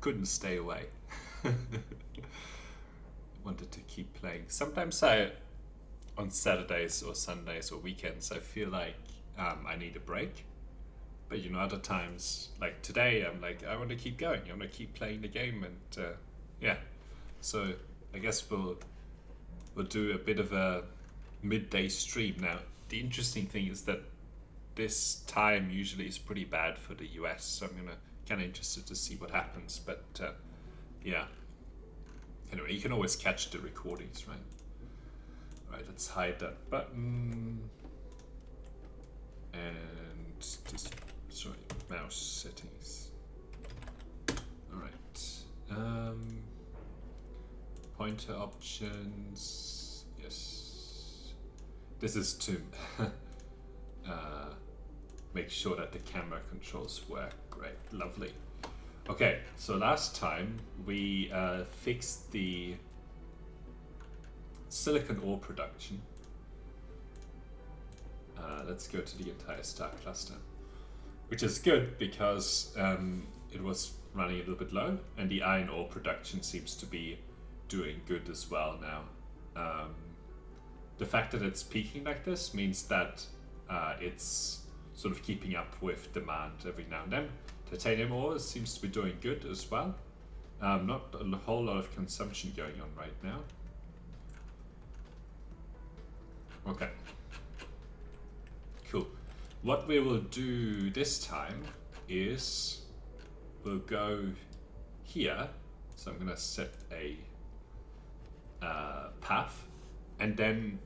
couldn't stay away. Wanted to keep playing. Sometimes on Saturdays or Sundays or weekends, I feel like I need a break. But other times, like today, I'm like, I want to keep going. I want to keep playing the game, and yeah. So I guess we'll do a bit of a midday stream now. The interesting thing is that this time usually is pretty bad for the US, so I'm kind of interested to see what happens. But yeah. Anyway, you can always catch the recordings, right? All right, let's hide that button and just mouse settings. All right, pointer options. Yes, this is to make sure that the camera controls work. Great, lovely. Okay, so last time we fixed the silicon ore production. Let's go to the entire star cluster, which is good because it was running a little bit low, and the iron ore production seems to be doing good as well now. The fact that it's peaking like this means that it's sort of keeping up with demand every now and then. Titanium ore seems to be doing good as well. Not a whole lot of consumption going on right now. Okay. Cool. What we will do this time is we'll go here. So I'm gonna set a path and then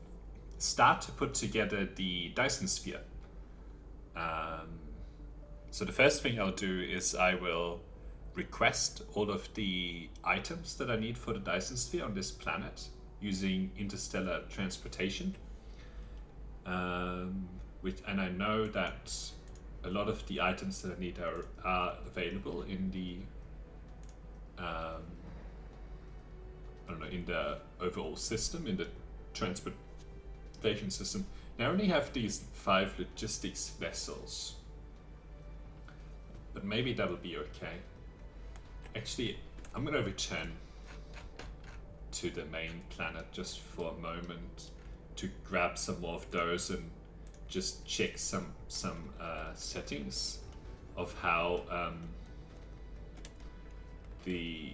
start to put together the Dyson Sphere. So the first thing I'll do is I will request all of the items that I need for the Dyson Sphere on this planet using interstellar transportation. And I know that a lot of the items that I need are available in the in the overall system, in the transportation system. Now I only have these 5 logistics vessels, but maybe that'll be okay. Actually, I'm gonna return to the main planet just for a moment to grab some more of those and just check some settings of how the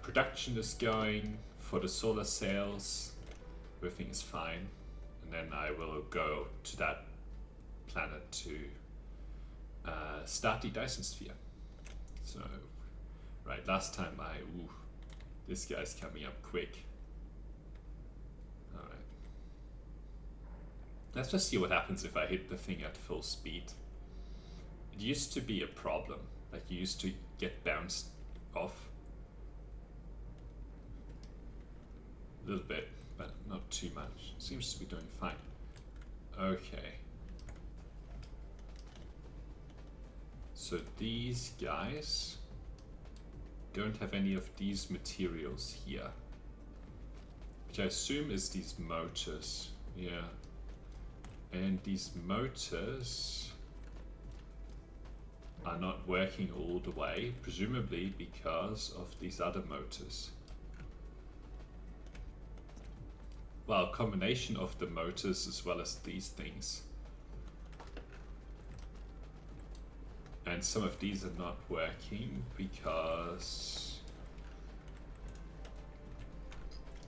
production is going for the solar sails. Everything is fine, and then I will go to that planet to start the Dyson Sphere. So, right, last time this guy's coming up quick. Alright. Let's just see what happens if I hit the thing at full speed. It used to be a problem, like you used to get bounced off a little bit, but not too much. Seems to be doing fine. Okay. So these guys don't have any of these materials here, which I assume is these motors. Yeah. And these motors are not working all the way, presumably because of these other motors. Well, a combination of the motors as well as these things. And some of these are not working because...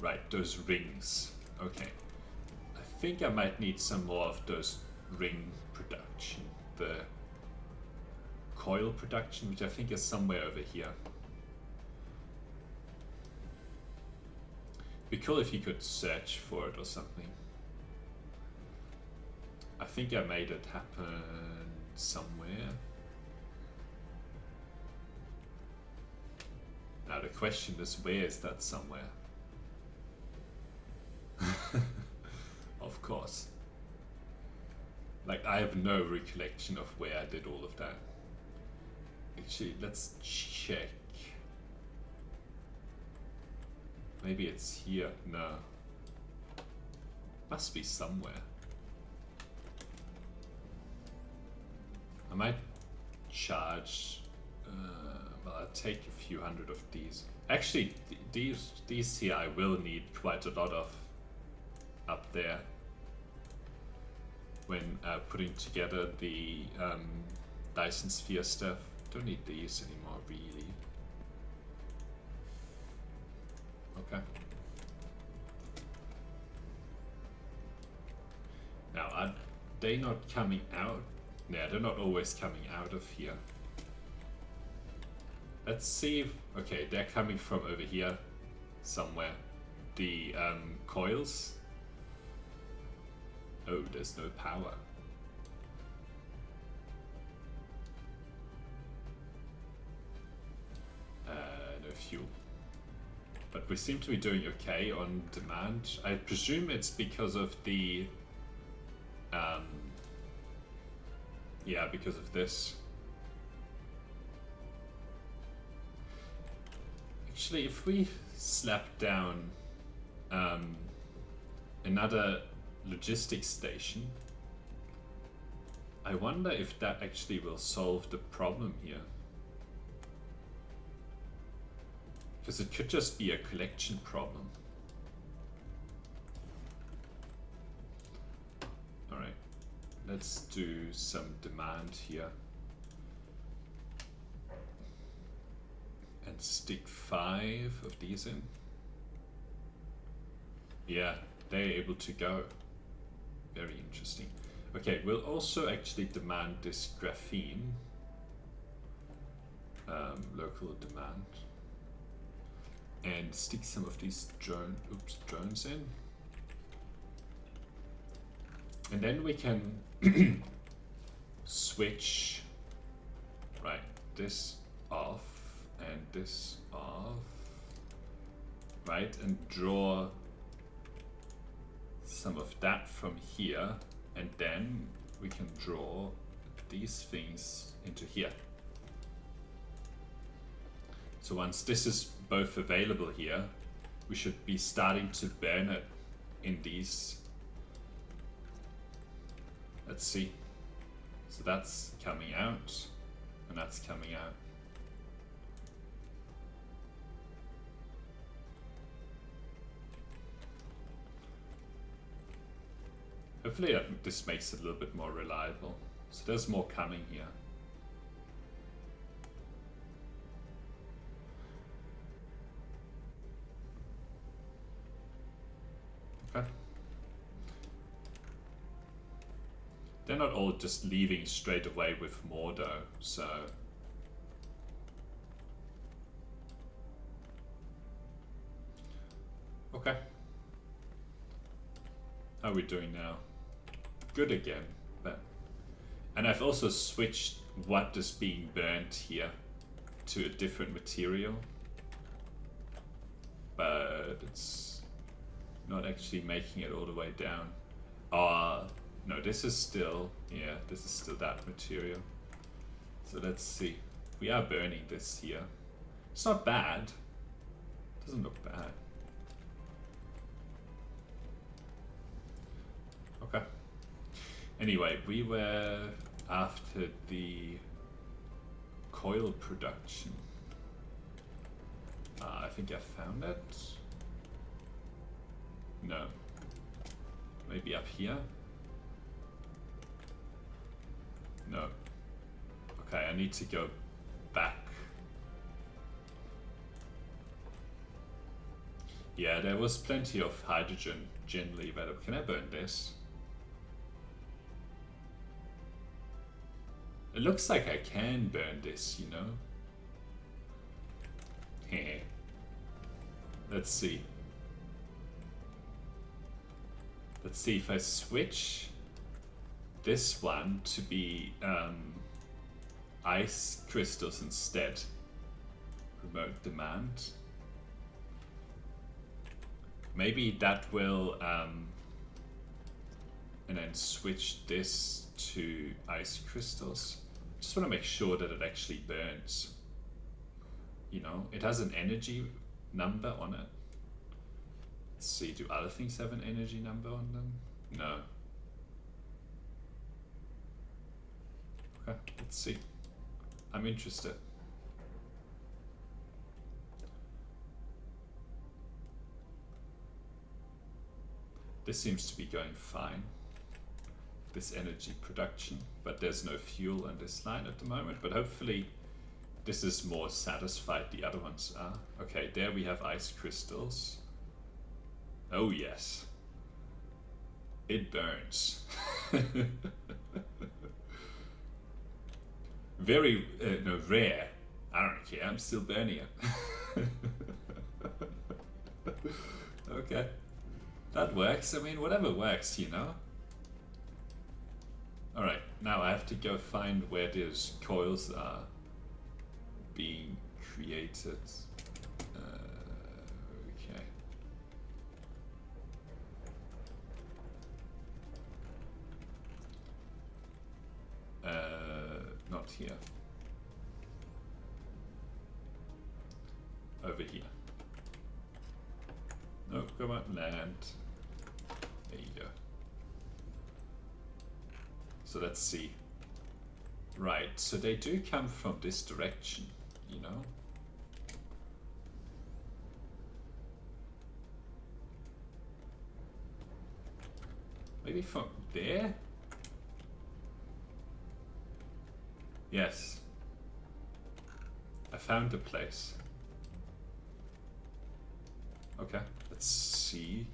Right, those rings. Okay. I think I might need some more of those ring production. The coil production, which I think is somewhere over here. Be cool if you could search for it or something. I think I made it happen somewhere. Now the question is, where is that somewhere? Of course. Like, I have no recollection of where I did all of that. Actually, let's check. Maybe it's here. No. Must be somewhere. I might charge Well, I'll take a few hundred of these. Actually, these here I will need quite a lot of up there when putting together the Dyson Sphere stuff. Don't need these anymore, really. Okay. Now, are they not coming out? Yeah, they're not always coming out of here. Let's see if, okay, they're coming from over here somewhere. The coils. Oh, there's no power. No fuel. But we seem to be doing okay on demand. I presume it's because of the yeah, because of this. Actually, if we slap down another logistics station, I wonder if that actually will solve the problem here. Because it could just be a collection problem. Alright, let's do some demand here. And stick 5 of these in. Yeah, they're able to go. Very interesting. Okay, we'll also actually demand this graphene. Local demand. And stick some of these drones in. And then we can switch, right, this off and this off, right, and draw some of that from here, and then we can draw these things into here. So once this is both available here, we should be starting to burn it in these. Let's see. So that's coming out, and that's coming out. Hopefully this makes it a little bit more reliable. So there's more coming here. Okay. They're not all just leaving straight away with more though, so. Okay. How are we doing now? Good again, but. And I've also switched what is being burnt here to a different material. But it's not actually making it all the way down. No, this is still, yeah, this is still that material. So let's see. We are burning this here. It's not bad. It doesn't look bad. Okay. Anyway, we were after the coil production. I think I found it. No. Maybe up here? No. Okay, I need to go back. Yeah, there was plenty of hydrogen generally available. Can I burn this? It looks like I can burn this, you know? Heh. Let's see. Let's see if I switch this one to be ice crystals instead. Remote demand. Maybe that will and then switch this to ice crystals. Just want to make sure that it actually burns. You know, it has an energy number on it. Let's see, do other things have an energy number on them? No. Okay, let's see. I'm interested. This seems to be going fine, this energy production, but there's no fuel on this line at the moment, but hopefully this is more satisfied the other ones are. Okay, there we have ice crystals. Oh yes, it burns. Very no, rare. I don't care, I'm still burning it. Okay, that works. I mean, whatever works, you know. Alright, now I have to go find where those coils are being created. Okay. Not here. Over here. No, come on, land. There you go. So let's see. Right, so they do come from this direction, you know? Maybe from there? Yes. I found the place. Okay, let's see.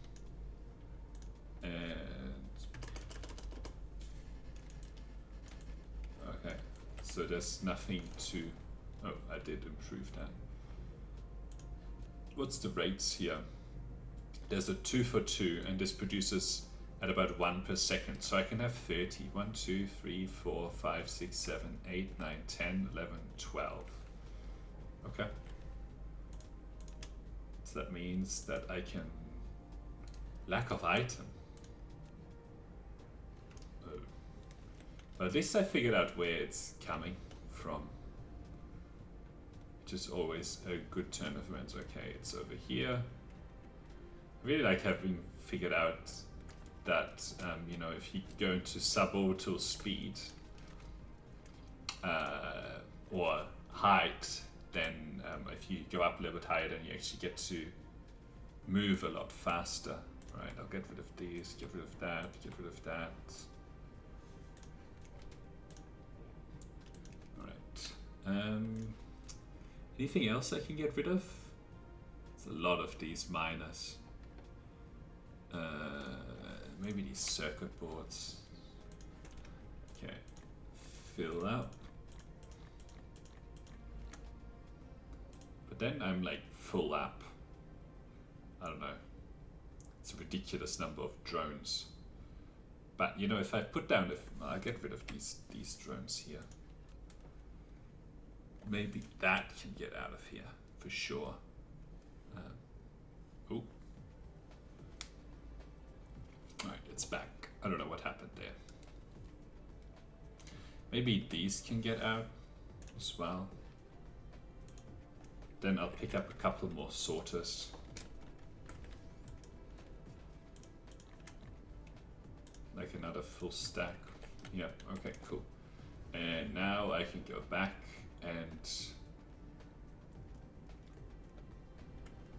And okay, so there's nothing to, oh, I did improve that. What's the rates here? There's a 2 for 2 and this produces at about 1 per second. So I can have 30. 1, 2, 3, 4, 5, 6, 7, 8, 9, 10, 11, 12. Okay. So that means that I can, lack of item. Oh. But at least I figured out where it's coming from. Which is always a good turn of events. Okay, it's over here. I really like having figured out that, you know, if you go into suborbital speed or height, then if you go up a little bit higher, then you actually get to move a lot faster. Right, I'll get rid of these, get rid of that, get rid of that. Alright. Anything else I can get rid of? There's a lot of these miners. Maybe these circuit boards. Okay, fill up. But then I'm like full up. I don't know. It's a ridiculous number of drones. But you know, if I put down, I'll get rid of these drones here. Maybe that can get out of here for sure. Oh. Alright, it's back. I don't know what happened there. Maybe these can get out as well. Then I'll pick up a couple more sorters. Like another full stack. Yeah, okay, cool. And now I can go back and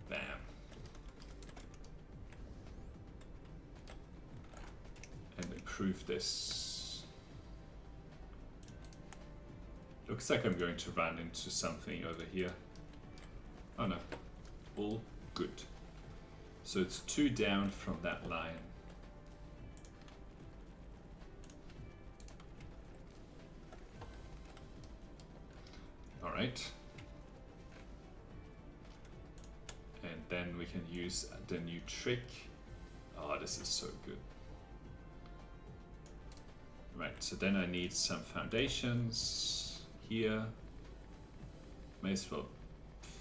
bam. And improve this. Looks like I'm going to run into something over here. Oh no, all good. So it's 2 down from that line. All right. And then we can use the new trick. Oh, this is so good. Right, so then I need some foundations here. May as well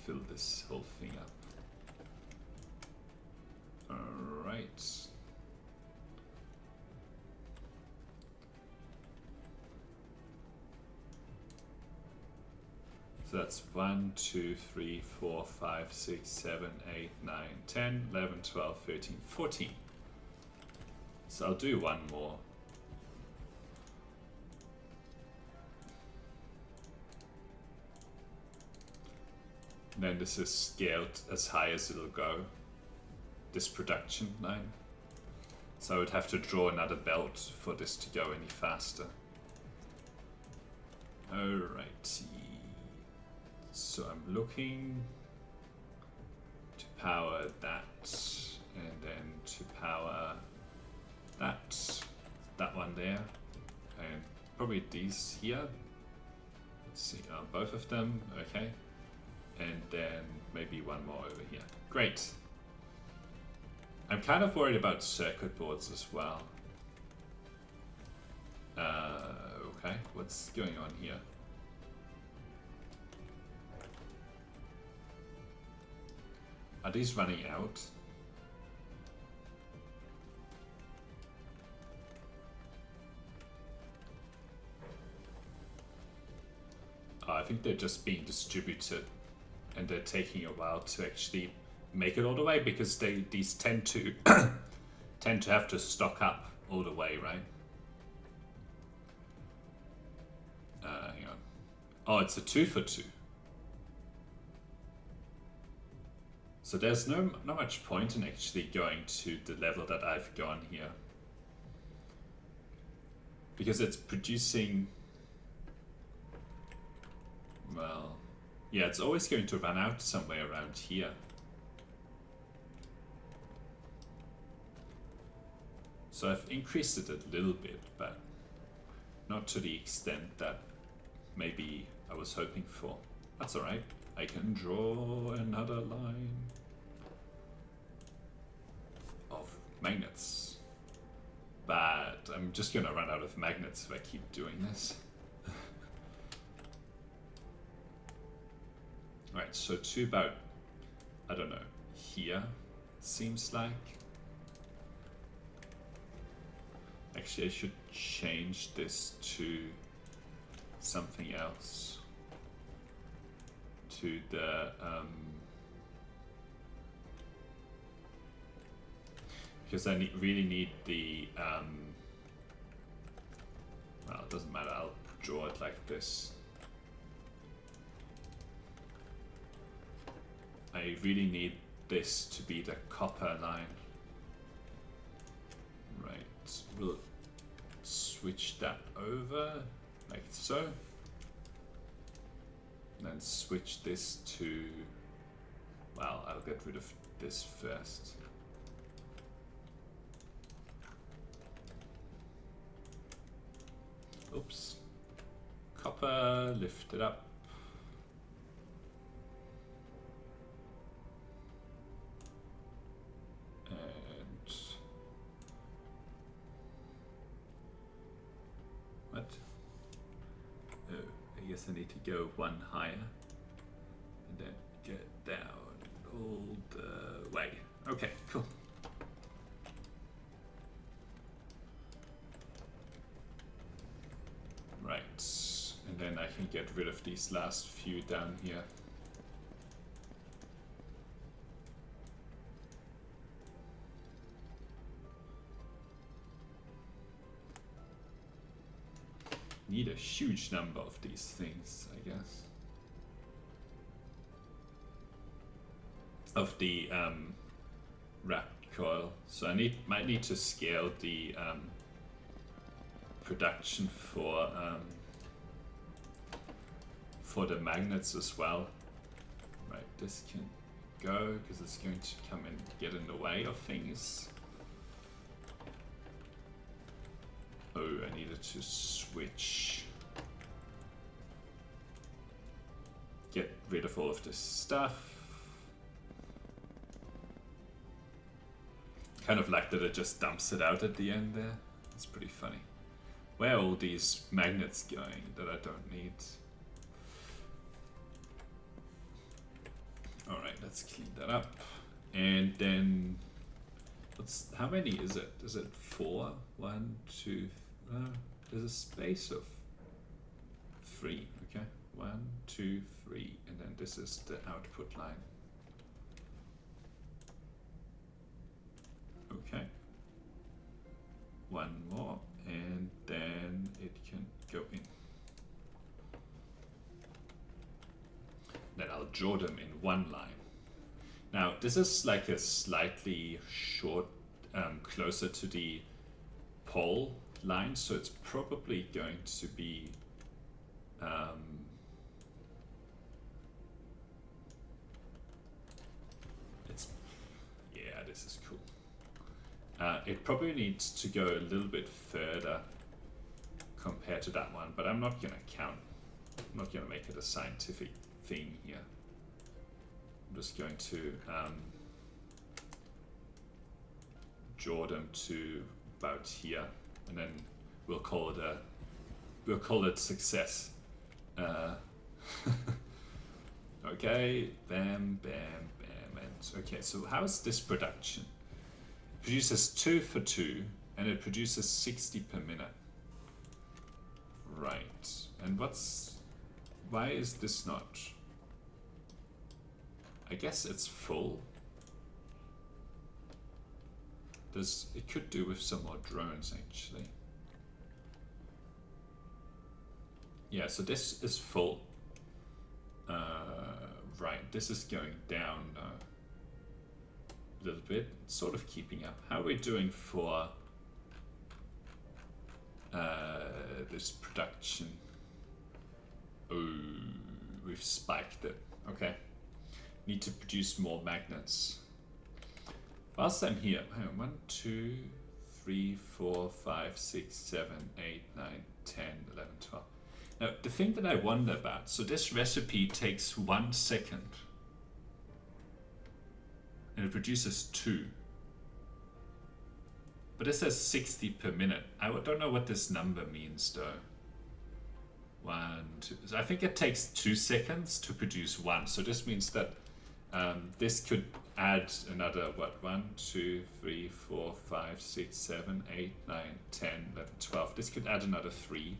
fill this whole thing up. All right. So that's 1, 2, 3, 4, 5, 6, 7, 8, 9, 10, 11, 12, 13, 14. So I'll do one more. And then this is scaled as high as it'll go, this production line. So I would have to draw another belt for this to go any faster. Alrighty. So I'm looking to power that, and then to power that one there, and probably these here. Let's see, both of them, okay. And then maybe one more over here. Great. I'm kind of worried about circuit boards as well. Okay, what's going on here? Are these running out? I think they're just being distributed, and they're taking a while to actually make it all the way, because these tend to tend to have to stock up all the way, right? Hang on. Oh, it's a 2 for 2. So there's not much point in actually going to the level that I've gone here, because it's producing, well, yeah, it's always going to run out somewhere around here. So I've increased it a little bit, but not to the extent that maybe I was hoping for. That's alright. I can draw another line of magnets. But I'm just gonna run out of magnets if I keep doing this. Right, so to about, I don't know, here, it seems like. Actually, I should change this to something else. To the, because I really need the, well, it doesn't matter, I'll draw it like this. I really need this to be the copper line. Right, we'll switch that over like so. Then switch this to, well, I'll get rid of this first. Oops. Copper, lift it up. What? Oh, I guess I need to go one higher and then get down all the way. Okay, cool. Right, and then I can get rid of these last few down here. Need a huge number of these things, I guess. Of the wrapped coil. So I might need to scale the production for the magnets as well. Right, this can go because it's going to come and get in the way of things. Oh, I needed to switch. Get rid of all of this stuff. Kind of like that it just dumps it out at the end there. It's pretty funny. Where are all these magnets going that I don't need? Alright, let's clean that up. And then, how many is it? Is it 4? 1, 2, there's a space of 3, okay? 1, 2, 3, and then this is the output line. Okay. One more, and then it can go in. Then I'll draw them in one line. Now, this is like a slightly short closer to the pole line, so it's probably going to be yeah, this is cool. It probably needs to go a little bit further compared to that one, but I'm not gonna count. I'm not gonna make it a scientific thing here. I'm just going to draw them to about here, and then we'll call it success. Okay, bam, bam, bam, and okay. So how's this production? It produces 2 for 2, and it produces 60 per minute. Right, and why is this not? I guess it's full. It could do with some more drones actually. Yeah, so this is full. Right, this is going down a little bit, sort of keeping up. How are we doing for this production? Oh, we've spiked it. Okay, need to produce more magnets. Whilst I'm here, hang on, 1, 2, 3, 4, 5, 6, 7, 8, 9, 10, 11, 12. Now, the thing that I wonder about, so this recipe takes 1 second and it produces 2. But it says 60 per minute. I don't know what this number means though. 1, 2, so I think it takes 2 seconds to produce 1. So this means that this could add another, what, 1, 2, 3, 4, 5, 6, 7, 8, 9, 10, 11, 12. This could add another 3.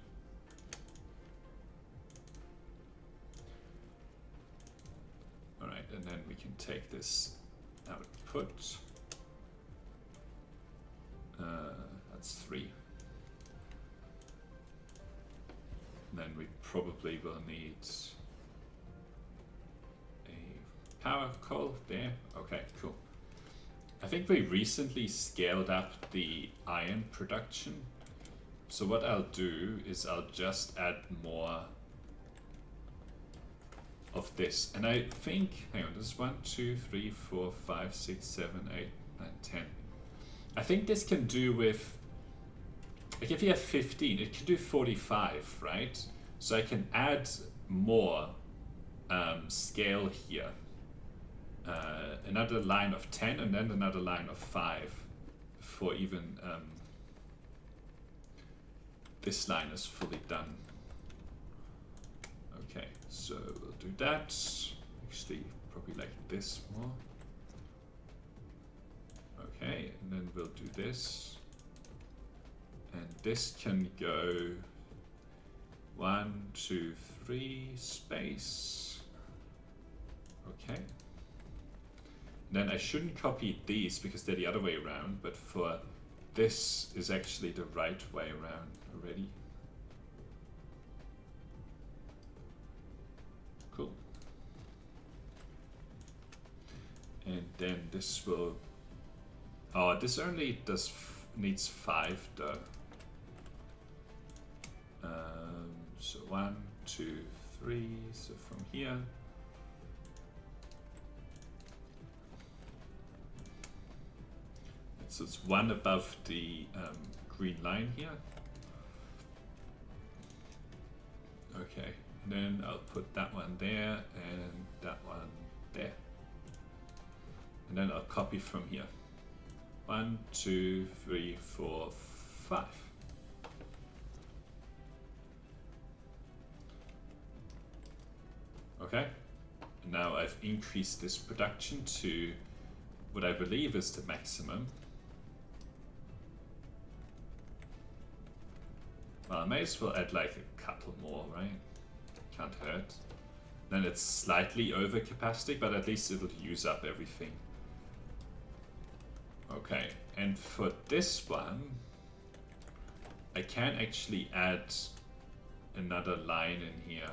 All right, and then we can take this output. That's 3. And then we probably will need a power coil there. Okay, cool. I think we recently scaled up the iron production. So what I'll do is I'll just add more of this, and I think, hang on, this is 1, 2, 3, 4, 5, 6, 7, 8, 9, 10. I think this can do with, like if you have 15, it can do 45, right? So I can add more scale here. Another line of 10 and then another line of 5 before even this line is fully done. Okay, so we'll do that. Actually, probably like this more. Okay, and then we'll do this. And this can go 1, 2, 3, space. Okay. Then I shouldn't copy these because they're the other way around, but for this is actually the right way around already. Cool. And then this will, oh, this only needs 5 though. So 1, 2, 3, so from here. So it's 1 above the green line here. Okay, and then I'll put that one there and that one there. And then I'll copy from here. 1, 2, 3, 4, 5. Okay, and now I've increased this production to what I believe is the maximum. Well, I may as well add like a couple more, right? Can't hurt. Then it's slightly over capacity, but at least it'll use up everything. Okay, and for this one, I can actually add another line in here,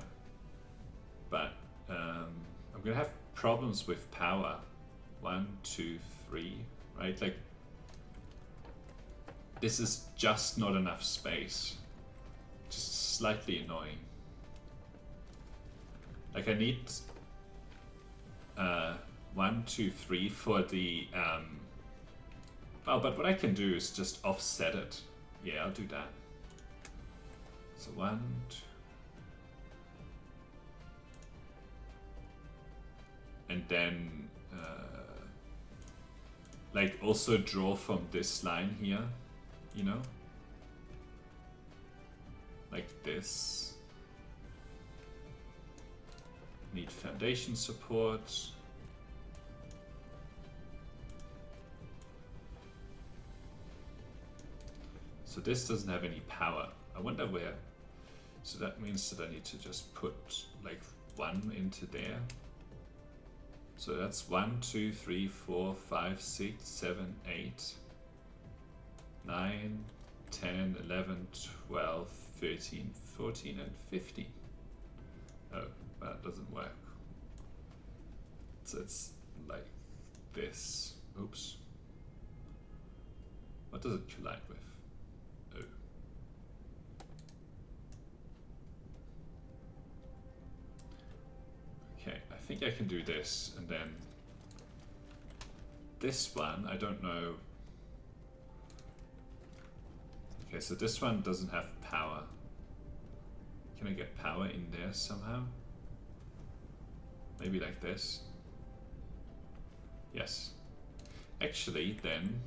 but I'm gonna have problems with power. 1, 2, 3, right? Like This is just not enough space. Just slightly annoying. Like I need 1, 2, 3 for the oh, but what I can do is just offset it. Yeah, I'll do that. So 1, 2. And then like also draw from this line here, you know? Like this. Need foundation support. So this doesn't have any power. I wonder where. So that means that I need to just put like 1 into there. So that's 1, 2, 3, 4, 5, 6, 7, 8, 9, 10, 11, 12, 13, 14, and 15. Oh, that doesn't work. So it's like this. Oops. What does it collide with? Oh. Okay, I think I can do this, and then this one, I don't know. Okay, so this one doesn't have power. Can I get power in there somehow? Maybe like this. Yes. Actually, then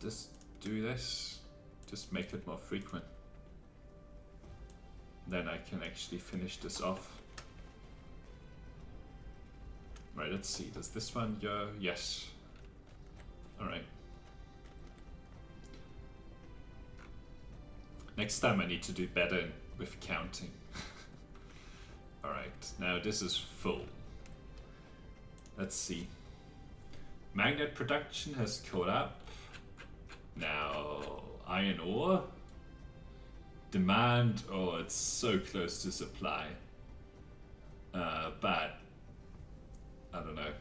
just do this. Just make it more frequent. Then I can actually finish this off. Right, let's see. Does this one go? Yes. Alright. Next time I need to do better with counting. Alright, now this is full. Let's see. Magnet production has caught up. Now, iron ore. Demand, oh, it's so close to supply. But, I don't know.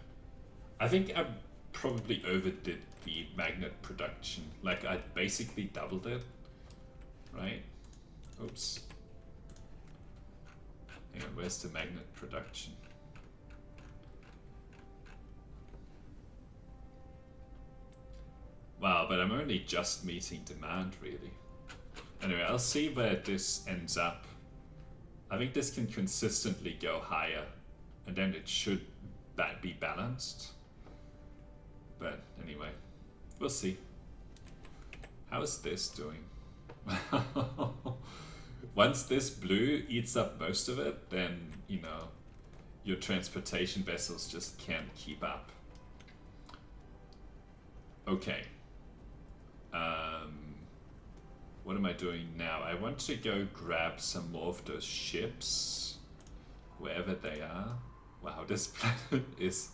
I think I probably overdid the magnet production. Like, I basically doubled it. Right? Oops. Hang on, where's the magnet production? Wow, but I'm only just meeting demand, really. Anyway, I'll see where this ends up. I think this can consistently go higher, and then it should be balanced. But anyway, we'll see. How is this doing? Once this blue eats up most of it, then, you know, your transportation vessels just can't keep up. Okay. What am I doing now? I want to go grab some more of those ships, wherever they are. Wow, this planet is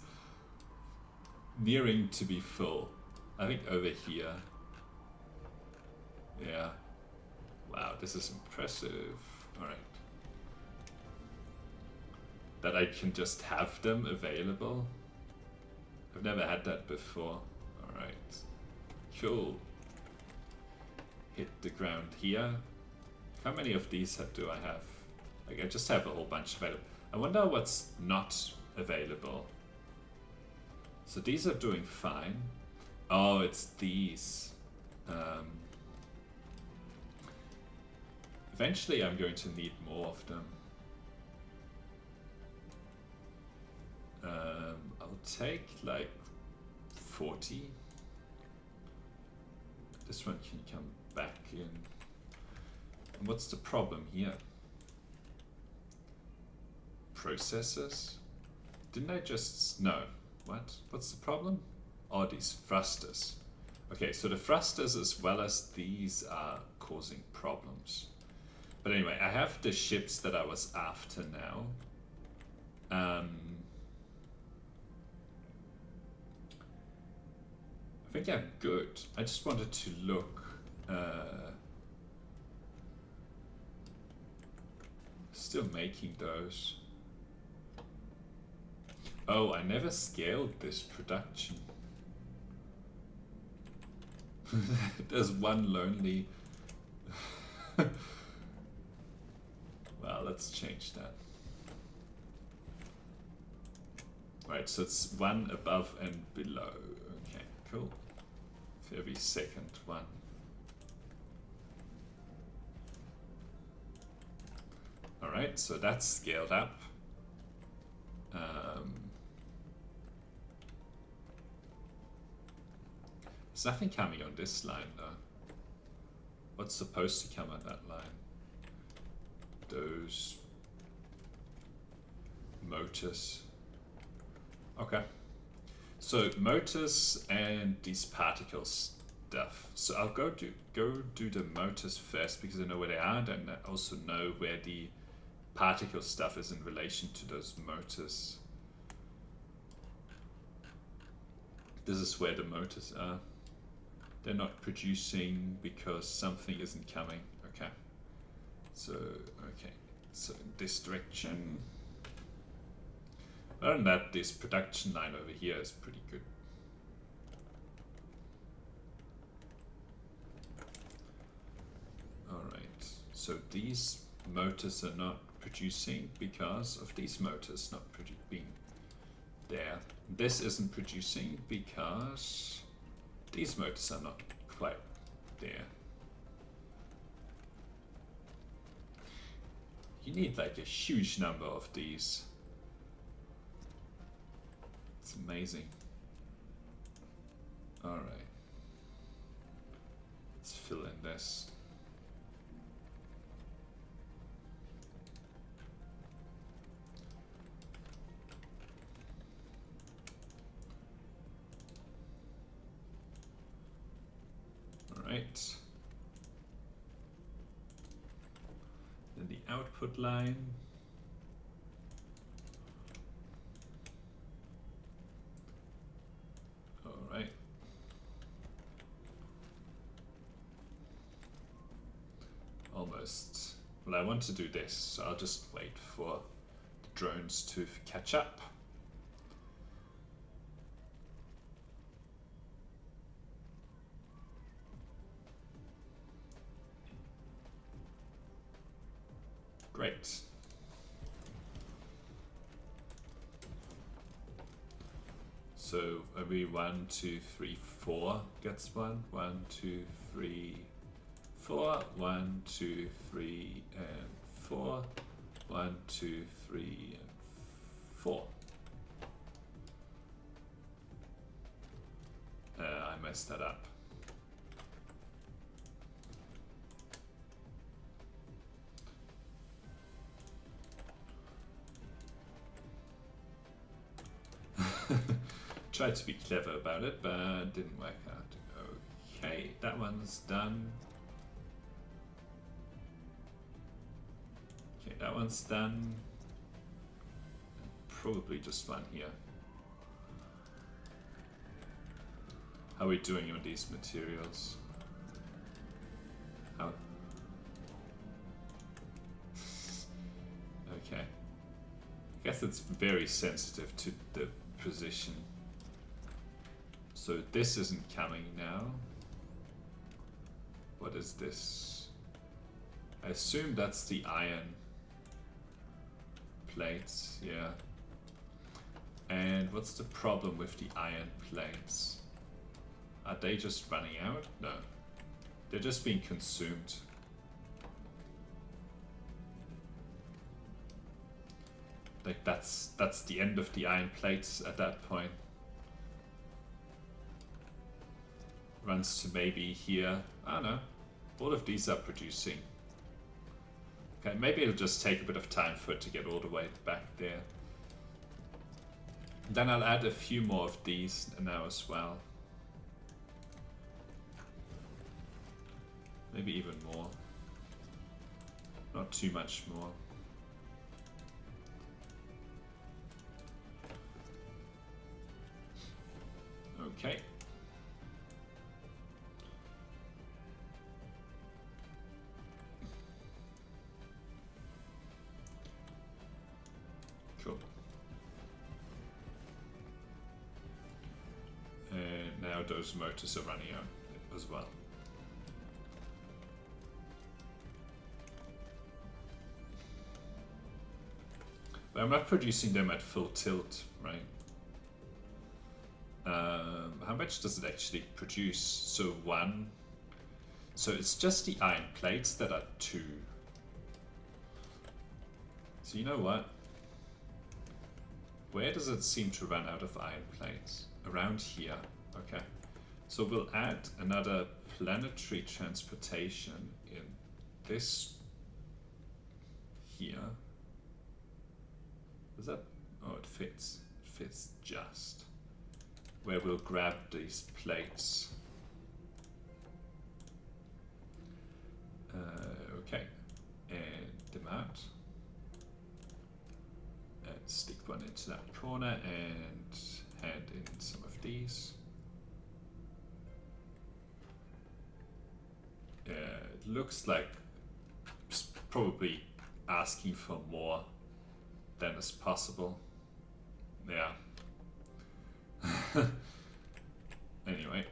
nearing to be full. I think over here. Yeah. Wow, this is impressive. Alright. That I can just have them available. I've never had that before. Alright. Cool. Hit the ground here. How many of these do I have? Like, I just have a whole bunch available. I wonder what's not available. So these are doing fine. Oh, it's these. Eventually I'm going to need more of them. I'll take like 40. This one can come back in. And what's the problem here? Processors? Didn't I just... No. What? What's the problem? Oh, these thrusters. Okay, so the thrusters as well as these are causing problems. But anyway, I have the ships that I was after now. I think I'm good. I just wanted to look. Still making those. Oh, I never scaled this production. There's one lonely. Well, let's change that. Right, so it's one above and below. Okay, cool. For every second one. Alright, so that's scaled up. There's nothing coming on this line though. What's supposed to come on that line? Those motors. Okay. So motors and these particle stuff. So I'll go do the motors first because I know where they are, and I also know where the particle stuff is in relation to those motors. This is where the motors are. They're not producing because something isn't coming. Okay. So, okay. So in this direction. Other than that, this production line over here is pretty good. Alright. So these motors are not producing because of these motors not being there. This isn't producing because these motors are not quite there. You need like a huge number of these. It's amazing. Alright. Let's fill in this. Right. Then the output line. All right. Almost. Well, I want to do this, so I'll just wait for the drones to catch up. Great. So every 1, 2, 3, 4 gets one. 1, 2, 3, 4. 1, 2, 3, and 4. 1, 2, 3, and 4. I messed that up. Tried to be clever about it, but didn't work out. Okay, that one's done. Okay, that one's done. Probably just one here. How are we doing on these materials? How? Okay. I guess it's very sensitive to the position. So this isn't coming now. What is this? I assume that's the iron plates, yeah. And what's the problem with the iron plates? Are they just running out? No. They're just being consumed. Like that's the end of the iron plates at that point. Runs to maybe here. I don't know. All of these are producing. Okay, maybe it'll just take a bit of time for it to get all the way back there. Then I'll add a few more of these now as well. Maybe even more. Not too much more. Okay. Cool. those motors are running out as well. But I'm not producing them at full tilt, right? How much does it actually produce? So 1. So it's just the iron plates that are 2. So you know what? Where does it seem to run out of iron plates? Around here. Okay. So we'll add another planetary transportation in this here. Is that? Oh, it fits. It fits just. Where we'll grab these plates. Okay. And them out. And stick one into that corner and hand in some of these. It looks like it's probably asking for more than is possible. Yeah. Anyway.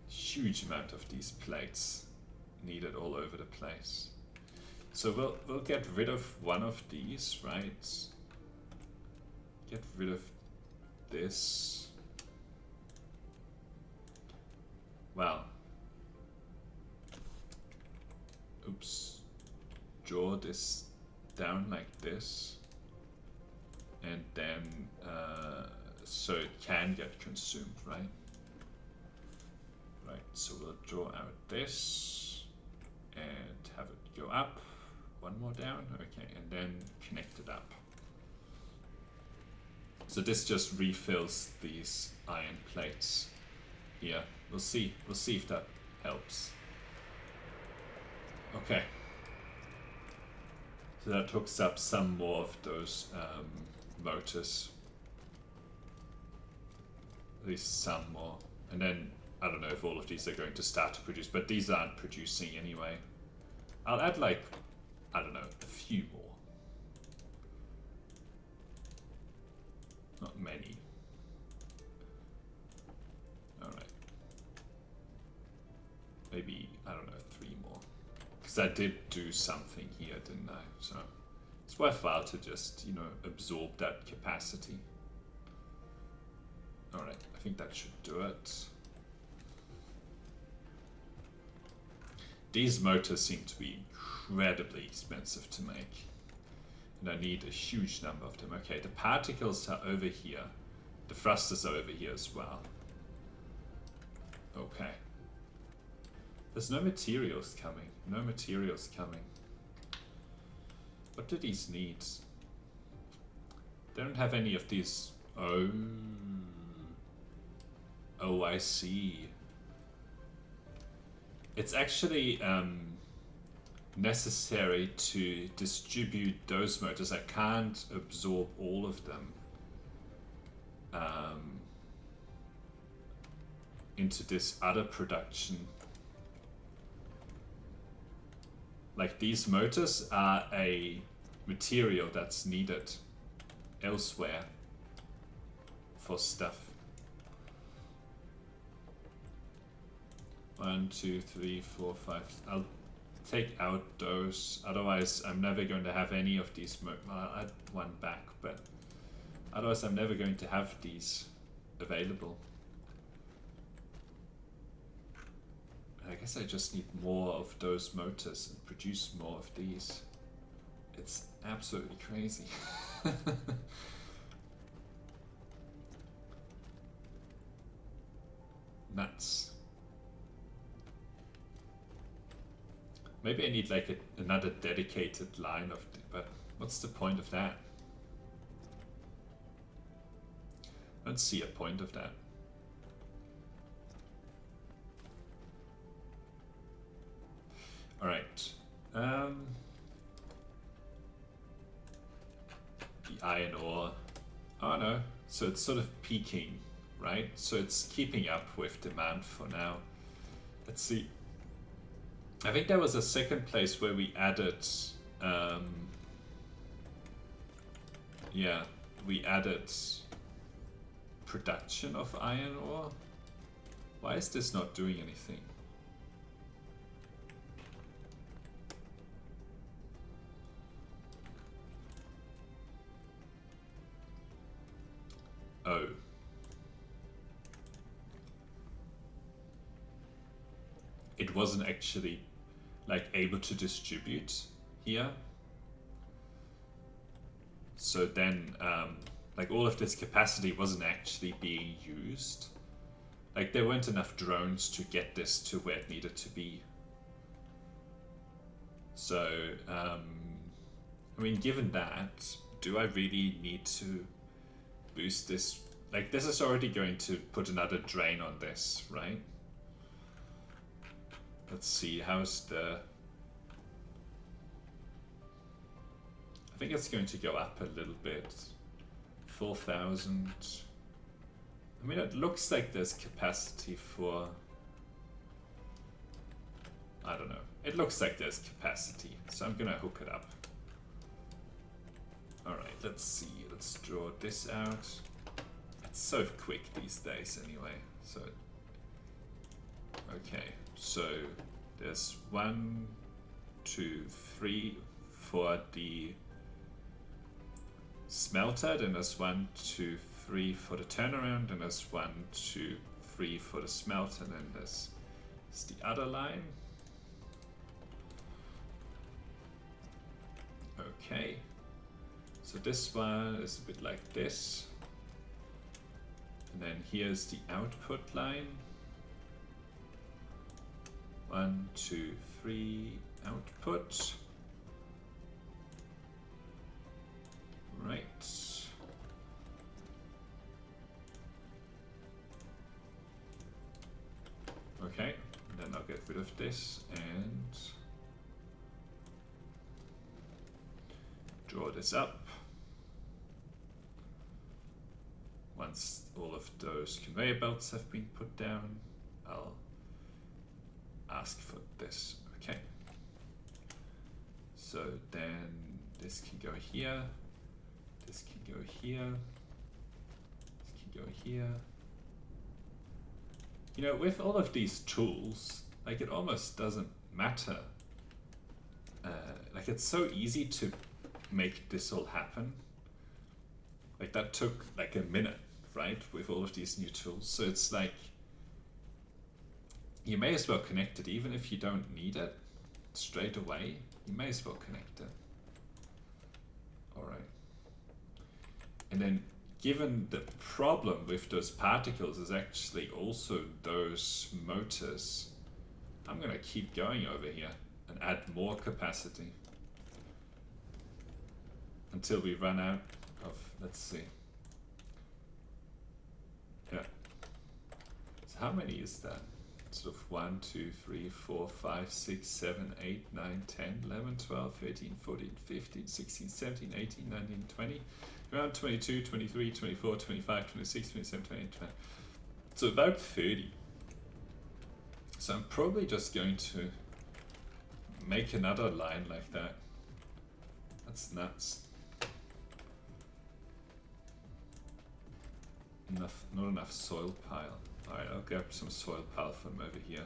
Huge amount of these plates needed all over the place. So we'll get rid of one of these, right? Get rid of this. Well. Oops. Draw this down like this. And then so it can get consumed, right? Right, so we'll draw out this and have it go up. One more down, okay, and then connect it up. So this just refills these iron plates here. We'll see if that helps. Okay. So that hooks up some more of those motors. At least some more. And then, I don't know if all of these are going to start to produce, but these aren't producing anyway. I'll add like, I don't know, a few more. Not many. Alright. Maybe, I don't know, 3 more. Because I did do something here, didn't I? So it's worthwhile to just, you know, absorb that capacity. Alright, I think that should do it. These motors seem to be incredibly expensive to make. And I need a huge number of them. Okay, the particles are over here. The thrusters are over here as well. Okay. There's no materials coming. No materials coming. What do these need? They don't have any of these. Oh. Oh, I see. It's actually necessary to distribute those motors. I can't absorb all of them into this other production. Like these motors are a material that's needed elsewhere for stuff. 1, 2, 3, 4, 5. I'll take out those. Otherwise, I'm never going to have any of these. I'll add one back, but otherwise, I'm never going to have these available. I guess I just need more of those motors and produce more of these. It's absolutely crazy. Nuts. Maybe I need like another dedicated line of, but what's the point of that? I don't see a point of that. All right. The iron ore. Oh no. So it's sort of peaking, right? So it's keeping up with demand for now. Let's see. I think there was a second place where we added, yeah, we added production of iron ore. Why is this not doing anything? Oh. It wasn't actually like able to distribute here. So then like all of this capacity wasn't actually being used. Like there weren't enough drones to get this to where it needed to be. So I mean, given that, do I really need to boost this? Like this is already going to put another drain on this, right? Let's see, how's the... I think it's going to go up a little bit. 4,000. I mean, it looks like there's capacity for... I don't know. It looks like there's capacity, so I'm gonna hook it up. Alright, let's see. Let's draw this out. It's so quick these days anyway, so... Okay, so there's 1, 2, 3 for the smelter, then there's 1, 2, 3 for the turnaround, and there's 1, 2, 3 for the smelter, and then there's the other line. Okay, so this one is a bit like this, and then here's the output line. 1, 2, 3 output. Right. Okay, then I'll get rid of this and draw this up. Once all of those conveyor belts have been put down, I'll ask for this. Okay, so then this can go here, this can go here, this can go here. You know, with all of these tools, like it almost doesn't matter. Like it's so easy to make this all happen. Like that took like a minute, right? With all of these new tools. So it's like, you may as well connect it, even if you don't need it straight away. You may as well connect it. All right. And then, given the problem with those particles is actually also those motors, I'm going to keep going over here and add more capacity until we run out of, let's see. Yeah. So how many is that? Sort of 1, 2, 3, 4, 5, 6, 7, 8, 9, 10, 11, 12, 13, 14, 15, 16, 17, 18, 19, 20, around 22, 23, 24, 25, 26, 27, 28, 29. So about 30. So I'm probably just going to make another line like that. That's nuts. Not enough soil pile. Alright, I'll grab some soil pile from over here.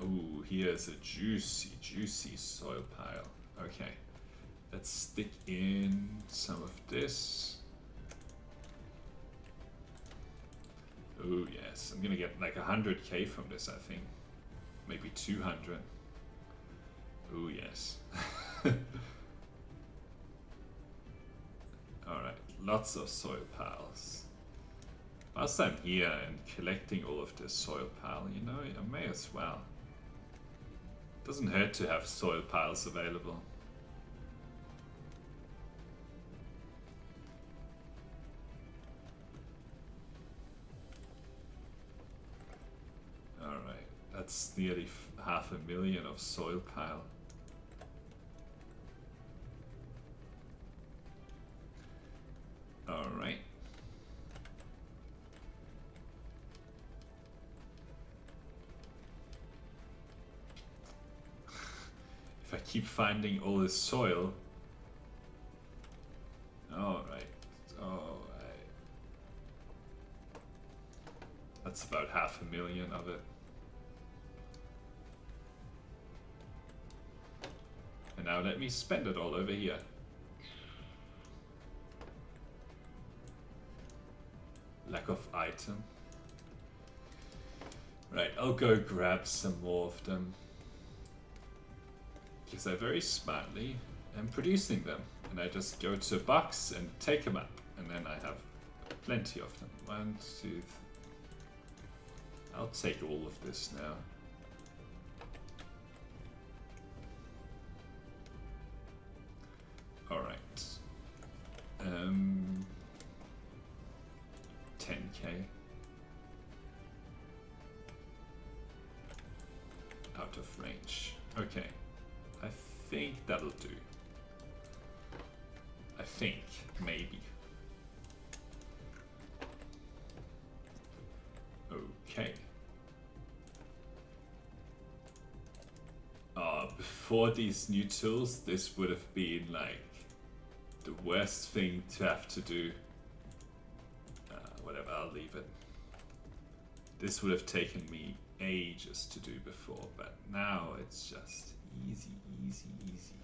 Ooh, here's a juicy, juicy soil pile. Okay, let's stick in some of this. Oh yes, I'm gonna get like 100k from this, I think. Maybe 200. Oh yes. Alright, lots of soil piles. Whilst I'm here and collecting all of this soil pile, you know, I may as well. Doesn't hurt to have soil piles available. Alright, that's nearly 500,000 of soil pile. Alright. If I keep finding all this soil, million of it. And now let me spend it all over here. Lack of item. Right, I'll go grab some more of them. Because I very smartly am producing them. And I just go to a box and take them up. And then I have plenty of them. 1, 2, 3. I'll take all of this now. Alright. 10k. Out of range. Okay. I think that'll do. I think, maybe. Okay. Before these new tools, this would have been like the worst thing to have to do. Whatever, I'll leave it. This would have taken me ages to do before, but now it's just easy, easy, easy.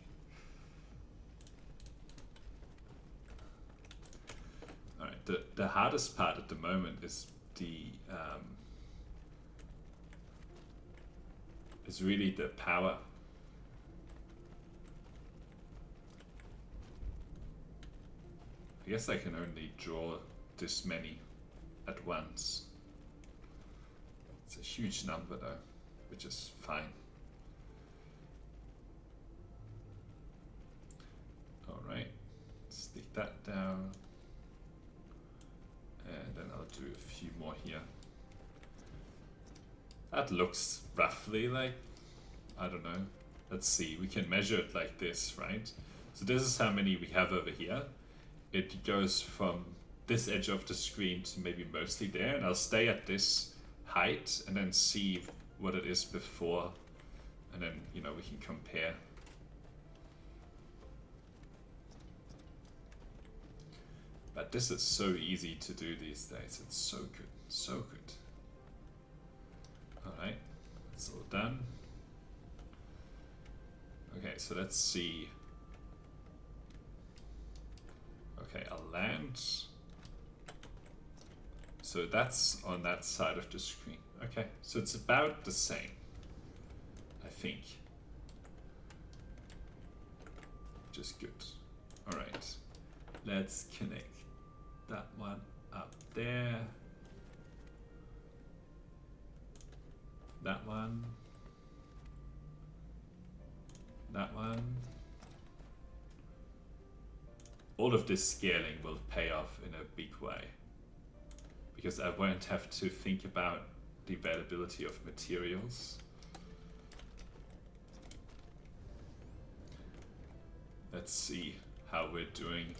Alright, the hardest part at the moment is is really the power. I guess I can only draw this many at once. It's a huge number though, which is fine. Alright, stick that down. And then I'll do a few more here. That looks roughly like, I don't know. Let's see, we can measure it like this, right? So this is how many we have over here. It goes from this edge of the screen to maybe mostly there, and I'll stay at this height and then see what it is before, and then, you know, we can compare. But this is so easy to do these days. It's so good, so good. Alright, that's all done. Okay, so let's see. Okay, I'll land. So that's on that side of the screen. Okay, so it's about the same, I think. Which is good. Alright, let's connect that one up there. That one. That one. All of this scaling will pay off in a big way, because I won't have to think about the availability of materials. Let's see how we're doing.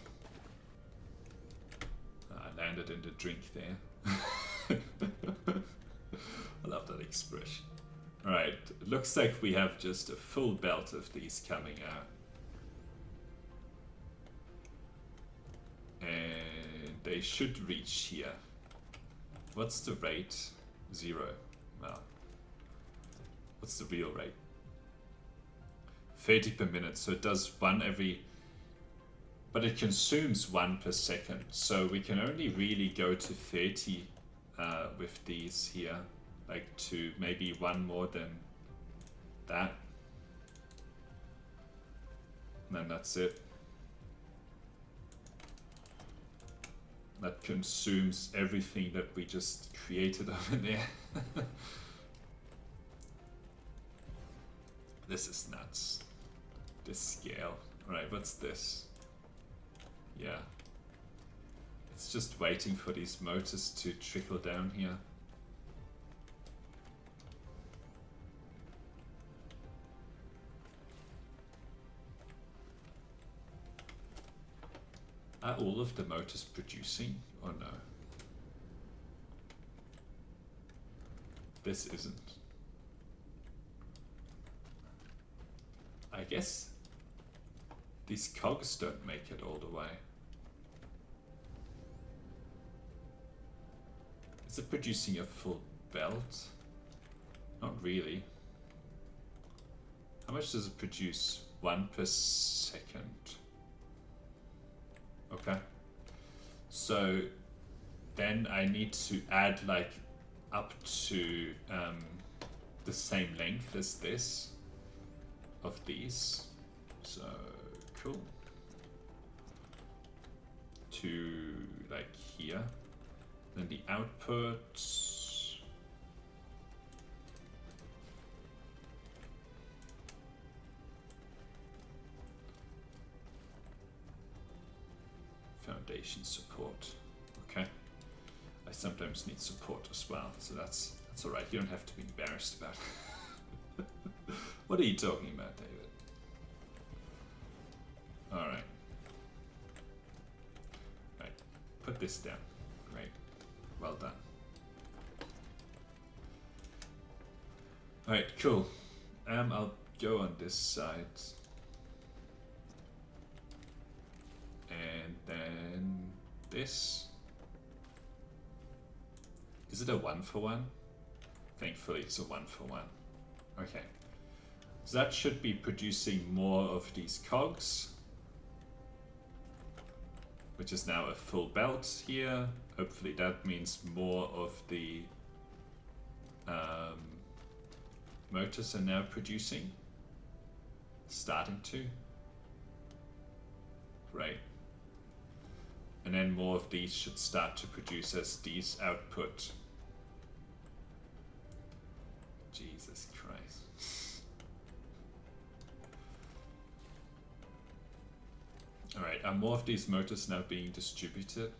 I landed in the drink there. I love that expression. Alright, it looks like we have just a full belt of these coming out. And they should reach here. What's the rate? 0. Well, what's the real rate? 30 per minute, so it does one every, but it consumes 1 per second. So we can only really go to 30 with these here, like to maybe one more than that. And then that's it. That consumes everything that we just created over there. This is nuts. This scale. Alright, what's this? Yeah. It's just waiting for these motors to trickle down here. Are all of the motors producing or no? This isn't. I guess these cogs don't make it all the way. Is it producing a full belt? Not really. How much does it produce? 1 per second. Okay. So then I need to add like up to the same length as this of these. So cool. To like here. Then the output. Foundation support. Okay. I sometimes need support as well, so that's all right. You don't have to be embarrassed about it. What are you talking about, David? All right. Right. Put this down. Great. Well done. All right. Cool. I'll go on this side. And then this. Is it a 1-for-1? Thankfully it's a 1-for-1. Okay. So that should be producing more of these cogs, which is now a full belt here. Hopefully that means more of the motors are now producing. Starting to. Right. And then more of these should start to produce as these output. Jesus Christ. Alright, are more of these motors now being distributed?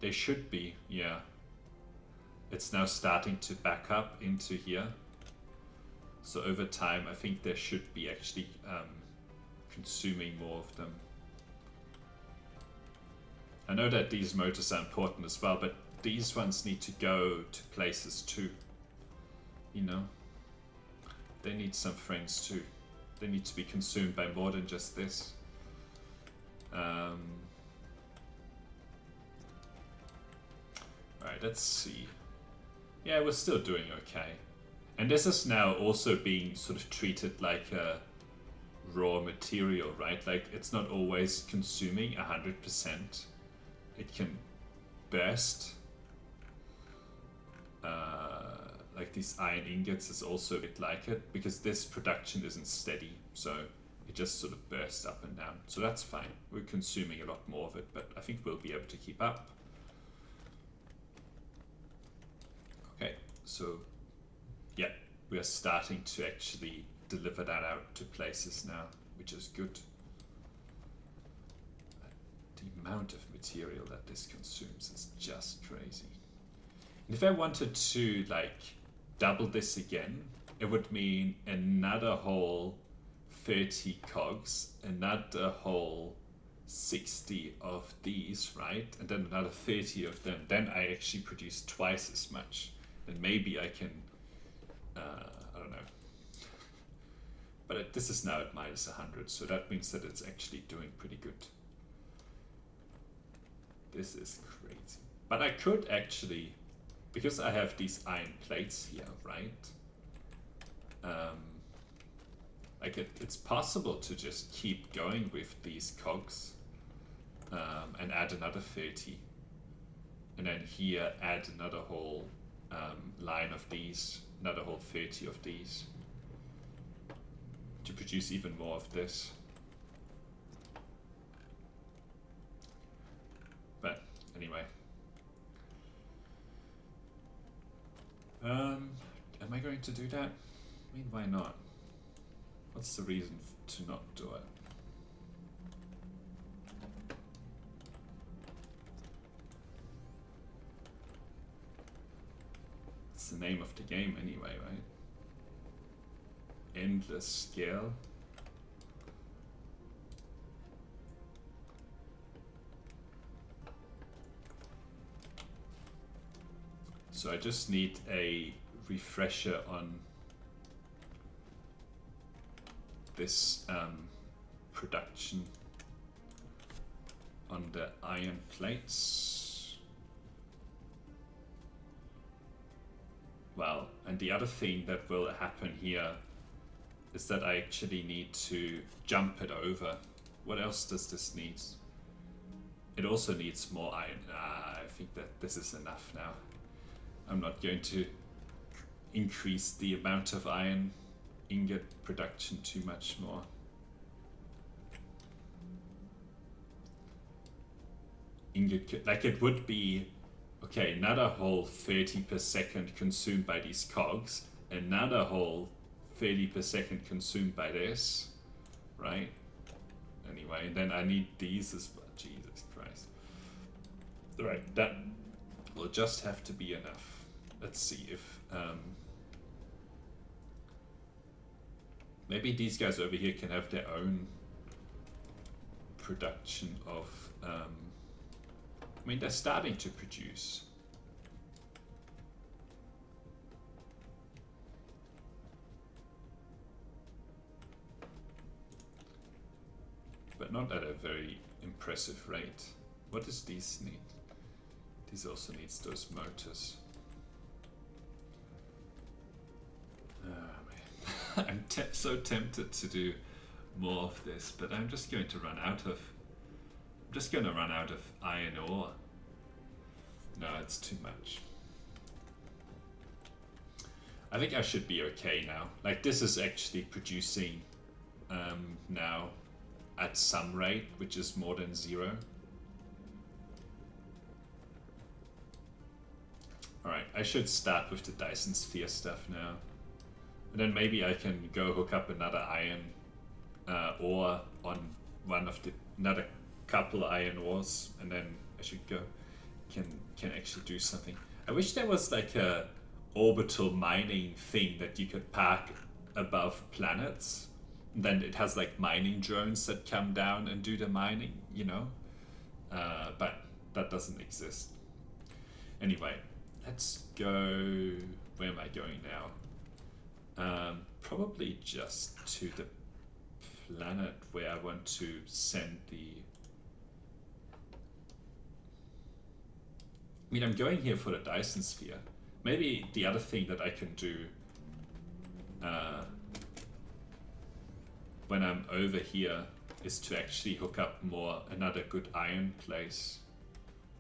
They should be, yeah. It's now starting to back up into here. So over time, I think there should be actually consuming more of them. I know that these motors are important as well, but these ones need to go to places too. You know, they need some friends too. They need to be consumed by more than just this. Alright, let's see. Yeah, we're still doing okay. And this is now also being sort of treated like a raw material, right? Like it's not always consuming 100%. It can burst. Like these iron ingots is also a bit like it, because this production isn't steady, so it just sort of bursts up and down. So that's fine. We're consuming a lot more of it, but I think we'll be able to keep up. Okay, so yeah, we are starting to actually deliver that out to places now, which is good. The amount of material that this consumes is just crazy. And if I wanted to like double this again, it would mean another whole 30 cogs, another whole 60 of these, right? And then another 30 of them. Then I actually produce twice as much. And maybe I can, I don't know. But this is now at minus 100, so that means that it's actually doing pretty good. This is crazy. But I could actually, because I have these iron plates here, right? Like it's possible to just keep going with these cogs and add another 30. And then here add another whole line of these, another whole 30 of these, to produce even more of this. But anyway. Am I going to do that? I mean, why not? What's the reason to not do it? It's the name of the game anyway, right? Endless scale. So I just need a refresher on this production on on the iron plates. Well, and the other thing that will happen here is that I actually need to jump it over. What else does this need? It also needs more iron. I think that this is enough now. I'm not going to increase the amount of iron ingot production too much more. Ingot, like it would be, okay, another whole 30 per second consumed by these cogs, another whole 30 per second consumed by this, right? Anyway, and then I need these as well. Jesus Christ. Alright, that will just have to be enough. Let's see if maybe these guys over here can have their own production of I mean, they're starting to produce. But not at a very impressive rate. What does these need? These also needs those motors. Man. I'm so tempted to do more of this, but I'm just going to run out of iron ore. No, it's too much. I think I should be okay now. Like, this is actually producing now at some rate, which is more than 0. Alright, I should start with the Dyson Sphere stuff now. And then maybe I can go hook up another iron ore on another couple iron ores, and then I should go, can actually do something. I wish there was like a orbital mining thing that you could park above planets. And then it has like mining drones that come down and do the mining, you know? But that doesn't exist. Anyway, let's go, where am I going now? Probably just to the planet where I want to send the... I mean, I'm going here for the Dyson Sphere. Maybe the other thing that I can do when I'm over here is to actually hook up another good iron place,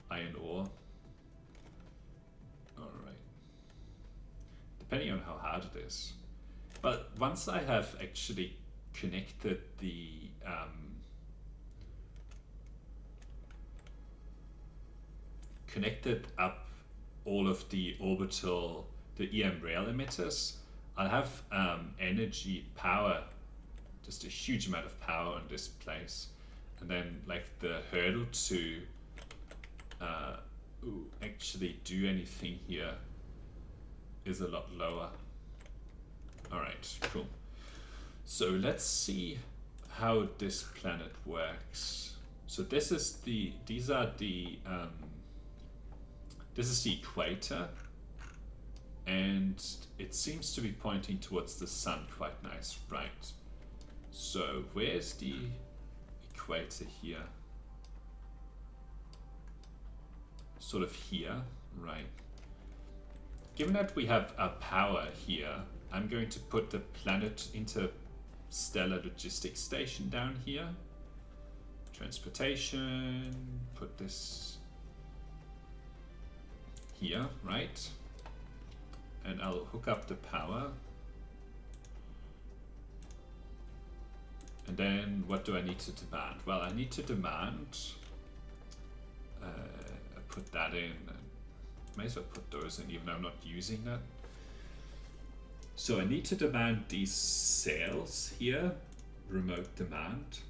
iron ore. Alright. Depending on how hard it is. But once I have actually connected the connected up all of the EM rail emitters, I'll have energy power, just a huge amount of power on this place, and then like the hurdle to actually do anything here is a lot lower. Alright, cool. So let's see how this planet works. So this is the this is the equator, and it seems to be pointing towards the sun quite nice, right? So where's the equator here? Sort of here, right? Given that we have a power here, I'm going to put the planet interstellar logistics station down here. Transportation, put this here, right? And I'll hook up the power. And then what do I need to demand? Well, I need to demand, I put that in, and may as well put those in even though I'm not using that. So I need to demand these sales here, remote demand.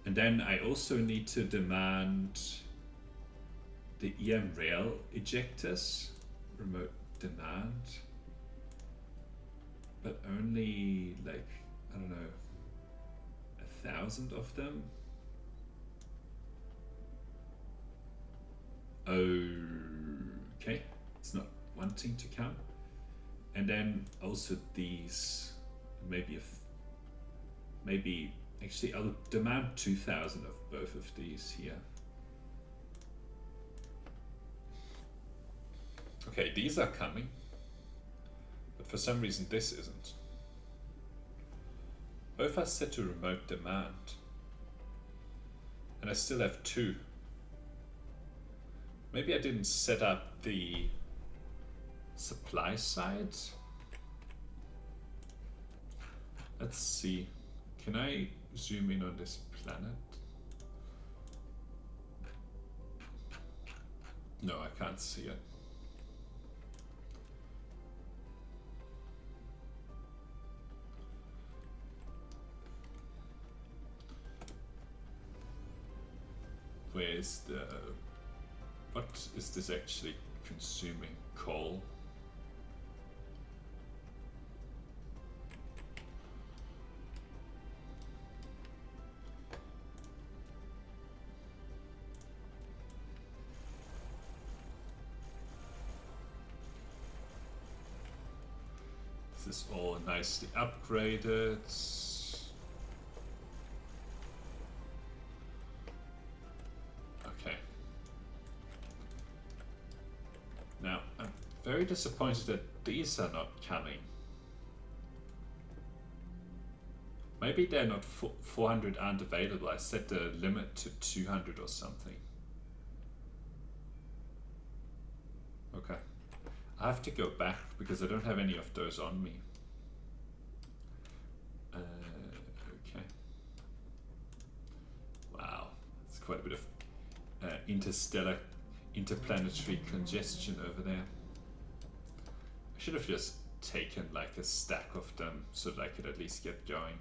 And then I also need to demand the EM rail ejectors, remote demand, but only like, I don't know, 1,000 of them. Okay, it's not wanting to come. And then also these, maybe Actually, I'll demand 2,000 of both of these here. Okay, these are coming, but for some reason this isn't. Both are set to remote demand, and I still have 2. Maybe I didn't set up the supply side. Let's see. Can I zoom in on this planet? No, I can't see it. Where's the... What is this actually consuming? Coal? This is all nicely upgraded. Okay. Now, I'm very disappointed that these are not coming. Maybe they're not 400 aren't available. I set the limit to 200 or something. Okay. I have to go back because I don't have any of those on me. Okay. Wow, it's quite a bit of interplanetary congestion over there. I should have just taken like a stack of them so that I could at least get going.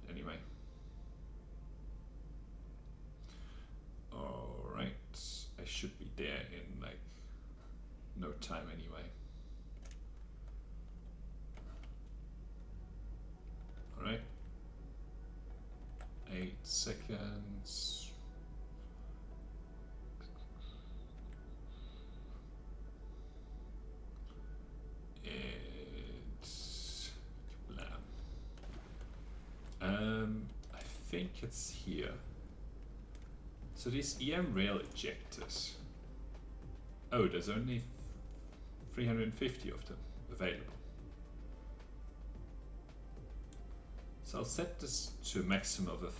But anyway. Alright, I should be there in like no time anyway. Alright. 8 seconds. It's I think it's here. So these EM rail ejectors. Oh, there's only 350 of them available. So I'll set this to a maximum of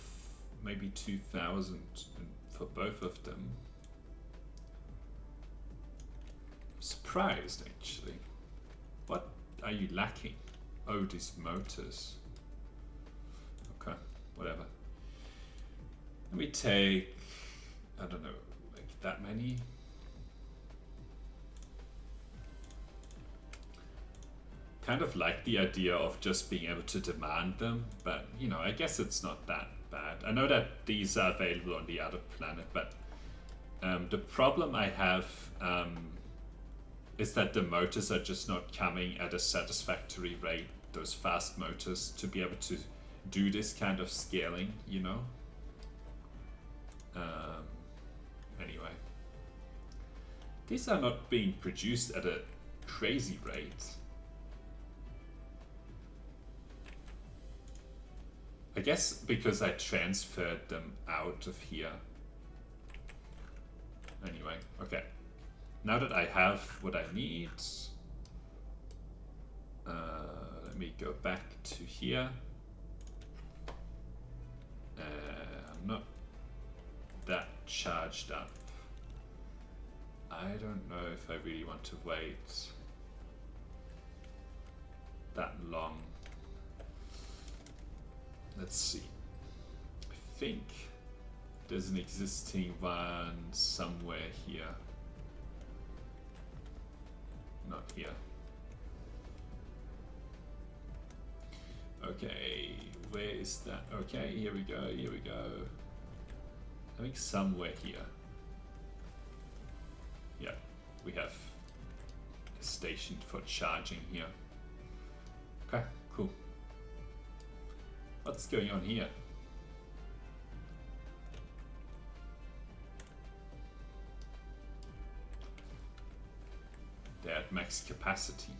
maybe 2,000 for both of them. I'm surprised actually. What are you lacking? Oh, these motors. Okay, whatever. Let me take, I don't know, like that many. Kind of like the idea of just being able to demand them, but you know, I guess it's not that bad. I know that these are available on the other planet, but the problem I have is that the motors are just not coming at a satisfactory rate, those fast motors, to be able to do this kind of scaling, you know? Anyway. These are not being produced at a crazy rate. I guess because I transferred them out of here. Anyway, okay. Now that I have what I need, let me go back to here. I'm not that charged up. I don't know if I really want to wait that long. Let's see. I think there's an existing one somewhere here. Not here. Okay, where is that? Okay, here we go, here we go. I think somewhere here. Yeah, we have a station for charging here. Okay, cool. What's going on here? They're at max capacity.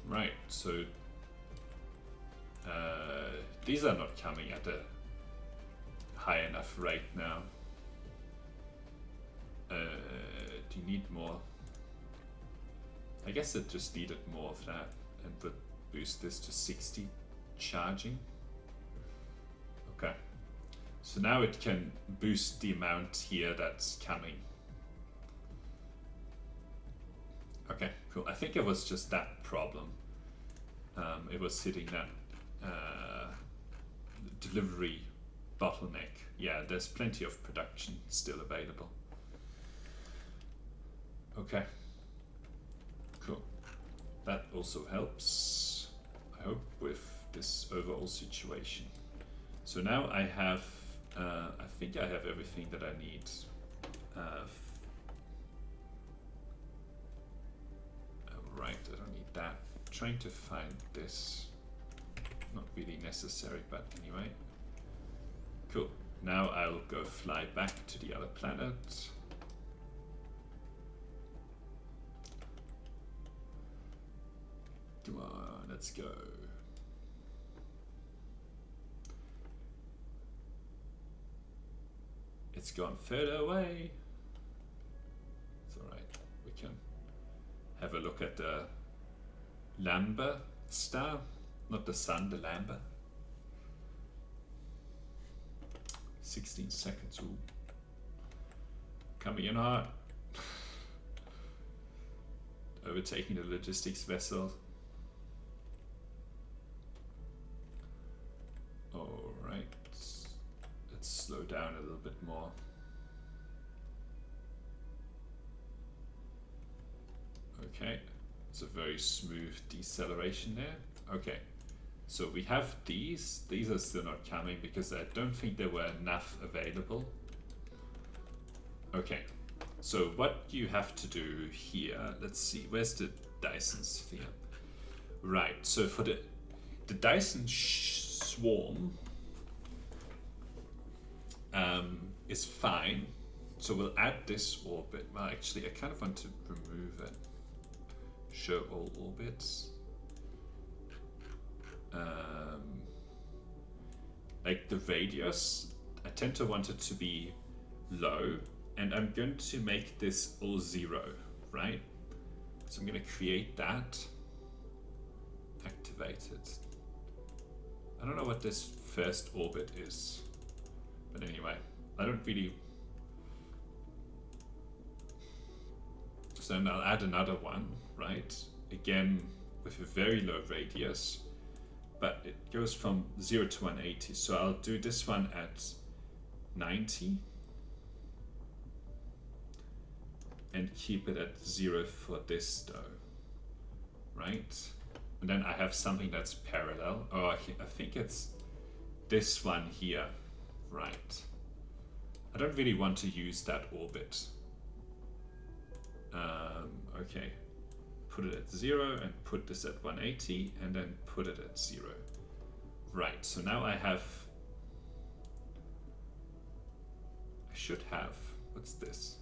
Right, so these are not coming at a high enough rate now. Do you need more? I guess it just needed more of that and would boost this to 60 charging. Okay, so now it can boost the amount here that's coming. Okay, cool. I think it was just that problem. It was hitting that delivery bottleneck. Yeah, there's plenty of production still available. Okay, cool. That also helps, I hope, with this overall situation. So now I have, I think I have everything that I need. Right, I don't need that. I'm trying to find this. Not really necessary, but anyway. Cool. Now I'll go fly back to the other planet. Come on, let's go. It's gone further away. It's alright. We can have a look at the Lambda star. Not the sun, the Lambda. 16 seconds. Ooh. Coming in hard. Overtaking the logistics vessel. Alright. Let's slow down a little bit more. Okay. It's a very smooth deceleration there. Okay. So we have these are still not coming because I don't think there were enough available. Okay, so what you have to do here, let's see, where's the Dyson Sphere? Right, so for the Dyson Swarm is fine. So we'll add this orbit. Well, actually, I kind of want to remove it. Show all orbits. Like the radius, I tend to want it to be low, and I'm going to make this all 0, right? So I'm going to create that, activate it. I don't know what this first orbit is, but anyway, I don't really. So then I'll add another one, right? Again, with a very low radius. But it goes from 0 to 180. So I'll do this one at 90 and keep it at 0 for this though, right? And then I have something that's parallel. Oh, I think it's this one here, right? I don't really want to use that orbit. Okay. Put it at 0 and put this at 180 and then put it at 0. Right, so now I should have, what's this?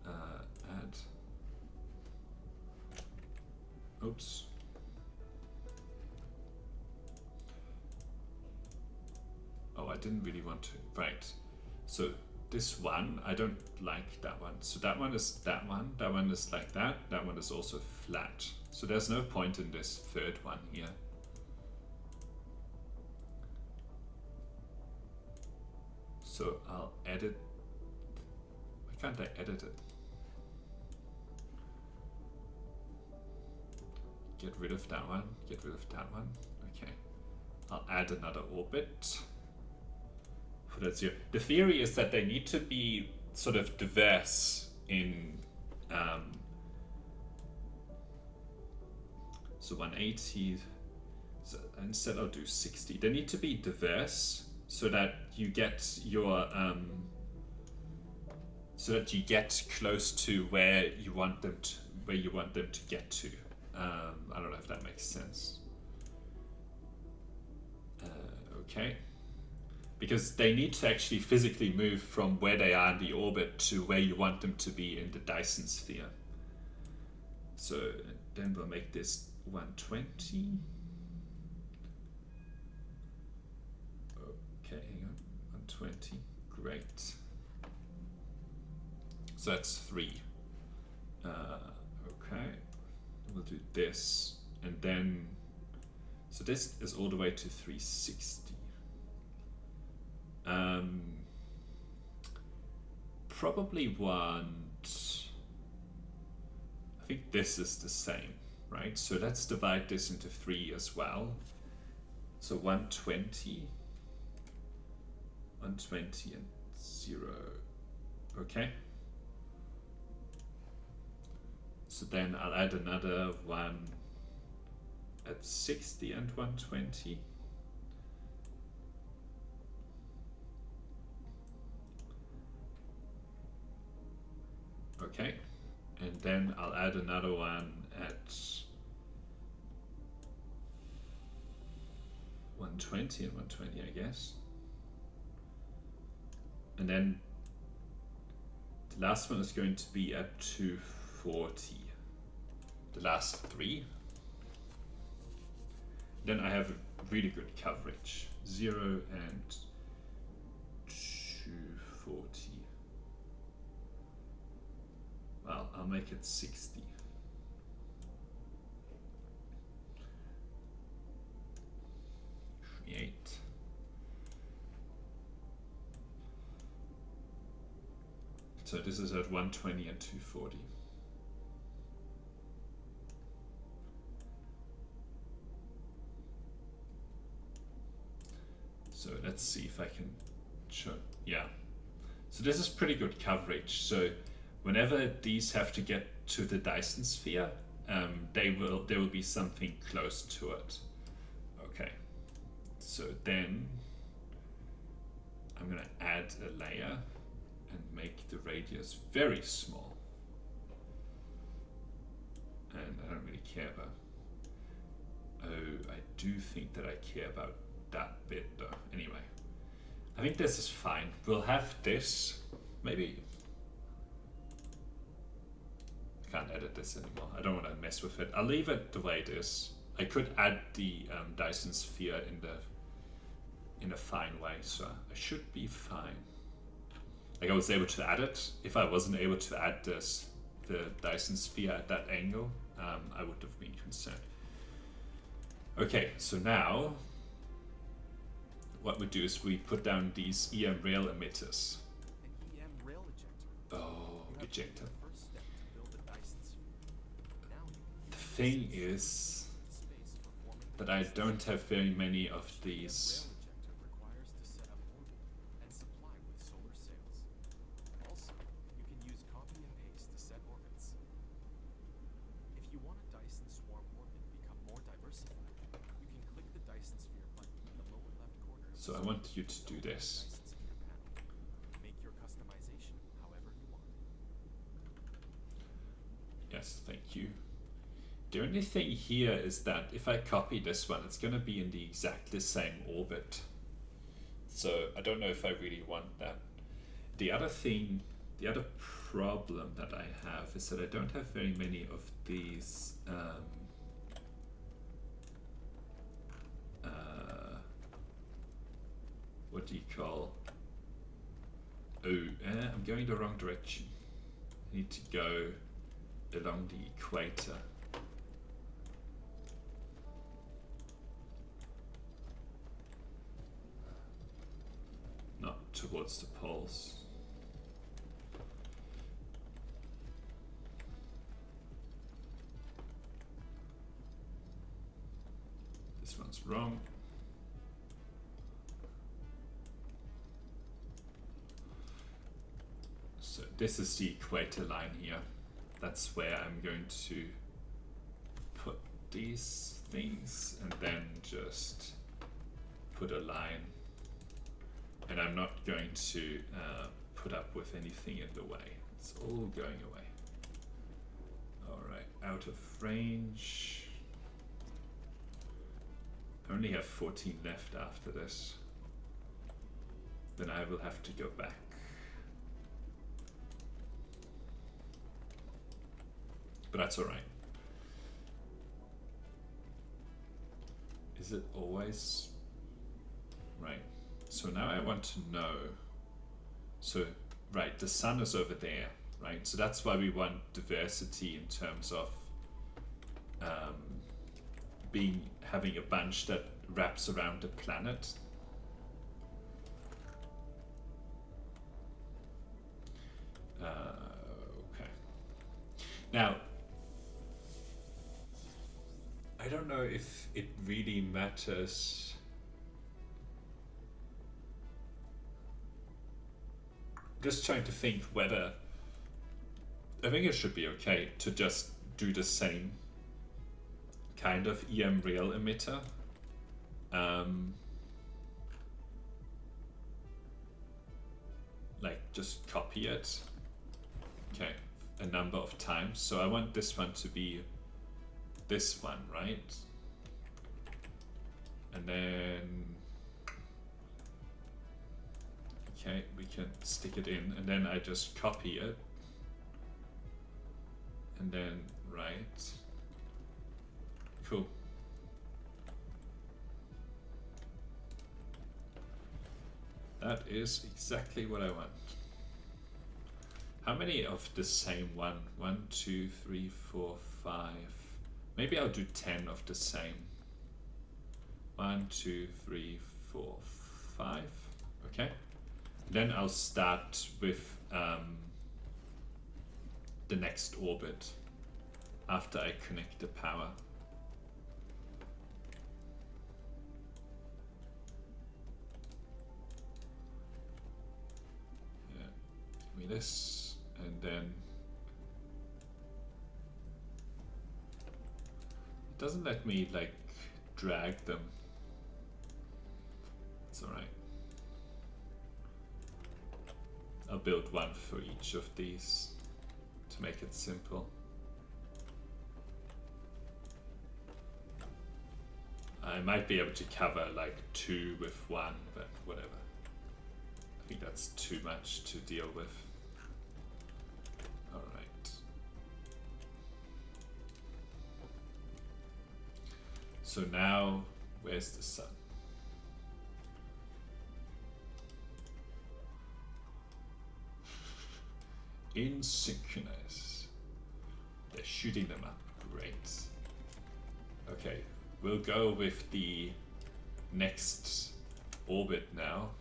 Add, oops. Oh, I didn't really want to, right. So this one, I don't like that one. So that one is that one is like that one is also flat. So there's no point in this third one here. So I'll edit, why can't I edit it? Get rid of that one, get rid of that one, okay. I'll add another orbit. Put 0. The theory is that they need to be sort of diverse in so 180. So instead I'll do 60. They need to be diverse so that you get your close to where you want them to get to. I don't know if that makes sense. Okay. Because they need to actually physically move from where they are in the orbit to where you want them to be in the Dyson Sphere. So then we'll make this 120. Okay, hang on, 120, great. So that's 3. Okay, we'll do this, and then, so this is all the way to 360. Probably want, I think this is the same, right? So let's divide this into 3 as well. So 120, 120 and 0, okay? So then I'll add another one at 60 and 120. Okay, and then I'll add another one at 120 and 120, I guess. And then the last one is going to be at 240. The last 3. Then I have a really good coverage. 0 and 240. Well, I'll make it 60. Create. So this is at 120 and 240. So let's see if I can show, yeah. So this is pretty good coverage. So whenever these have to get to the Dyson Sphere, there will be something close to it. Okay, so then I'm gonna add a layer and make the radius very small. And I don't really care about, oh, I do think that I care about that bit though. Anyway, I think this is fine. We'll have this, maybe, I can't edit this anymore. I don't want to mess with it. I'll leave it the way it is. I could add the Dyson Sphere in a fine way, so I should be fine. Like I was able to add it. If I wasn't able to add the Dyson Sphere at that angle, I would have been concerned. Okay, so now what we do is we put down these EM rail emitters. An EM rail ejector. Oh, ejector. First step to build a Dyson Sphere. Now The thing is that I don't have very many of these. rail ejector requires to set up orbit and supply with solar sails. Also, you can use copy and paste to set orbits. If you want a Dyson swarm orbit become more diversified, you can click the Dyson Sphere button in the lower left corner. So I want you to do this. Dyson Sphere panel. Make your customization however you want. Yes, thank you. The only thing here is that if I copy this one, it's going to be in the exactly same orbit. So I don't know if I really want that. The other thing, the other problem that I have is that I don't have very many of these what do you call? Oh, I'm going the wrong direction. I need to go along the equator. Not towards the poles. This one's wrong. So this is the equator line here. That's where I'm going to put these things and then just put a line. And I'm not going to put up with anything in the way. It's all going away. All right, out of range. I only have 14 left after this. Then I will have to go back. But that's all right. Is it always right? So now I want to know. So right, the sun is over there, right? So that's why we want diversity in terms of having a bunch that wraps around the planet. Okay. Now, I don't know if it really matters. Just trying to think whether, I think it should be okay to just do the same kind of EM rail emitter. Like just copy it, okay, a number of times. So I want this one to be this one, right? And then, okay, we can stick it in, and then I just copy it, and then right. Cool. That is exactly what I want. How many of the same one? 1, 2, 3, 4, 5. Maybe I'll do 10 of the same. 1, 2, 3, 4, 5. Okay. Then I'll start with the next orbit after I connect the power. Give me this, and then it doesn't let me like drag them. It's alright. I'll build one for each of these to make it simple. I might be able to cover like 2 with 1, but whatever. I think that's too much to deal with. Alright. So now, where's the sun? In synchronous. They're shooting them up. Great. Okay, we'll go with the next orbit now.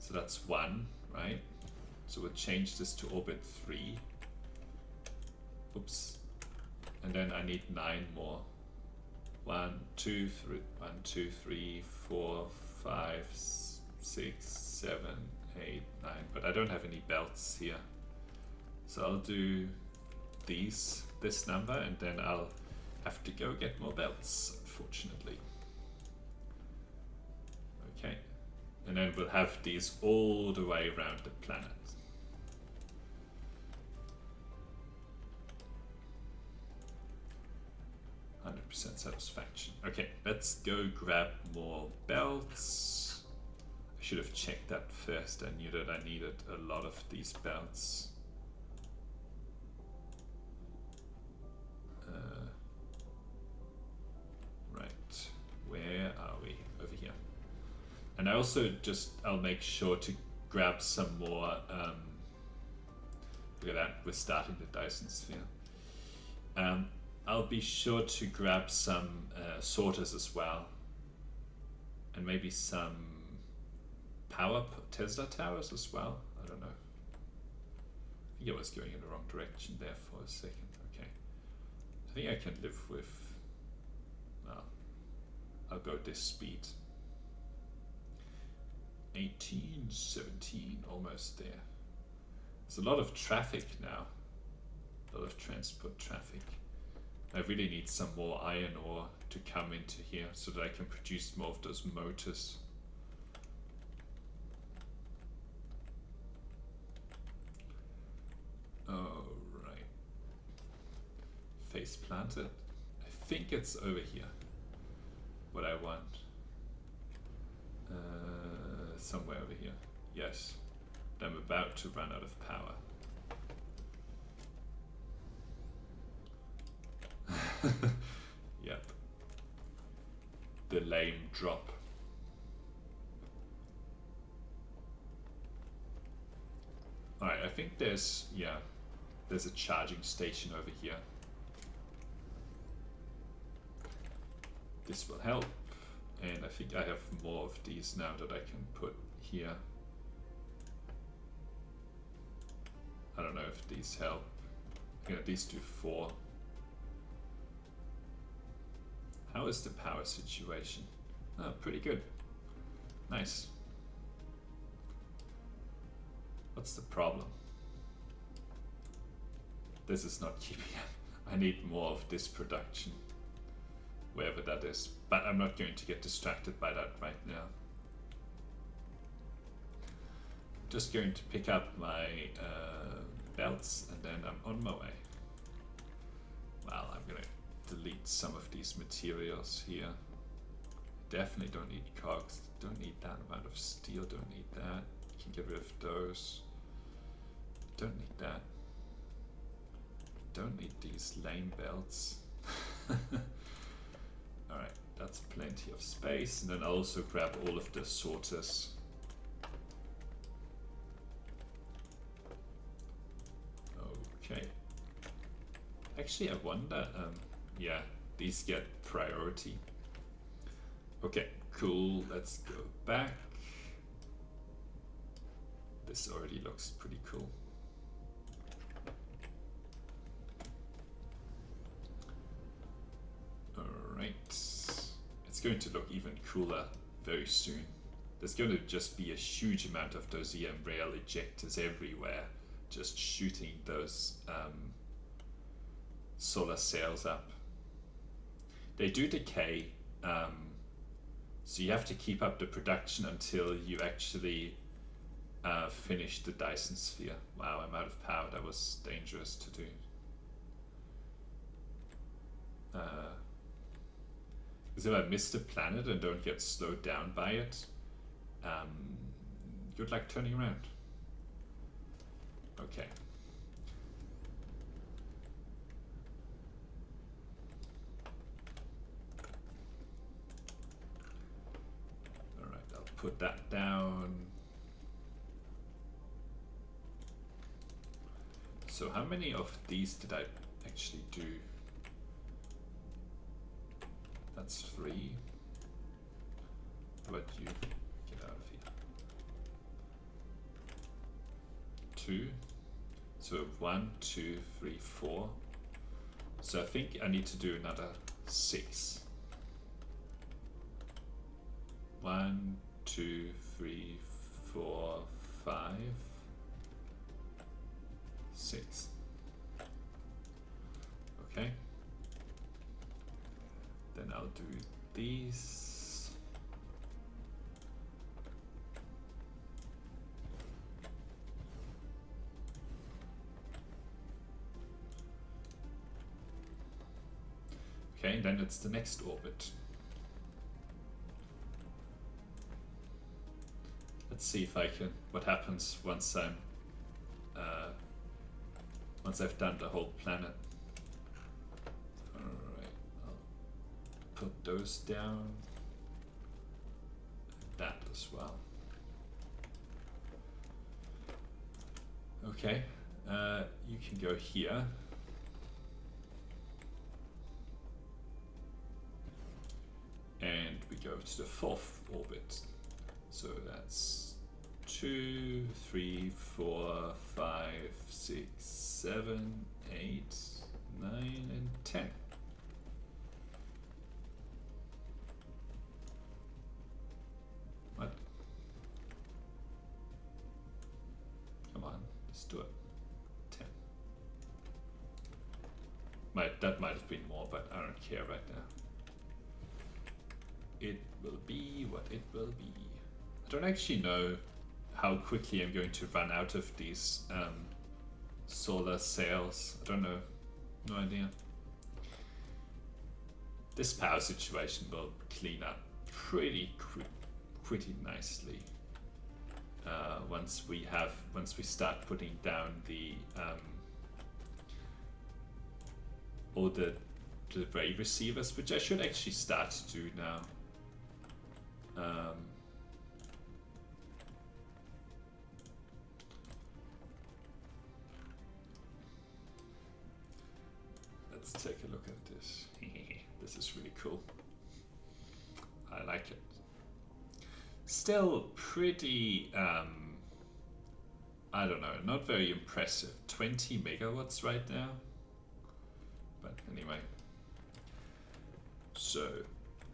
So that's 1, right? So we'll change this to orbit 3. Oops. And then I need 9 more. 1, 2, 3, 1, 2, 3, 4, 5, 6, 7, 8, 9. But I don't have any belts here. So I'll do this number, and then I'll have to go get more belts, unfortunately. Okay. And then we'll have these all the way around the planet. Satisfaction. Okay, let's go grab more belts. I should have checked that first. I knew that I needed a lot of these belts. Right, where are we? Over here. And I also I'll make sure to grab some more. Look at that, we're starting the Dyson Sphere. I'll be sure to grab some sorters as well, and maybe some power Tesla towers as well. I don't know. I think I was going in the wrong direction there for a second. Okay, I think I can live with. Well, I'll go this speed. 18, 17, almost there. There's a lot of traffic now. A lot of transport traffic. I really need some more iron ore to come into here so that I can produce more of those motors. Alright. Face planted. I think it's over here. What I want. Somewhere over here. Yes. I'm about to run out of power. Yep. drop. Alright, I think there's a charging station over here. This will help, and I think I have more of these now that I can put here. I don't know if these help. Yeah, these do 4. How is the power situation? Oh, pretty good. Nice. What's the problem? This is not keeping up. I need more of this production, wherever that is. But I'm not going to get distracted by that right now. Just going to pick up my belts and then I'm on my way. Well, I'm gonna delete some of these materials here. Definitely don't need cogs, don't need that amount of steel, don't need that. Can get rid of those. Don't need that. Don't need these lame belts. Alright, that's plenty of space. And then I'll also grab all of the sorters. Okay. Actually, I wonder, yeah, these get priority. Okay, cool, let's go back. This already looks pretty cool. Alright, it's going to look even cooler very soon. There's going to just be a huge amount of those EM rail ejectors everywhere, just shooting those solar sails up. They do decay, so you have to keep up the production until you actually finish the Dyson Sphere. Wow, I'm out of power. That was dangerous to do. Because if I miss the planet and don't get slowed down by it, good luck turning around. Okay. Alright, I'll put that down. So how many of these did I actually do? That's 3. How about you? Get out of here. 2. So 1, 2, 3, 4. So I think I need to do another 6. 1, 2, 3, 4, 5, 6. Okay. Then I'll do these. Okay, and then it's the next orbit. Let's see if I can, what happens once I'm, once I've done the whole planet. Alright, I'll put those down. That as well. Okay, you can go here. And we go to the 4th orbit. So that's 2, 3, 4, 5, 6, 7, 8, 9, and 10. What? Come on, let's do it. 10. That might have been more, but I don't care right now. It will be what it will be. I don't actually know how quickly I'm going to run out of these solar sails. I don't know. No idea. This power situation will clean up pretty nicely once we start putting down the all the ray receivers, which I should actually start to do now. Um, let's take a look at this. This is really cool. I like it. Still pretty, I don't know, not very impressive. 20 megawatts right now. But anyway. So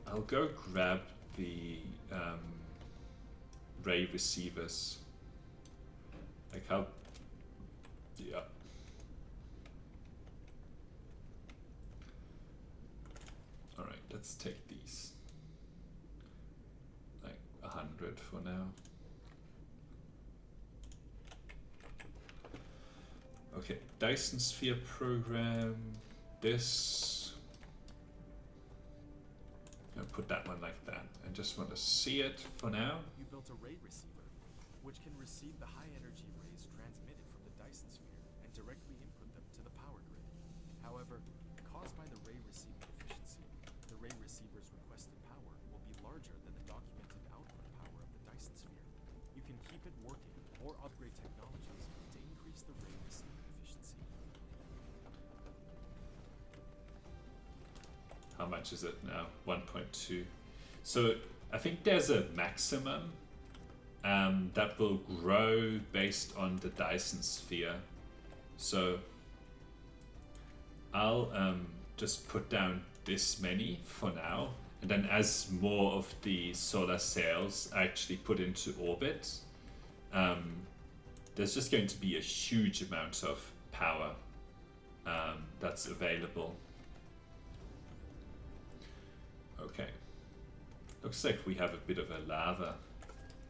I'll go grab the ray receivers. Like how, yeah. All right, let's take these. Like 100 for now. Okay, Dyson Sphere program. This. I'm gonna put that one like that. I just want to see it for now. You built a ray receiver, which can receive the high energy rays transmitted from the Dyson Sphere and directly input them to the power grid. However, caused by the ray receiving deficiency, the ray receiver's requested power will be larger than the documented output power of the Dyson Sphere. You can keep it working or upgrade technologies to increase the ray receiving efficiency. How much is it now? 1.2. So I think there's a maximum that will grow based on the Dyson Sphere. So I'll just put down this many for now. And then as more of the solar sails are actually put into orbit, there's just going to be a huge amount of power that's available. Okay, looks like we have a bit of a lava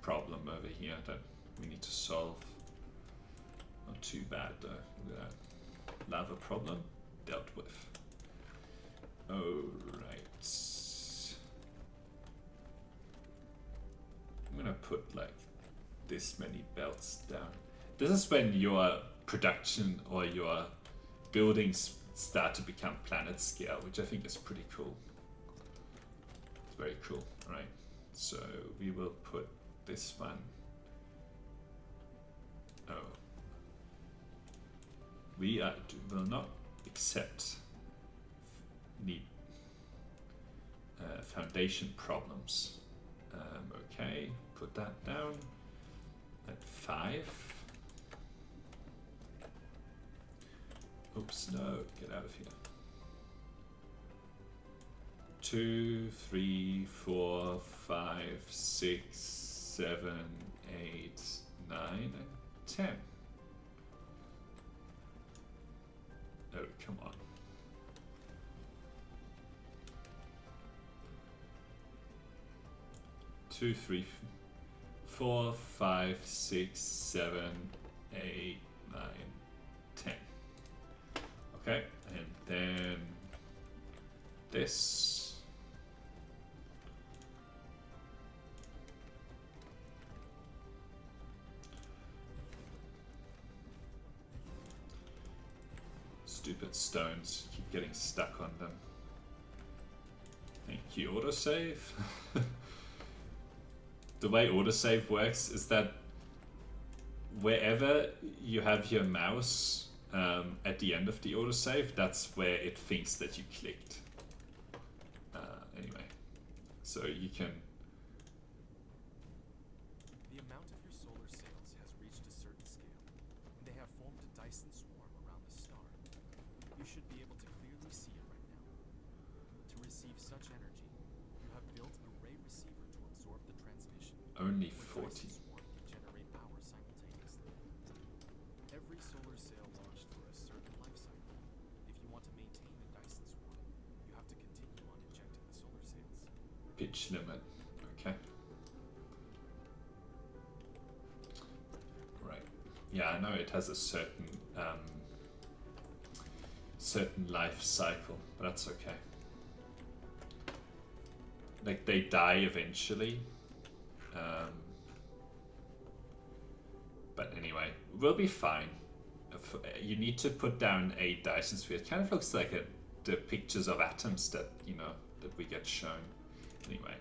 problem over here that we need to solve. Not too bad though. Look at that. Lava problem dealt with. Alright. I'm gonna put like this many belts down. This is when your production or your buildings start to become planet scale, which I think is pretty cool. Very cool. All right, so we will put this one. Oh, we will not accept need foundation problems. Okay, put that down at 5. Oops, no, get out of here. 2, 3, 4, 5, 6, 7, 8, 9, and 10. Oh, come on. Two, 3, 4, 5, 6, 7, 8, 9, 10. Okay, and then this. Stupid stones, keep getting stuck on them. Thank you, autosave. The way autosave works is that wherever you have your mouse at the end of the autosave, that's where it thinks that you clicked. Anyway, so you can. The amount of your solar sails has reached a certain scale, and they have formed a Dyson swarm around the star. You should be able to clearly see it right now. To receive such energy, you have built a ray receiver to absorb the transmission. Only The 40. Dyson swarm can generate power simultaneously. Every solar sail launched for a certain life cycle. If you want to maintain the Dyson swarm, you have to continue on injecting the solar sails. Pitch limit. Okay. Right. Yeah, I know it has a certain certain life cycle, but that's okay. Like they die eventually. But anyway, we'll be fine. You need to put down a Dyson Sphere. It kind of looks like the pictures of atoms that, you know, that we get shown. Anyway,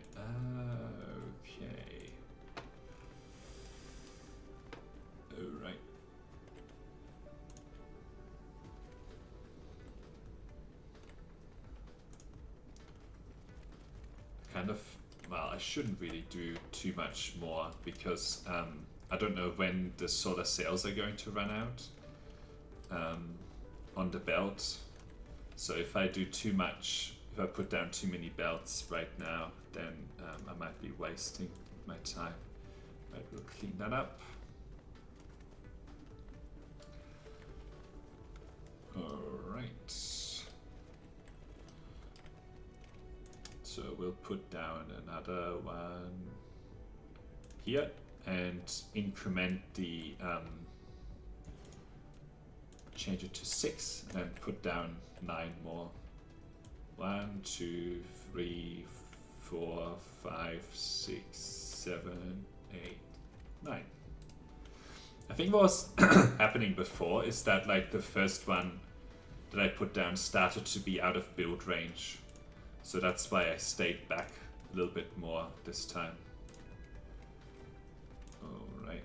kind of, well, I shouldn't really do too much more because I don't know when the solar sails are going to run out on the belt. So if I do too much, if I put down too many belts right now, then I might be wasting my time. Right, we'll clean that up. Alright. So we'll put down another one here and increment the change it to 6 and then put down 9 more. 1, 2, 3, 4, 5, 6, 7, 8, 9. I think what was happening before is that like the first one that I put down started to be out of build range. So that's why I stayed back a little bit more this time. Alright.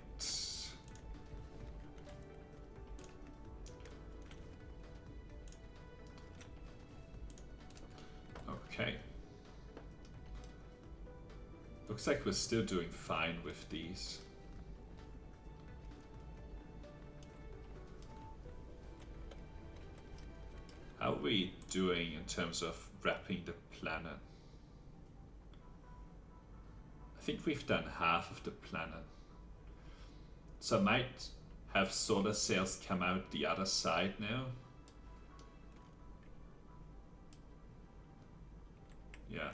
Okay. Looks like we're still doing fine with these. How are we doing in terms of wrapping the planet? I think we've done half of the planet. So I might have solar sails come out the other side now. Yeah.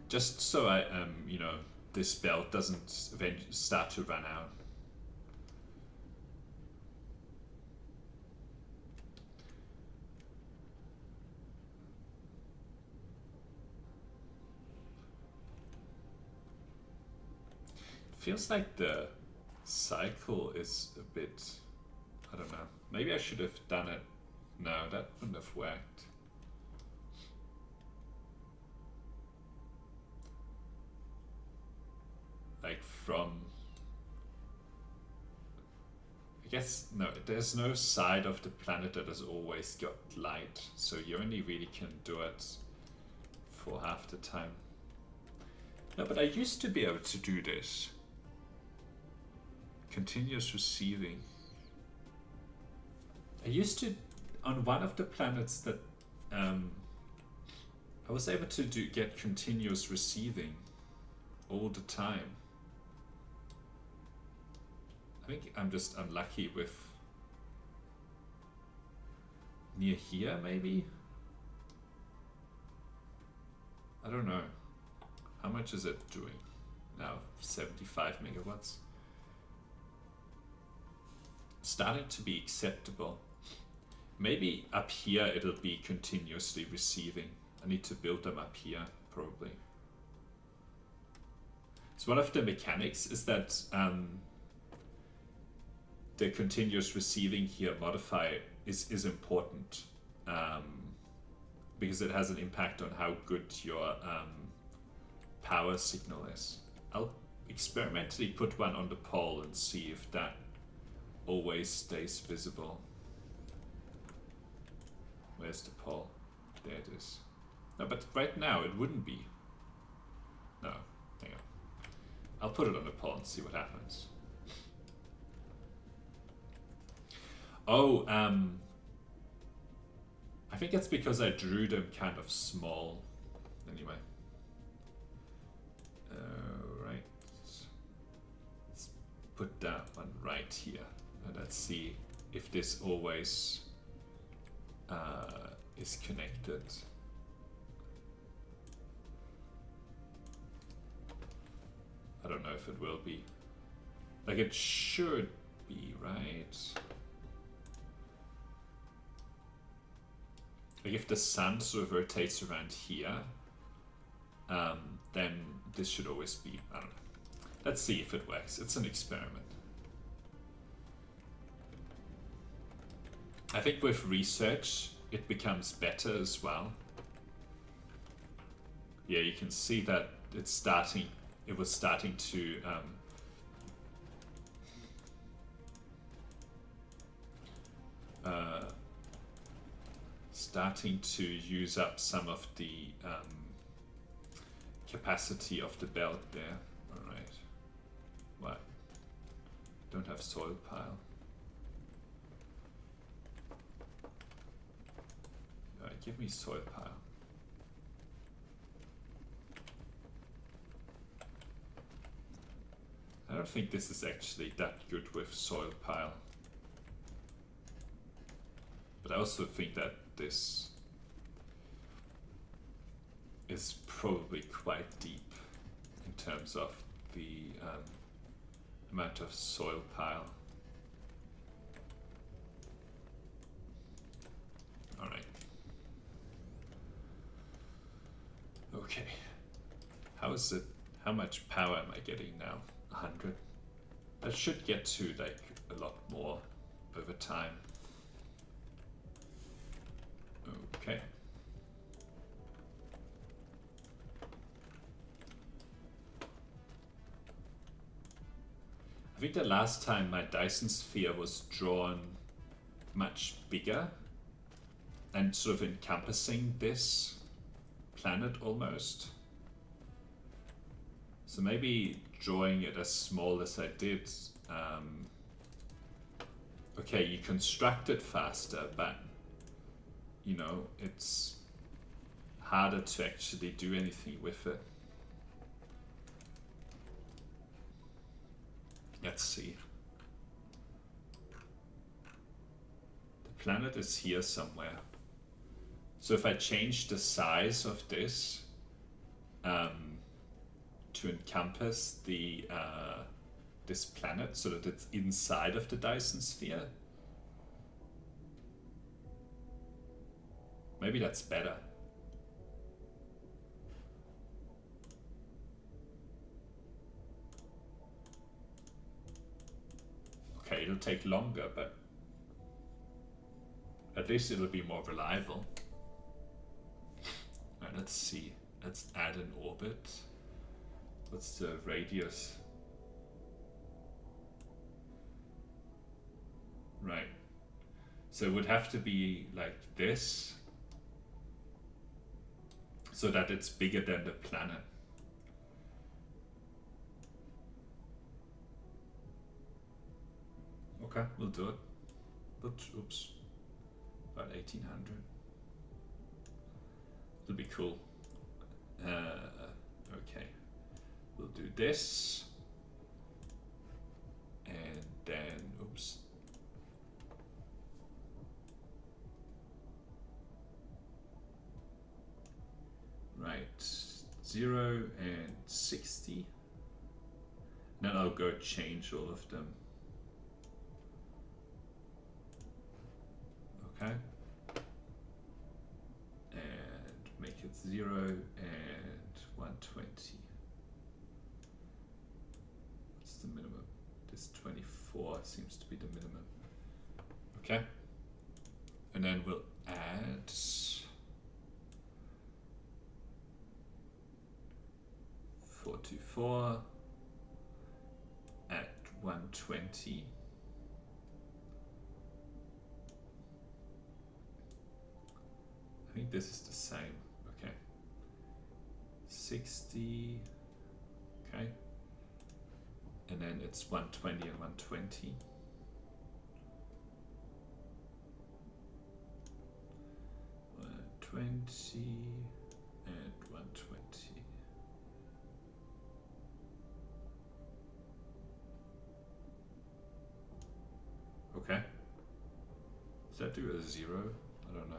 Just so I, you know, this belt doesn't eventually start to run out. Feels like the cycle is a bit, I don't know, maybe I should have done it. No, that wouldn't have worked. Like from, I guess, no, there's no side of the planet that has always got light, so you only really can do it for half the time. No, but I used to be able to do this. Continuous receiving. I used to, on one of the planets that I was able to get continuous receiving all the time. I think I'm just unlucky with near here maybe? I don't know. How much is it doing now? 75 megawatts. Starting to be acceptable. Maybe up here it'll be continuously receiving. I need to build them up here, probably. So one of the mechanics is that the continuous receiving here modifier is important because it has an impact on how good your power signal is. I'll experimentally put one on the pole and see if that always stays visible. Where's the pole? There it is. No, but right now it wouldn't be. No, hang on. I'll put it on the pole and see what happens. Oh, I think it's because I drew them kind of small. Anyway. Right. Let's put that one right here. And let's see if this always is connected. I don't know if it will be. Like it should be, right? Like if the sun sort of rotates around here, then this should always be, I don't know. Let's see if it works. It's an experiment. I think with research, it becomes better as well. Yeah, you can see that it's starting, it was starting to starting to use up some of the capacity of the belt there. Alright. What? Don't have soil pile. Alright, give me soil pile. I don't think this is actually that good with soil pile. But I also think that this is probably quite deep in terms of the amount of soil pile. Alright. Okay. How is it? How much power am I getting now? 100. That should get to like a lot more over time. Okay. I think the last time my Dyson Sphere was drawn much bigger and sort of encompassing this planet almost. So maybe drawing it as small as I did. Okay, you construct it faster, but you know, it's harder to actually do anything with it. Let's see. The planet is here somewhere. So if I change the size of this to encompass the this planet so that it's inside of the Dyson Sphere, maybe that's better. Okay, it'll take longer, but at least it'll be more reliable. Alright, let's see. Let's add an orbit. What's the radius? Right. So it would have to be like this, so that it's bigger than the planet. Okay, we'll do it. But oops, about 1800. It'll be cool. Okay, we'll do this, and then oops. Right, 0 and 60. Then I'll go change all of them. Okay. And make it 0 and 120. What's the minimum? This 24 seems to be the minimum. Okay. And then we'll add 44 at 120. I think this is the same. Okay. 60. Okay. And then it's 120 and 120. And 120. Okay. Does that do a 0? I don't know.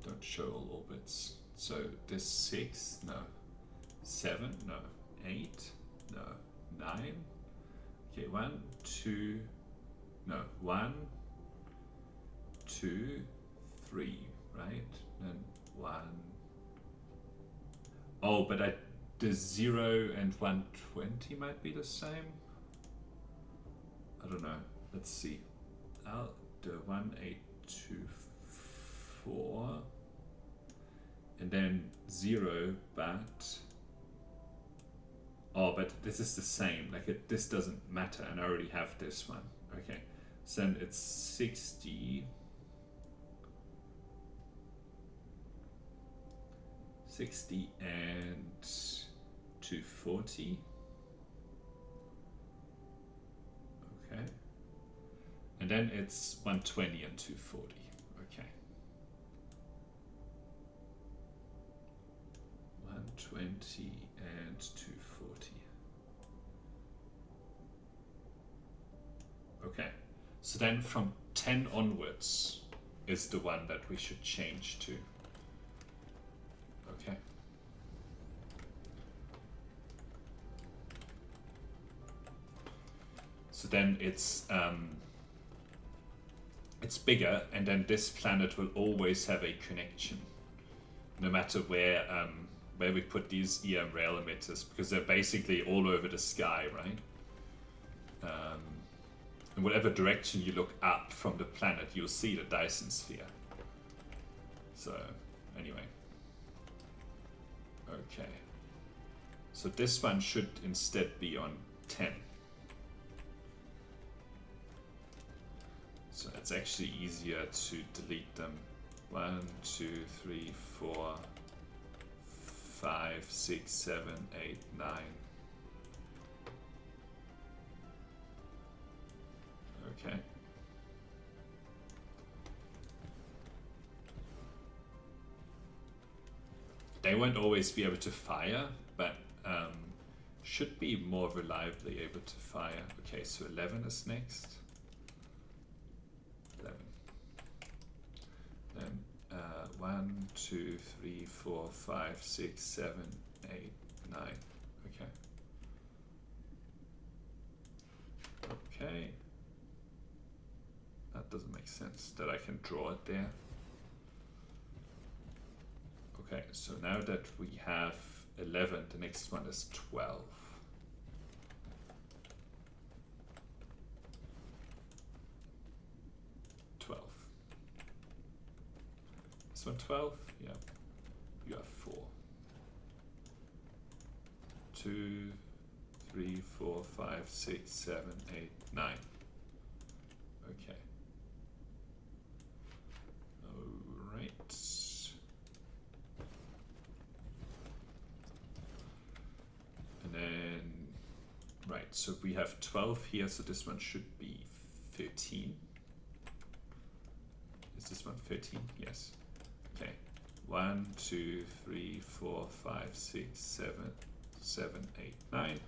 Don't show all orbits. So this 6, no. 7, no. 8, no. 9. Okay, 1, 2, no. 1, 2, 3, right? And 1. Oh, but the 0 and 120 might be the same. I don't know. Let's see. I'll do 1, 8, 2, 4. And then 0, but oh, but this is the same. Like this doesn't matter, and I already have this one. Okay, so then it's 60. 60 and 240. Okay. And then it's 120 and 240. Okay. 120 and 240. Okay. So then from 10 onwards is the one that we should change to. Okay. So then it's bigger, and then this planet will always have a connection, no matter where we put these EM rail emitters, because they're basically all over the sky, right? In whatever direction you look up from the planet, you'll see the Dyson Sphere. So, anyway. Okay. So this one should instead be on 10. So it's actually easier to delete them. 1, 2, 3, 4, 5, 6, 7, 8, 9. Okay. They won't always be able to fire, but should be more reliably able to fire. Okay, so 11 is next. 11. Then 1, 2, 3, 4, 5, 6, 7, 8, 9. Okay. Okay. That doesn't make sense that I can draw it there. Okay, so now that we have 11, the next one is 12. 12. This one 12? Yeah. You have 4. 2, 3, 4, 5, 6, 7, 8, 9. Okay. Alright. And then, right, so we have 12 here, so this one should be 13. Is this one 13? Yes. Okay. 1, 2, 3, 4, 5, 6, 7, 7, 8, 9.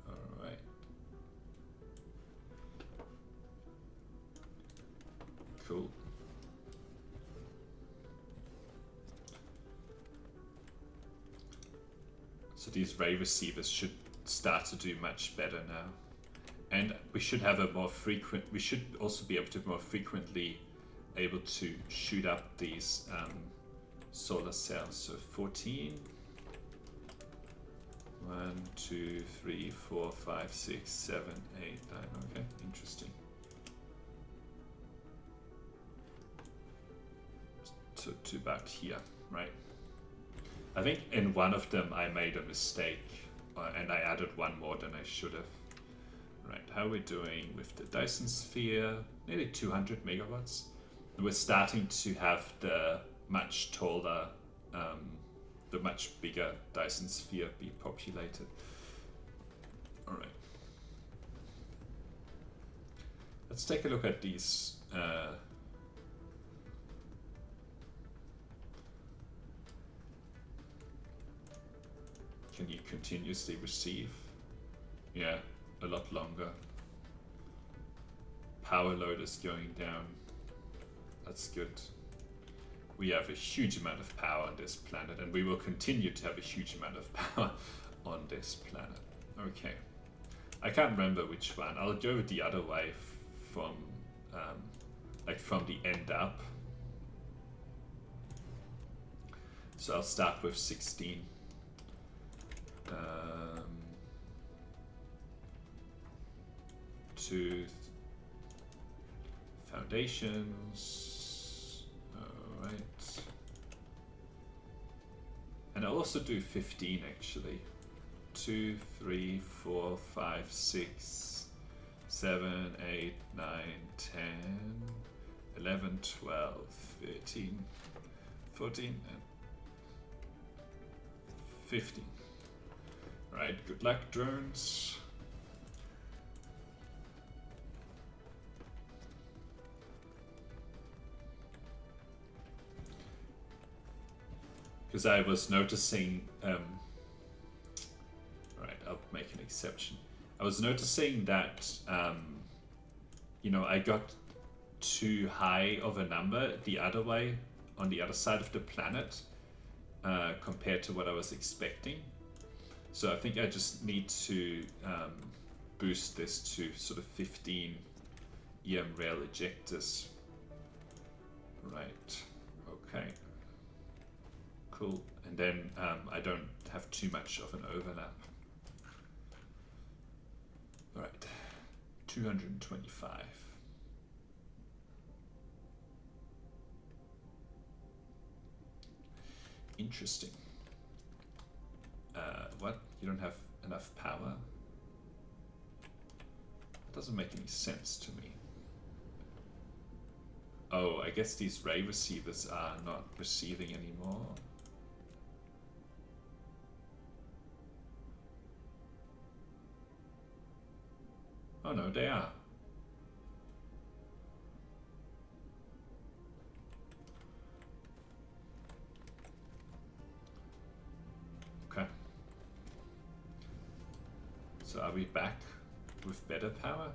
Alright. Cool. So these ray receivers should start to do much better now. And we should have a more frequent, we should also be able to more frequently able to shoot up these solar cells. So 14. 1, 2, 3, 4, 5, 6, 7, 8, 9. Okay, interesting. To about here, right? I think in one of them I made a mistake and I added one more than I should have. Right, how are we doing with the Dyson Sphere? Nearly 200 megawatts. We're starting to have the much taller, the much bigger Dyson Sphere be populated. All right. Let's take a look at these. Can you continuously receive? Yeah, a lot longer. Power load is going down. That's good. We have a huge amount of power on this planet, and we will continue to have a huge amount of power on this planet. Okay. I can't remember which one. I'll go the other way from, like from the end up. So I'll start with 16. To foundations. All right. And I'll also do 15 actually. 2, 3, 4, 5, 6, 7, 8, 9, 10, 11, 12, 13, 14, and 15. Right, good luck, drones. Because I was noticing, right, I'll make an exception. I was noticing that, you know, I got too high of a number the other way, on the other side of the planet, compared to what I was expecting. So I think I just need to boost this to sort of 15 EM rail ejectors. Right, okay. Cool, and then I don't have too much of an overlap. All right, 225. Interesting. What? You don't have enough power? That doesn't make any sense to me. Oh, I guess these ray receivers are not receiving anymore. Oh no, they are. Okay. So are we back with better power?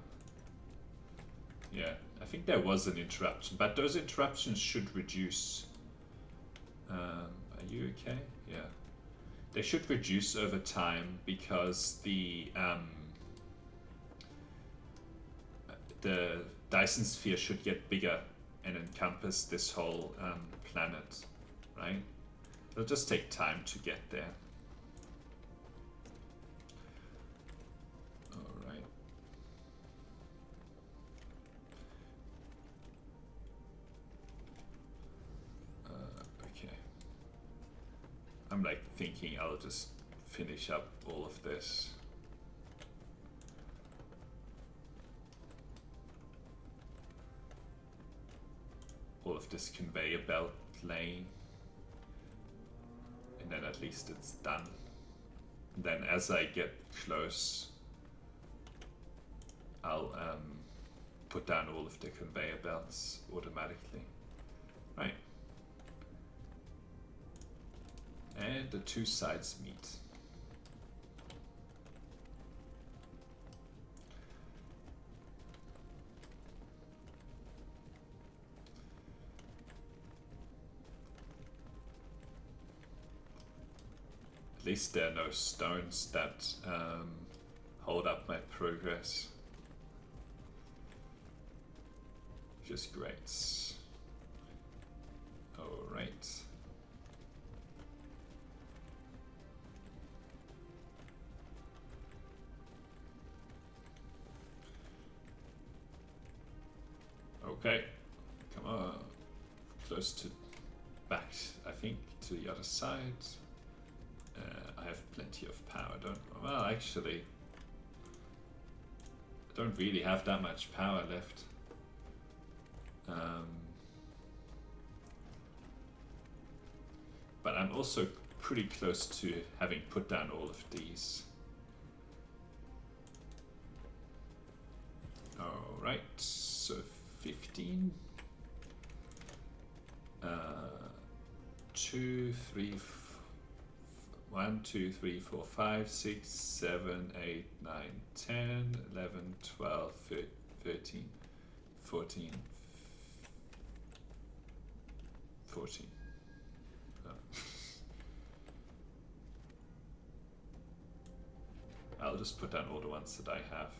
Yeah, I think there was an interruption, but those interruptions should reduce. Are you okay? Yeah. They should reduce over time because the Dyson Sphere should get bigger and encompass this whole planet, right? It'll just take time to get there. All right. Okay. I'm like thinking I'll just finish up all of this. All of this conveyor belt laying, and then at least it's done. And then as I get close, I'll put down all of the conveyor belts automatically. Right. And the two sides meet. At least there are no stones that hold up my progress. Just great. All right. Okay, come on. Close to back, I think, to the other side. I have plenty of power, well, actually, I don't really have that much power left. But I'm also pretty close to having put down all of these. All right, so 15. 2, 3, 1, 2, 3, 4, 5, 6, 7, 8, 9, 10, 11, 12, 13, 14, 14. Oh. I'll just put down all the ones that I have.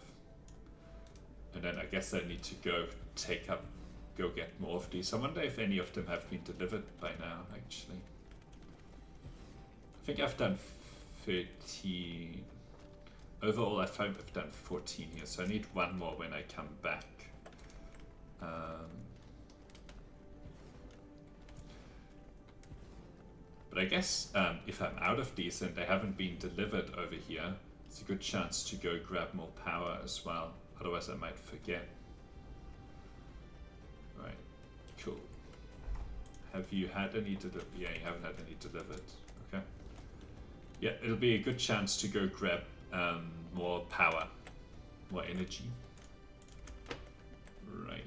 And then I guess I need to go get more of these. I wonder if any of them have been delivered by now, actually. I think I've done 13. Overall, I think I've done 14 here, so I need one more when I come back. But I guess if I'm out of these and they haven't been delivered over here, it's a good chance to go grab more power as well. Otherwise, I might forget. Right, cool. Have you had any delivered? Yeah, you haven't had any delivered. Okay. Yeah, it'll be a good chance to go grab more power, more energy. Right.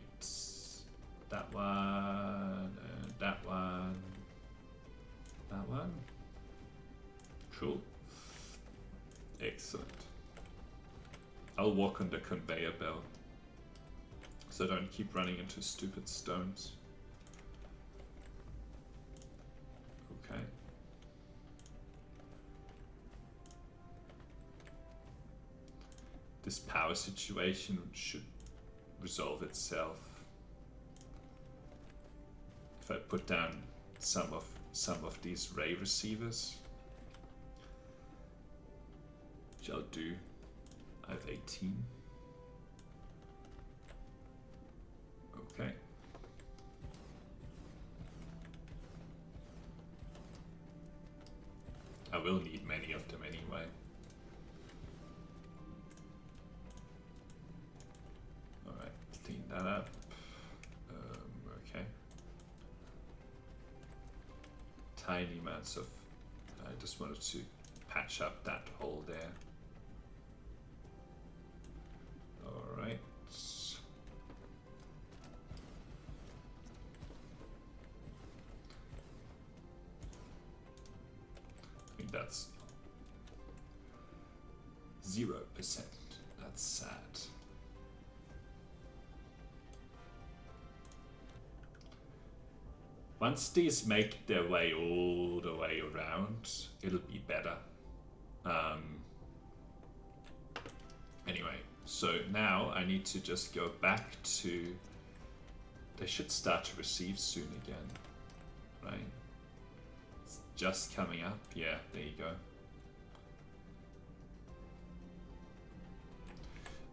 That one, and that one, that one. Cool. Excellent. I'll walk on the conveyor belt so I don't keep running into stupid stones. Okay. This power situation should resolve itself if I put down some of these ray receivers, which I'll do. I have 18. Okay. I will need many of them anyway. Alright, clean that up. Okay. Tiny amounts of... I just wanted to patch up that hole there. Alright. I think that's 0%. That's sad. Once these make their way all the way around, it'll be better. Anyway, so now I need to just go back to... They should start to receive soon again, right? It's just coming up. Yeah, there you go.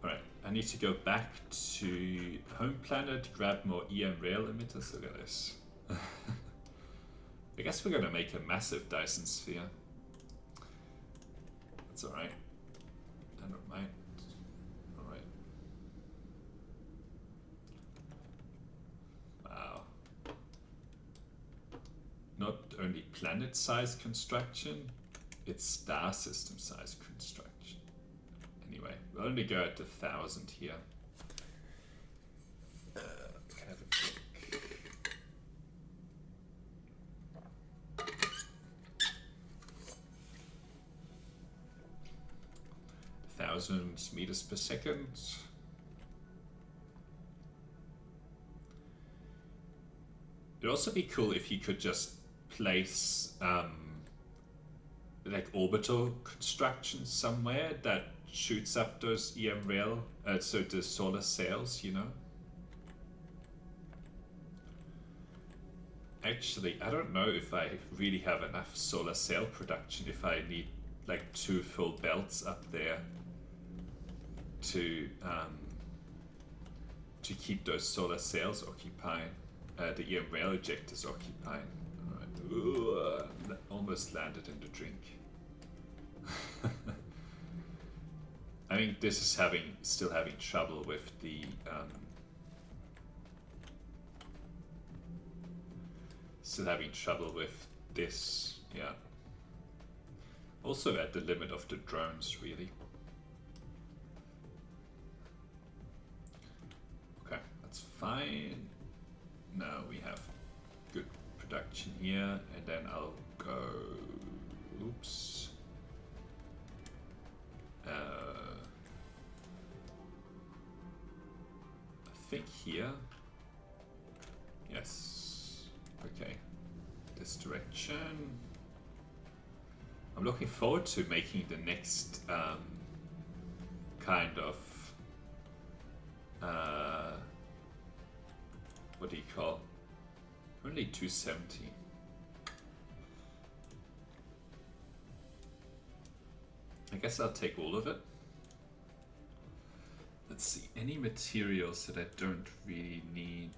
Alright, I need to go back to home planet, grab more EM rail emitters. Look at this. I guess we're gonna make a massive Dyson Sphere. That's alright. I don't mind. Alright. Wow. Not only planet size construction, it's star system size construction. Anyway, we'll only go at 1,000 here. Have a drink. 1,000 meters per second. It'd also be cool if you could just place like orbital construction somewhere that shoots up those EM rail, so the solar sails, you know? Actually, I don't know if I really have enough solar sail production, if I need like 2 full belts up there to keep those solar sails occupied, the EM rail ejectors occupied. Alright. Ooh, almost landed in the drink. I think this is still having trouble with the this, yeah. Also at the limit of the drones, really. Okay, that's fine. Now we have good production here, and then I'll go, oops. I think here, yes, okay, this direction. I'm looking forward to making the next kind of what do you call? Only 270. I guess I'll take all of it. Let's see, any materials that I don't really need.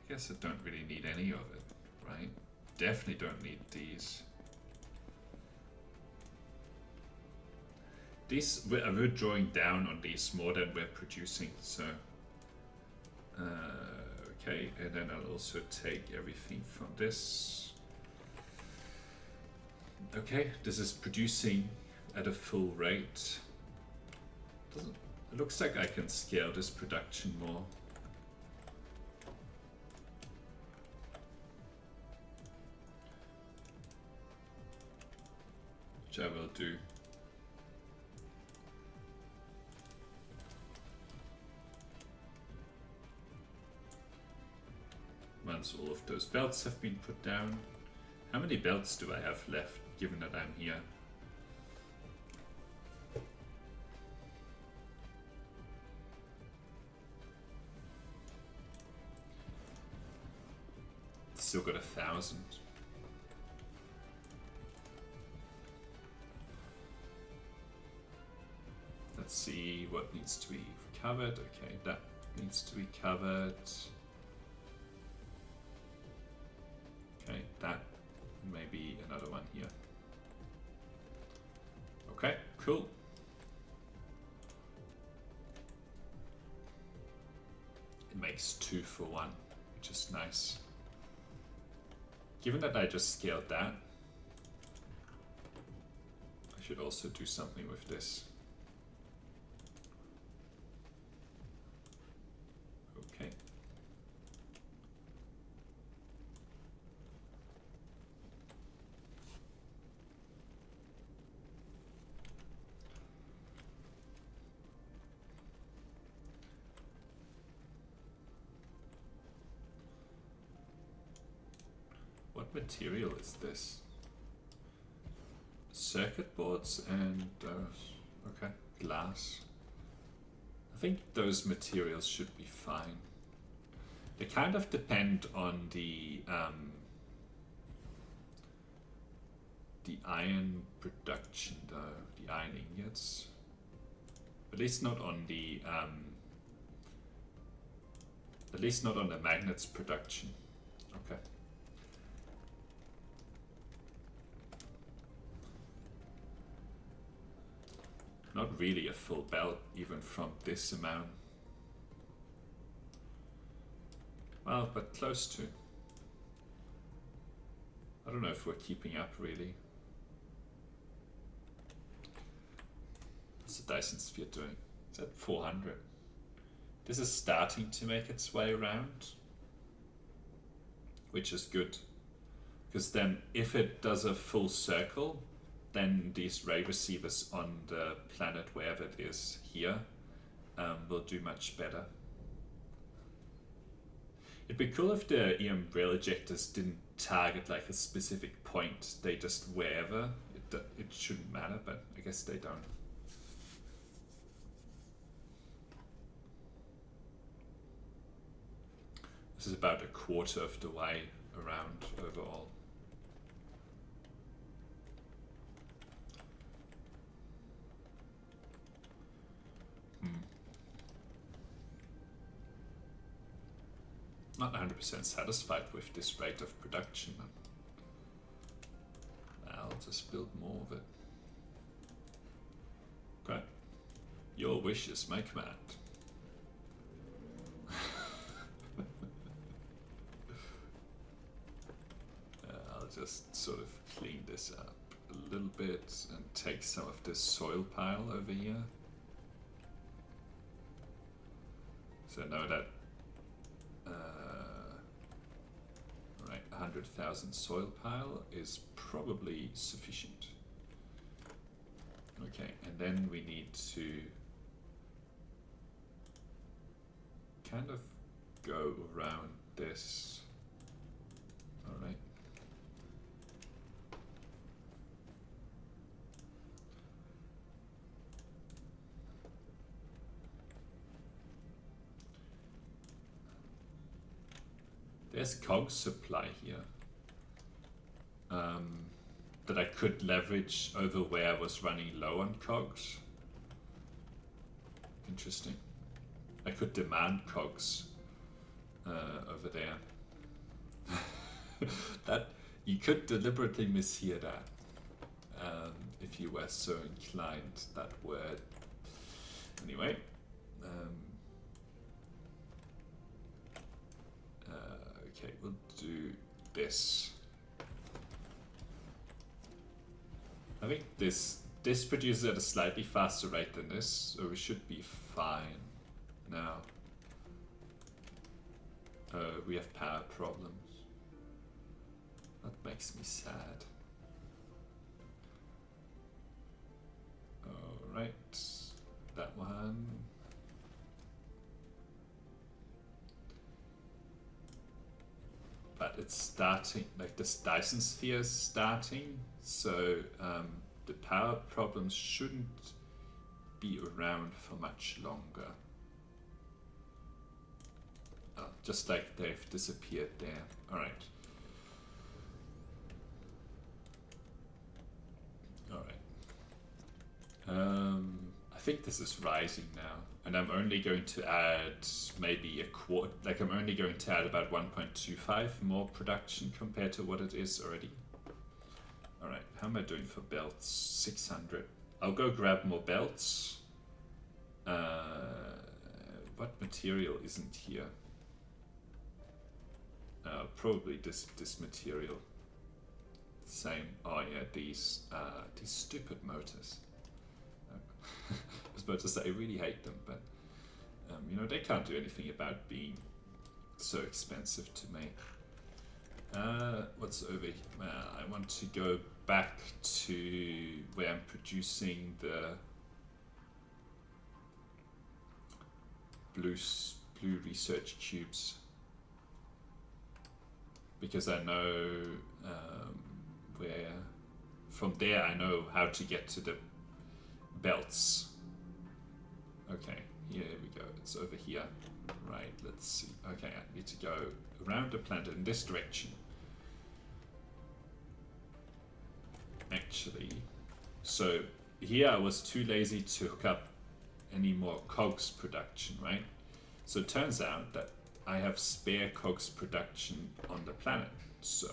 I guess I don't really need any of it, right? Definitely don't need these. These, we're drawing down on these more than we're producing, so okay, and then I'll also take everything from this. Okay, this is producing at a full rate. It looks like I can scale this production more. Which I will do. Once all of those belts have been put down. How many belts do I have left, given that I'm here? Still got 1,000. Let's see what needs to be covered. Okay, that needs to be covered. Okay, that maybe another one here. Okay, cool. It makes 2 for 1, which is nice. Given that I just scaled that, I should also do something with this. Okay. What material is this? Circuit boards and okay, glass. I think those materials should be fine. They kind of depend on the iron production though, the iron ingots. At least not on the magnets production. Okay. Not really a full belt, even from this amount. Well, but close to. I don't know if we're keeping up, really. What's the Dyson Sphere doing? It's at 400. This is starting to make its way around, which is good. Because then, if it does a full circle, then these ray receivers on the planet, wherever it is here, will do much better. It'd be cool if the EM rail ejectors didn't target like a specific point, they just wherever. It shouldn't matter, but I guess they don't. This is about 1/4 of the way around overall. Not 100% satisfied with this rate of production. I'll just build more of it. Okay. Your wish is my command. I'll just sort of clean this up a little bit and take some of this soil pile over here. So know that 100,000 soil pile is probably sufficient. Okay, and then we need to kind of go around this. All right. There's cogs supply here that I could leverage over where I was running low on cogs. Interesting. I could demand cogs over there. That you could deliberately mishear that if you were so inclined. That word. Anyway. Okay, we'll do this. I think this produces at a slightly faster rate than this, so we should be fine now. We have power problems. That makes me sad. Alright, that one. But it's starting, like this Dyson Sphere is starting, so the power problems shouldn't be around for much longer. Just like they've disappeared there. Alright. I think this is rising now, and I'm only going to add maybe a quarter, like I'm only going to add about 1.25 more production compared to what it is already. Alright, how am I doing for belts? 600. I'll go grab more belts. What material isn't here? Probably this material. Same. Oh yeah, these stupid motors. I was about to say I really hate them, but you know, they can't do anything about being so expensive to make. What's over here? I want to go back to where I'm producing the blue research cubes, because I know where, from there I know how to get to the belts. Okay, here we go, it's over here. Right, let's see. Okay, I need to go around the planet in this direction. Actually, so here I was too lazy to hook up any more cogs production, right? So it turns out that I have spare cogs production on the planet, so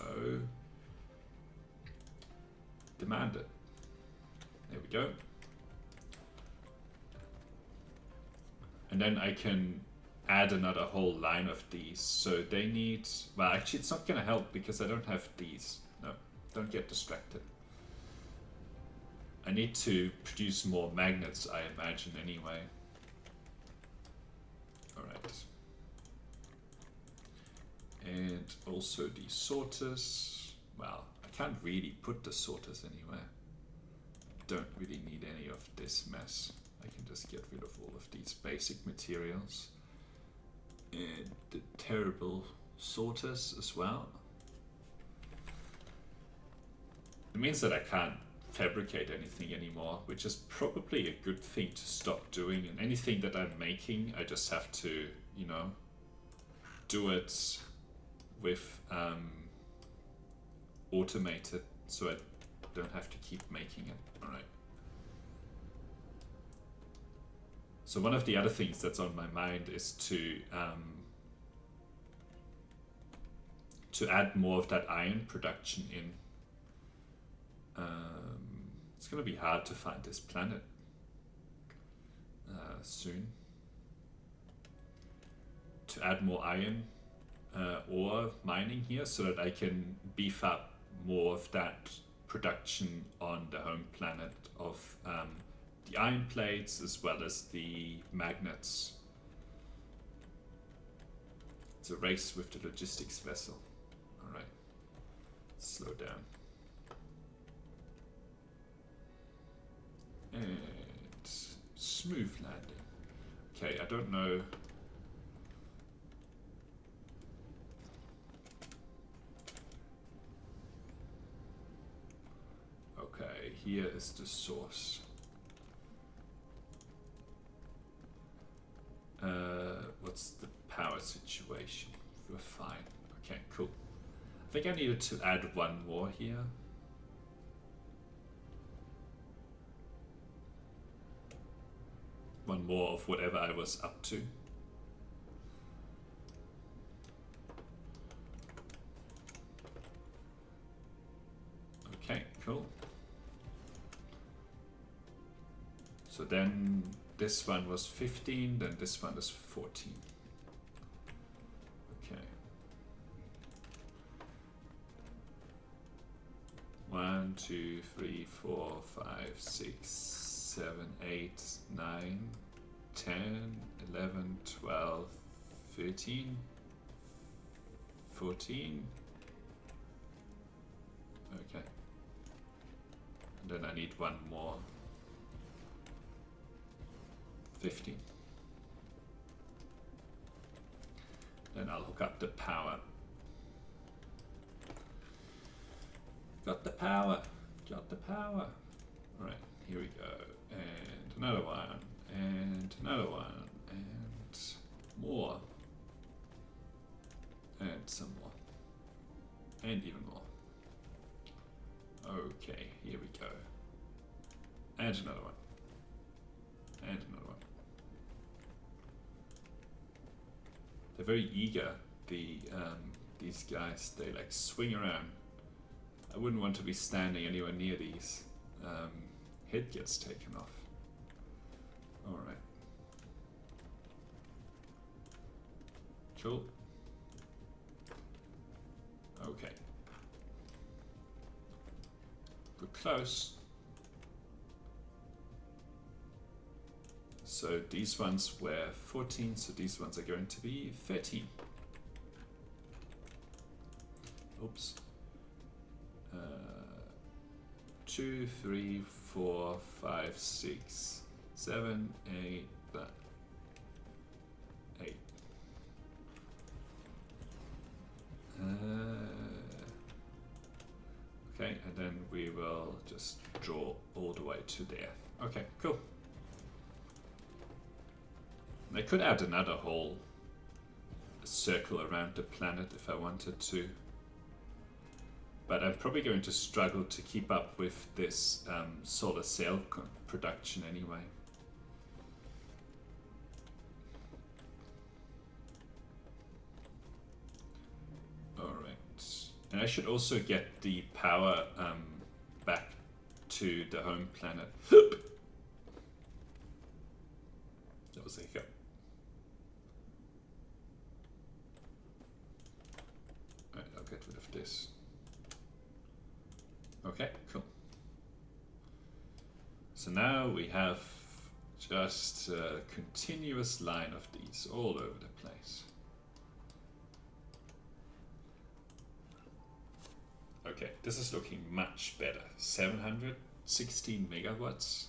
demand it. There we go. And then I can add another whole line of these. So they need, well, actually it's not gonna help because I don't have these. No, don't get distracted. I need to produce more magnets, I imagine, anyway. Alright. And also the sorters. Well, I can't really put the sorters anywhere. Don't really need any of this mess. I can just get rid of all of these basic materials. And the terrible sorters as well. It means that I can't fabricate anything anymore, which is probably a good thing to stop doing. And anything that I'm making, I just have to, you know, do it with automated, so I don't have to keep making it. All right. So one of the other things that's on my mind is to add more of that iron production in. It's going to be hard to find this planet soon. To add more iron ore mining here so that I can beef up more of that production on the home planet of the iron plates as well as the magnets. It's a race with the logistics vessel. Alright, slow down. And smooth landing. Okay, I don't know. Okay, here is the source. What's the power situation? We're fine. Okay, cool. I think I needed to add one more here. One more of whatever I was up to. Okay, cool. So then this one was 15, then this one is 14. Okay. 1, 2, 3, 4, 5, 6, 7, 8, 9, 10, 11, 12, 13, 14. Okay. And then I need one more. 15. Then I'll hook up the power. Got the power. Got the power. Alright, here we go. And another one. And another one. And more. And some more. And even more. Okay, here we go. And another one. And another one. They're very eager, these guys. They like swing around. I wouldn't want to be standing anywhere near these. Head gets taken off. Alright. Cool. Okay. We're close. So these ones were 14, so these ones are going to be 13. Oops. 2, 3, 4, 5, 6, 7, 8, 8. Okay, and then we will just draw all the way to there. Okay, cool. I could add another whole circle around the planet if I wanted to. But I'm probably going to struggle to keep up with this solar sail production anyway. Alright. And I should also get the power back to the home planet. That was a hiccup. Right, I'll get rid of this. Okay, cool. So now we have just a continuous line of these all over the place. Okay, this is looking much better. 716 megawatts.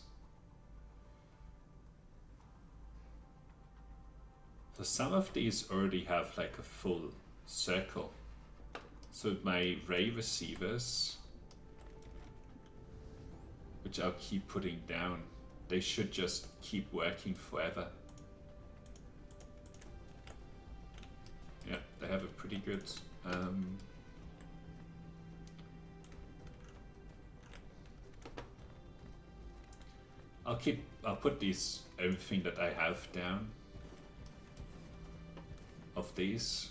So some of these already have like a full circle. So my ray receivers, which I'll keep putting down, they should just keep working forever. Yeah, they have a pretty good I'll put these, everything that I have down of these,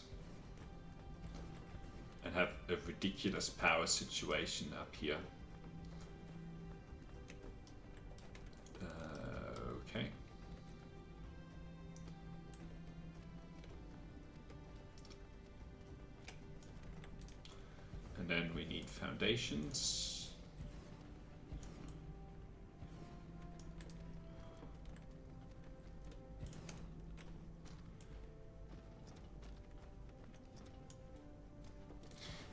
and have a ridiculous power situation up here. Okay. And then we need foundations.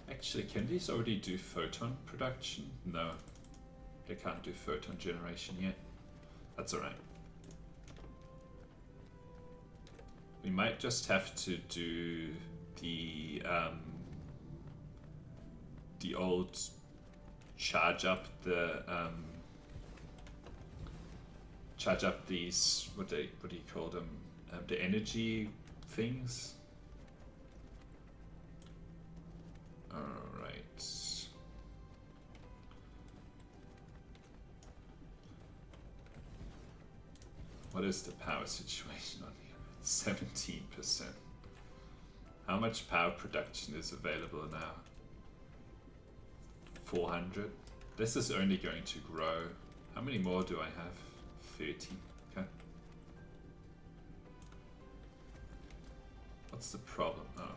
Actually, can these already do photon production? No, they can't do photon generation yet. That's alright. We might just have to do the old charge up these, what do you call them? The energy things. Alright. What is the power situation on here? 17%. How much power production is available now? 400. This is only going to grow. How many more do I have? 30. Okay. What's the problem? Oh.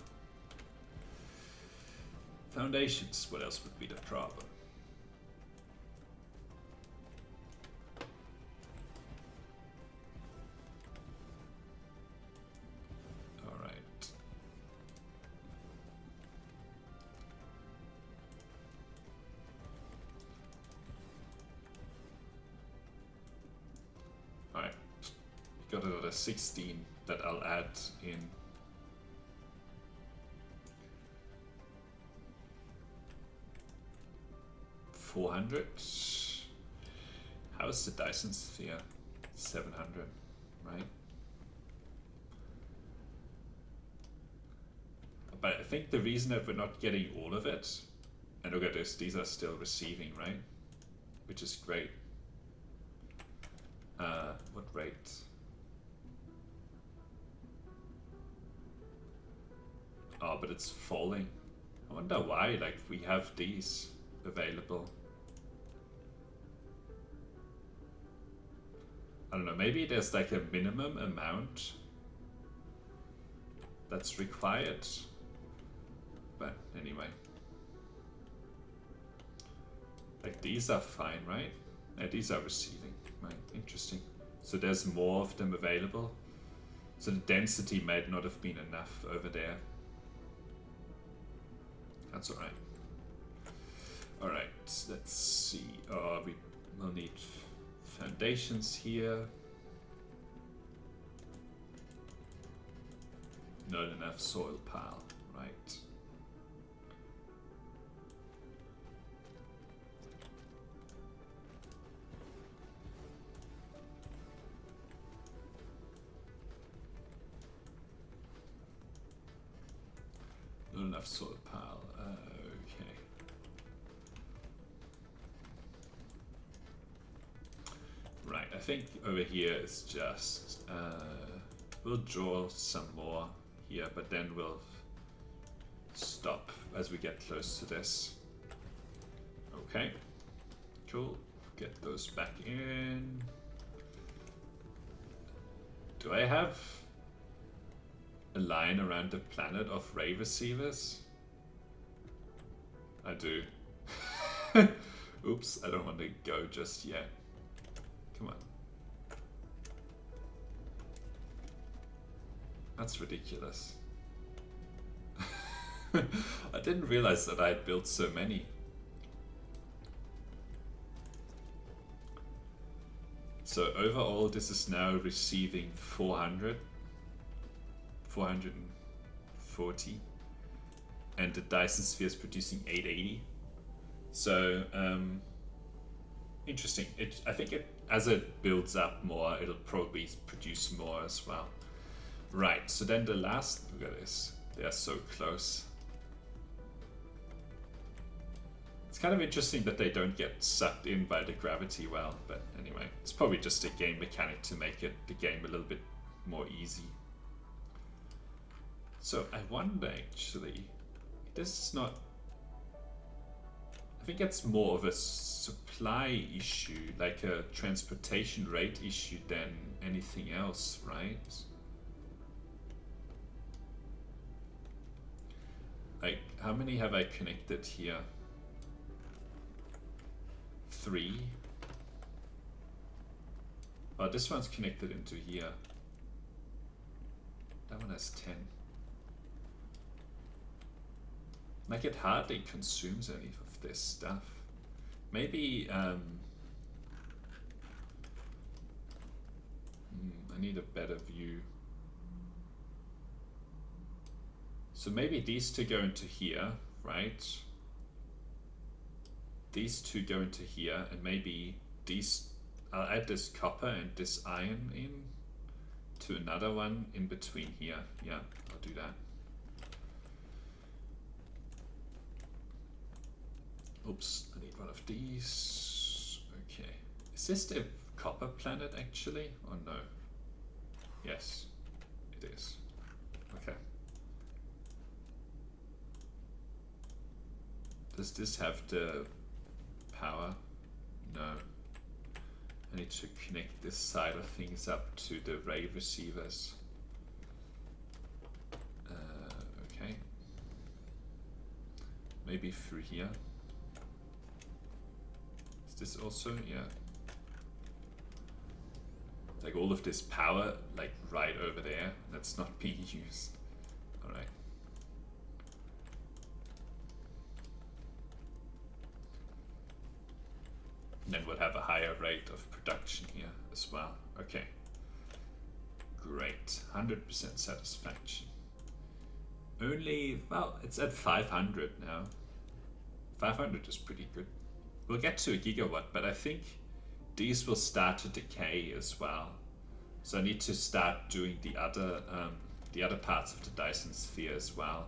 Foundations. What else would be the problem? got another 16 that I'll add in. $400. How's the Dyson Sphere? 700, right? But I think the reason that we're not getting all of it, and look at this, these are still receiving, right? Which is great. What rate? Oh, but it's falling. I wonder why, like we have these available. I don't know, maybe there's like a minimum amount that's required. But anyway. Like these are fine, right? Yeah, these are receiving, right? Interesting. So there's more of them available. So the density might not have been enough over there. That's alright. Alright, let's see. We'll need foundations here. Not enough soil pile, right? Not enough soil pile. Okay. Right, I think over here is just we'll draw some more here, but then we'll stop as we get close to this. Okay, cool. Get those back in. Do I have a line around the planet of ray receivers? I do. Oops, I don't want to go just yet. Come on. That's ridiculous. I didn't realize that I had built so many. So overall, this is now receiving 440, and the Dyson Sphere is producing 880. So interesting. I think as it builds up more, it'll probably produce more as well. Right. So then the last, look at this. They are so close. It's kind of interesting that they don't get sucked in by the gravity well, but anyway, it's probably just a game mechanic to make the game a little bit more easy. So I wonder actually, this is not, I think it's more of a supply issue, like a transportation rate issue than anything else, right? Like, how many have I connected here? 3. Oh, this one's connected into here. That one has 10. Like, it hardly consumes any of this stuff. Maybe I need a better view. So maybe these two go into here, right? These two go into here, and maybe these, I'll add this copper and this iron in to another one in between here. Yeah, I'll do that. Oops, I need one of these. Okay. Is this the copper planet actually, or no? Yes, it is. Okay. Does this have the power? No. I need to connect this side of things up to the ray receivers. Okay. Maybe through here. Is this also? Yeah. Like all of this power, like right over there, that's not being used. All right. And then we'll have a higher rate of production here as well. Okay. great. 100% satisfaction. Only, well, it's at 500 now. 500 is pretty good. We'll get to a gigawatt, but I think these will start to decay as well. So I need to start doing the other parts of the Dyson Sphere as well.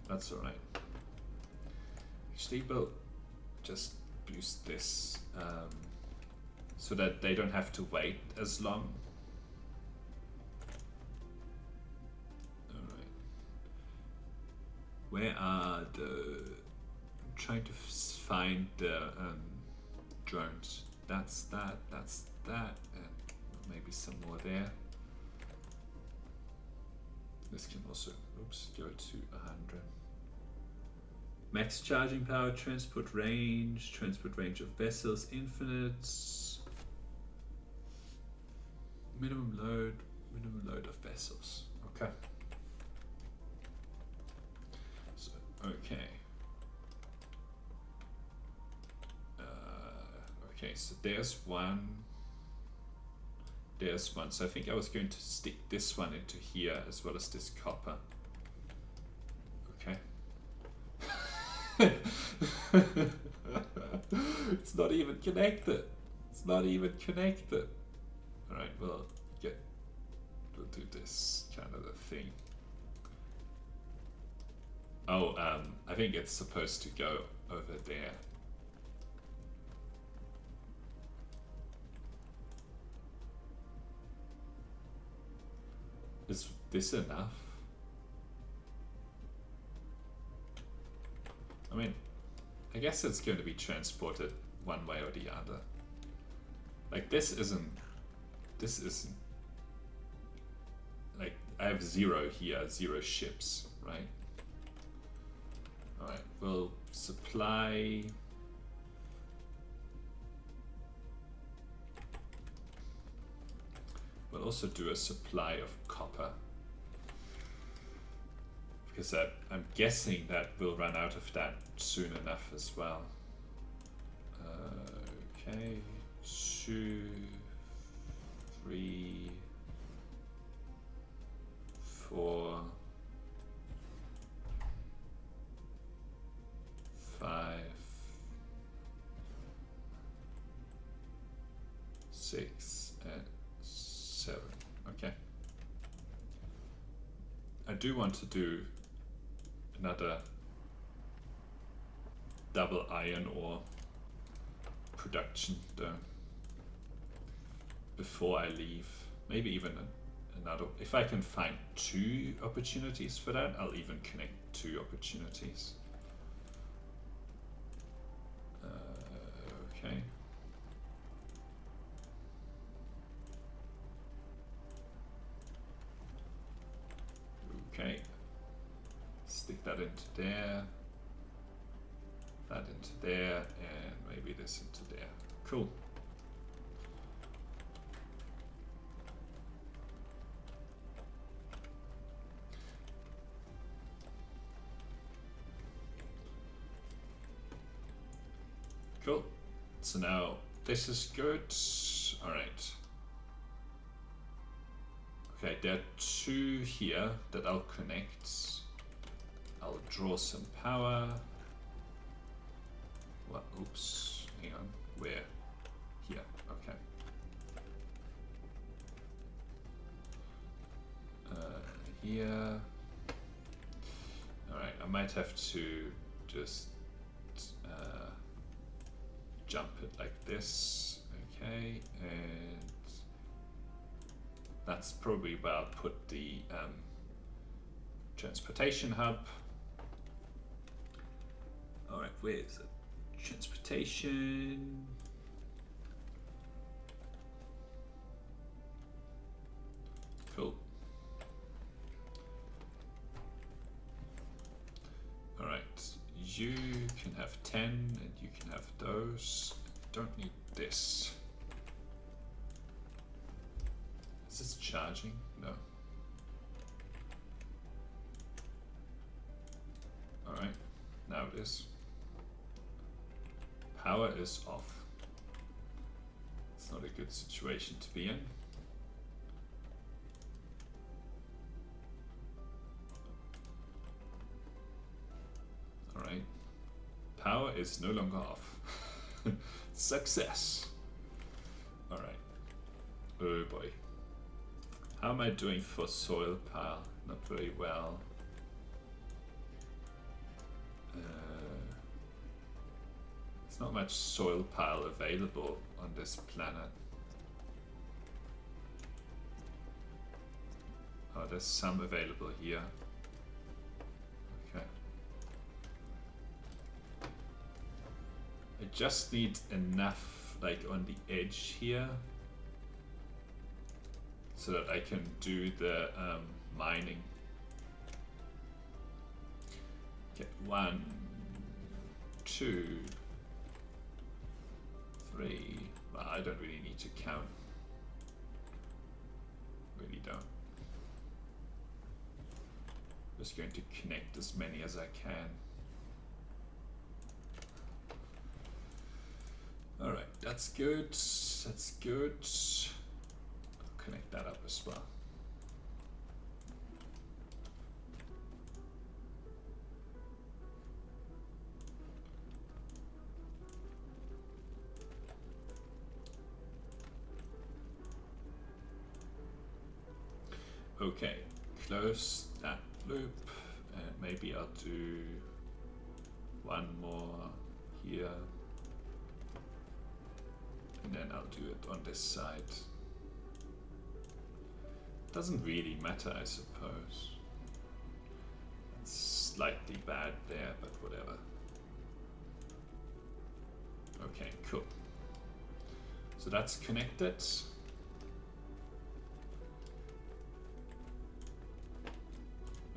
That's alright. Actually, we'll just boost this so that they don't have to wait as long. Alright. Where are the... I'm trying to find the drones. That's that, and maybe some more there. This can also, oops, go to 100. Max charging power, transport range of vessels, infinite. Minimum load of vessels. Okay. So, okay. Okay, so there's one. There's one. So I think I was going to stick this one into here as well as this copper. Okay. It's not even connected. It's not even connected. Alright, we'll do this kind of a thing. Oh, I think it's supposed to go over there. Is this enough? I mean, I guess it's going to be transported one way or the other. Like this isn't, like I have 0 here, 0 ships, right? Alright, we'll supply. We'll also do a supply of copper. Because I'm guessing that we'll run out of that soon enough as well. Okay, 2, 3, 4, 5, 6, and 7. Okay. I do want to do another double iron ore production though before I leave. Maybe even another. If I can find 2 opportunities for that, I'll even connect 2 opportunities. Okay. Okay. Stick that into there. That into there, and maybe this into there. Cool. Cool. So now this is good. All right. Okay, there are 2 here that I'll connect. I'll draw some power. What? Oops. Hang on. Where? Here. Okay. Here. All right. I might have to just jump it like this. Okay, and that's probably where I'll put the transportation hub. All right, where is it? Transportation. Cool. All right, you can have 10 and you can have those. Don't need this. Is this charging? No. Alright, now it is. Power is off. It's not a good situation to be in. is no longer off. Success. Alright. Oh boy. How am I doing for soil pile? Not very well. There's not much soil pile available on this planet. Oh, there's some available here. Okay. I just need enough, like, on the edge here, so that I can do the mining. Okay, 1, 2, 3. Well, I don't really need to count. Really don't. Just going to connect as many as I can. Alright, that's good. That's good. I'll connect that up as well. Okay, close that loop, and maybe I'll do one more here, and then I'll do it on this side. Doesn't really matter, I suppose. It's slightly bad there, but whatever. Okay, cool. So that's connected.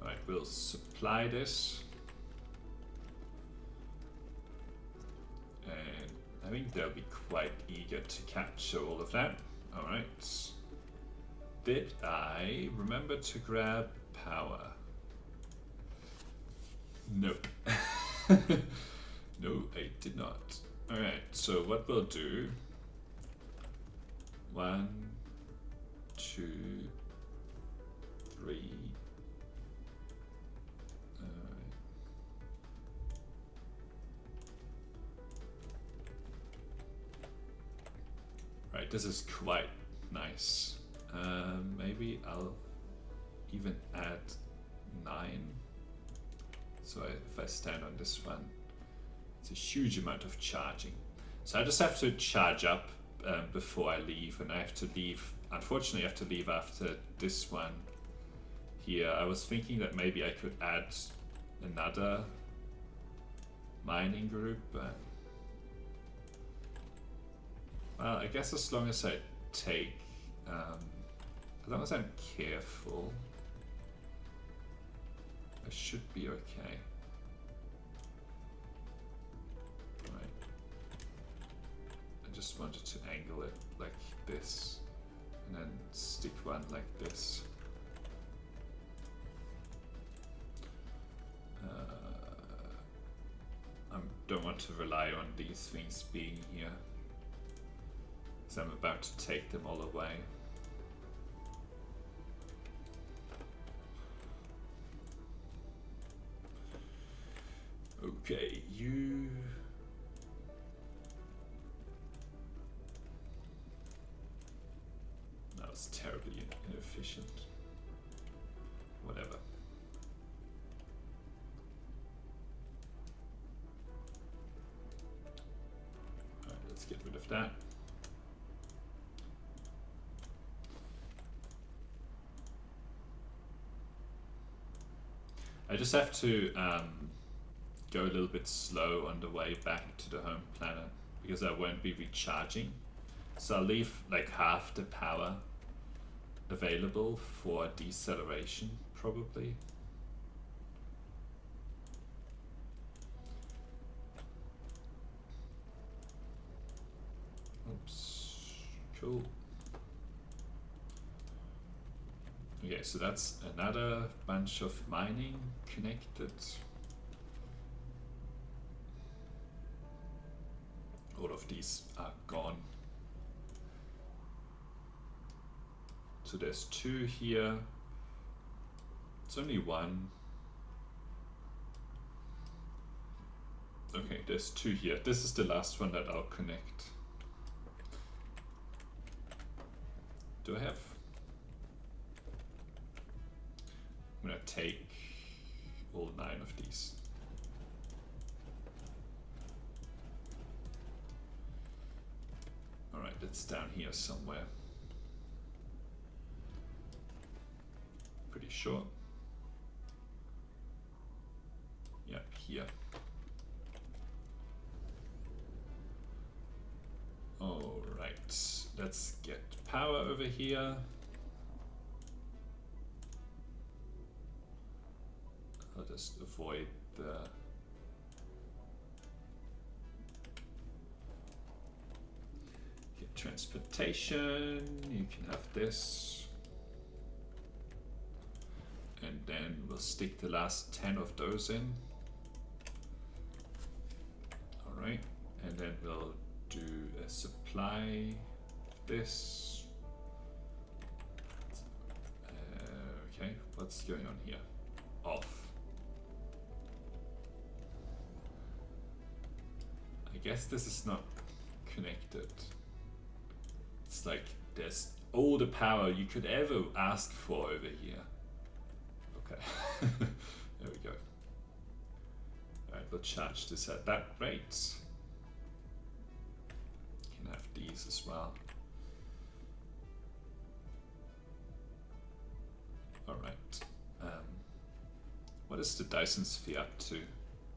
Alright, we'll supply this. And I think they'll be quite eager to capture all of that. Alright. Did I remember to grab power? No. No, I did not. Alright, so what we'll do, 1, 2, 3. Right, this is quite nice. Maybe I'll even add 9. So if I stand on this one, it's a huge amount of charging. So I just have to charge up before I leave, and I have to leave. Unfortunately, I have to leave after this one here. I was thinking that maybe I could add another mining group, but well, I guess as long as I take, as long as I'm careful, I should be okay. Right. I just wanted to angle it like this, and then stick one like this. I don't want to rely on these things being here, so I'm about to take them all away. Okay, you... That was terribly inefficient. Whatever. Alright, let's get rid of that. I just have to go a little bit slow on the way back to the home planet because I won't be recharging. So I'll leave like half the power available for deceleration, probably. Oops, cool. Okay, so that's another bunch of mining connected. All of these are gone. So there's 2 here. It's only 1. Okay, there's 2 here. This is the last one that I'll connect. Do I have? I'm gonna take all 9 of these. Alright, it's down here somewhere. Pretty sure. Yeah, here. Alright, let's get power over here. I'll just avoid the transportation. You can have this, and then we'll stick the last 10 of those in. All right, and then we'll do a supply of this. Okay, what's going on here? Off. I guess this is not connected. It's like there's all the power you could ever ask for over here. Okay, there we go. Alright, we'll charge this at that rate. You can have these as well. Alright, what is the Dyson Sphere up to?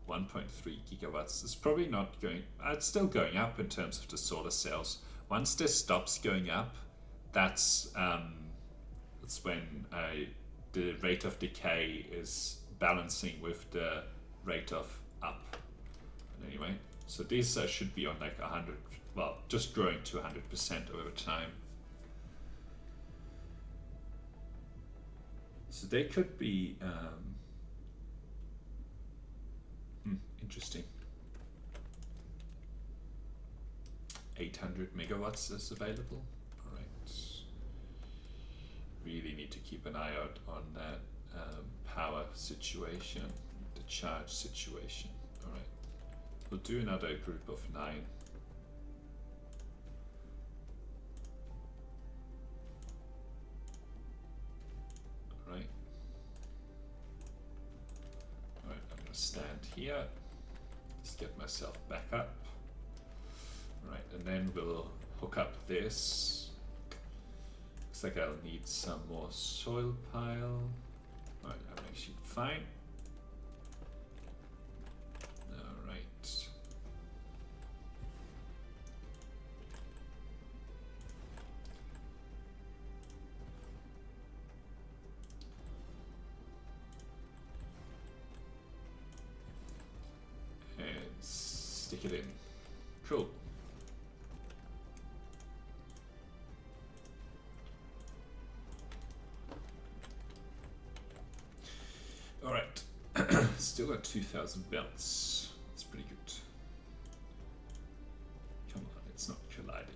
1.3 gigawatts. It's probably not going, it's still going up in terms of the solar cells. Once this stops going up, that's when the rate of decay is balancing with the rate of up. But anyway, so these should be on like 100, well, just growing to 100% over time. So they could be interesting. 800 megawatts is available. All right. Really need to keep an eye out on that power situation, the charge situation. All right. We'll do another group of 9. All right. All right. I'm gonna stand here. Just get myself back up. Right, and then we'll hook up this. Looks like I'll need some more soil pile. Alright, I'm actually fine. Alright. And stick it in. Cool. Alright, still got 2,000 belts. That's pretty good. Come on, it's not colliding.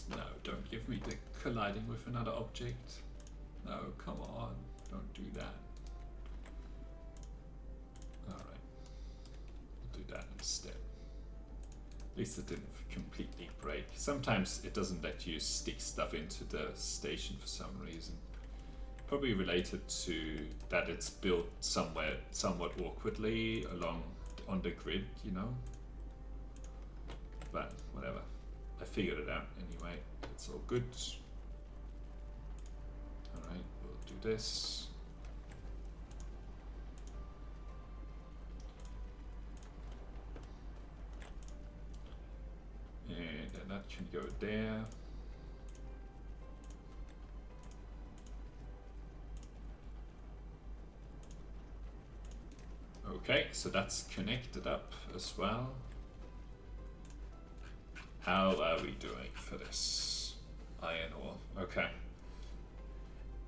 No, don't give me the colliding with another object. No, come on, don't do that. Alright, we'll do that instead. At least it didn't completely break. Sometimes it doesn't let you stick stuff into the station for some reason. Probably related to that it's built somewhere somewhat awkwardly along on the grid, you know. But whatever, I figured it out anyway. It's all good. All right, we'll do this. And then that can go there. Okay, so that's connected up as well. How are we doing for this iron ore? Okay.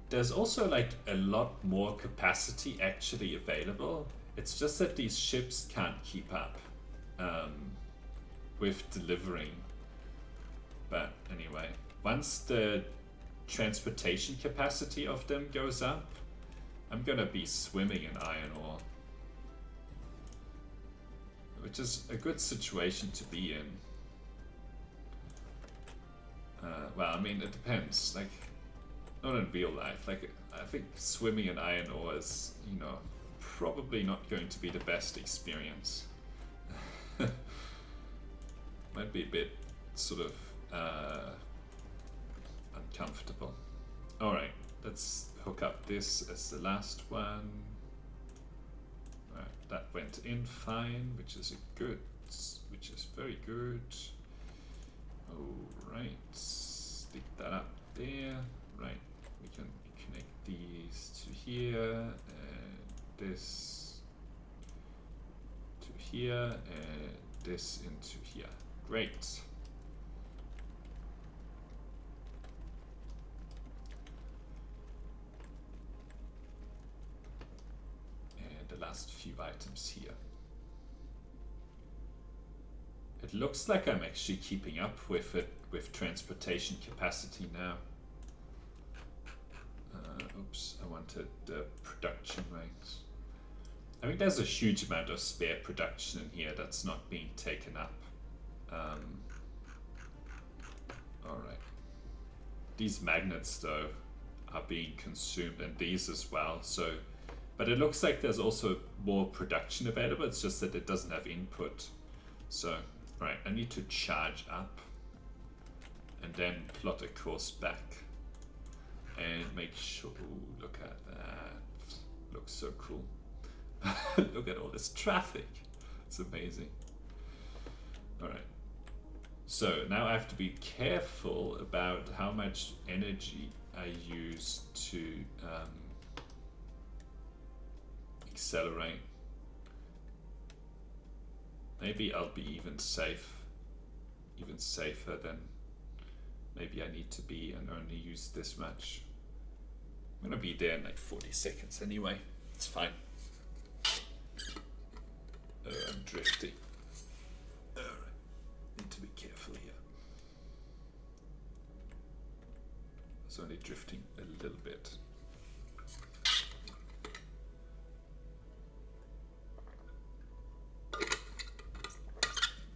There's also like a lot more capacity actually available. It's just that these ships can't keep up with delivering. But anyway, once the transportation capacity of them goes up, I'm gonna be swimming in iron ore. which is a good situation to be in. Well, I mean, it depends. Like, not in real life. Like, I think swimming in iron ore is, you know, probably not going to be the best experience. Might be a bit sort of uncomfortable. Alright, let's hook up this as the last one. Right, that went in fine, which is very good. Alright, stick that up there. Right, we can connect these to here, and this to here, and this into here. Great. And the last few items here. It looks like I'm actually keeping up with it with transportation capacity now. Oops, I wanted the production rates. I think there's a huge amount of spare production in here that's not being taken up. Alright. These magnets though are being consumed, and these as well, so but it looks like there's also more production available, it's just that it doesn't have input. So right, I need to charge up and then plot a course back and make sure. Ooh, look at that, looks so cool. Look at all this traffic, it's amazing. Alright, so now I have to be careful about how much energy I use to accelerate. Maybe I'll be even safer than maybe I need to be and only use this much. I'm gonna be there in like 40 seconds anyway, it's fine. Oh, I'm drifting. Alright, need to be careful here. It's only drifting a little bit.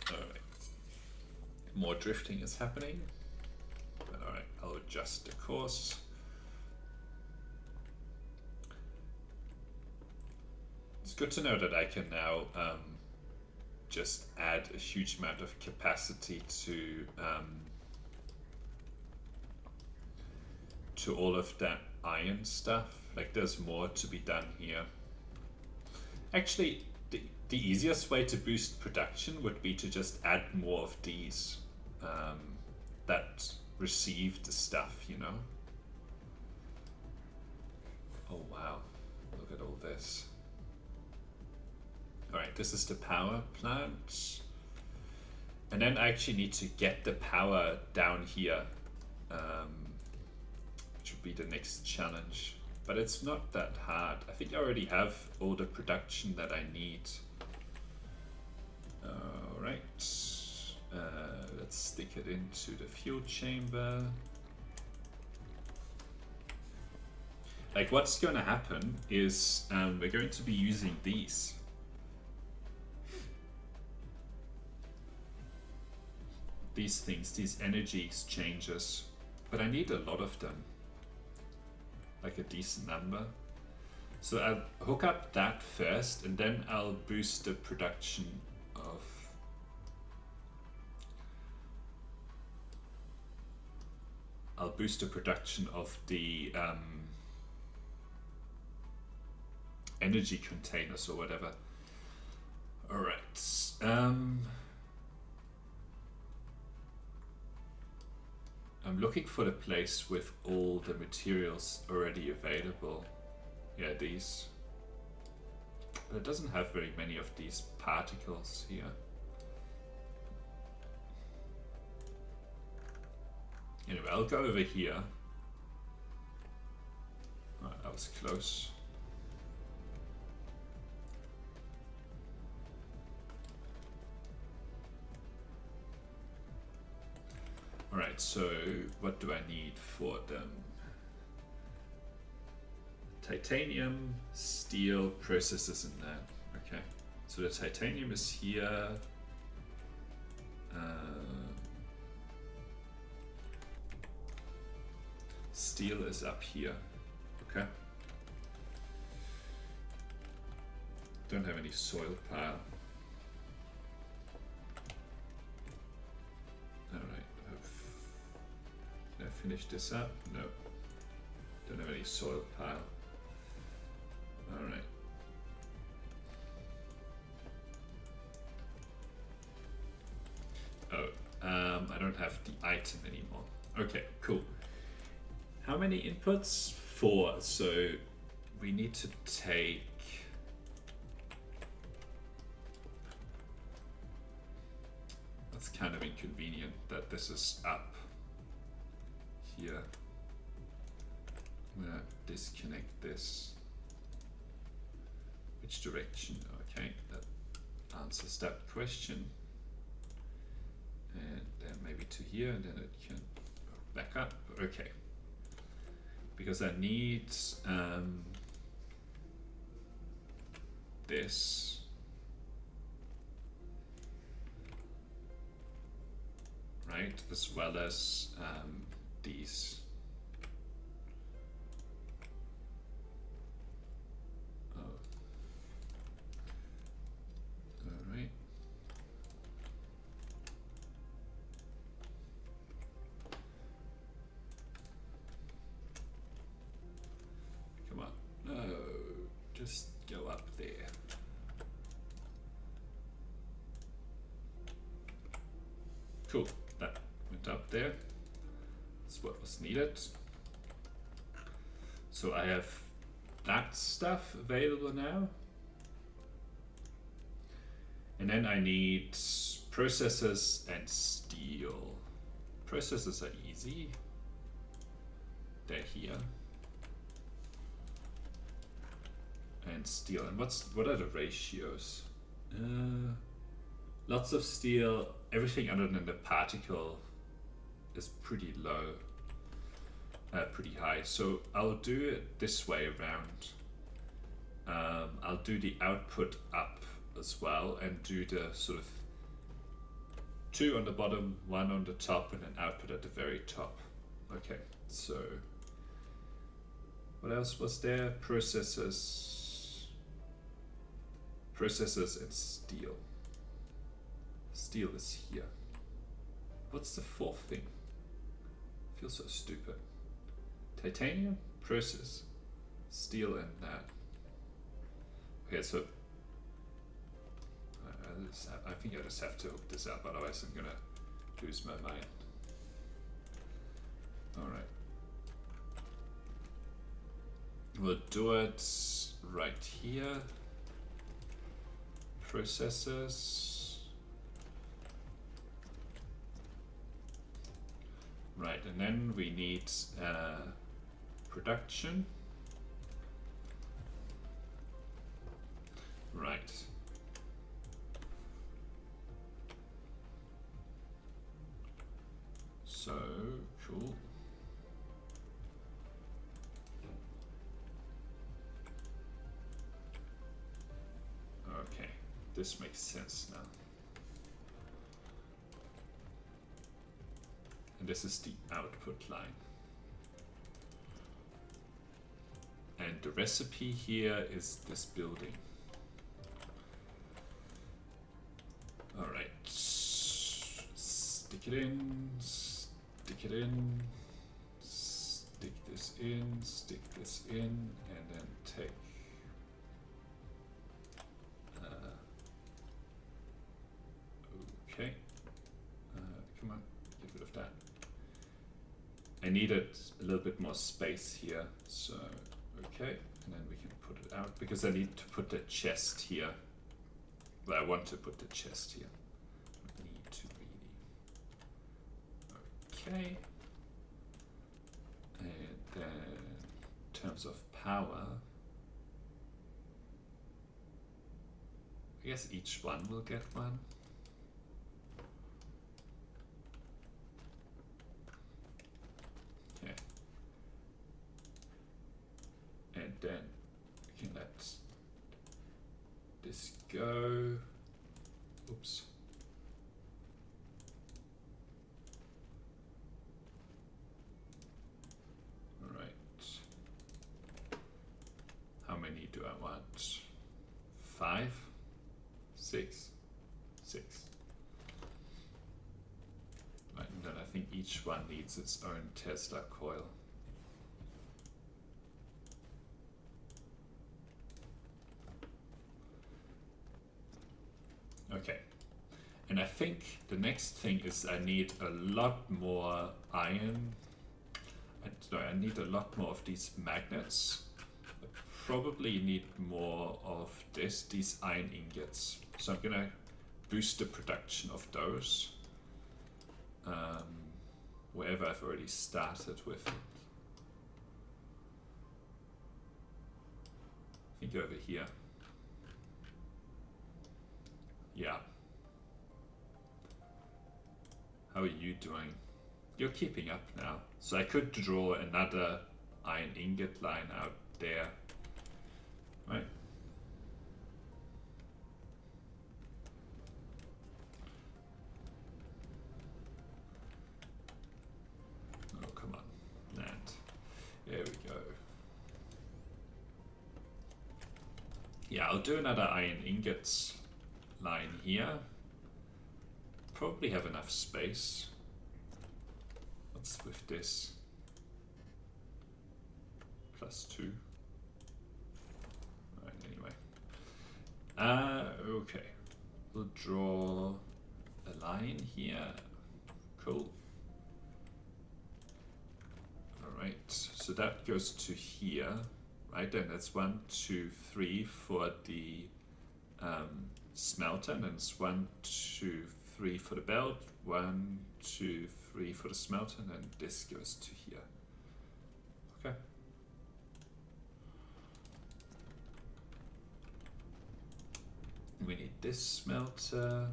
Alright. More drifting is happening. But alright, I'll adjust the course. It's good to know that I can now just add a huge amount of capacity to all of that iron stuff. Like, there's more to be done here. Actually, the easiest way to boost production would be to just add more of these that receive the stuff, you know? Oh wow, look at all this. Alright, this is the power plant. And then I actually need to get the power down here, which would be the next challenge. But it's not that hard. I think I already have all the production that I need. Alright, let's stick it into the fuel chamber. Like, what's going to happen is we're going to be using these. These things, these energy exchanges, but I need a lot of them, like a decent number. So I'll hook up that first, and then I'll boost the production of the energy containers or whatever. All right. I'm looking for the place with all the materials already available. Yeah, these. But it doesn't have very many of these particles here. Anyway, I'll go over here. Oh, that was close. Alright, so what do I need for them? Titanium, steel, processes in that. Okay. So the titanium is here. Steel is up here. Okay. Don't have any soil pile. Alright. Can I finish this up? No. Don't have any soil pile. Alright. I don't have the item anymore. Okay, cool. How many inputs? 4. So we need to take... That's kind of inconvenient that this is up here. I'm gonna disconnect this. Which direction? Okay, that answers that question. And then maybe to here, and then it can go back up. Okay. Because I need this. Right, as well as these. Oh. All right. Come on. No, just go up there. Cool. That went up there. That's what was needed. So I have that stuff available now. And then I need processors and steel. Processors are easy. They're here. And steel. And what are the ratios? Lots of steel. Everything other than the particle is pretty low, pretty high. So I'll do it this way around. I'll do the output up as well and do the sort of 2 on the bottom, 1 on the top, and then output at the very top. Okay, so what else was there? Processors and steel. Steel is here. What's the 4th thing? I feel so stupid. Titanium, process, steel, and that. Okay, so I think I just have to hook this up, otherwise I'm gonna lose my mind. Alright. We'll do it right here. Processors. Right, and then we need production. Right. So, cool. Okay, this makes sense now. And this is the output line. And the recipe here is this building. Alright. Stick it in, stick it in, stick this in, stick this in, and then take okay. Come on, get rid of that. I needed a little bit more space here, so okay, and then we can put it out because I need to put the chest here. Well, I want to put the chest here. Need to really. Okay. And then in terms of power, I guess each one will get one. Okay. And then we can let this go. Oops. All right. How many do I want? 5, 6, 6. Right, and then I think each one needs its own Tesla coil. Okay, and I think the next thing is I need a lot more iron. I need a lot more of these magnets. I probably need more of these iron ingots. So I'm gonna boost the production of those. Wherever I've already started with it. I think over here. Yeah. How are you doing? You're keeping up now. So I could draw another iron ingot line out there. Right? Oh, come on. Land. There we go. Yeah, I'll do another iron ingots line here. Probably have enough space. What's with this? +2. Alright, anyway. Okay. We'll draw a line here. Cool. Alright, so that goes to here. Right, and that's 1, 2, 3 for the smelter, and then it's 1, 2, 3 for the belt, 1, 2, 3 for the smelter, and then this goes to here. Okay. We need this smelter.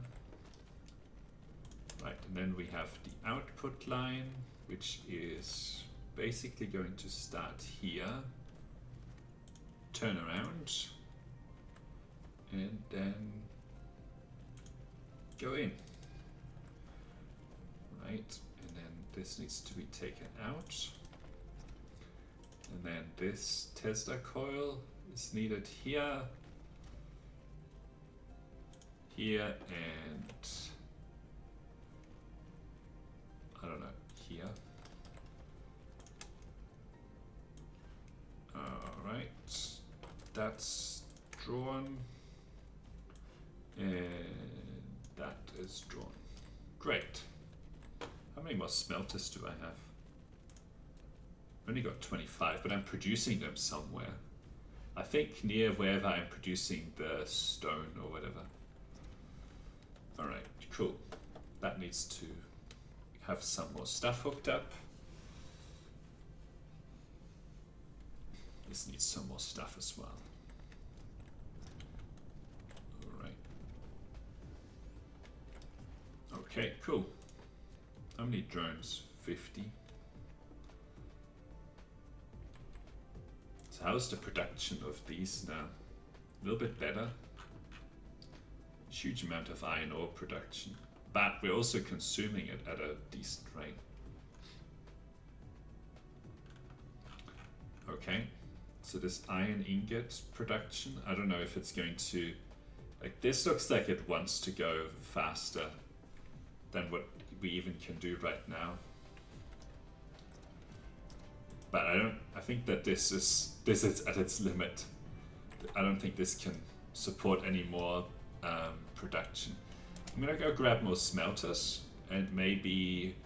Right, and then we have the output line, which is basically going to start here. Turn around and then go in, right, and then this needs to be taken out, and then this Tesla coil is needed here, and I don't know, here. Alright, that's drawn, and that is drawn. Great. How many more smelters do I have? I've only got 25, but I'm producing them somewhere. I think near wherever I'm producing the stone or whatever. Alright, cool. That needs to have some more stuff hooked up. This needs some more stuff as well. Alright. Okay, cool. How many drones? 50. So how's the production of these now? A little bit better. Huge amount of iron ore production. But we're also consuming it at a decent rate. Okay. So this iron ingot production, I don't know if it's going to, like this looks like it wants to go faster than what we even can do right now. But I think that this is at its limit. I don't think this can support any more production. I'm gonna go grab more smelters and maybe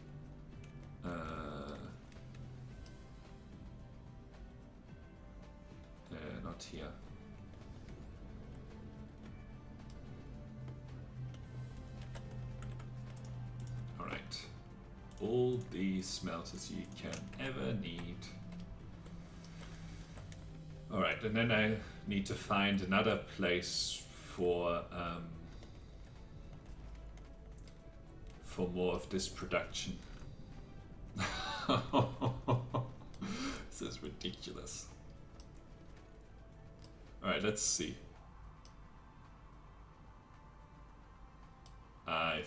not here. Alright. All the smelters you can ever need. Alright, and then I need to find another place for more of this production. This is ridiculous. Alright, let's see.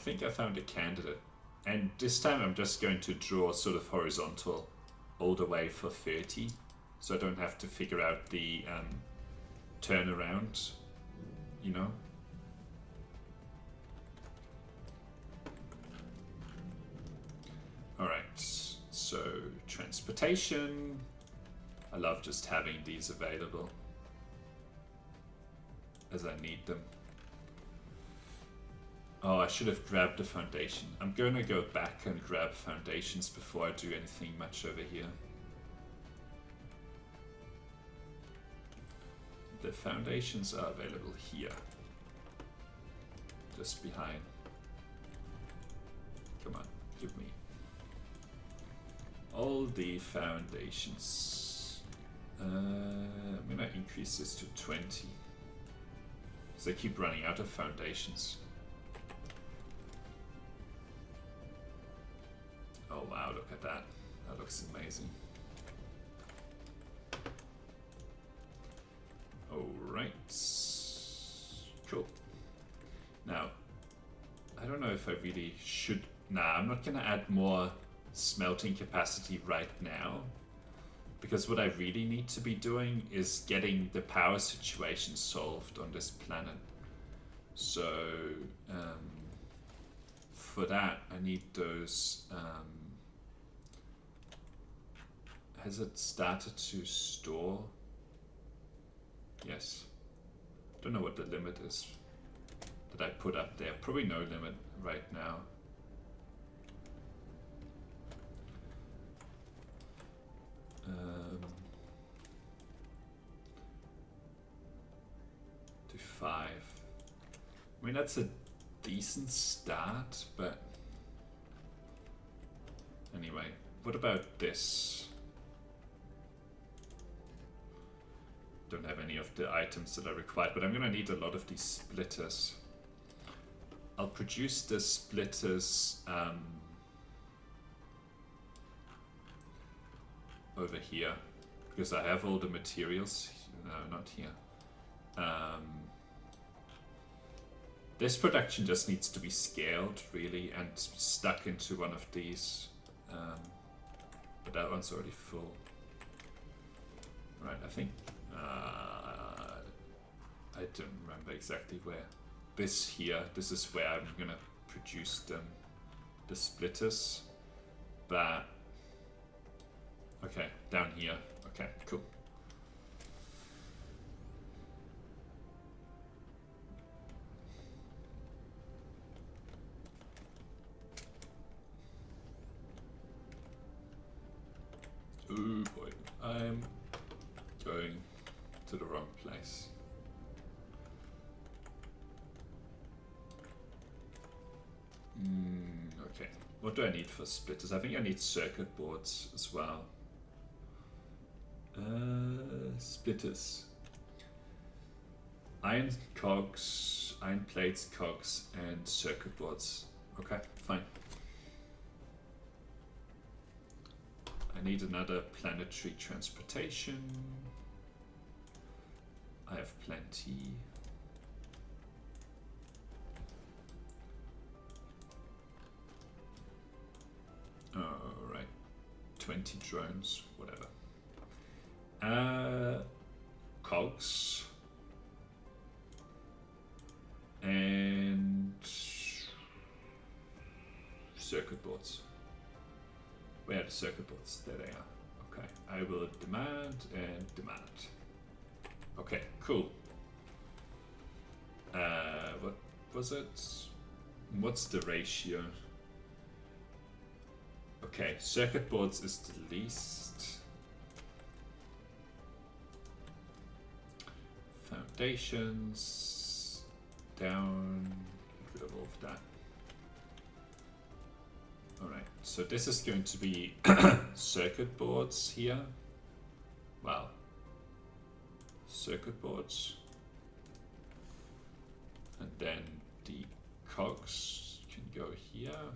think I found a candidate. And this time I'm just going to draw sort of horizontal all the way for 30. So I don't have to figure out the turnaround, you know? Alright, so transportation. I love just having these available as I need them. Oh, I should have grabbed the foundation. I'm gonna go back and grab foundations before I do anything much over here. The foundations are available here. Just behind. Come on, give me all the foundations. I'm gonna increase this to 20. Because I keep running out of foundations. Oh wow, look at that. That looks amazing. Alright. Cool. Now, I don't know if I really should... Nah, I'm not gonna add more smelting capacity right now. Because what I really need to be doing is getting the power situation solved on this planet. So, for that, I need those... has it started to store? Yes. Don't know what the limit is that I put up there. Probably no limit right now. To 5. I mean, that's a decent start, but anyway, what about this? Don't have any of the items that are required, but I'm gonna need a lot of these splitters. I'll produce the splitters over here because I have all the materials. No, not here. This production just needs to be scaled really and stuck into one of these, but that one's already full. Right, I think I don't remember exactly where. This here, this is where I'm gonna produce them, the splitters, but okay, down here. Okay, cool. Oh boy, I'm going to the wrong place. Okay, what do I need for splitters? I think I need circuit boards as well. Splitters. Iron cogs, iron plates, cogs, and circuit boards. Okay, fine. I need another planetary transportation. I have plenty. Alright, 20 drones, whatever. Cogs. And circuit boards. Where are the circuit boards? There they are. Okay, I will demand and demand. Okay, cool. What was it? What's the ratio? Okay, circuit boards is the least. Foundations down. Get rid of all of that. Alright, so this is going to be circuit boards here. Well, circuit boards. And then the cogs can go here.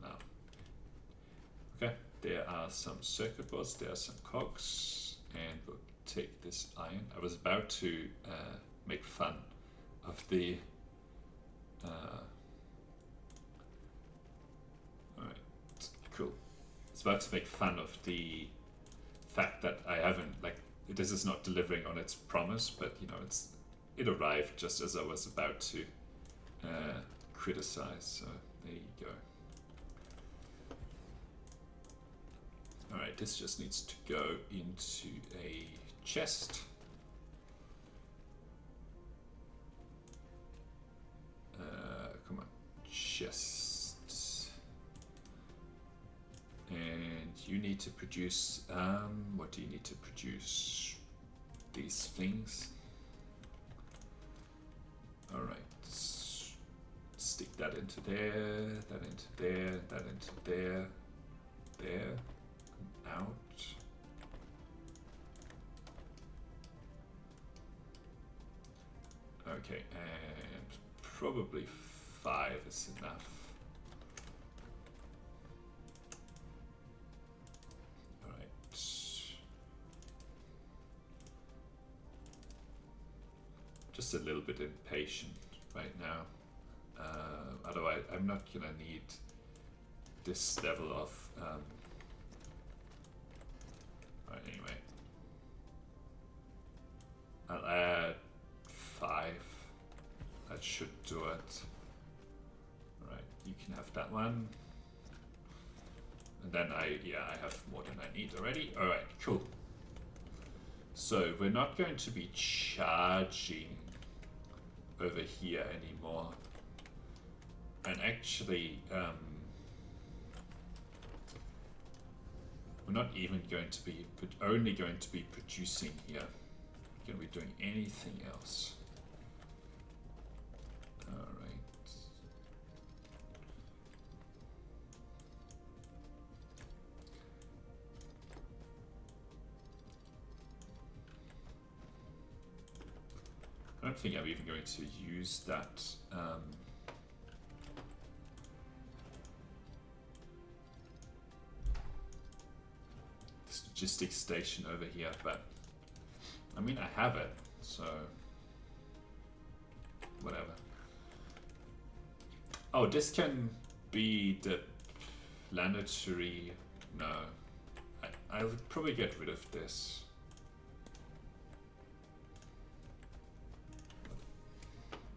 Now, okay, there are some circuit boards, there are some cogs, and we'll take this iron. I was about to make fun of the. Alright, cool. It's about to make fun of the fact that I haven't, like, this is not delivering on its promise, but you know, it arrived just as I was about to criticize, so there you go. Alright, this just needs to go into a chest. Come on, chest. And you need to produce, what do you need to produce? These things. Alright, stick that into there, that into there, that into there, there, out. Okay, and probably 5 is enough. Alright. Just a little bit impatient right now. Otherwise, I'm not gonna need this level of. Right, anyway. I'll add 5. That should do it. Alright, you can have that one. And then I have more than I need already. Alright, cool. So we're not going to be charging over here anymore. And actually, we're not even going to be, only going to be producing here. We're going to be doing anything else. Alright. I don't think I'm even going to use that. Logistics station over here, but I mean, I have it, so whatever. Oh, this can be the planetary. No, I'll probably get rid of this.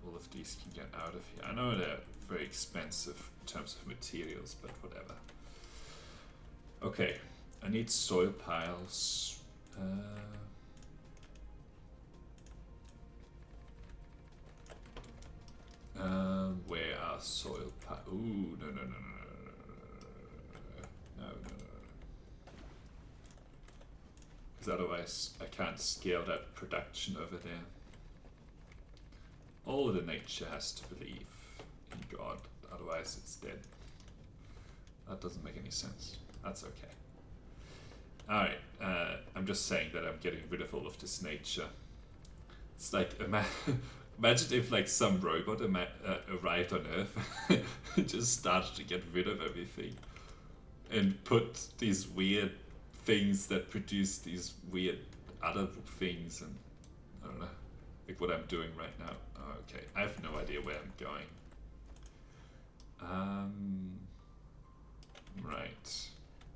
All of these can get out of here. I know they're very expensive in terms of materials, but whatever. Okay. I need soil piles. Where are soil piles? Ooh, no. Because otherwise I can't scale that production over there. All of the nature has to believe in God, otherwise it's dead. That doesn't make any sense. That's okay. Alright, I'm just saying that I'm getting rid of all of this nature. It's like, imagine if like some robot arrived on Earth and just started to get rid of everything and put these weird things that produce these weird other things, and I don't know, like what I'm doing right now. Okay, I have no idea where I'm going. Right,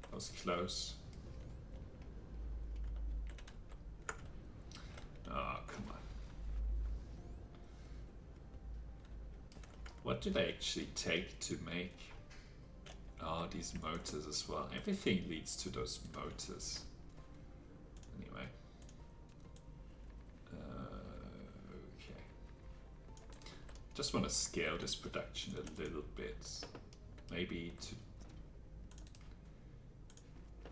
that was close. Oh, come on. What did I actually take to make? Oh, these motors as well. Everything leads to those motors. Anyway. Okay. Just want to scale this production a little bit. Maybe to...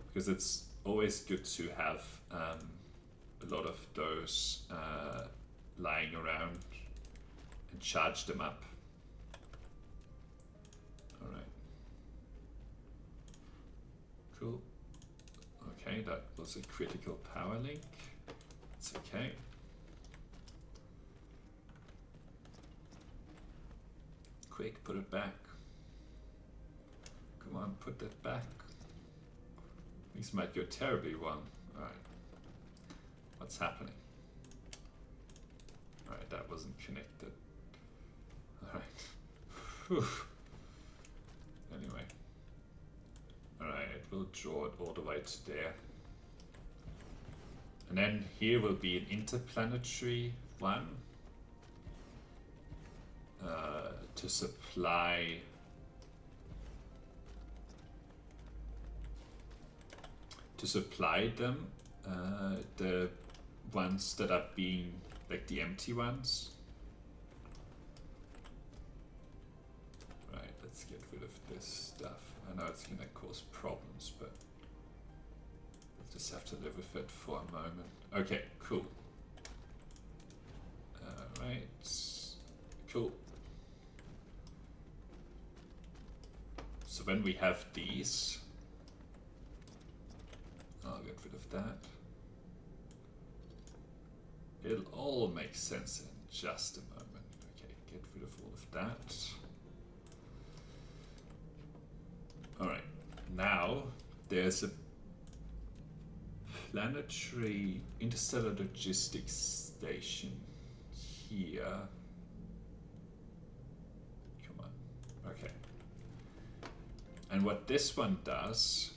Because it's always good to have a lot of those lying around and charge them up. Alright. Cool. Okay, that was a critical power link. It's okay. Quick, put it back. Come on, put that back. These might go terribly wrong. Alright. What's happening? Alright, that wasn't connected. Alright. Whew. Anyway. Alright, we'll draw it all the way to there. And then here will be an interplanetary one to supply them, the ones that are being like the empty ones. Right, let's get rid of this stuff. I know it's gonna cause problems, but we'll just have to live with it for a moment. Okay, cool. Alright, cool. So when we have these, I'll get rid of that. It'll all make sense in just a moment. Okay, get rid of all of that. Alright, now there's a planetary interstellar logistics station here. Come on, okay. And what this one does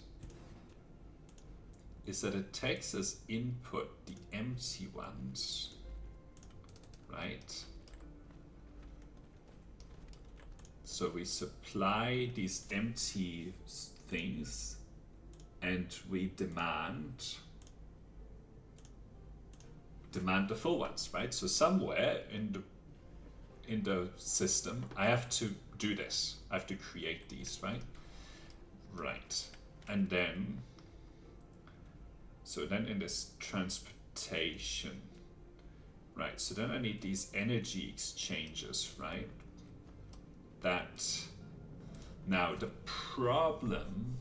is that it takes as input the empty ones, right? So we supply these empty things and we demand the full ones, right? So somewhere in the system, I have to do this. I have to create these, right? Right. And then, so then in this transportation, right? So then I need these energy exchanges, right? That, now the problem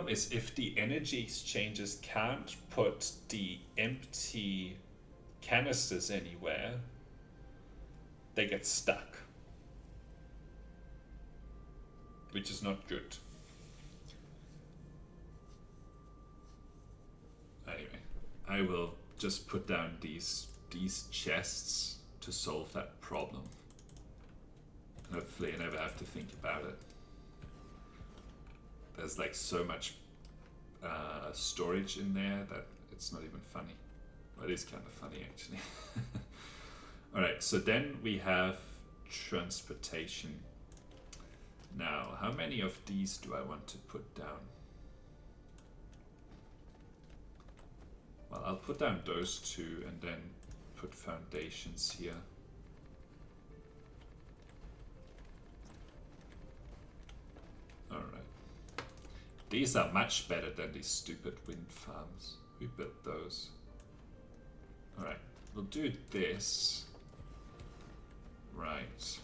is if the energy exchanges can't put the empty canisters anywhere, they get stuck, which is not good. Anyway, I will just put down these chests to solve that problem. Hopefully I never have to think about it. There's like so much storage in there that it's not even funny. Well, it is kind of funny actually. Alright, so then we have transportation. Now, how many of these do I want to put down? Well, I'll put down those two and then put foundations here. Alright. These are much better than these stupid wind farms. We built those. Alright, we'll do this. Right.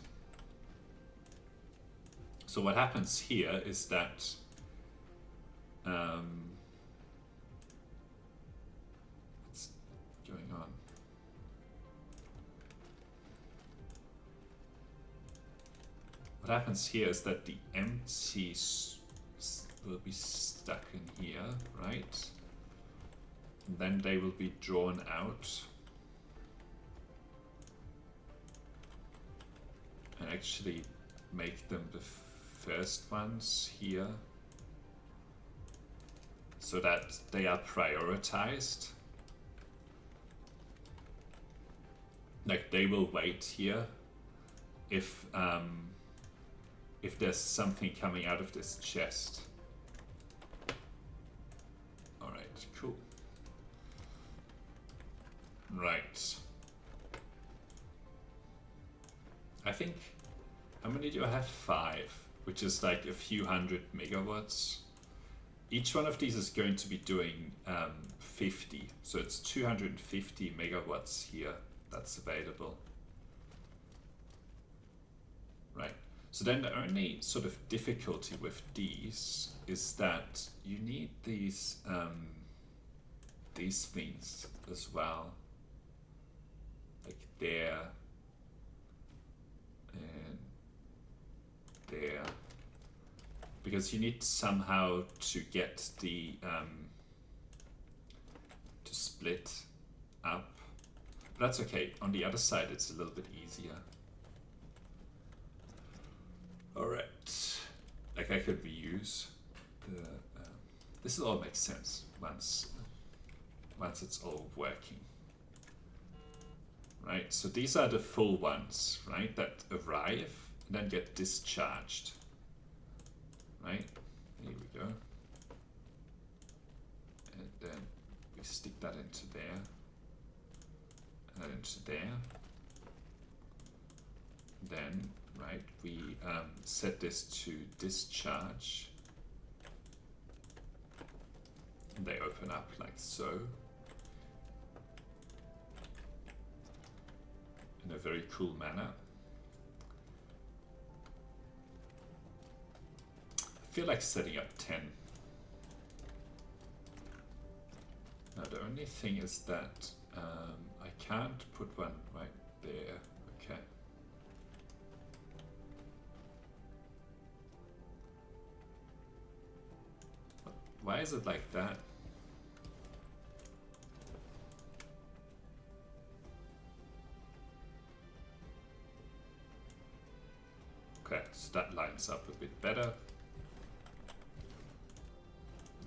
So what happens here is that what's going on? What happens here is that the empty will be stuck in here, right? And then they will be drawn out. And actually make them the first ones here, so that they are prioritized. Like they will wait here if there's something coming out of this chest. Alright, cool. Right. I think, how many do I have? 5, which is like a few hundred megawatts. Each one of these is going to be doing 50, so it's 250 megawatts here that's available. Right, so then the only sort of difficulty with these is that you need these things as well, like there and there, because you need somehow to get the to split up. But that's okay. On the other side, it's a little bit easier. Alright. Like I could reuse the... this all makes sense once it's all working. Right, so these are the full ones, right, that arrive and then get discharged. Right, here we go. And then we stick that into there. And then into there. Then, right, we set this to discharge. And they open up like so. In a very cool manner. I feel like setting up 10. Now the only thing is that I can't put one right there. Okay. Why is it like that? Okay, so that lines up a bit better.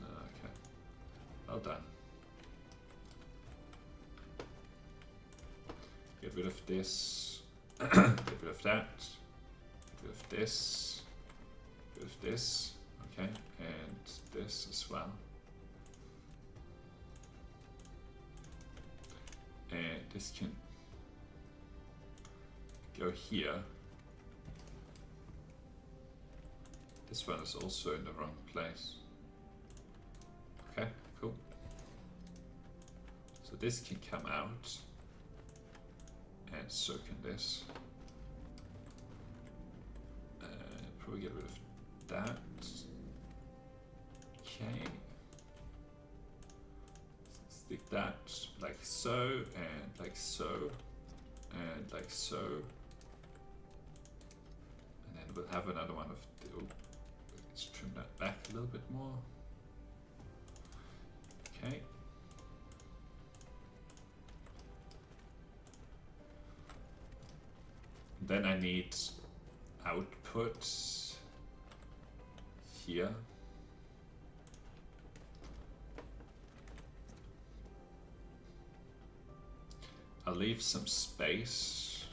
Okay, well done. Get rid of this, get rid of that, get rid of this, get rid of this, okay, and this as well. And this can go here. This one is also in the wrong place. Okay, cool. So this can come out, and so can this. Probably get rid of that. Okay. Stick that like so, and like so, and like so. And then we'll have another one of the... Oh, let's trim that back a little bit more. Okay. Then I need output here. I'll leave some space.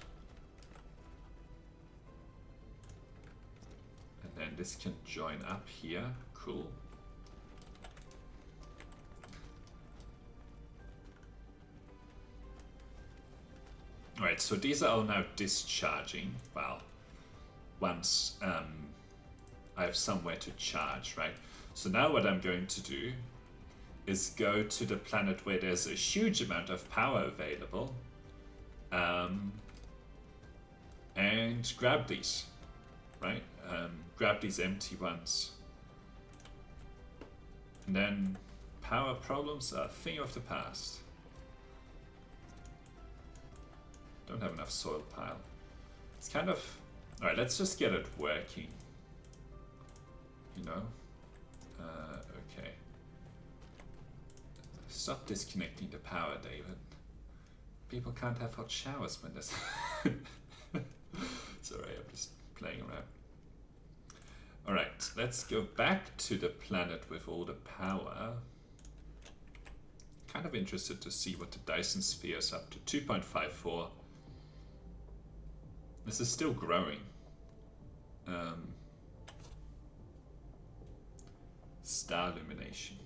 And then this can join up here. Cool. Alright, so these are all now discharging. Well, once I have somewhere to charge, right? So now what I'm going to do is go to the planet where there's a huge amount of power available and grab these, right? Grab these empty ones. And then power problems are a thing of the past. Don't have enough soil pile. It's kind of... Alright, let's just get it working. You know? Okay. Stop disconnecting the power, David. People can't have hot showers when there's... Sorry, I'm just playing around. Alright, let's go back to the planet with all the power. Kind of interested to see what the Dyson Sphere is up to. 2.54. This is still growing. Star illumination.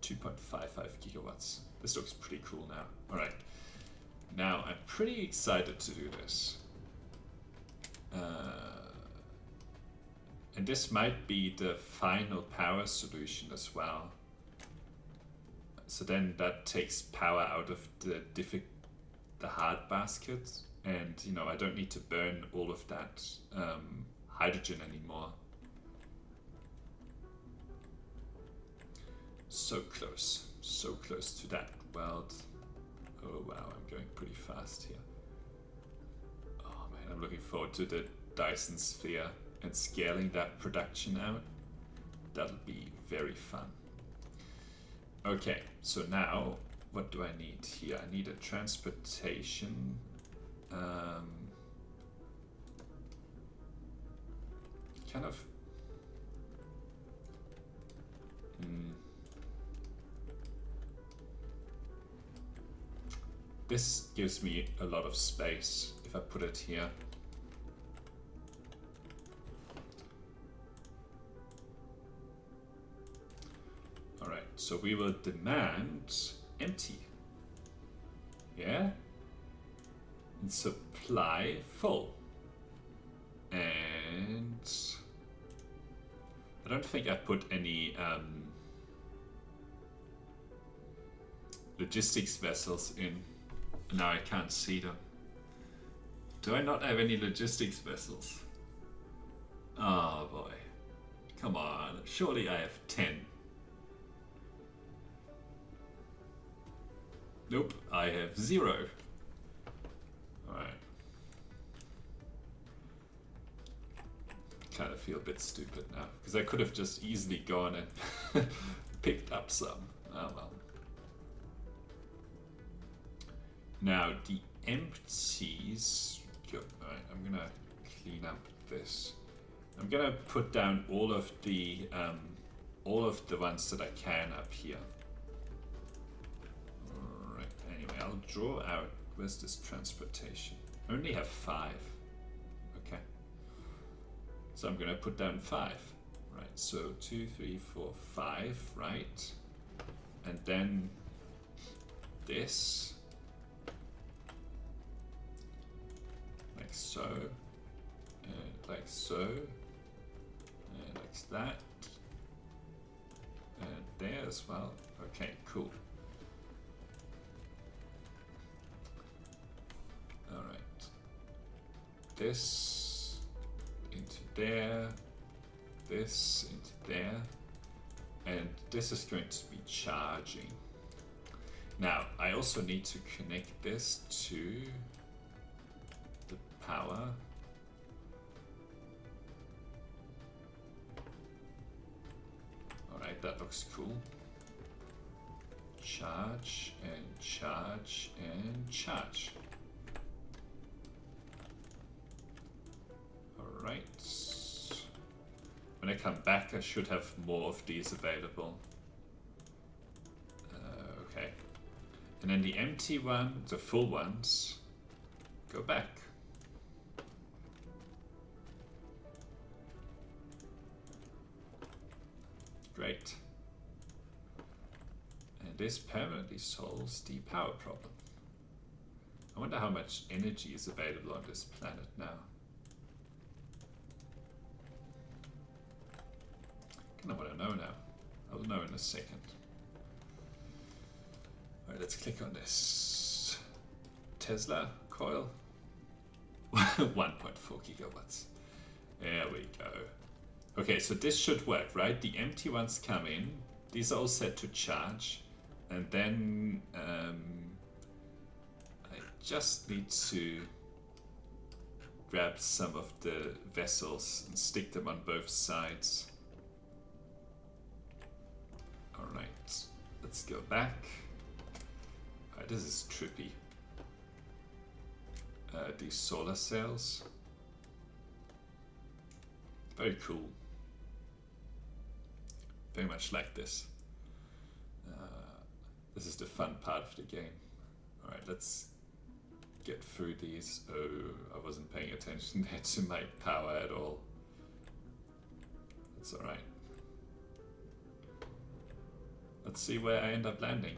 2.55 gigawatts. This looks pretty cool now. Alright. Now, I'm pretty excited to do this. And this might be the final power solution as well. So then that takes power out of the hard basket. And, you know, I don't need to burn all of that hydrogen anymore. So close to that world. Oh wow, I'm going pretty fast here. Oh man, I'm looking forward to the Dyson Sphere and scaling that production out. That'll be very fun. Okay, so now what do I need here? I need a transportation. Kind of. This gives me a lot of space if I put it here. Alright, so we will demand empty. Yeah? And supply full. And I don't think I put any logistics vessels in. Now I can't see them. Do I not have any logistics vessels? Oh boy. Come on, surely I have 10. Nope, I have 0. Alright. Kind of feel a bit stupid now, because I could have just easily gone and picked up some. Oh well. Now the empties, right, I'm gonna clean up this. I'm gonna put down all of the ones that I can up here. Alright, anyway, I'll draw out, where's this transportation? I only have 5. Okay. So I'm gonna put down 5. Right, so 2, 3, 4, 5, right? And then this. Like so, and like so, and like that, and there as well. Okay, cool. All right, this into there, this into there, and this is going to be charging. Now, I also need to connect this to the power. Alright, that looks cool. Charge and charge and charge. Alright. When I come back, I should have more of these available. Okay. And then the empty one, the full ones, go back. Great. And this permanently solves the power problem. I wonder how much energy is available on this planet now. Kind of want to know now. I'll know in a second. Alright, let's click on this. Tesla coil. 1.4 gigawatts. There we go. Okay, so this should work, right? The empty ones come in. These are all set to charge. And then I just need to grab some of the vessels and stick them on both sides. Alright, let's go back. Alright, this is trippy. These solar cells. Very cool. Very much like this. This is the fun part of the game. Alright, let's get through these. Oh, I wasn't paying attention there to my power at all. That's alright. Let's see where I end up landing.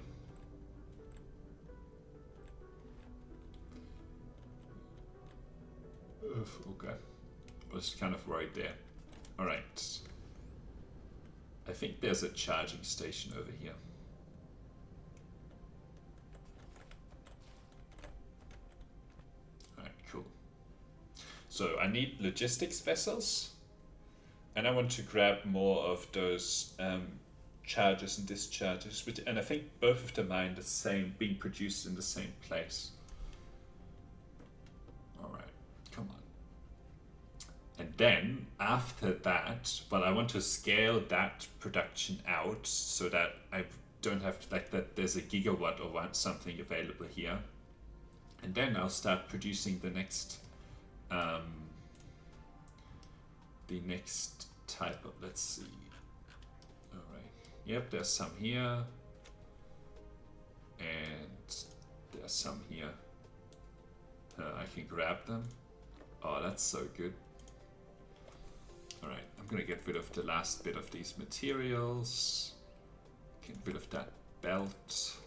Okay. I was kind of worried there. Alright. I think there's a charging station over here. Alright, cool. So I need logistics vessels, and I want to grab more of those charges and discharges, and I think both of them are in the same, being produced in the same place. Alright, come on. And then after that, well, I want to scale that production out so that I don't have to, like that there's a gigawatt or something available here. And then I'll start producing the next type of, let's see. All right. Yep, there's some here. And there's some here. I can grab them. Oh, that's so good. All right, I'm gonna get rid of the last bit of these materials. Get rid of that belt.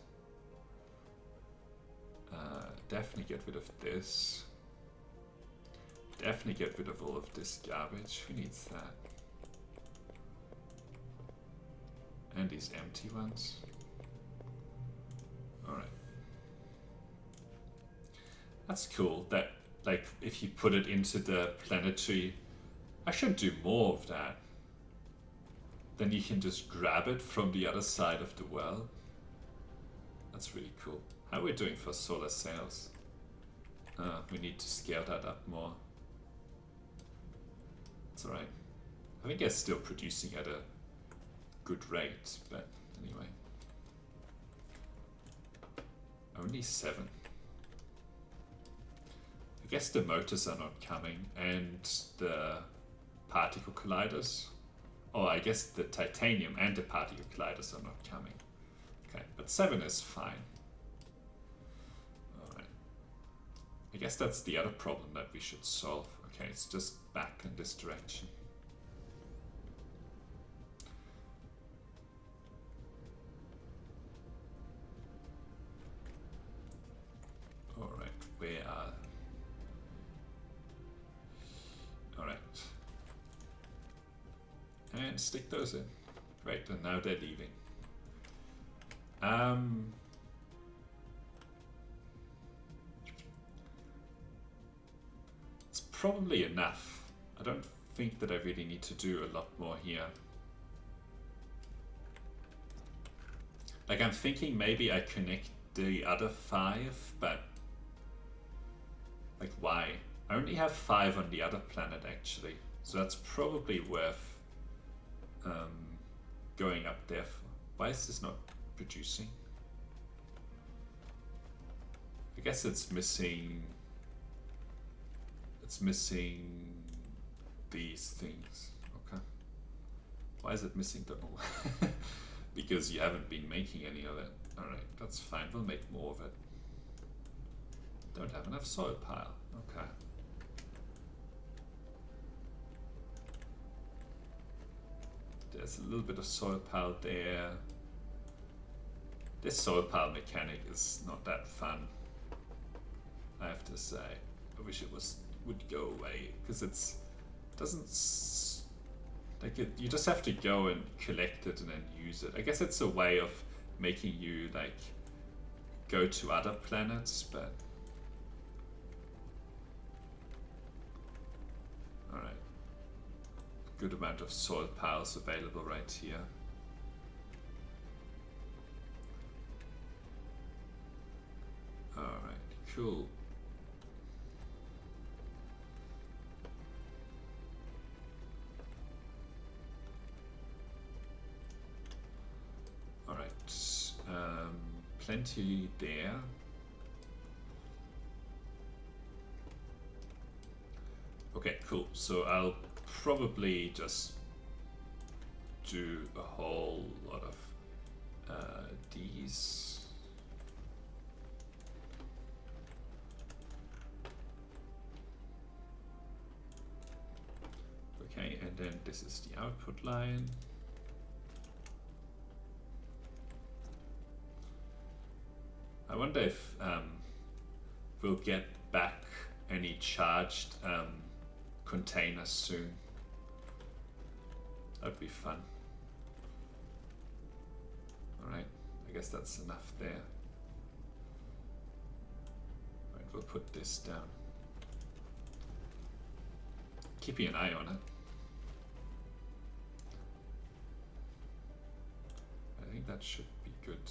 Definitely get rid of this. Definitely get rid of all of this garbage. Who needs that? And these empty ones. All right. That's cool. That, like, if you put it into the planetary, I should do more of that. Then you can just grab it from the other side of the world. That's really cool. How are we doing for solar sails? We need to scale that up more. It's alright. I think they're still producing at a good rate, but anyway. Only 7. I guess the motors are not coming, and the particle colliders. Oh, I guess the titanium and the particle colliders are not coming. Okay, but 7 is fine. Alright. I guess that's the other problem that we should solve. Okay, it's just back in this direction. Alright, where are... Alright. And stick those in. Great, and now they're leaving. It's probably enough. I don't think that I really need to do a lot more here. Like, I'm thinking maybe I connect the other 5, but like, why? I only have 5 on the other planet actually, so that's probably worth going up there for. Why is this not producing? I guess it's missing these things. Okay. Why is it missing them all? Because you haven't been making any of it. Alright, that's fine, we'll make more of it. Don't have enough soil pile. Okay. There's a little bit of soil pile there. This soil pile mechanic is not that fun, I have to say. I wish it would go away, because it's doesn't like it, you just have to go and collect it and then use it. I guess it's a way of making you like go to other planets, but all right. Good amount of soil piles available right here. Alright, cool. Alright, plenty there. Okay, cool. So I'll probably just do a whole lot of these. Okay, and then this is the output line. I wonder if we'll get back any charged containers soon. That'd be fun. Alright, I guess that's enough there. Alright, we'll put this down. Keeping an eye on it. I think that should be good.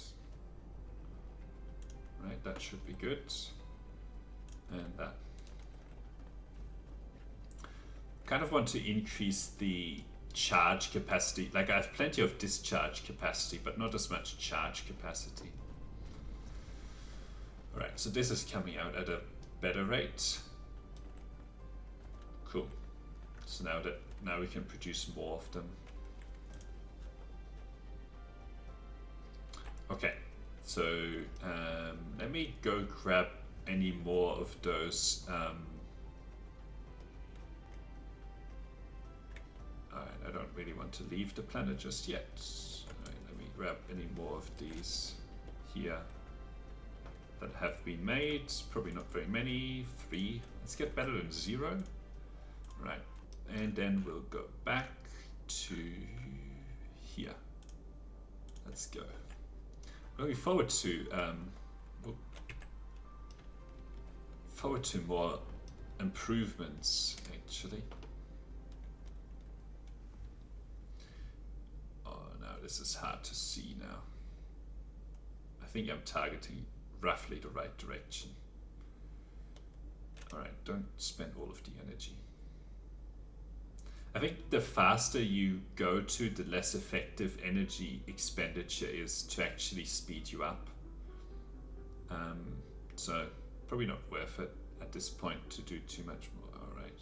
Right, that should be good. And that. Kind of want to increase the charge capacity. Like I have plenty of discharge capacity, but not as much charge capacity. All right, so this is coming out at a better rate. Cool. So now we can produce more of them. Okay, so let me go grab any more of those. Alright, I don't really want to leave the planet just yet. Alright, let me grab any more of these here that have been made. Probably not very many. 3. Let's get better than 0. Right, and then we'll go back to here. Let's go. Looking forward to more improvements actually. Oh no, this is hard to see now. I think I'm targeting roughly the right direction. Alright, don't spend all of the energy. I think the faster you go to, the less effective energy expenditure is to actually speed you up. So probably not worth it at this point to do too much more. All right.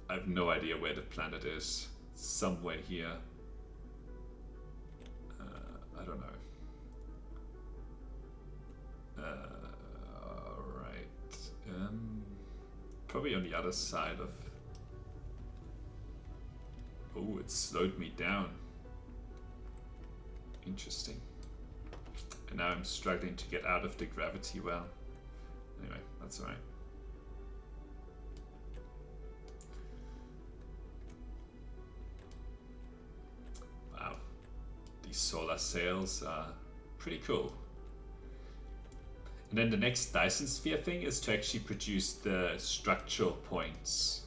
I have no idea where the planet is. Somewhere here. I don't know. All right. Probably on the other side of. Oh, it slowed me down. Interesting. And now I'm struggling to get out of the gravity well. Anyway, that's alright. Wow. These solar sails are pretty cool. And then the next Dyson Sphere thing is to actually produce the structural points.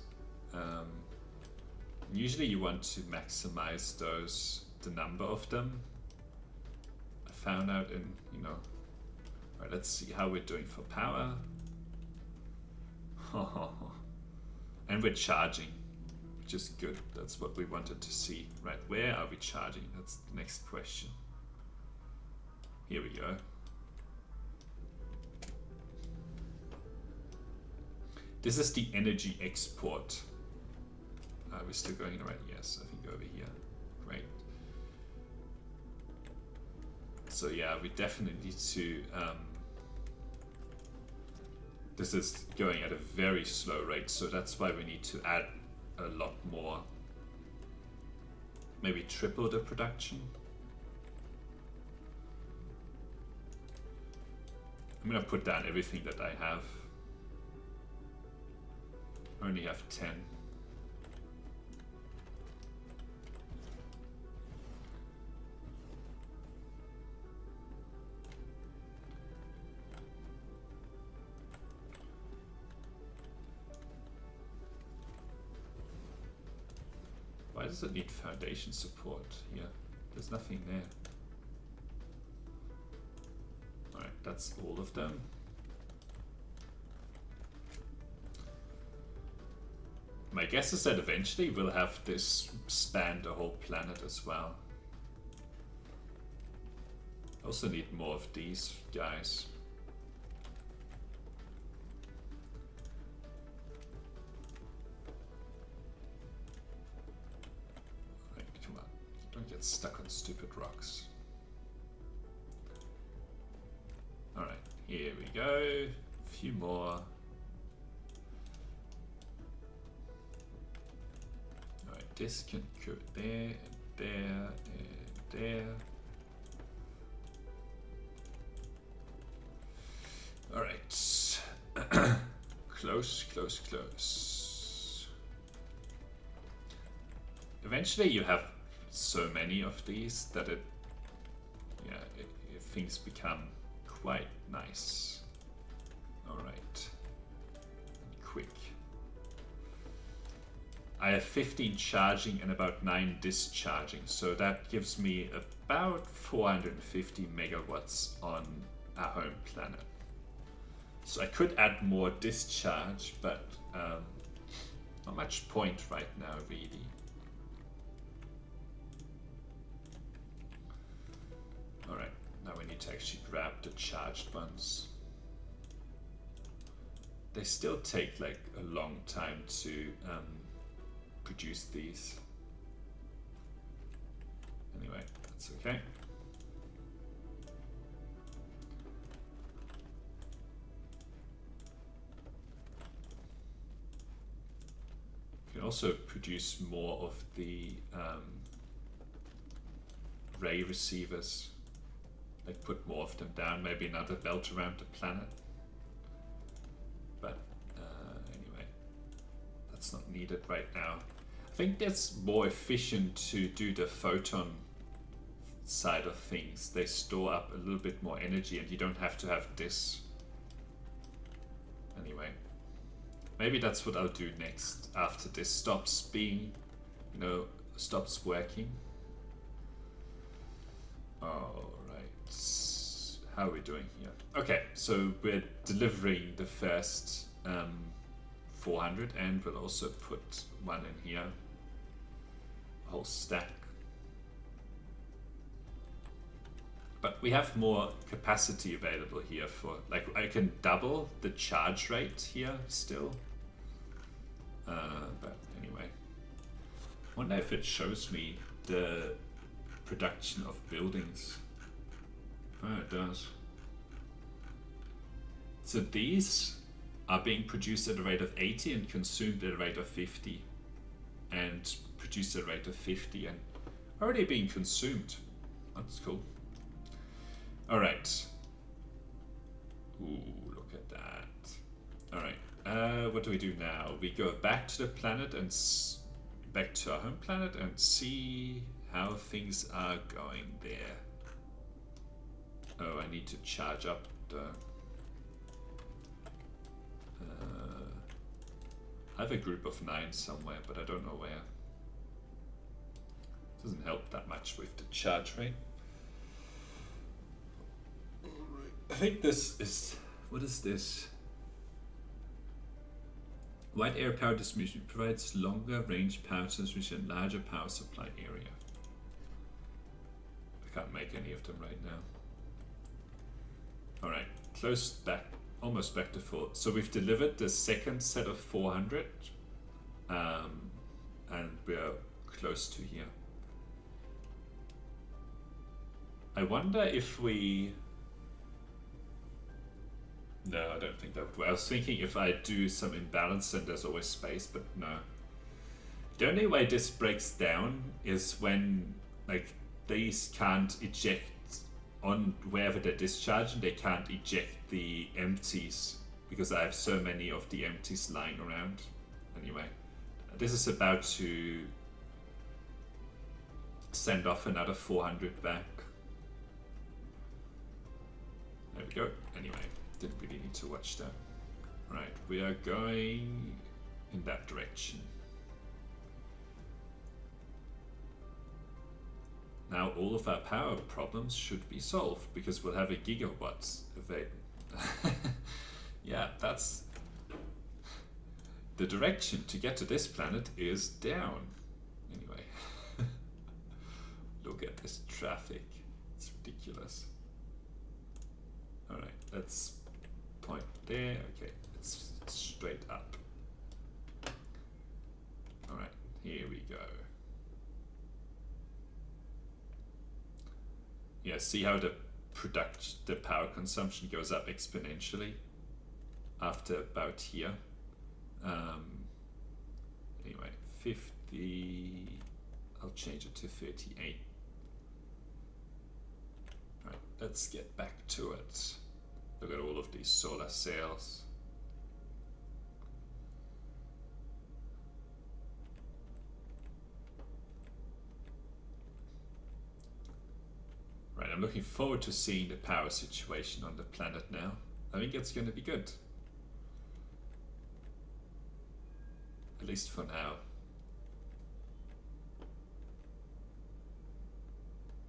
Usually you want to maximize those, the number of them. I found out in, alright, let's see how we're doing for power. And we're charging, which is good. That's what we wanted to see. Right, where are we charging? That's the next question. Here we go. This is the energy export. Are we still going right? Yes, I think over here. Great. So yeah, we definitely need to. This is going at a very slow rate, so that's why we need to add a lot more. Maybe triple the production. I'm gonna put down everything that I have. I only have 10. Why does it need foundation support here? There's nothing there. Alright, that's all of them. My guess is that eventually we'll have this span the whole planet as well. Also need more of these guys. Right, come on. Don't get stuck on stupid rocks. Alright, here we go. A few more. This can go there, and there, and there. Alright. Close, close, close. Eventually you have so many of these that things become quite nice. Alright. Quick. I have 15 charging and about 9 discharging, so that gives me about 450 megawatts on our home planet. So I could add more discharge, but not much point right now, really. Alright, now we need to actually grab the charged ones. They still take like a long time to produce these. Anyway, that's okay. You can also produce more of the ray receivers. Like put more of them down, maybe another belt around the planet. But anyway, that's not needed right now. I think that's more efficient to do the photon side of things. They store up a little bit more energy and you don't have to have this. Anyway, maybe that's what I'll do next after this stops being, you know, stops working. All right, how are we doing here? Okay, so we're delivering the first 400 and we'll also put one in here, a whole stack. But we have more capacity available here for, like, I can double the charge rate here still. But anyway, I wonder if it shows me the production of buildings. Oh, it does. So these are being produced at a rate of 80 and consumed at a rate of 50. And produced at a rate of 50 and already being consumed. That's cool. All right. Ooh, look at that. All right. What do we do now? We go back to the planet and back to our home planet and see how things are going there. Oh, I need to charge up the... I have a group of 9 somewhere, but I don't know where. Doesn't help that much with the charge rate. I think this is... What is this? Wide air power distribution provides longer range power transmission and larger power supply area. I can't make any of them right now. Alright, close back, almost back to full. So we've delivered the second set of 400 and we're close to here. I wonder if we... No, I don't think that would work. I was thinking if I do some imbalance and there's always space, but no. The only way this breaks down is when, like, these can't eject on wherever they're discharging, they can't eject the empties because I have so many of the empties lying around. Anyway, this is about to send off another 400 back. There we go. Anyway, didn't really need to watch that. Right, we are going in that direction. Now all of our power problems should be solved because we'll have a gigawatt available. Yeah, that's the direction to get to this planet is down. Anyway, look at this traffic. It's ridiculous. All right, let's point there. Okay, it's straight up. All right, here we go. Yeah, see how the power consumption goes up exponentially after about here. Anyway, 50, I'll change it to 38. Right, let's get back to it. Look at all of these solar sails. Right, I'm looking forward to seeing the power situation on the planet now. I think it's going to be good. At least for now.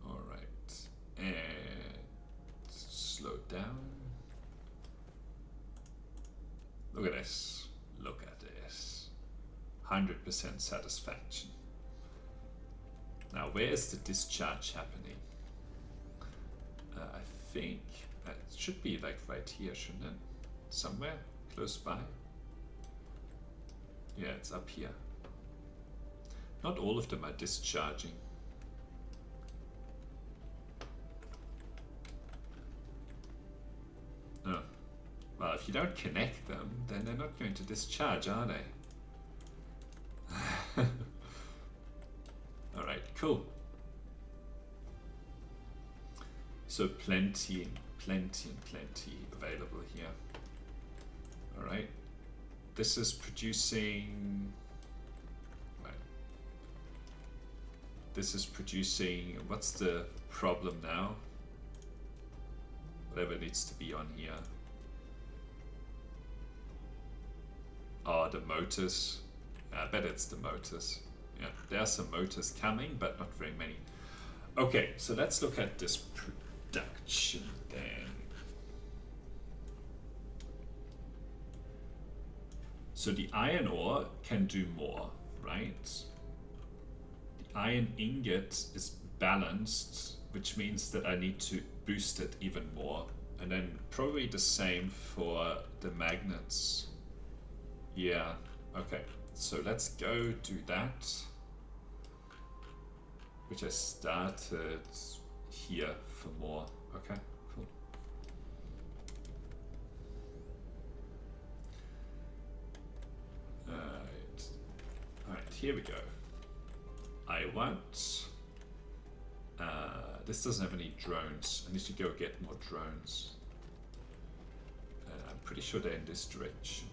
Alright, and slow down. Look at this. Look at this. 100% satisfaction. Now, where is the discharge happening? I think that should be like right here, shouldn't it? Somewhere close by. Yeah, it's up here. Not all of them are discharging. No. Well, if you don't connect them, then they're not going to discharge, are they? Alright, cool. So plenty available here. Alright. This is producing... Right. This is producing... What's the problem now? Whatever needs to be on here. Oh, the motors. I bet it's the motors. Yeah, there are some motors coming, but not very many. Okay, so let's look at this production then. So the iron ore can do more, right? The iron ingot is balanced, which means that I need to boost it even more. And then probably the same for the magnets. Yeah, okay. So let's go do that. Which I started here for more. Okay, cool. Alright, here we go. I want... this doesn't have any drones. I need to go get more drones. I'm pretty sure they're in this direction.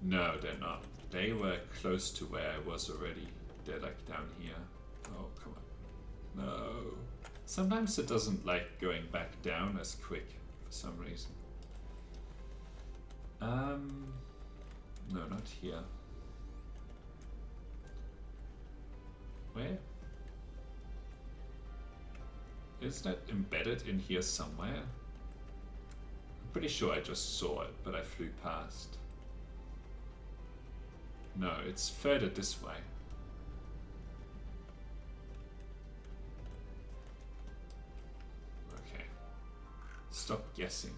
No, they're not. They were close to where I was already. They're like down here. Oh, come on. No. Sometimes it doesn't like going back down as quick for some reason. No, not here. Where? Is that embedded in here somewhere? I'm pretty sure I just saw it, but I flew past. No, it's further this way. Okay. Stop guessing.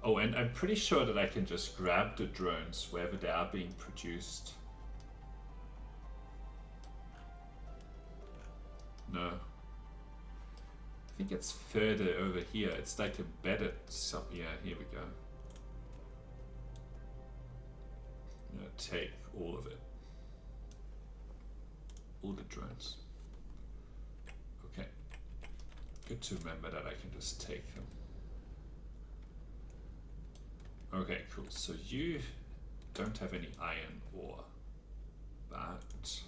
Oh, and I'm pretty sure that I can just grab the drones wherever they are being produced. No. I think it's further over here. It's like embedded. So, yeah, here we go. I'm gonna take all of it. All the drones. Okay. Good to remember that I can just take them. Okay, cool. So you don't have any iron ore, but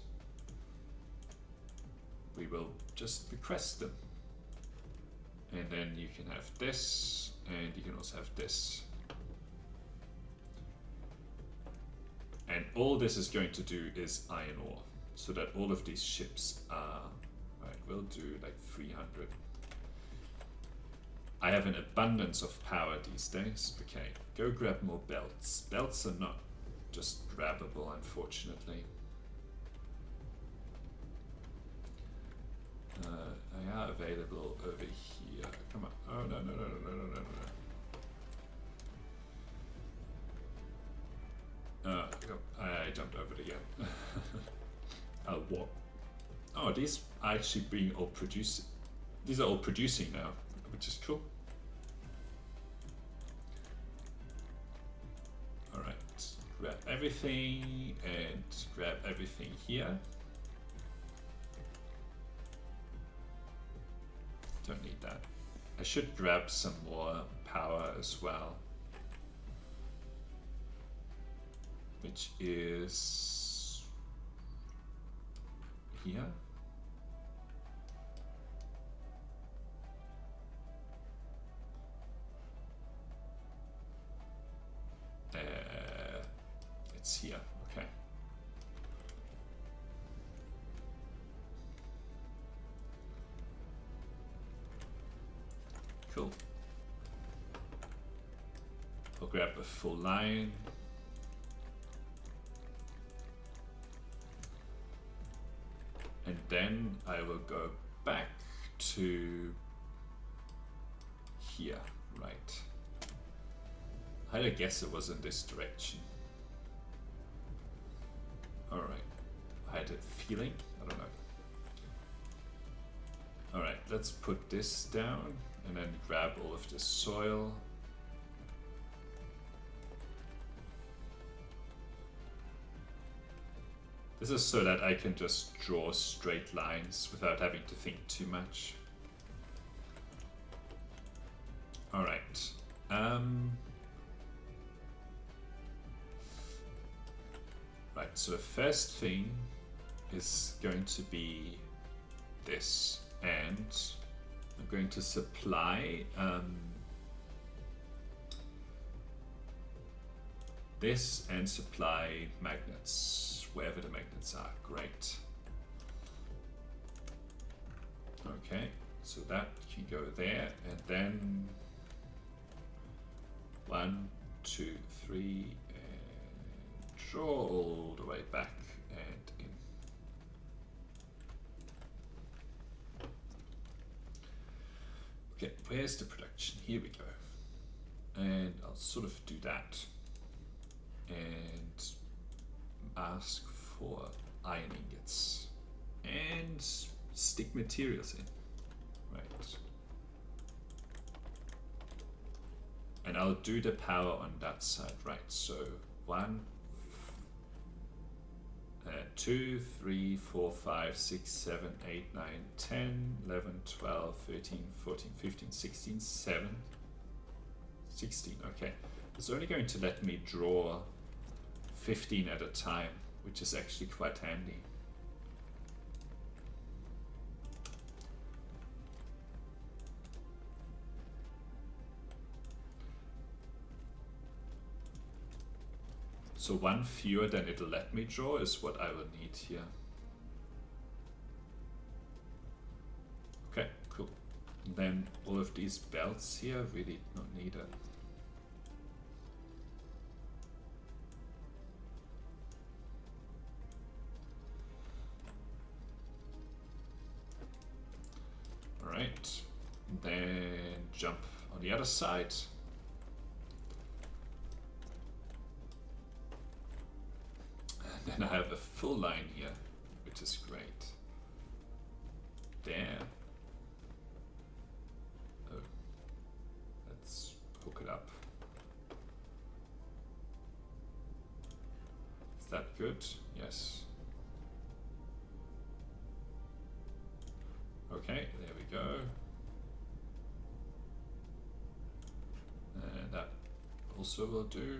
we will just request them. And then you can have this, and you can also have this. And all this is going to do is iron ore, so that all of these ships are, right, we'll do like 300. I have an abundance of power these days. Okay, go grab more belts. Belts are not just grabbable, unfortunately. They are available over here. Come on. Oh, no, no, no, no, no, no, no, no. I jumped over it again. Oh, what? Oh, these are actually being all produced. These are all producing now, which is cool. Alright, grab everything and grab everything here. Don't need that. I should grab some more power as well. Which is here. It's here, okay. Cool. I'll grab a full line. And then I will go back to here, right? I'd guess it was in this direction. Alright, I had a feeling, I don't know. Alright, let's put this down and then grab all of this soil. This is so that I can just draw straight lines without having to think too much. Alright. Right, so the first thing is going to be this, and I'm going to supply this and supply magnets wherever the magnets are. Great. Okay, so that can go there, and then 1, 2, 3, and draw all the way back and in. Okay, where's the production? Here we go. And I'll sort of do that and ask for iron ingots and stick materials in. Right. And I'll do the power on that side, right? So 1, 2, 3, 4, 5, 6, 7, 8, 9, 10, 11, 12, 13, 14, 15, 16, 7, 16, okay. It's only going to let me draw 15 at a time, which is actually quite handy. So 1 fewer than it'll let me draw is what I will need here. Okay, cool. And then all of these belts here really not needed. Alright, then jump on the other side. And then I have a full line here, which is great. There. Oh, let's hook it up. Is that good? Yes. Okay, there we go. And that also will do.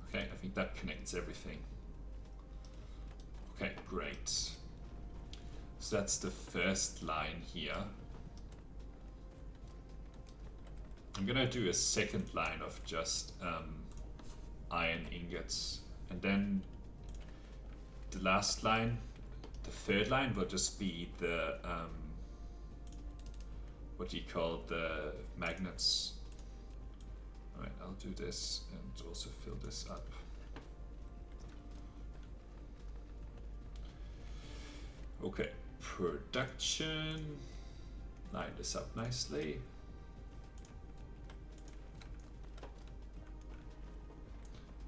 Okay, I think that connects everything. Okay, great. So that's the first line here. I'm gonna do a second line of just iron ingots, and then the last line, the third line, will just be the what do you call the magnets. Alright, I'll do this and also fill this up. Okay, production. Line this up nicely.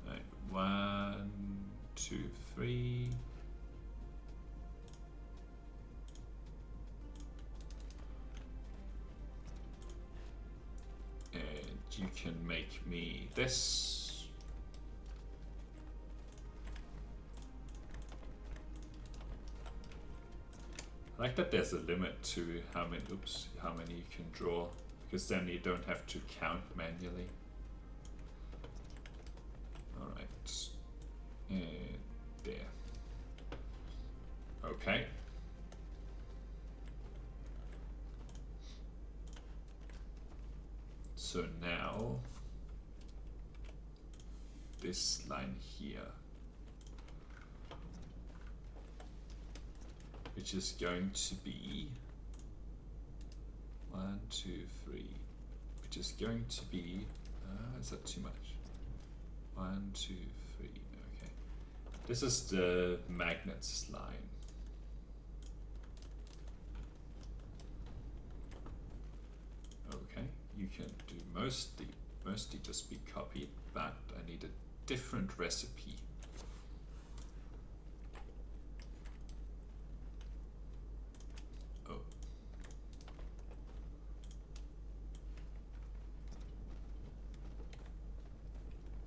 Alright, 1, 2, 3. You can make me this. I like that there's a limit to how many you can draw, because then you don't have to count manually. Alright. And there. Okay. So now, this line here, which is going to be 1, 2, 3, which is going to be, is that too much? 1, 2, 3, okay. This is the magnets line. you can do mostly just be copied, but I need a different recipe. Oh.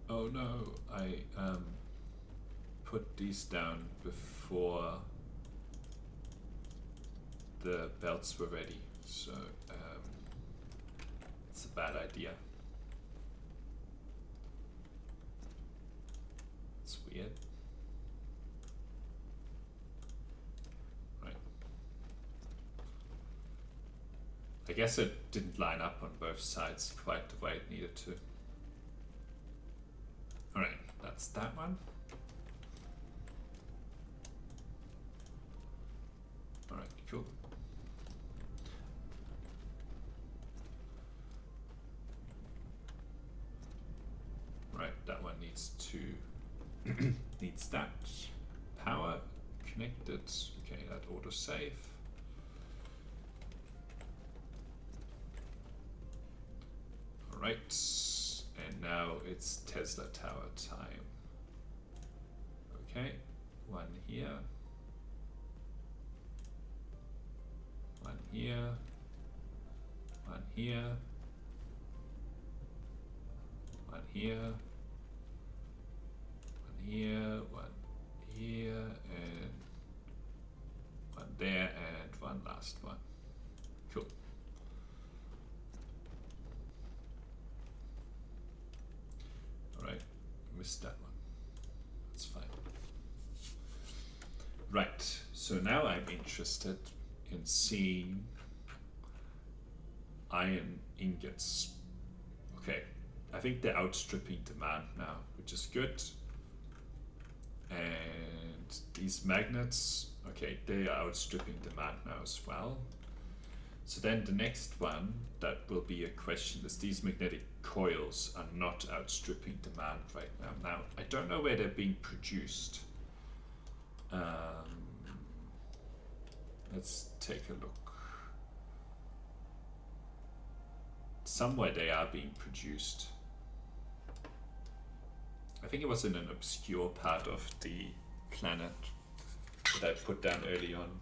Oh no, I put these down before the belts were ready, so it's a bad idea. It's weird. Right. I guess it didn't line up on both sides quite the way it needed to. Alright, that's that one. Alright, cool. Right, that one needs to needs that. Power connected. Okay, that autosave. Alright, and now it's Tesla Tower time. Okay, one here. One here. One here. One here. One here. One here. And one there. And one last one. Cool. Alright, missed that one. That's fine. Right, so now I'm interested in seeing iron ingots. Okay, I think they're outstripping demand now, which is good. And these magnets, okay, they are outstripping demand now as well. So then the next one that will be a question is these magnetic coils are not outstripping demand right now. Now, I don't know where they're being produced. Let's take a look. Somewhere they are being produced. I think it was in an obscure part of the planet that I put down early on.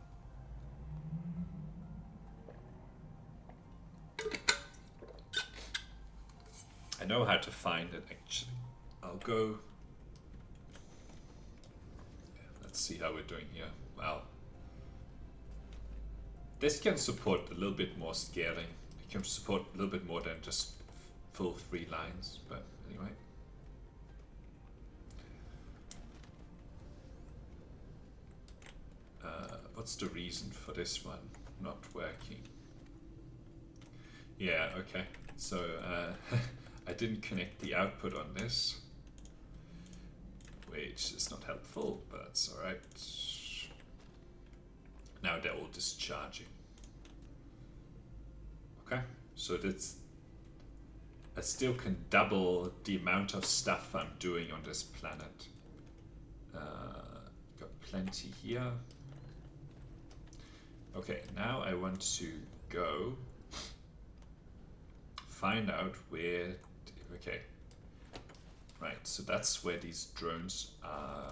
I know how to find it actually. I'll go. Let's see how we're doing here. Wow. This can support a little bit more scaling. It can support a little bit more than just full 3 lines, but anyway. What's the reason for this one not working? Yeah, okay. So I didn't connect the output on this, which is not helpful, but that's all right. Now they're all discharging. Okay, so that's, I still can double the amount of stuff I'm doing on this planet. Got plenty here. Okay, now I want to go find out where, okay, right, so that's where these drones are.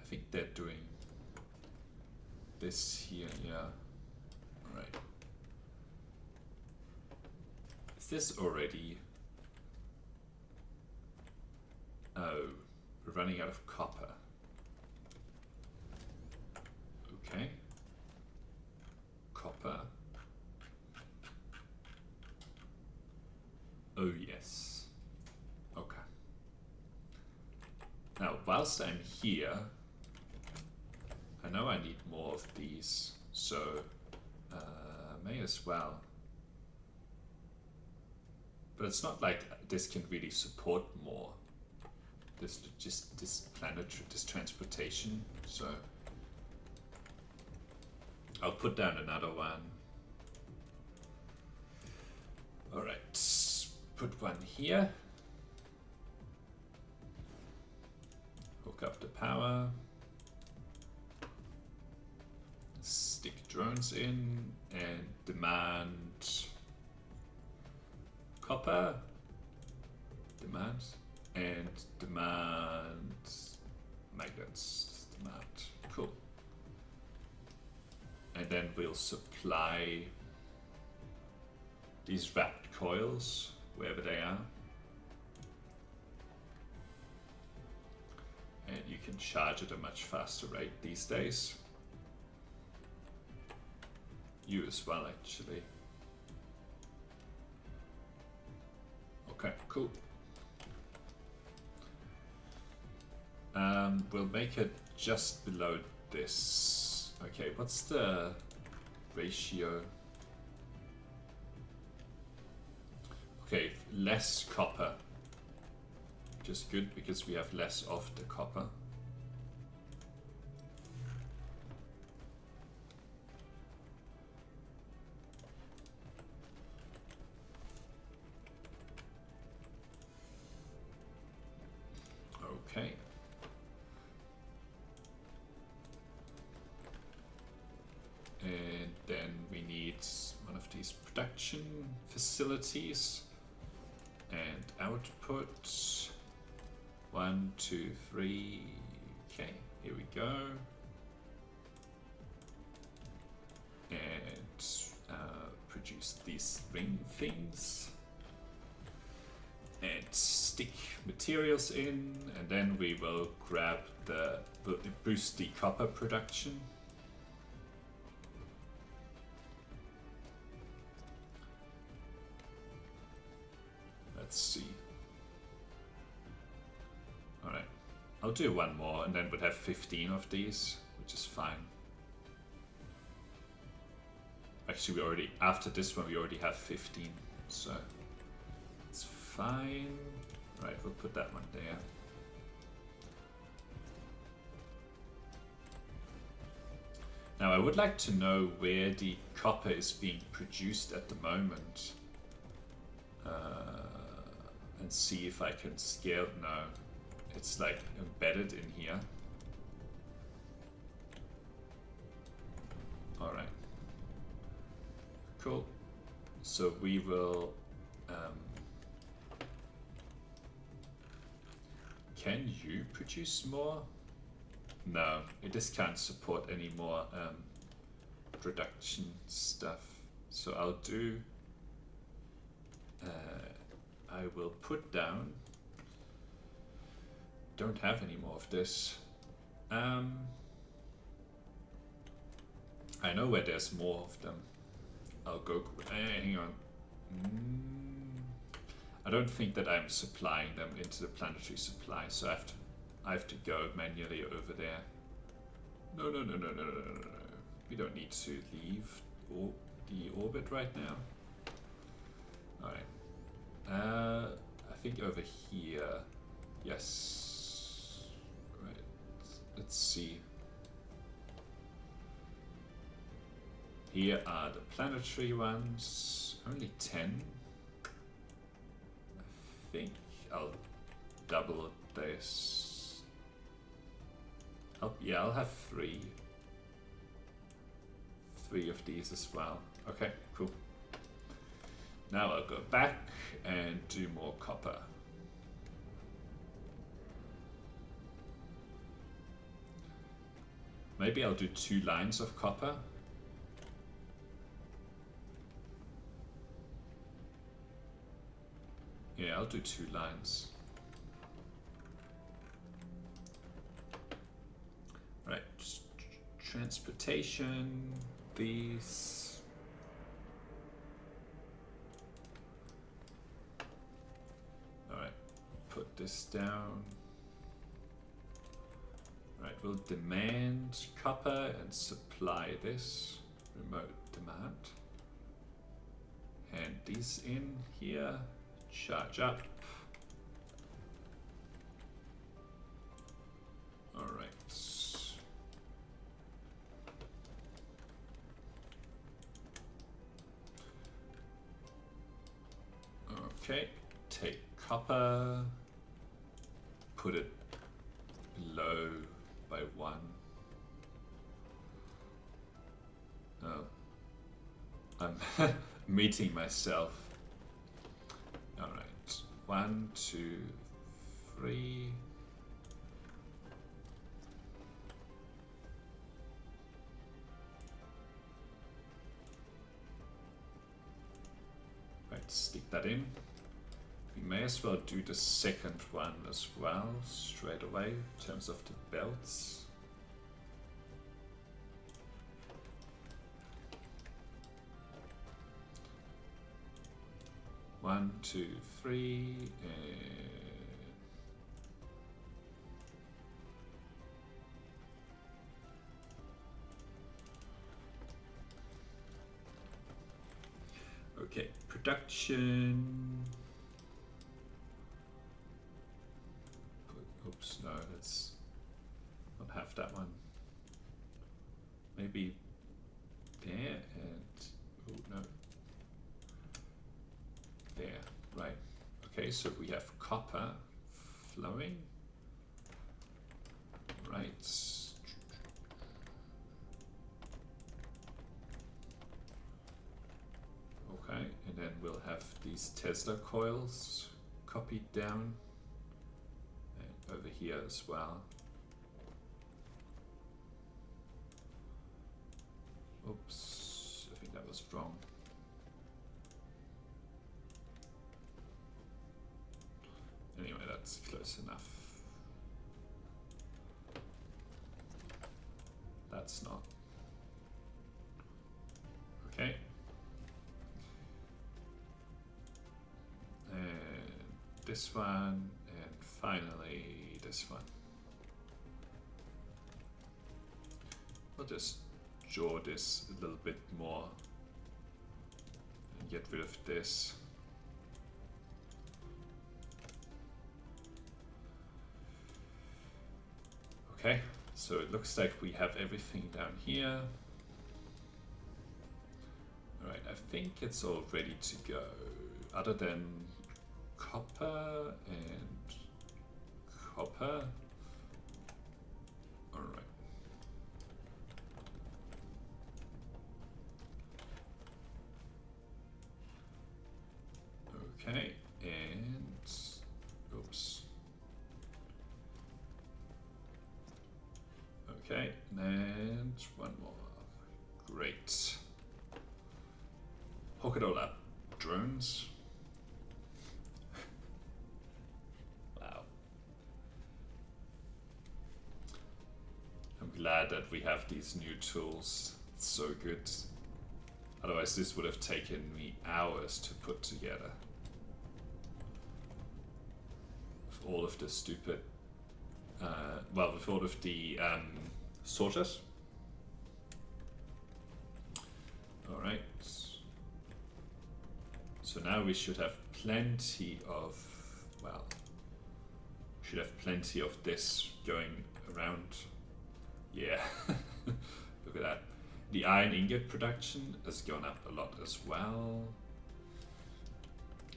I think they're doing this here, yeah, all right. Is this already, oh, we're running out of copper. Okay. Copper. Oh yes. Okay. Now, whilst I'm here, I know I need more of these, so may as well. But it's not like this can really support more. This transportation, so I'll put down another one. All right, put one here. Hook up the power. Stick drones in and demand copper. Demand and demand magnets. Demand. Cool. And then we'll supply these wrapped coils wherever they are. And you can charge at a much faster rate these days. You as well, actually. Okay, cool. We'll make it just below this. Okay, what's the ratio? Okay, less copper. Which is good because we have less of the copper. Okay. And then we need one of these production facilities and output. 1, 2, 3. Okay, here we go. And produce these ring things. And stick materials in, and then we will grab the boost the copper production. Let's see. Alright, I'll do one more and then we'll have 15 of these, which is fine. Actually, we already, after this one, we already have 15, so it's fine. Right, we'll put that one there. Now, I would like to know where the copper is being produced at the moment. And see if I can scale. No, it's like embedded in here. Alright. Cool. So we will... can you produce more? No, it just can't support any more production stuff. So I'll do... I will put down... Don't have any more of this. I know where there's more of them. I'll go... hang on. I don't think that I'm supplying them into the planetary supply, so I have to go manually over there. No. We don't need to leave the orbit right now. Alright. I think over here. Yes. Right. Let's see. Here are the planetary ones. Only 10. I think I'll double this. Yeah, I'll have 3. 3 of these as well. Okay, cool. Now I'll go back and do more copper. Maybe I'll do 2 lines of copper. Yeah, I'll do 2 lines. Right, transportation, these. Alright, put this down. Right, we'll demand copper and supply this. Remote demand. Hand these in here. Charge up. Alright. Okay, take copper, put it below by 1. Oh, I'm meeting myself. All right, 1, 2, 3. Right, stick that in. We may as well do the second one as well straight away in terms of the belts. One, two, three. Okay, production. Oops, no, let's not have that one. Maybe there and, oh no. There, right. Okay, so we have copper flowing. Right. Okay, and then we'll have these Tesla coils copied down and over here as well. Oops, I think that was wrong. Anyway, that's close enough. That's not. Okay. And this one, and finally this one. We'll just draw this a little bit more and get rid of this. Okay, so it looks like we have everything down here. All right, I think it's all ready to go, other than copper and copper. All right. Okay, and oops. Okay, and one more. Great. Hook it all up. Drones. Wow. I'm glad that we have these new tools. It's so good. Otherwise this would have taken me hours to put together. With all of the stupid well, with all of the sorters. All right. So now we should have plenty of, well, should have plenty of this going around. Yeah, look at that. The iron ingot production has gone up a lot as well.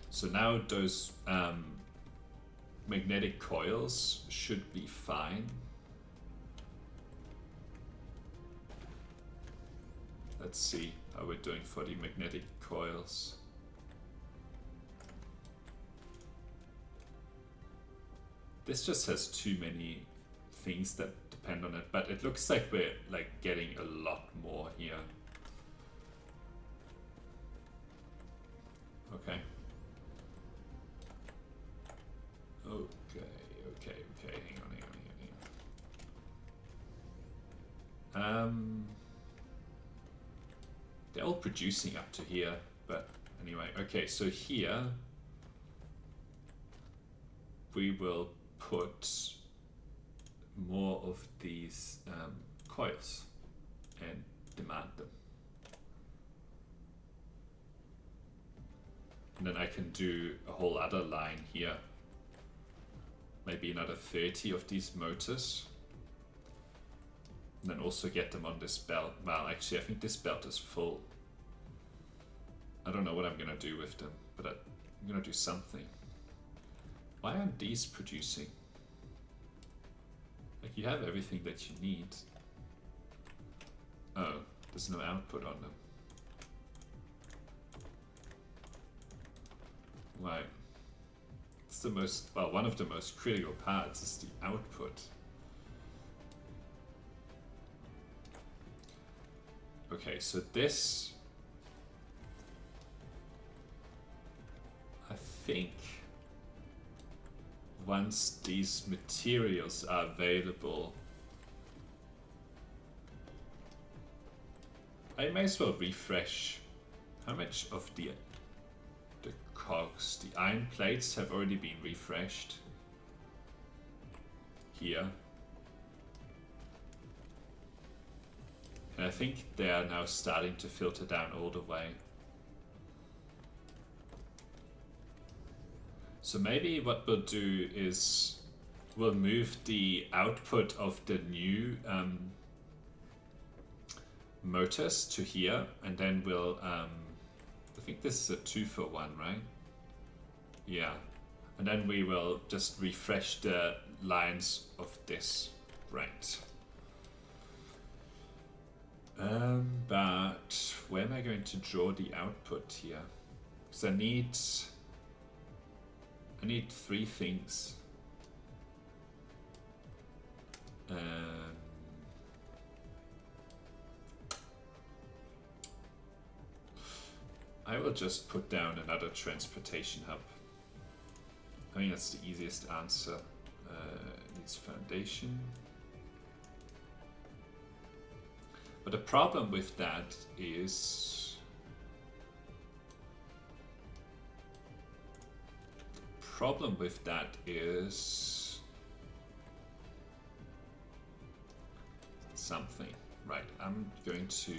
So now those magnetic coils should be fine. Let's see how we're doing for the magnetic coils. This just has too many things that depend on it, but it looks like we're like getting a lot more here. Okay. Okay, hang on. They're all producing up to here, but anyway, okay, so here we will put more of these coils and demand them. And then I can do a whole other line here. Maybe another 30 of these motors. And then also get them on this belt. Well, actually, I think this belt is full. I don't know what I'm gonna do with them, but I'm gonna do something. Why aren't these producing? Like, you have everything that you need. Oh, There's no output on them. Right. It's the most, well, one of the most critical parts is the output. Okay, so this, I think, once these materials are available, I may as well refresh. How much of the cogs, the iron plates have already been refreshed here. And I think they are now starting to filter down all the way. So maybe what we'll do is we'll move the output of the new motors to here, and then we'll, I think this is a 2-for-1, right? Yeah, and then we will just refresh the lines of this, right? But where am I going to draw the output here? Because I need 3 things. I will just put down another transportation hub. I think that's the easiest answer. Needs foundation. But the problem with that is something. Right, I'm going to,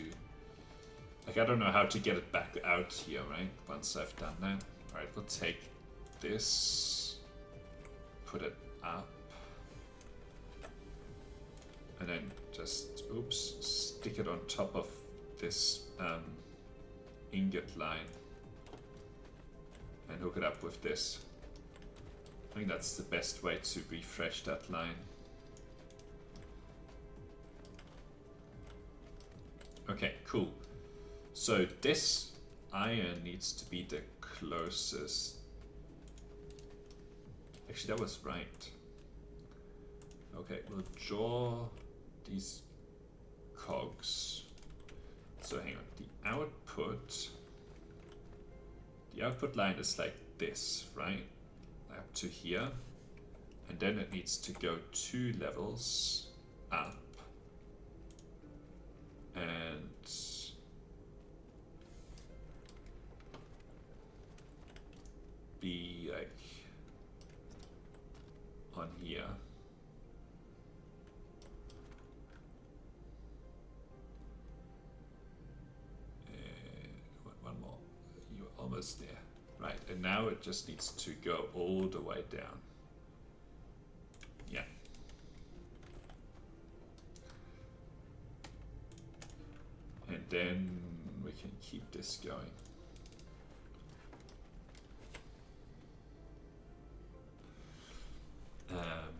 like, I don't know how to get it back out here, right? Once I've done that. Alright, we'll take this, put it up, and then just, oops, stick it on top of this ingot line and hook it up with this. I think that's the best way to refresh that line. Okay, cool. So this iron needs to be the closest. Actually, that was right. Okay, we'll draw these cogs. So hang on, the output line is like this, right? Up to here. And then it needs to go 2 levels up. And be like on here. One more. You're almost there. Right, and now it just needs to go all the way down. Yeah. And then we can keep this going.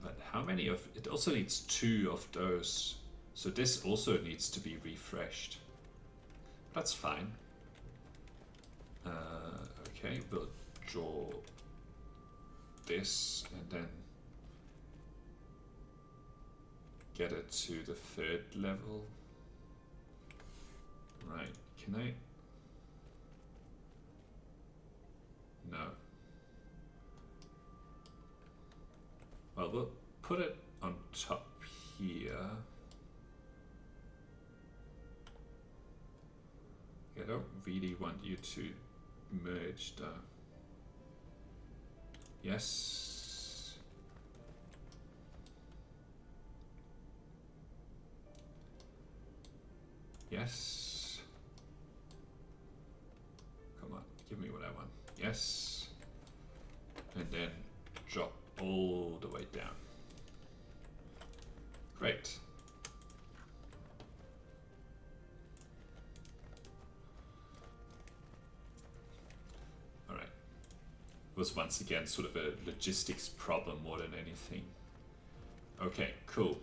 But how many of it also needs 2 of those, so this also needs to be refreshed. That's fine. Okay, we'll draw this and then get it to the 3rd level. Right, can I? No. Well, we'll put it on top here. I don't really want you to merge though. Yes. Yes. Come on, give me what I want. Yes. And then drop all the way down. Great. All right. It was once again sort of a logistics problem more than anything. Okay, cool.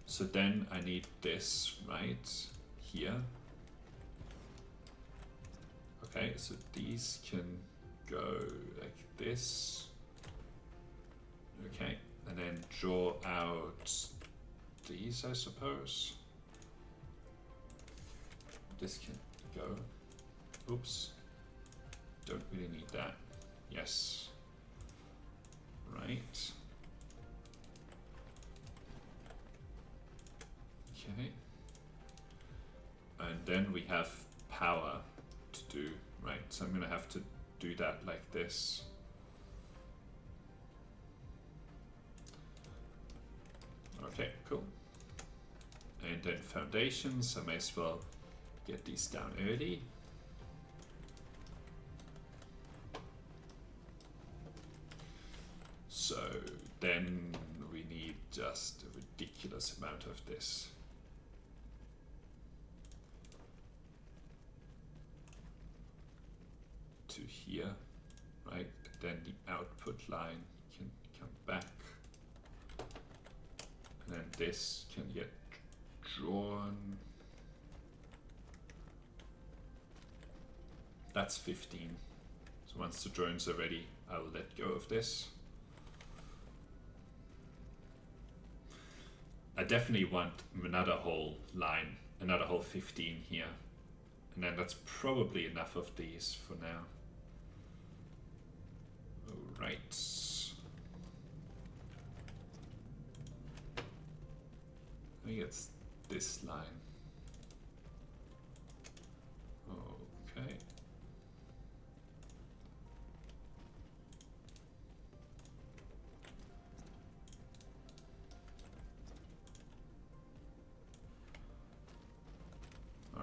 So then I need this right here. Okay, so these can go like this. Okay, and then draw out these, I suppose. This can go. Oops. Don't really need that. Yes. Right. Okay. And then we have power to do, right? So I'm gonna have to do that like this. Okay, cool. And then foundations, I may as well get these down early. So then we need just a ridiculous amount of this. To here, right? Then the output line can come back. And then this can get drawn. That's 15. So once the drones are ready, I will let go of this. I definitely want another whole line, another whole 15 here. And then that's probably enough of these for now. All right. I think it's this line. Okay.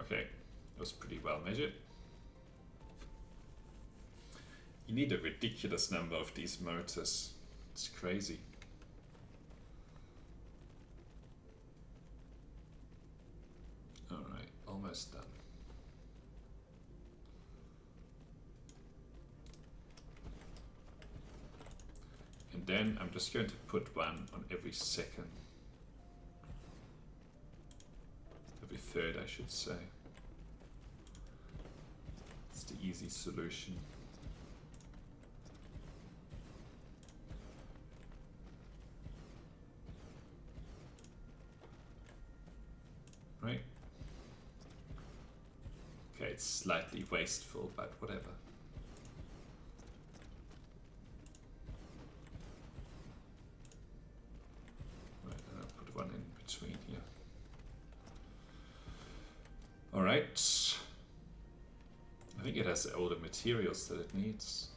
Okay, that was pretty well measured. You need a ridiculous number of these motors. It's crazy. All right, almost done. And then I'm just going to put one on every second. Every third, I should say. It's the easy solution. Right? Okay, it's slightly wasteful, but whatever. Right, and I'll put one in between here. All right. I think it has all the materials that it needs.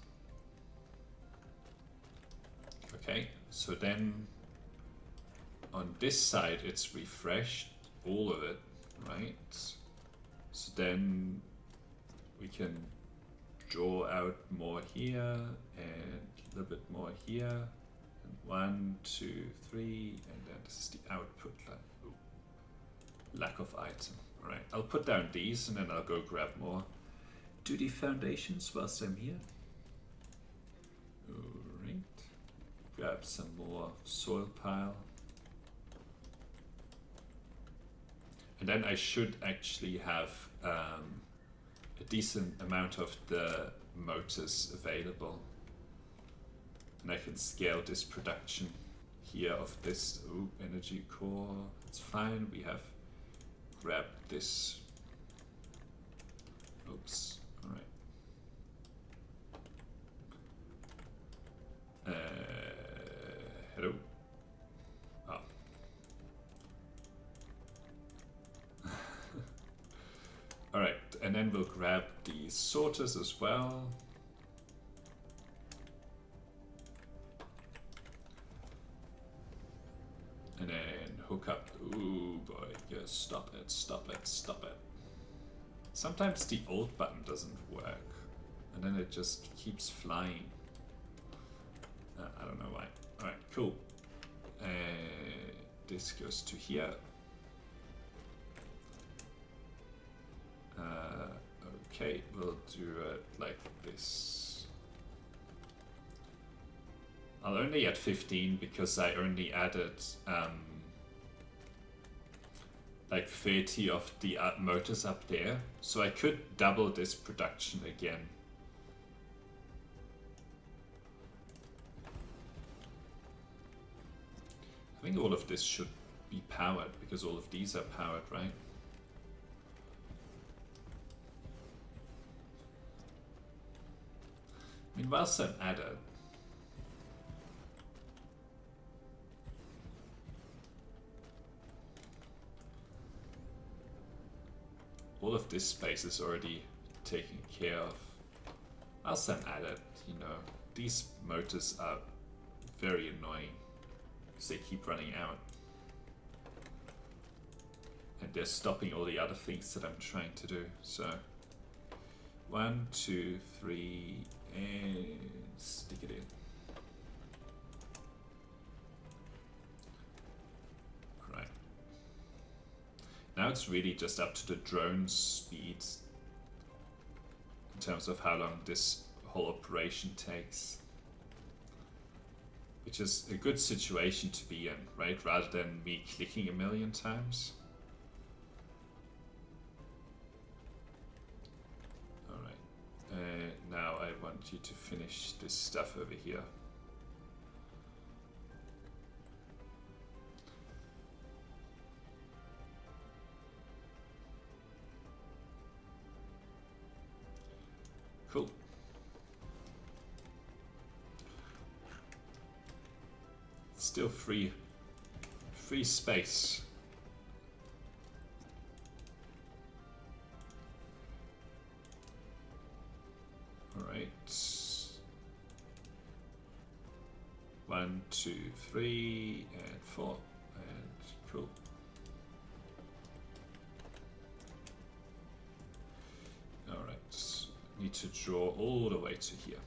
Okay, so then on this side it's refreshed, all of it, right? So then we can draw out more here and a little bit more here. And 1, 2, 3, and then this is the output line. Ooh. Lack of item. All right, I'll put down these and then I'll go grab more. Do the foundations whilst I'm here. All right. Grab some more soil pile. And then I should actually have a decent amount of the motors available. And I can scale this production here of this. Ooh, energy core, it's fine. We have grabbed this. Oops, all right. Hello. Oh. All right, and then we'll grab the sorters as well. And then hook up. Ooh boy, yes, stop it, stop it, stop it. Sometimes the alt button doesn't work, and then it just keeps flying. I don't know why. All right, cool. This goes to here. Okay, we'll do it like this. I'll only add 15 because I only added like 30 of the motors up there, so I could double this production again. I think all of this should be powered because all of these are powered, right? I mean, whilst I'm at it, all of this space is already taken care of. Whilst I'm at it, you know, these motors are very annoying because they keep running out. And they're stopping all the other things that I'm trying to do. So 1, 2, 3, and stick it in. Right. Now it's really just up to the drone's speeds in terms of how long this whole operation takes. Which is a good situation to be in, right? Rather than me clicking a million times. Now I want you to finish this stuff over here. Cool. Still free space. Alright. 1, 2, 3, and 4. And cool. Alright. Need to draw all the way to here.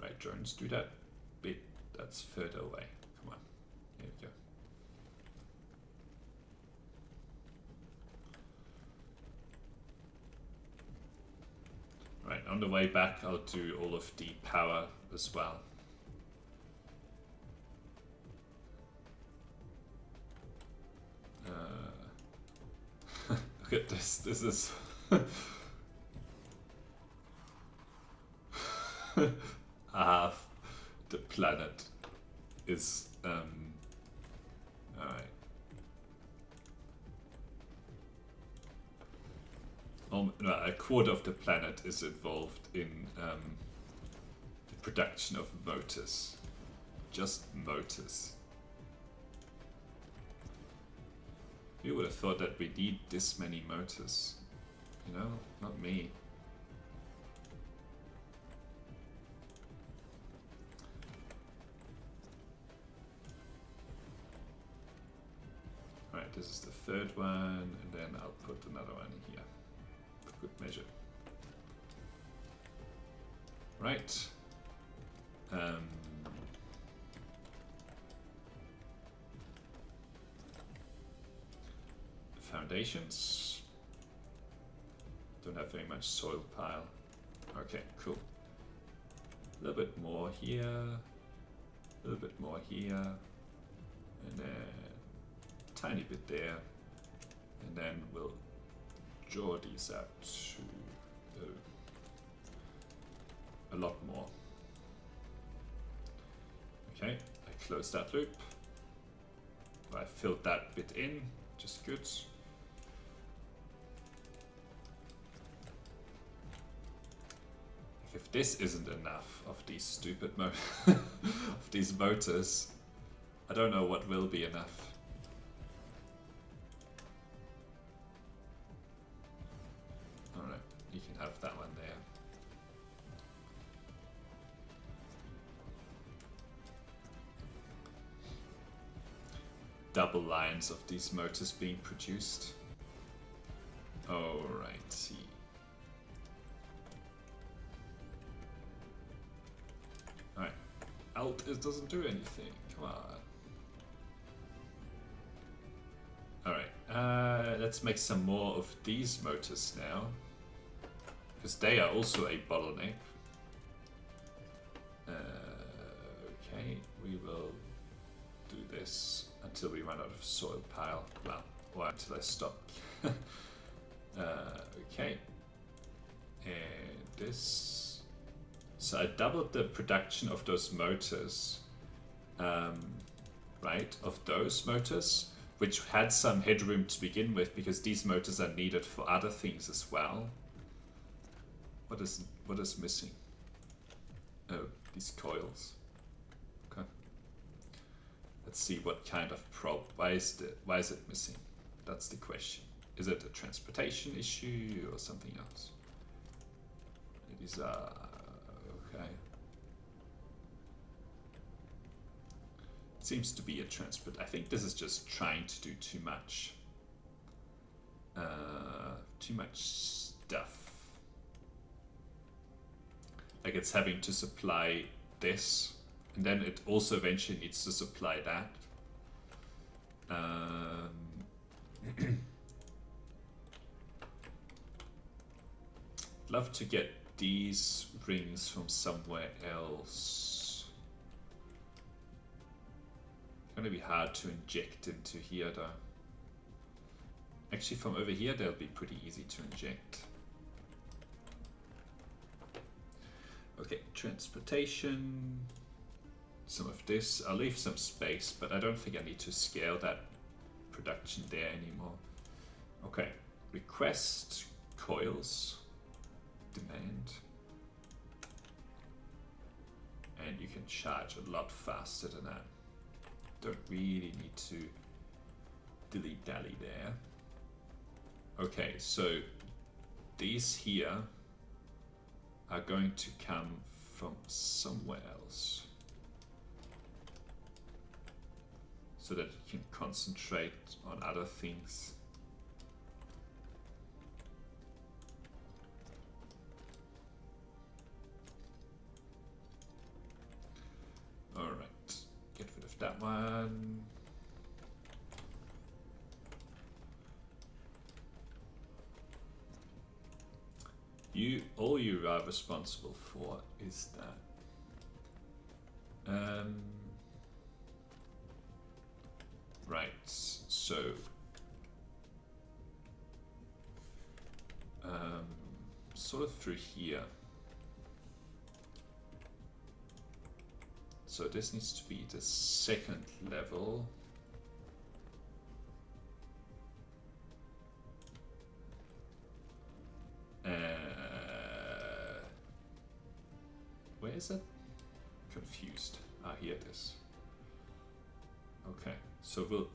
Right, drones, do that bit that's further away. Come on. Here we go. Right, on the way back, I'll do all of the power as well. Look at this. This is half the planet is alright. No, a quarter of the planet is involved in the production of motors. Just motors. Who would have thought that we need this many motors? You know, not me. Alright, this is the third one, and then I'll put another one in here. For good measure. Right. Foundations. Don't have very much soil pile. Okay, cool. A little bit more here. A little bit more here. And then a tiny bit there. And then we'll draw these out to a lot more. Okay, I close that loop. I filled that bit in, just good. If this isn't enough of these stupid of these motors, I don't know what will be enough. Alright, you can have that one there. Double lines of these motors being produced. Alrighty. Alright. Alt it doesn't do anything. Come on. Alright. Let's make some more of these motors now. Because they are also a bottleneck. this until we run out of soil pile. Well, or until I stop. Okay. And this. So I doubled the production of those motors. Right, of those motors, which had some headroom to begin with, because these motors are needed for other things as well. What is missing? Oh, these coils. Okay. Let's see what kind of probe. Why is it missing? That's the question. Is it a transportation issue or something else? It is okay. Seems to be a transport. I think this is just trying to do too much. Too much stuff. Like it's having to supply this, and then it also eventually needs to supply that. Love to get these rings from somewhere else. Gonna be hard to inject into here though. Actually from over here they'll be pretty easy to inject. Okay, transportation. Some of this. I'll leave some space, but I don't think I need to scale that production there anymore. Okay, request coils. Demand. And you can charge a lot faster than that. Don't really need to dilly-dally there. Okay, so these here are going to come from somewhere else so that you can concentrate on other things. All right. Get rid of that one. All you are responsible for is that. Right, so sort of through here. So this needs to be the second level. Where is it? Confused. Ah, here it is. Okay, so we'll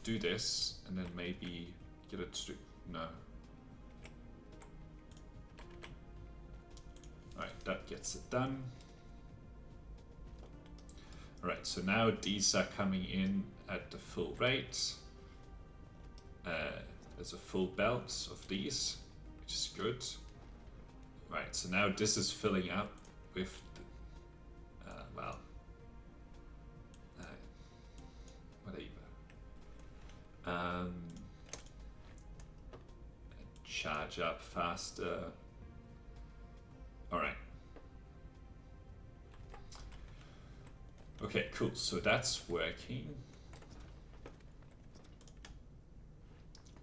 do this and then maybe get it to, no. Alright, that gets it done. Alright, so now these are coming in at the full rate. There's a full belt of these, which is good. Right, so now this is filling up with, whatever. Charge up faster. Alright. Okay, cool. So that's working.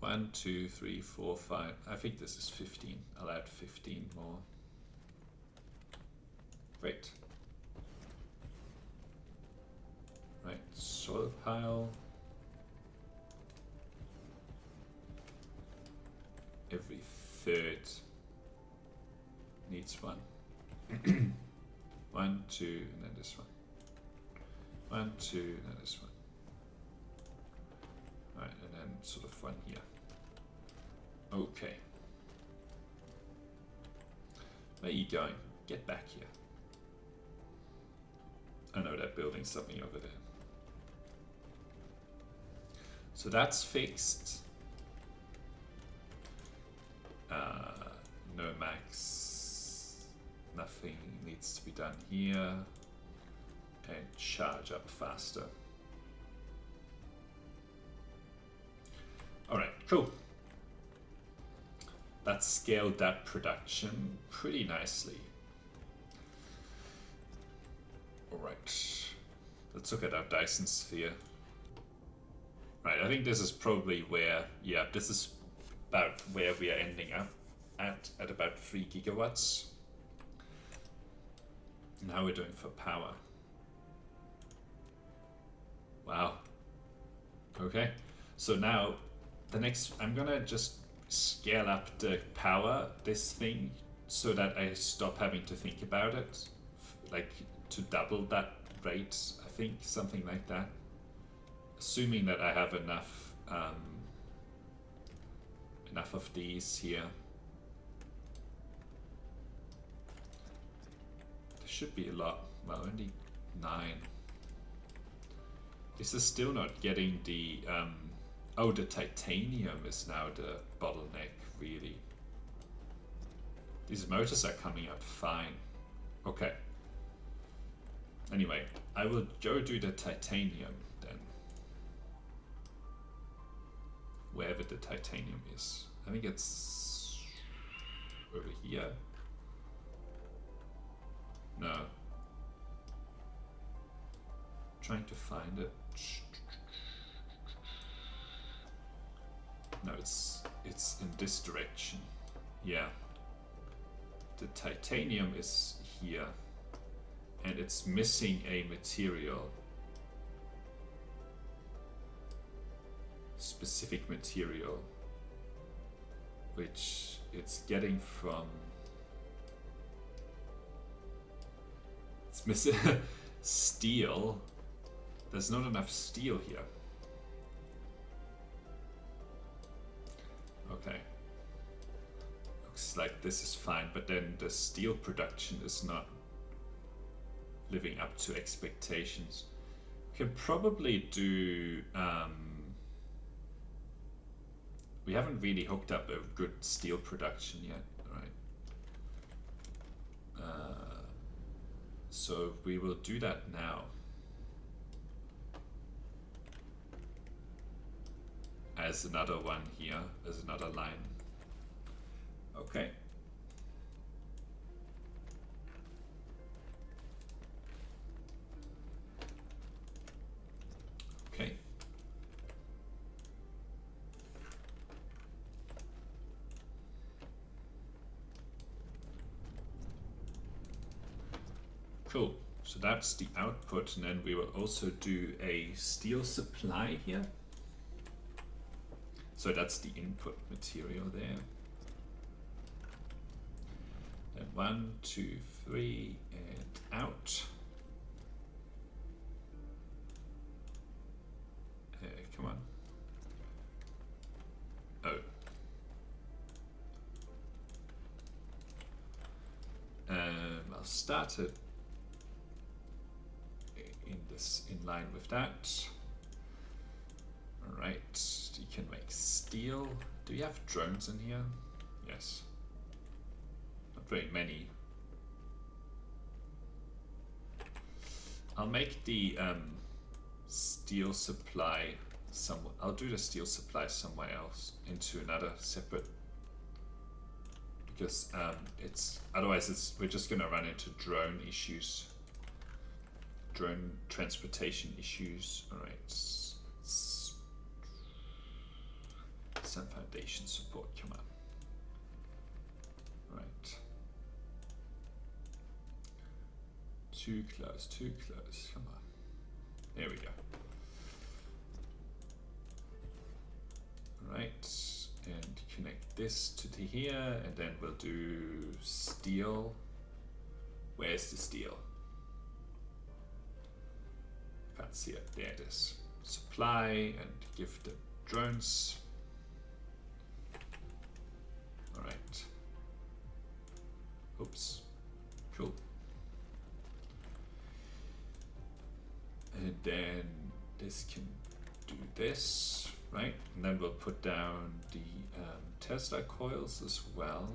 1, 2, 3, 4, 5. I think this is 15. I'll add 15 more. Great. Right, soil pile. Every third needs one. 1, 2, and then this one. 1, 2, and then this one. Alright, and then sort of one here. Okay. Where are you going? Get back here. I know they're building something over there. So that's fixed. No max. Nothing needs to be done here. And charge up faster. Alright, cool. That scaled that production pretty nicely. Alright, let's look at our Dyson Sphere. Right, I think this is probably where, yeah, this is about where we are ending up at about 3 gigawatts. And how we're doing for power. Wow. Okay, so now the next, I'm gonna just scale up the power, this thing, so that I stop having to think about it. Like to double that rate, I think, something like that. Assuming that I have enough enough of these here. There should be a lot, well, only 9. This is still not getting the, oh, the titanium is now the bottleneck, really. These motors are coming out fine. Okay. Anyway, I will go do the titanium then. Wherever the titanium is. I think it's over here. No. Trying to find it. No, it's in this direction. Yeah. The titanium is here. And it's missing a material. Specific material. Which it's getting from... It's missing steel. There's not enough steel here. Okay. Looks like this is fine, but then the steel production is not living up to expectations. We can probably do... we haven't really hooked up a good steel production yet, right? So we will do that now. As another one here, as another line. Okay. Okay. Cool. So that's the output, and then we will also do a steel supply here. So that's the input material there. And 1, 2, 3, and out. Come on. Oh. I'll start it in line with that. All right, you can make steel. Do you have drones in here? Yes. Not very many. I'll make the steel supply somewhere. I'll do the steel supply somewhere else into another separate, because it's otherwise we're just gonna run into drone issues, drone transportation issues. All right. Some foundation support, come on. Right. Too close, come on. There we go. Right, and connect this to here, and then we'll do steel. Where's the steel? Can't see it, there it is. Supply, and give the drones. Alright. Oops. Cool. And then this can do this, right? And then we'll put down the Tesla coils as well.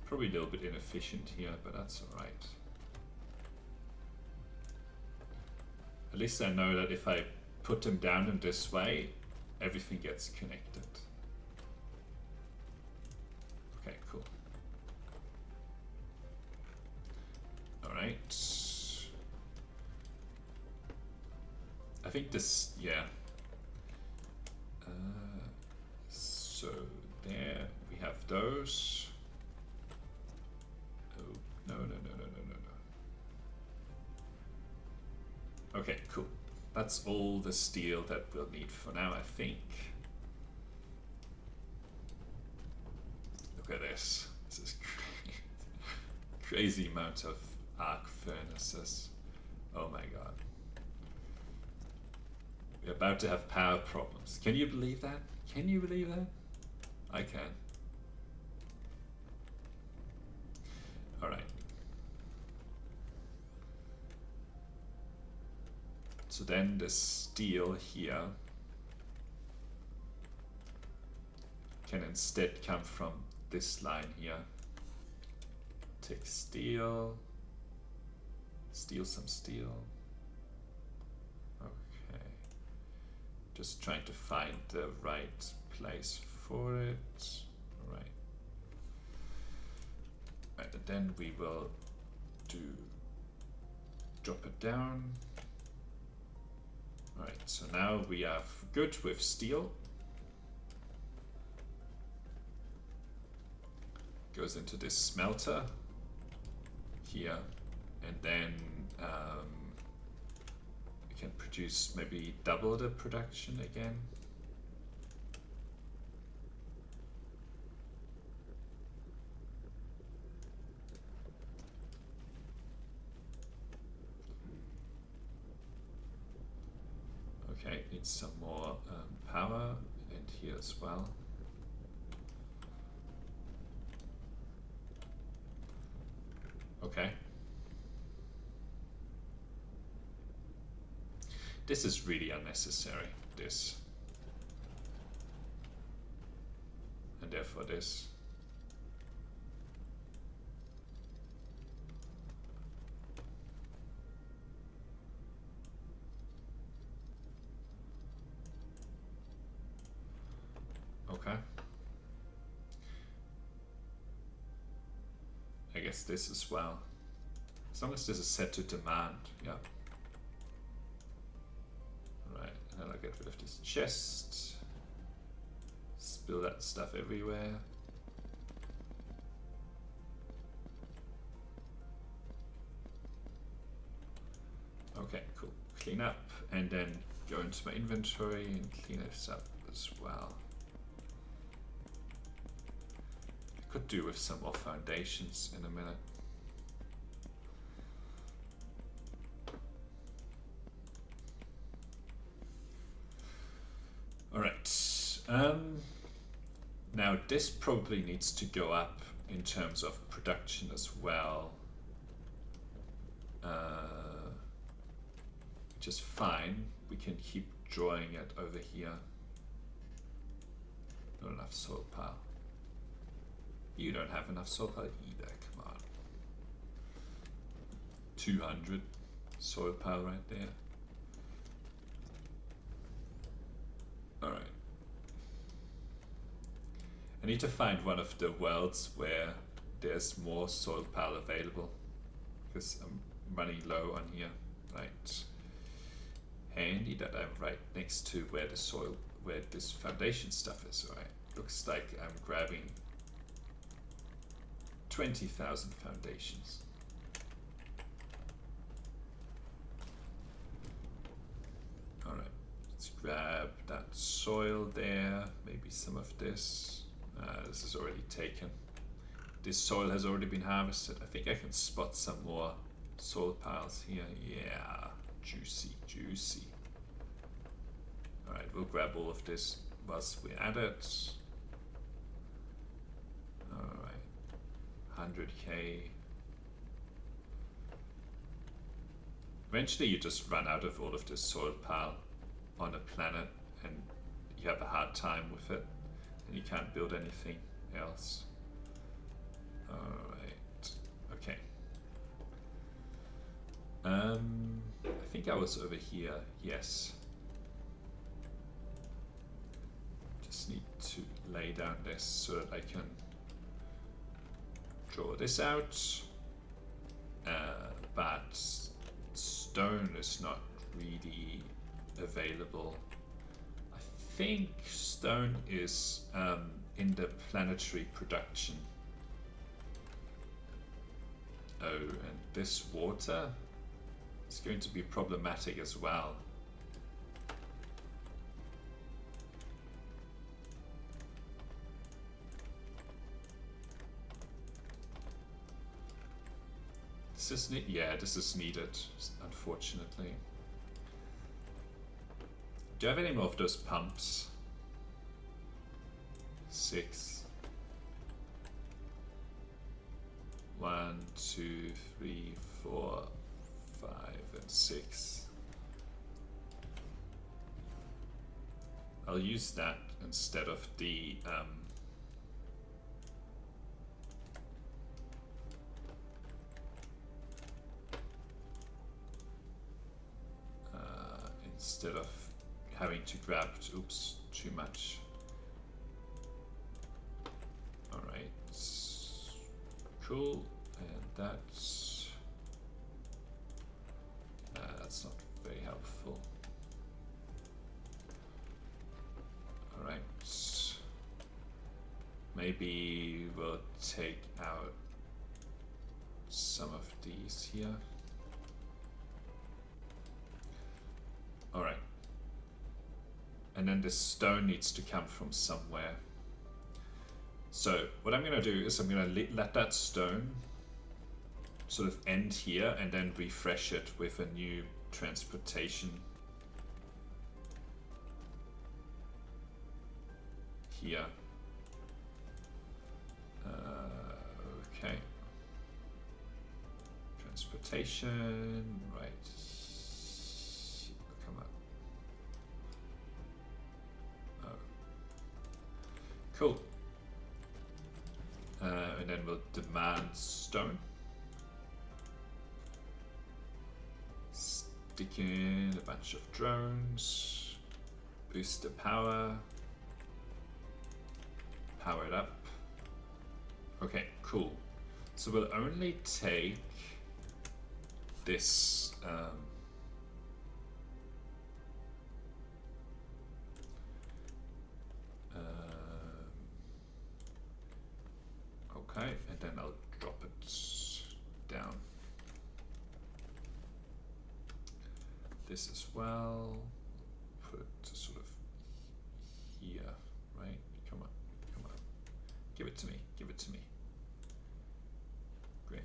Probably a little bit inefficient here, but that's alright. At least I know that if I put them down in this way, everything gets connected. Okay, cool. Alright. I think this, yeah. So there we have those. Oh, no. Okay, cool. That's all the steel that we'll need for now, I think. Look at this. This is crazy amount of arc furnaces. Oh my god. We're about to have power problems. Can you believe that? Can you believe that? I can. Alright. So then the steel here can instead come from this line here. Take steel, steal some steel. Okay. Just trying to find the right place for it. Alright. Right, and then we will drop it down. Alright, so now we are good with steel. Goes into this smelter here, and then we can produce maybe double the production again. Okay, need some more power, and here as well. Okay. This is really unnecessary, this. And therefore this. Okay. I guess this as well. As long as this is set to demand, yeah. Right, and then I'll get rid of this chest. Spill that stuff everywhere. Okay, cool. Clean up, and then go into my inventory and clean this up as well. Could do with some more foundations in a minute. All right. Now this probably needs to go up in terms of production as well, which is fine. We can keep drawing it over here. Not enough soil pile. You don't have enough soil pile either, come on. 200 soil pile right there. Alright. I need to find one of the worlds where there's more soil pile available, because I'm running low on here. Right. Handy that I'm right next to where the soil, where this foundation stuff is. Alright. Looks like I'm grabbing 20,000 foundations. Alright, let's grab that soil there, maybe some of this. This is already taken. This soil has already been harvested. I think I can spot some more soil piles here. Yeah, juicy, juicy. Alright, we'll grab all of this whilst we're at it. Alright. 100k. Eventually you just run out of all of this soil pile on a planet and you have a hard time with it and you can't build anything else. Alright, okay. I think I was over here, yes. Just need to lay down this so that I can draw this out, but stone is not really available. I think stone is in the planetary production. Oh, and this water is going to be problematic as well. This is this is needed, unfortunately. Do you have any more of those pumps? 6. 1, 2, 3, 4, 5, and 6. I'll use that instead of the instead of having to grab, oops, too much. Alright, cool, and that's not very helpful. Alright, maybe we'll take out some of these here. Alright. And then this stone needs to come from somewhere. So what I'm going to do is I'm going to let that stone sort of end here and then refresh it with a new transportation here. Okay. Transportation, right. Come up. Oh. Cool. And then we'll demand stone. Stick in a bunch of drones. Boost the power. Power it up. Okay, cool. So we'll only take this okay, and then I'll drop it down. This as well. Put it sort of here, right? Come on, come on. Give it to me, give it to me. Great.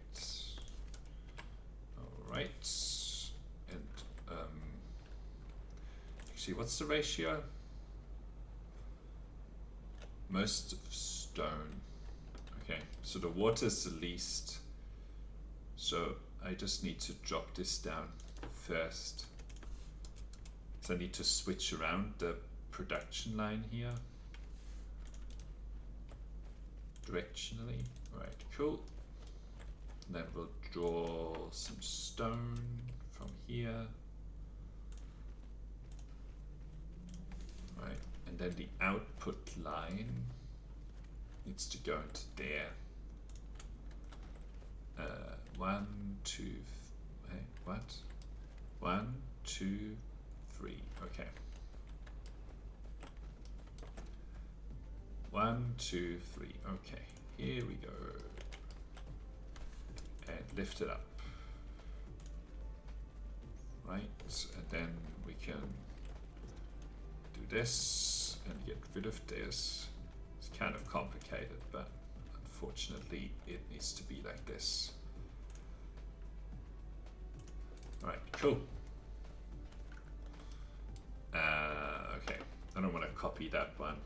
Alright. And actually, what's the ratio? Most of stone. Okay, so the water is the least. So I just need to drop this down first. So I need to switch around the production line here. Directionally. Alright, cool. And then we'll draw some stone from here. Right, and then the output line needs to go into there. 1, 2, hey, what? 1, 2, 3, okay. 1, 2, 3, okay, here we go. And lift it up. Right, and then we can do this and get rid of this. It's kind of complicated, but unfortunately it needs to be like this. Alright, cool. Okay, I don't want to copy that one.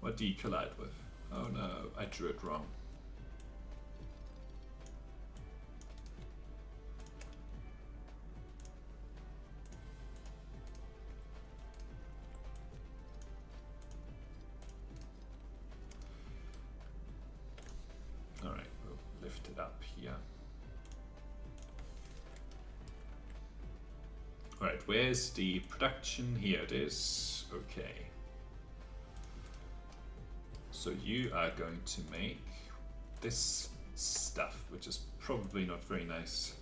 What do you collide with? Oh no, I drew it wrong. All right, we'll lift it up here. All right, where's the production? Here it is. Okay. So you are going to make this stuff, which is probably not very nice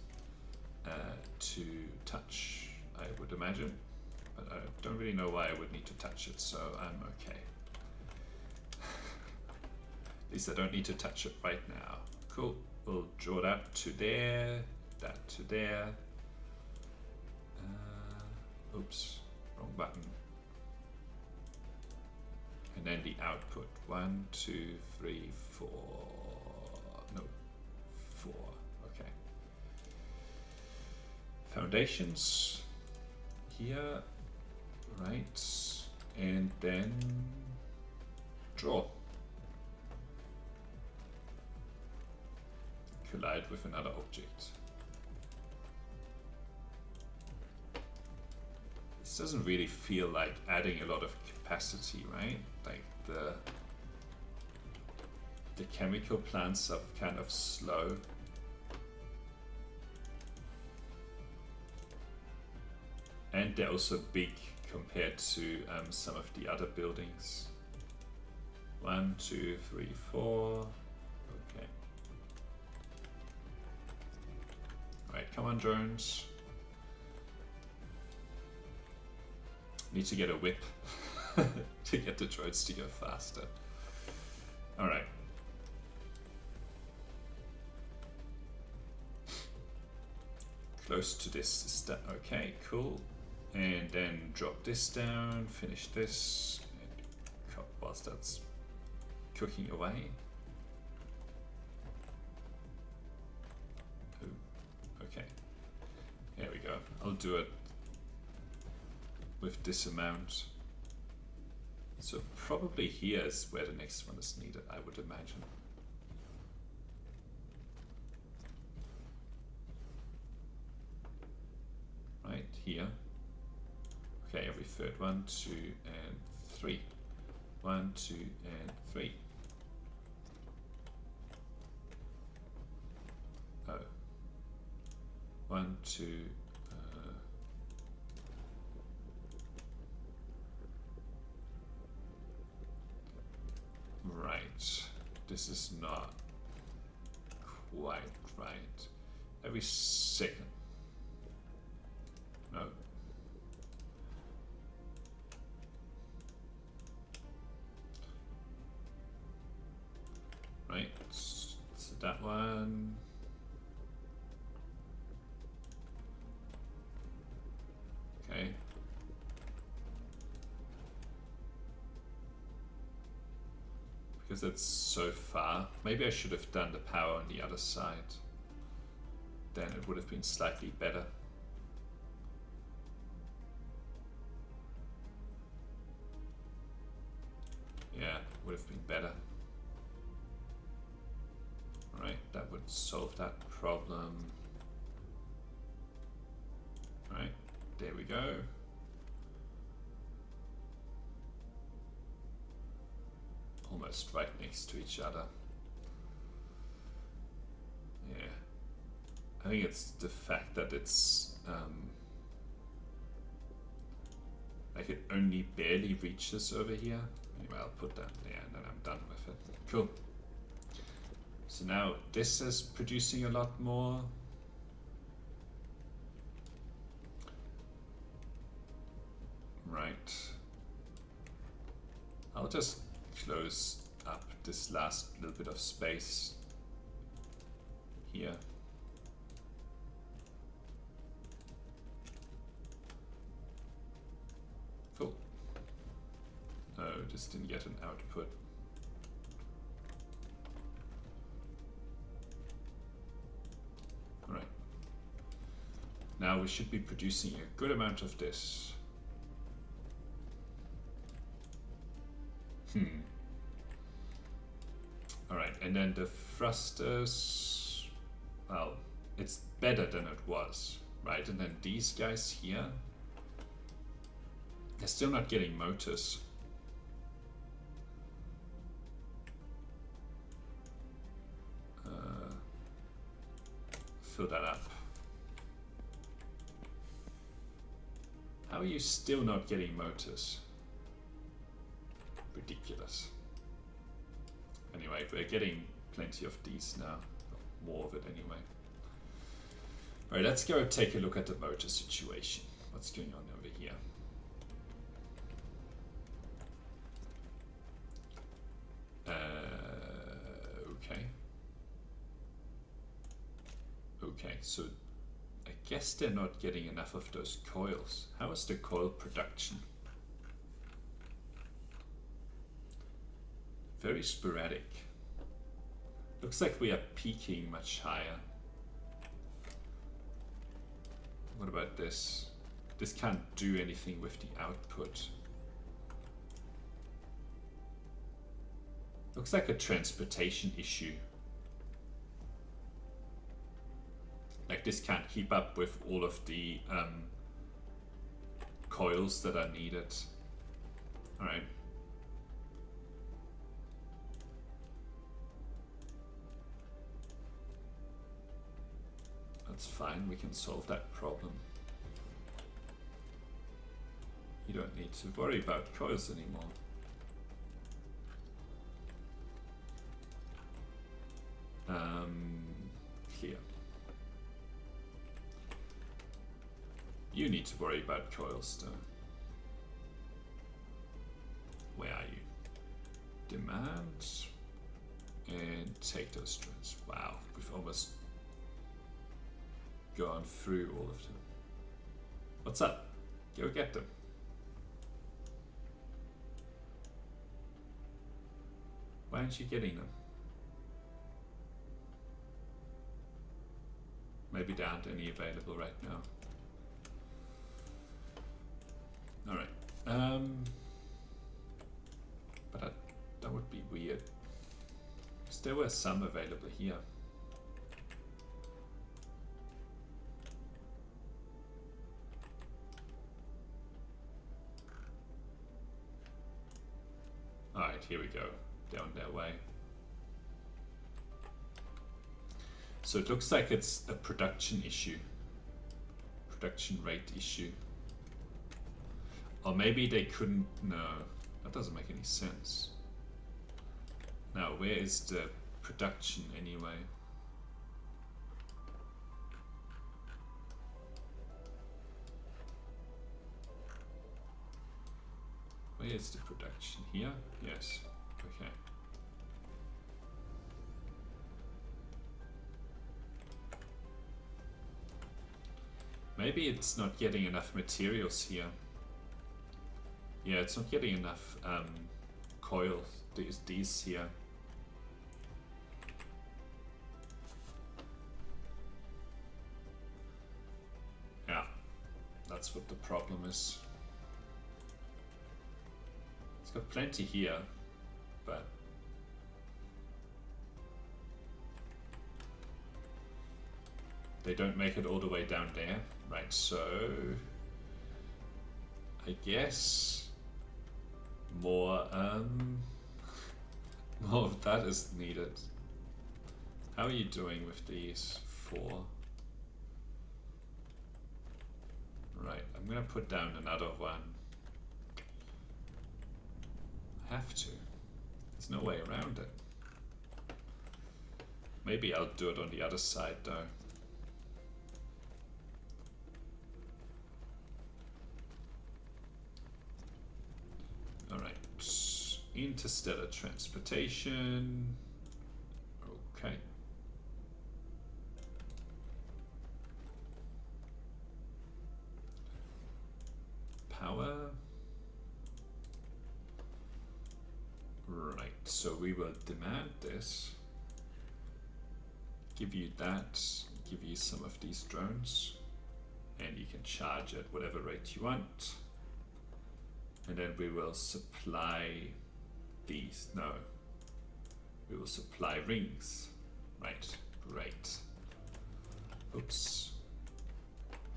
to touch, I would imagine. But I don't really know why I would need to touch it, so I'm okay. At least I don't need to touch it right now. Cool. We'll draw that to there, that to there. Oops, wrong button. And then the output. 1, 2, 3, 4. No, 4. Okay. Foundations here, right? And then draw. Collide with another object. This doesn't really feel like adding a lot of capacity, right? Like the chemical plants are kind of slow. And they're also big compared to some of the other buildings. 1, 2, 3, 4. Okay. Alright, come on, drones. Need to get a whip to get the drones to go faster. Alright. Close to this step. Okay, cool. And then drop this down, finish this, and whilst that's cooking away. Ooh, okay, there we go. I'll do it with this amount. So probably here is where the next one is needed, I would imagine. Right here. Okay, every third. 1, 2, and 3. 1, 2, and 3. Oh. 1, 2. Right. This is not quite right. Every second. No. Right, so that one. Okay. Because it's so far. Maybe I should have done the power on the other side. Then it would have been slightly better. Yeah, would have been better. Alright, that would solve that problem. Alright, there we go. Almost right next to each other. Yeah. I think it's the fact that it's like it only barely reaches over here. Anyway, I'll put that there and then I'm done with it. Cool. So now this is producing a lot more. Right. I'll just close up this last little bit of space here. Cool. No, this didn't get an output. Alright. Now we should be producing a good amount of this. Alright, and then the thrusters, well, it's better than it was, right? And then these guys here, they're still not getting motors. Fill that up. How are you still not getting motors? Ridiculous. Anyway, we're getting plenty of these now. More of it anyway. Alright, let's go take a look at the motor situation. What's going on over here? Okay. Okay, so I guess they're not getting enough of those coils. How is the coil production? Very sporadic. Looks like we are peaking much higher. What about this? This can't do anything with the output. Looks like a transportation issue. Like this can't keep up with all of the coils that are needed. Alright. That's fine, we can solve that problem. You don't need to worry about coils anymore. Here. You need to worry about coils though. Where are you? Demand and take those strands. Wow, we've almost gone through all of them. What's up? Go get them. Why aren't you getting them? Maybe there aren't any available right now. Alright. But that would be weird. Because there were some available here. Alright, here we go. They're on their way. So it looks like it's a production issue. Production rate issue. Or maybe they couldn't, no, that doesn't make any sense. Now, where is the production anyway? Where is the production? Here? Yes, okay. Maybe it's not getting enough materials here. Yeah, it's not getting enough coils, these here. Yeah, that's what the problem is. It's got plenty here, but they don't make it all the way down there. Right, so I guess more more of that is needed. How are you doing with these 4? Right, I'm gonna put down another one. I have to. There's no way around it. Maybe I'll do it on the other side though. Alright, interstellar transportation. Okay. Power. Right, so we will demand this. Give you that, give you some of these drones, and you can charge at whatever rate you want. And then we will supply these. No, we will supply rings. Right, great. Oops.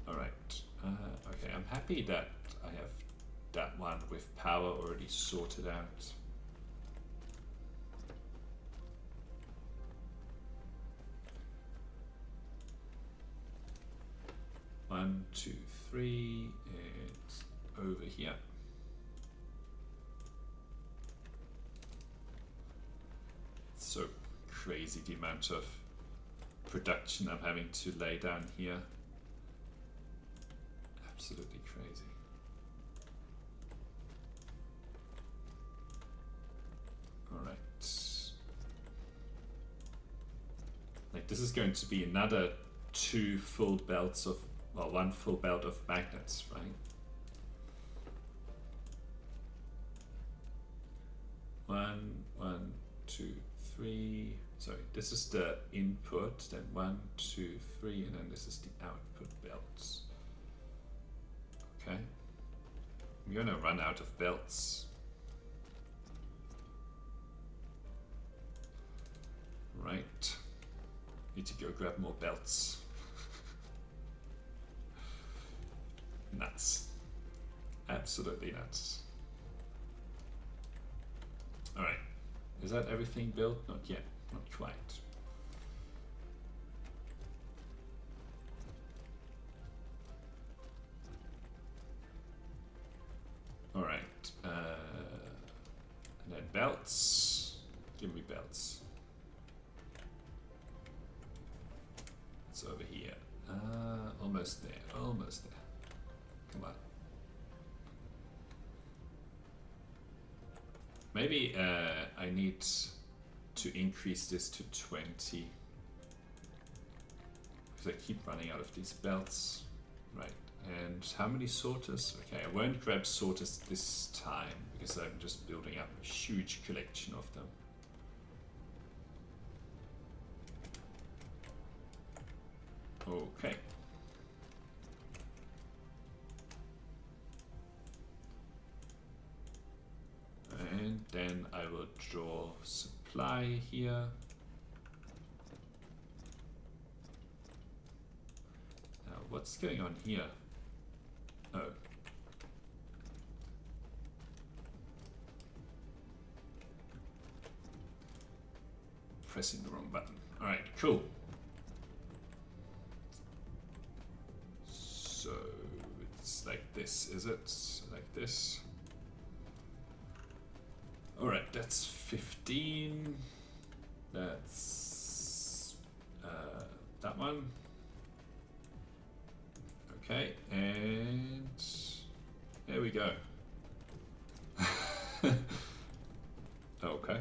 All right. Okay, I'm happy that I have that one with power already sorted out. One, 2, 3, it's over here. So crazy the amount of production I'm having to lay down here. Absolutely crazy. Alright. Like this is going to be another 2 full belts of, well, 1 full belt of magnets, right? One, two, three. Sorry, this is the input, then 1, 2, 3, and then this is the output belts. Okay. I'm gonna run out of belts. Right. Need to go grab more belts. Nuts. Absolutely nuts. Alright. Is that everything built? Not yet. Not quite. Alright. And then belts. Give me belts. It's over here. Almost there. Almost there. Come on. Maybe I need to increase this to 20 because I keep running out of these belts. Right, and how many sorters? Okay, I won't grab sorters this time because I'm just building up a huge collection of them. Okay. And then I will draw supply here. Now, what's going on here? Oh. Pressing the wrong button. Alright, cool. So, it's like this, is it? Like this. Alright, that's 15. That's that one. Okay, and there we go. Okay.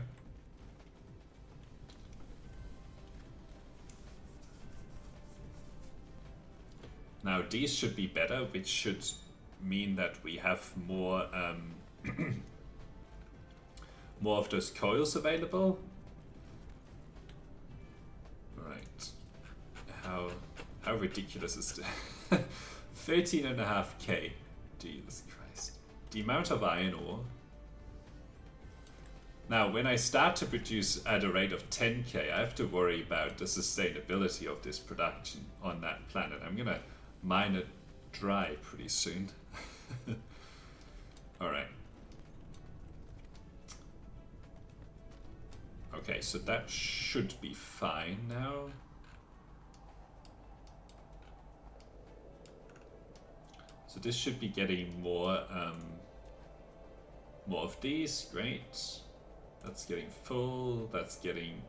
Now these should be better, which should mean that we have more more of those coils available. Right. How ridiculous is that? 13.5k. Jesus Christ. The amount of iron ore. Now, when I start to produce at a rate of 10k, I have to worry about the sustainability of this production on that planet. I'm gonna mine it dry pretty soon. Alright. Okay, so that should be fine now. So this should be getting more of these. Great. That's getting full. That's getting.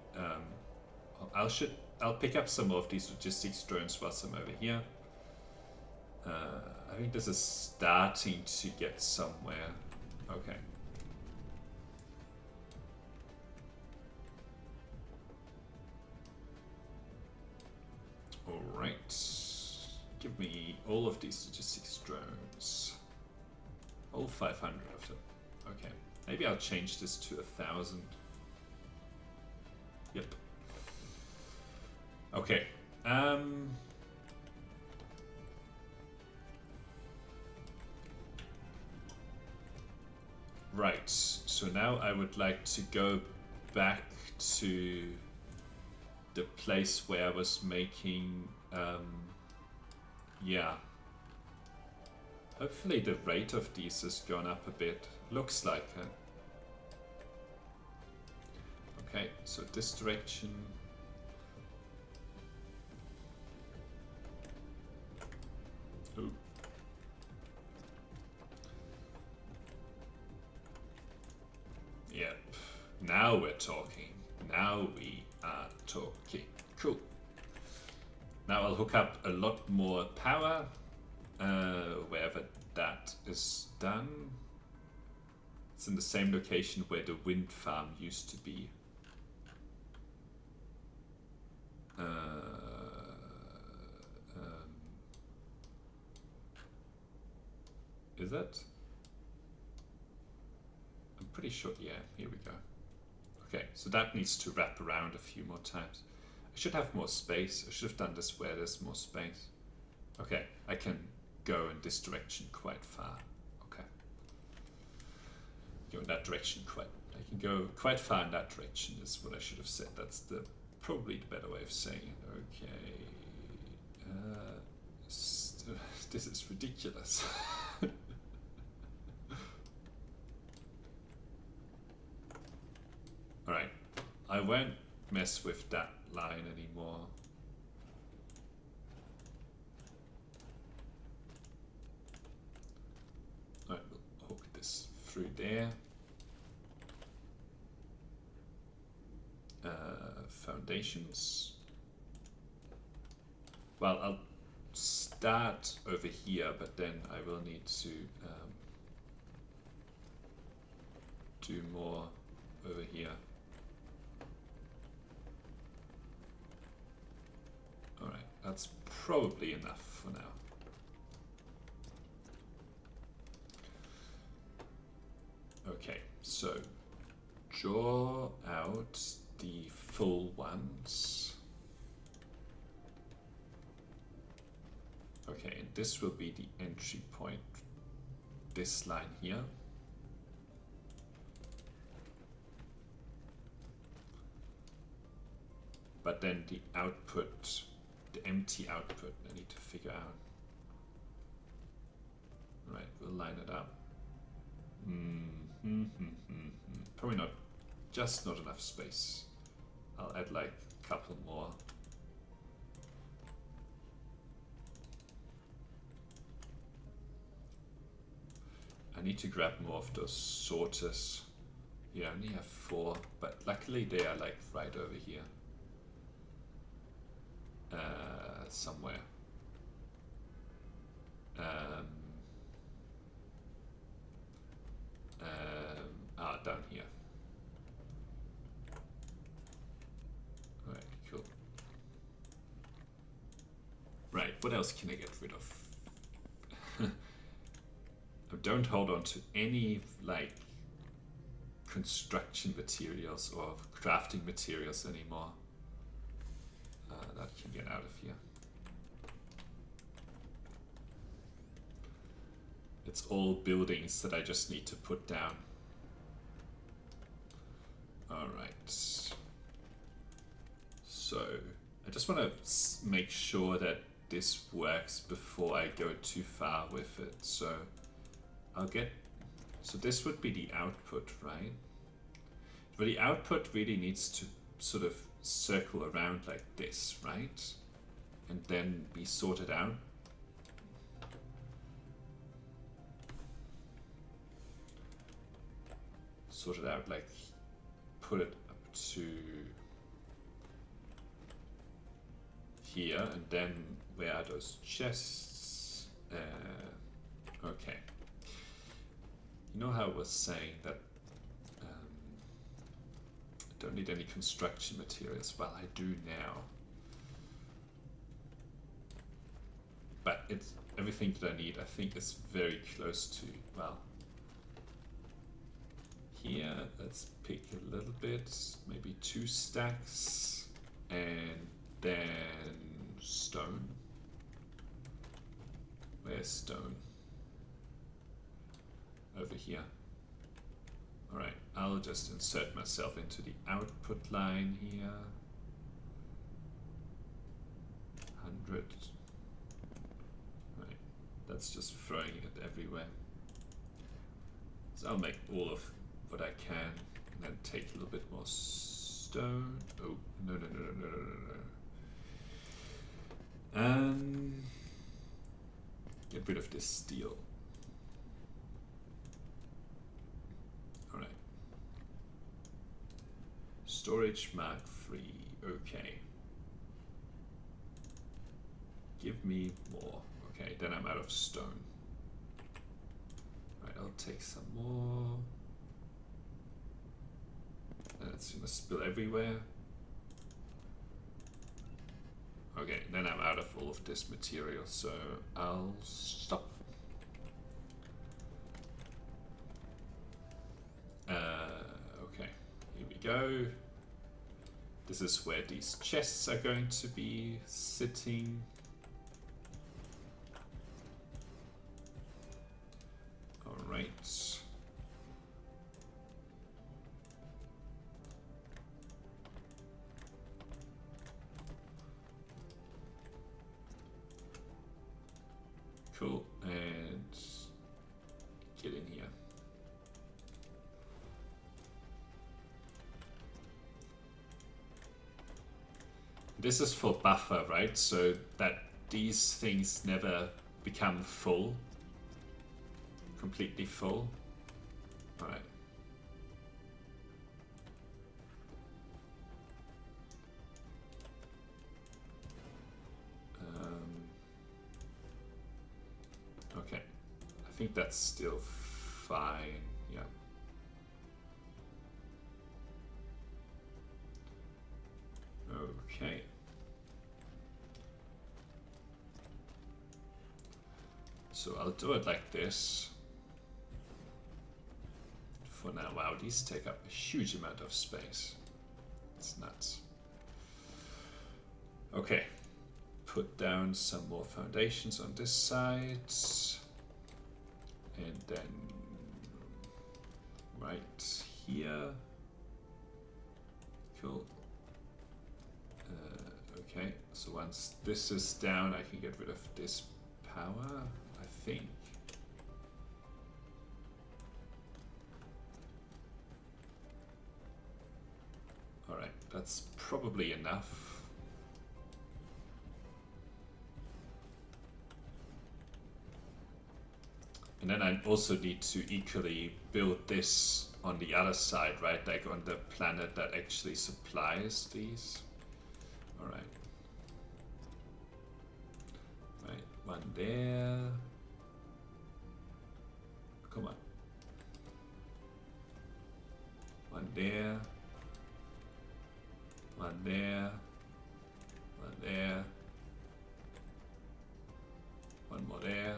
I'll pick up some more of these logistics drones whilst I'm over here. I think this is starting to get somewhere. Okay. All right. Give me all of these logistics drones. All 500 of them. Okay. Maybe I'll change this to 1,000. Yep. Okay. Right. So now I would like to go back to the place where I was making yeah. Hopefully the rate of these has gone up a bit. Looks like it. Okay, so this direction. Ooh. Yep. Now we're talking. Now we are Okay, cool. Now I'll hook up a lot more power wherever that is done. It's in the same location where the wind farm used to be. Is it? I'm pretty sure, yeah, here we go. Okay, so that needs to wrap around a few more times. I should have more space. I should have done this where there's more space. Okay, I can go in this direction quite far. Okay. Go in that direction quite, I can go quite far in that direction is what I should have said. That's the probably the better way of saying it. Okay. This is ridiculous. Alright, I won't mess with that line anymore. Alright, we'll hook this through there. Foundations. Well, I'll start over here, but then I will need to do more over here. Alright, that's probably enough for now. Okay, so draw out the full ones. Okay, and this will be the entry point, this line here. But then the output, the empty output, I need to figure out. Right, we'll line it up. Probably not, just not enough space. I'll add like a couple more. I need to grab more of those sorters. Yeah, I only have 4, but luckily they are like right over here. Somewhere. Down here. Alright, cool. Right, what else can I get rid of? Don't hold on to any like construction materials or crafting materials anymore. That can get out of here. It's all buildings that I just need to put down. Alright. So, I just want to make sure that this works before I go too far with it. So, I'll get... So this would be the output, right? But the output really needs to sort of circle around like this, right? And then be sorted out. Sorted out, like put it up to here, and then where are those chests? Okay. You know how I was saying that I don't need any construction materials? Well, I do now. But it's everything that I need, I think, is very close to, well, here, let's pick a little bit, maybe 2 stacks, and then stone. Where's stone? Over here. Alright, I'll just insert myself into the output line here. 100. Right, that's just throwing it everywhere. So I'll make all of what I can, and then take a little bit more stone. Oh, no. Get rid of this steel. Alright. Storage Mark 3. Okay. Give me more. Okay, then I'm out of stone. Right, I'll take some more. That's gonna spill everywhere. Okay, then I'm out of all of this material, so I'll stop. Okay, here we go. This is where these chests are going to be sitting. All right. Cool, and get in here. This is for buffer, right? So that these things never become full, completely full. All right. Okay, I think that's still fine, yeah. Okay. So I'll do it like this. For now, wow, these take up a huge amount of space. It's nuts. Okay. Put down some more foundations on this side, and then right here. Cool. Okay, so once this is down, I can get rid of this power, I think. All right, that's probably enough. And then I also need to equally build this on the other side, right? Like on the planet that actually supplies these. All right. Right, one there. Come on. One there. One there. One there. One more there.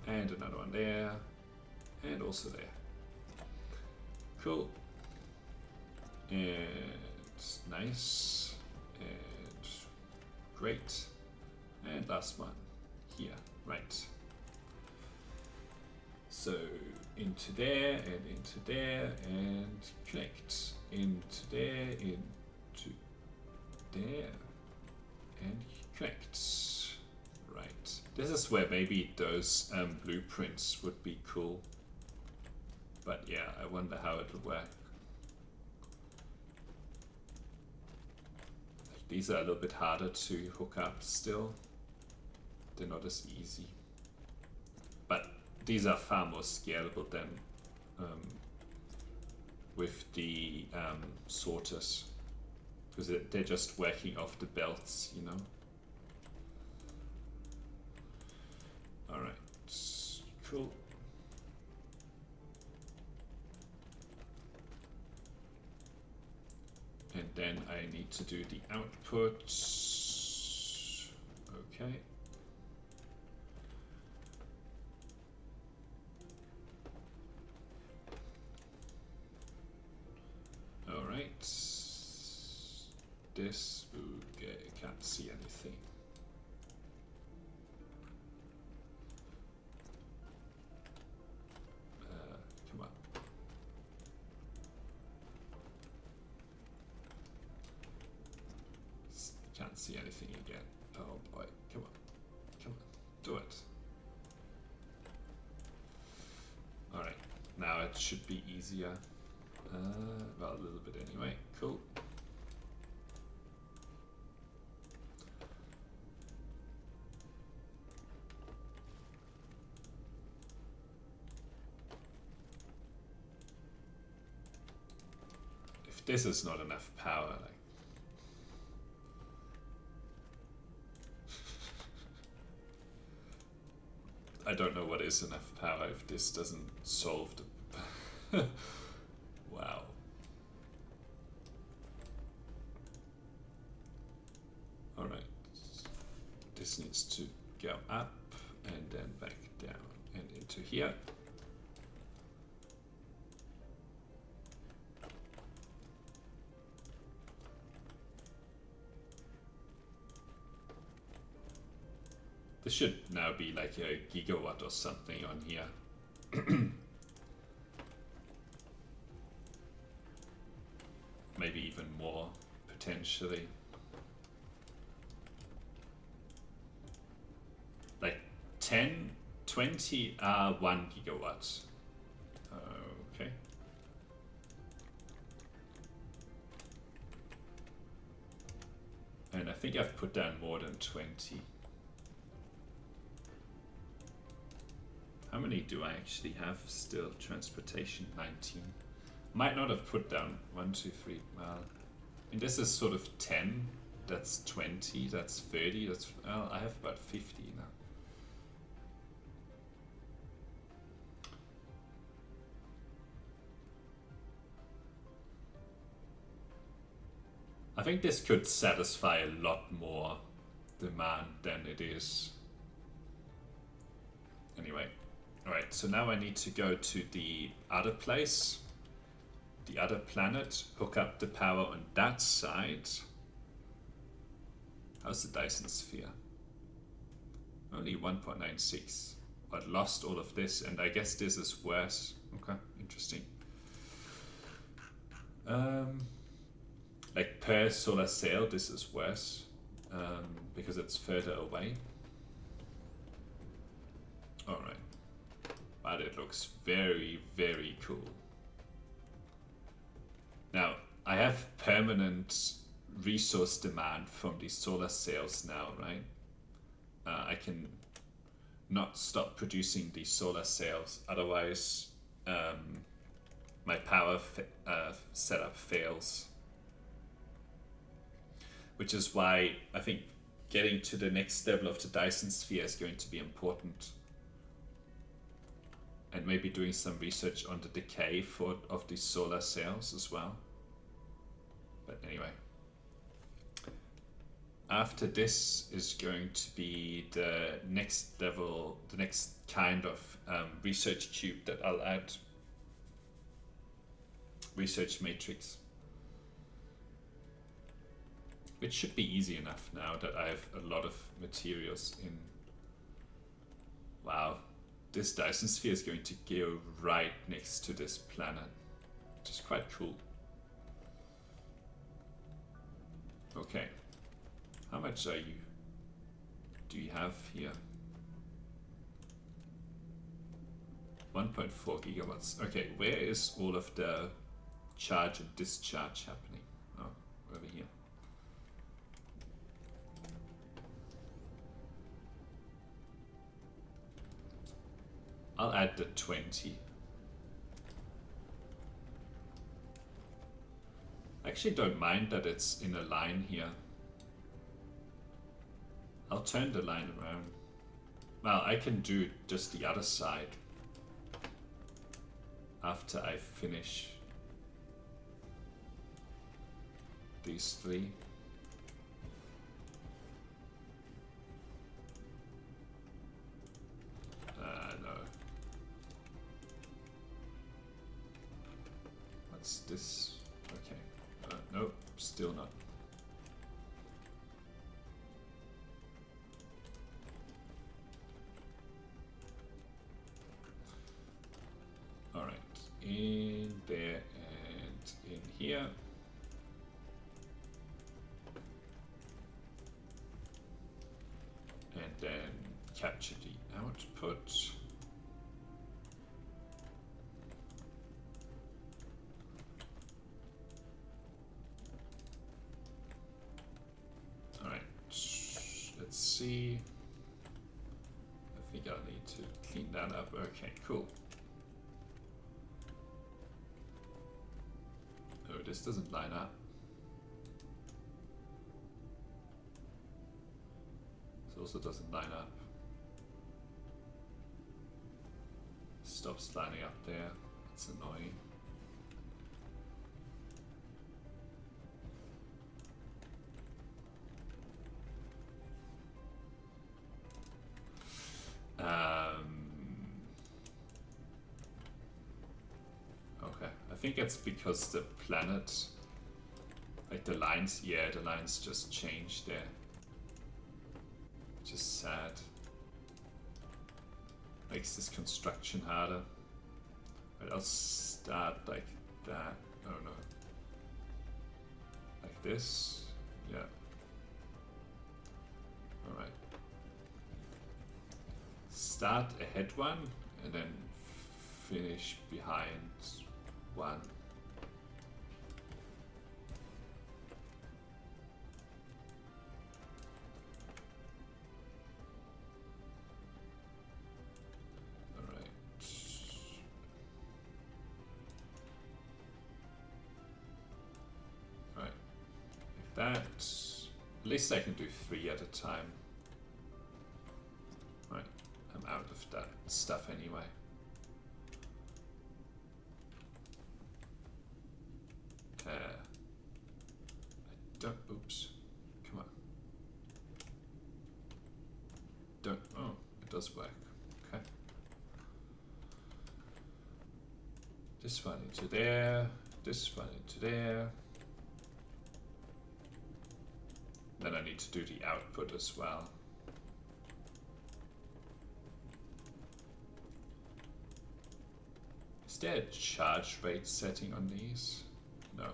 And another one there, and also there. Cool. And nice, and great. And last one here, right. So into there, and into there, and connect. Into there, into there, and connect. Right. This is where maybe those blueprints would be cool. But yeah, I wonder how it would work. Like, these are a little bit harder to hook up still. They're not as easy. But these are far more scalable than with the sorters. Because they're just working off the belts, you know? Alright, cool. And then I need to do the output. Okay. Alright. This, okay, can't see anything. Come on. Can't see anything again. Oh boy, come on. Come on, do it. Alright, now it should be easier. Well, a little bit anyway. Cool. this is not enough power, like I don't know what is enough power if this doesn't solve the wow. Alright. This needs to go up and then back down and into here. This should now be like a gigawatt or something on here. Maybe even more, potentially. Like 10, 20 are 1 gigawatt. Okay. And I think I've put down more than 20. How many do I actually have still? Transportation, 19. Might not have put down 1, 2, 3. Well, I mean, this is sort of 10. That's 20. That's 30. That's, well, I have about 50 now. I think this could satisfy a lot more demand than it is. Anyway. Alright, so now I need to go to the other place, the other planet, hook up the power on that side. How's the Dyson Sphere? Only 1.96. But lost all of this, and I guess this is worse. Okay, interesting. Like per solar sail, this is worse because it's further away. Alright. But it looks very, very cool. Now, I have permanent resource demand from these solar sails now, right? I can not stop producing these solar sails, otherwise my power setup fails. Which is why I think getting to the next level of the Dyson Sphere is going to be important. And maybe doing some research on the decay of these solar sails as well. But anyway. After this is going to be the next level, the next kind of research cube that I'll add. Research matrix. Which should be easy enough now that I have a lot of materials in. Wow. This Dyson Sphere is going to go right next to this planet, which is quite cool. Okay, how much do you have here? 1.4 gigawatts. Okay, where is all of the charge and discharge happening? Oh, over here. I'll add the 20. I actually don't mind that it's in a line here. I'll turn the line around. Well, I can do just the other side after I finish these 3. No. What's this? Okay. Nope, still not. Alright, in there and in here. And then capture the output. Alright, let's see. I think I need to clean that up. Okay, cool. Oh, this doesn't line up. This also doesn't line up. Stops lining up there. It's annoying. Okay, I think it's because the planet, like the lines, yeah, the lines just changed there. Just sad. Makes this construction harder. Right, I'll start like that. Oh no. Like this. Yeah. Alright. Start ahead one and then finish behind one. That, at least I can do 3 at a time. Right, I'm out of that stuff anyway. I don't, oops, come on. Don't, oh, it does work, okay. This one into there, this one into there. Then I need to do the output as well. Is there a charge rate setting on these? No.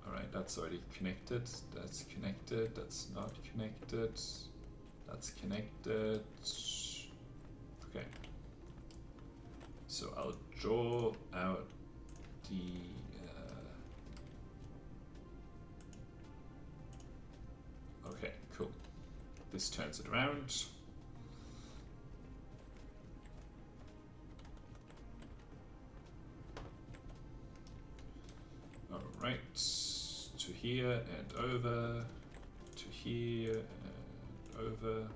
Alright, that's already connected. That's connected. That's not connected. That's connected. Okay. So I'll draw out the okay, cool. This turns it around. All right, to here and over, to here and over.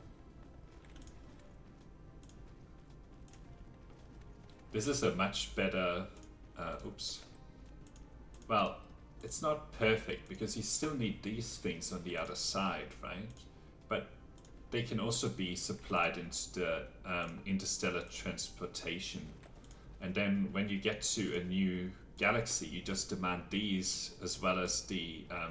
This is a much better, oops. Well, it's not perfect because you still need these things on the other side, right? But they can also be supplied into the interstellar transportation. And then when you get to a new galaxy, you just demand these as well as the, I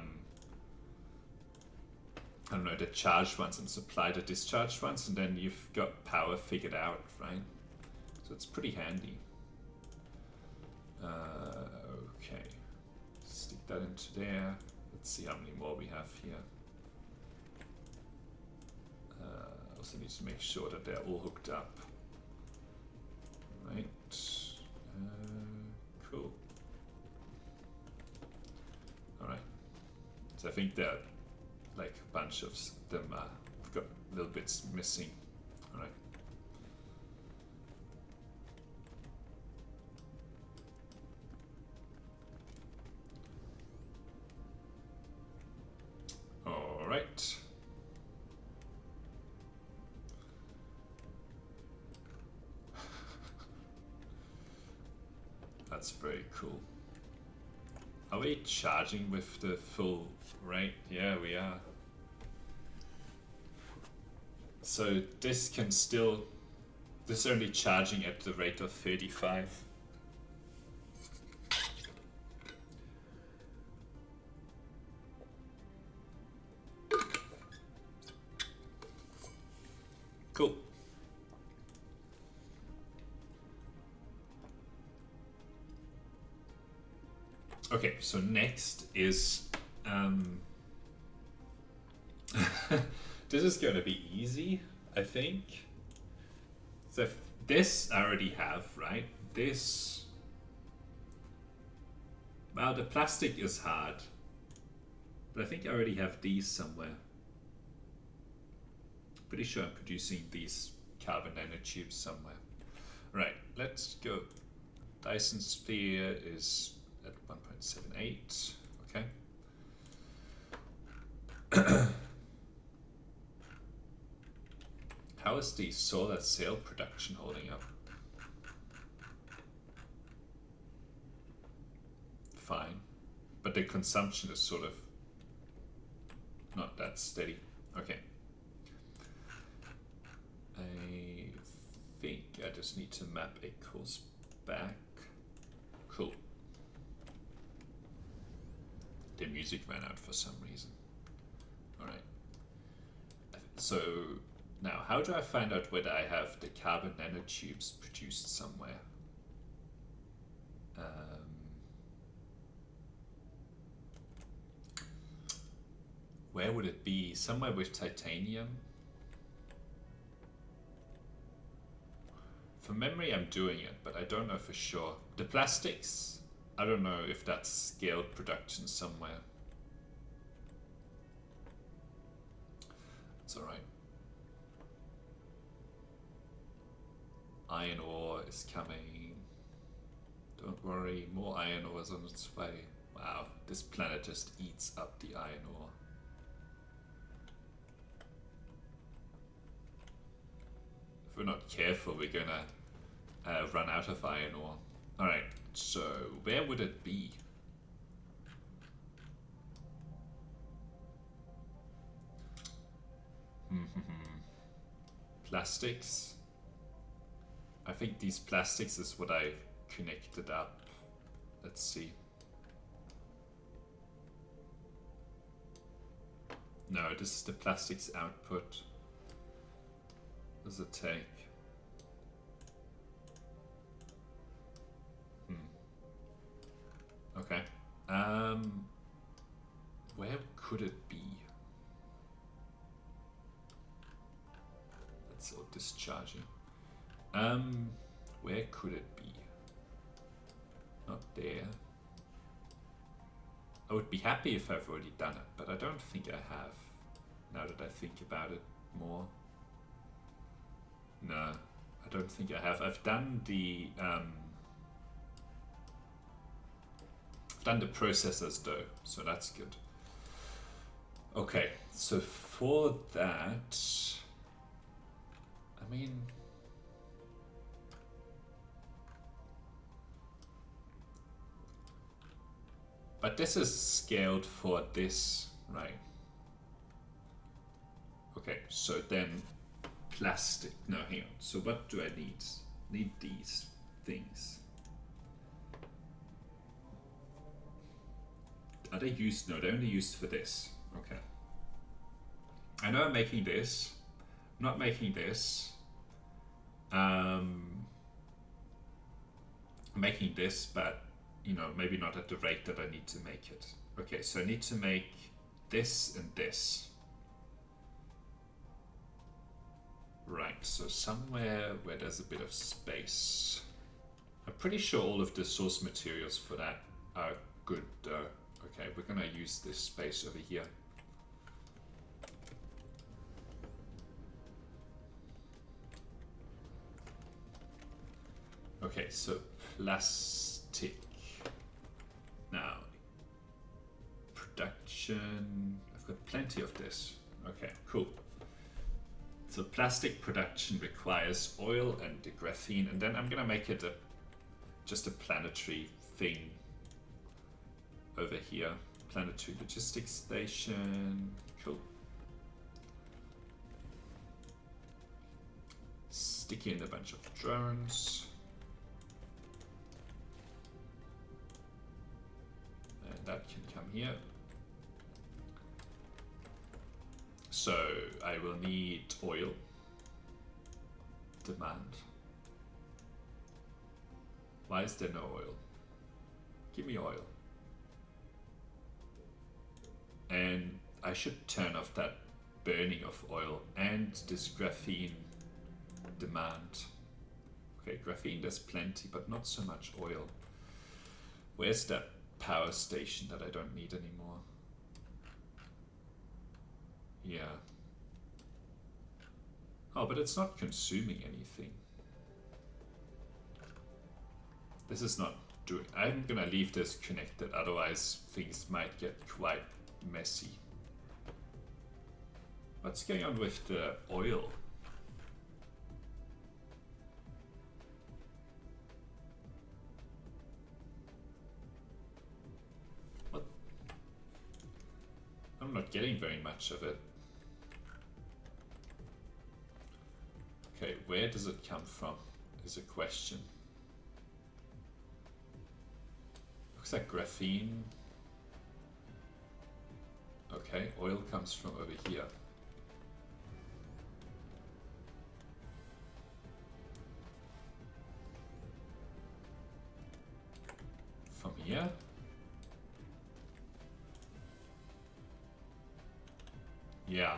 don't know, the charged ones and supply the discharged ones, and then you've got power figured out, right? So it's pretty handy. Okay. Stick that into there. Let's see how many more we have here. Also need to make sure that they're all hooked up. Right. Cool. Alright. So I think there are like a bunch of them have got little bits missing. Alright. Alright. That's very cool. Are we charging with the full rate? Yeah, we are. So this can still, this is only charging at the rate of 35. Cool. Okay, so next is this is going to be easy, I think. So this I already have, right? This, well, the plastic is hard, but I think I already have these somewhere. Pretty sure I'm producing these carbon nanotubes somewhere. Right, let's go. Dyson Sphere is at 1.78. Okay. How is the solar cell production holding up? Fine. But the consumption is sort of not that steady. Okay. I think I just need to map a course back. Cool. The music ran out for some reason. Alright. So now, how do I find out whether I have the carbon nanotubes produced somewhere? Where would it be? Somewhere with titanium? From memory, I'm doing it, but I don't know for sure. The plastics, I don't know if that's scaled production somewhere. It's alright. Iron ore is coming. Don't worry, more iron ore is on its way. Wow, this planet just eats up the iron ore. If we're not careful, we're gonna run out of iron ore. Alright, so where would it be? Plastics. I think these plastics is what I connected up. Let's see. No, this is the plastics output. What does it take? Okay. Where could it be? That's all discharging. Where could it be? Not there. I would be happy if I've already done it, but I don't think I have. Now that I think about it more. No, I don't think I have. I've done the processors though, so that's good. Okay, so for that, I mean, but this is scaled for this, right? Okay, so then plastic, no, hang on. So what do I need? Need these things. Are they used? No, they're only used for this. Okay. I know I'm making this. I'm not making this. I'm making this, but you know, maybe not at the rate that I need to make it. Okay, so I need to make this and this. Right, so somewhere where there's a bit of space. I'm pretty sure all of the source materials for that are good though. Okay, we're gonna use this space over here. Okay, so plastic. Now, production. I've got plenty of this. Okay, cool. So plastic production requires oil and the graphene, and then I'm gonna make it just a planetary thing over here. Planetary logistics station. Cool. Stick in a bunch of drones. And that can come here. So I will need oil. Demand. Why is there no oil? Give me oil. And I should turn off that burning of oil and this graphene demand. Okay, graphene there's plenty, but not so much oil. Where's that power station that I don't need anymore? Yeah. Oh, but it's not consuming anything. This is not doing. I'm gonna leave this connected, otherwise things might get quite messy. What's going on with the oil? What? I'm not getting very much of it. Okay, where does it come from is a question. Looks like graphene. Okay, oil comes from over here. From here? Yeah.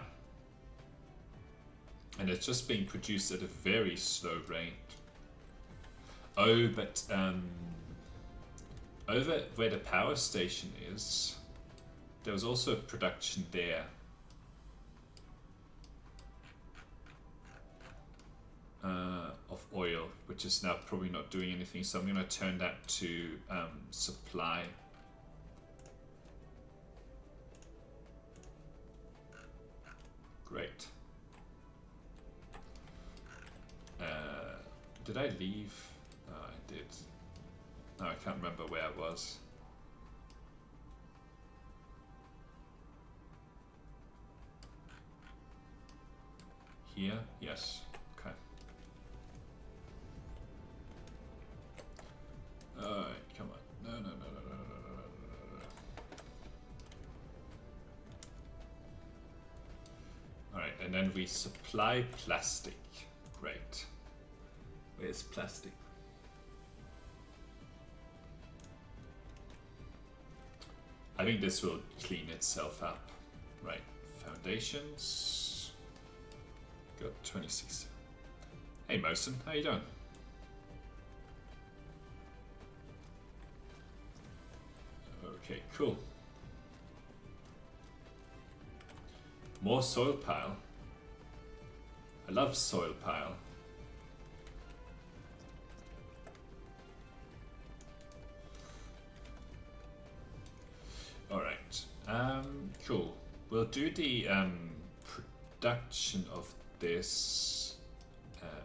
And it's just being produced at a very slow rate. Oh, but over where the power station is, there was also production there. Of oil, which is now probably not doing anything. So I'm going to turn that to supply. Great. Did I leave? Oh, I did. No, I can't remember where I was. Here? Yes. Okay. Alright, come on. No, no, no, no, no, no, no, no, no. Alright, and then we supply plastic. Great. Where's plastic? I think this will clean itself up. Right, foundations. Got 26. Hey Mosen, how you doing? Okay, cool. More soil pile. I love soil pile. All right, cool. We'll do the production of this.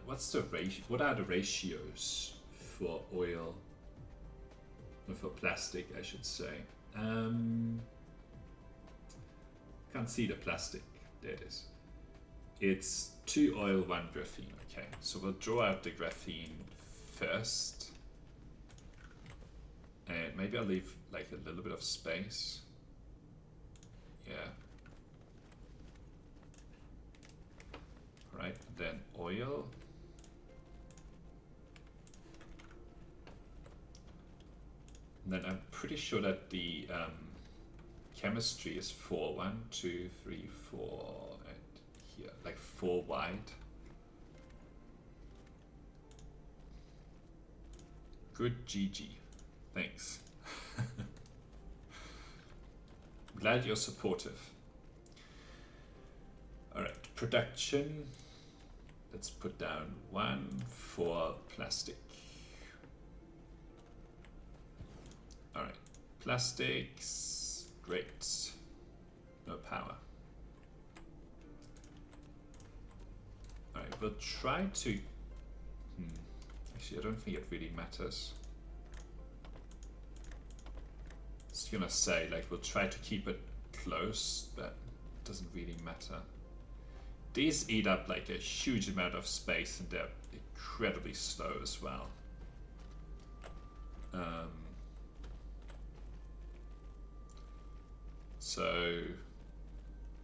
What's the ratio? What are the ratios for oil? Or for plastic, I should say. Can't see the plastic. There it is. It's 2 oil, 1 graphene. Okay, so we'll draw out the graphene first. And maybe I'll leave like a little bit of space. Yeah. Right, then oil. And then I'm pretty sure that the chemistry is 4, 1, 2, 3, 4, and here, like 4 wide. Good GG. Thanks. Glad you're supportive. Alright, production. Let's put down 1 for plastic. Alright, plastics. Great. No power. Alright, we'll try to... Actually, I don't think it really matters. Just gonna say, like, we'll try to keep it close, but it doesn't really matter. These eat up like a huge amount of space, and they're incredibly slow as well. So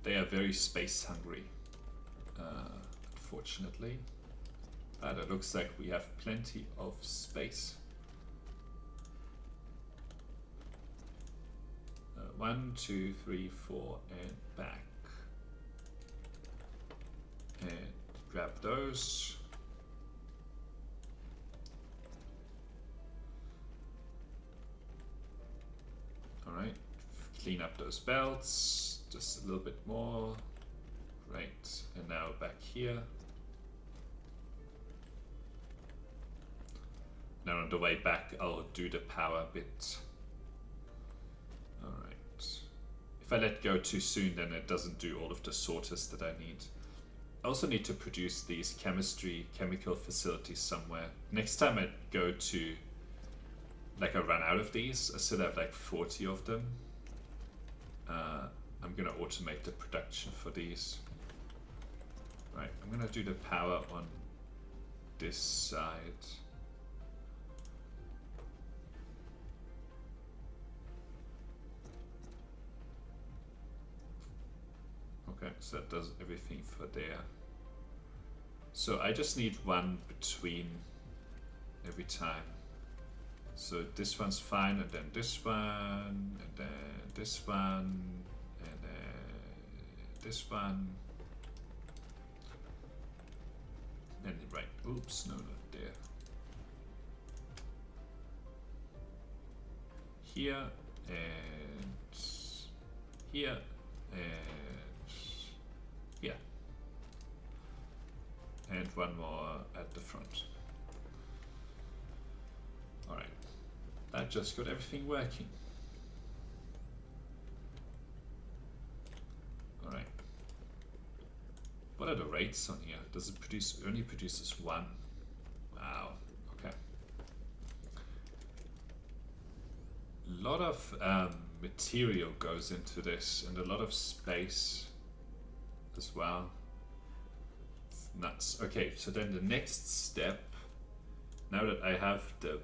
they are very space hungry, unfortunately. But it looks like we have plenty of space. 1, 2, 3, 4, and back. And grab those. All right, clean up those belts, just a little bit more. Great, and now back here. Then on the way back, I'll do the power bit. Alright. If I let go too soon, then it doesn't do all of the sorters that I need. I also need to produce these chemical facilities somewhere. Next time I go to, like I run out of these, I still have like 40 of them. I'm gonna automate the production for these. Right, I'm gonna do the power on this side. Okay, so that does everything for there. So I just need one between every time. So this one's fine, and then this one, and then this one, and then this one. And right, oops, no, not there. Here, and here, and here. And one more at the front. Alright, that just got everything working. Alright. What are the rates on here? Does it produce, only produces one? Wow, okay. A lot of material goes into this, and a lot of space as well. It's nuts. Okay, so then the next step, now that I have the,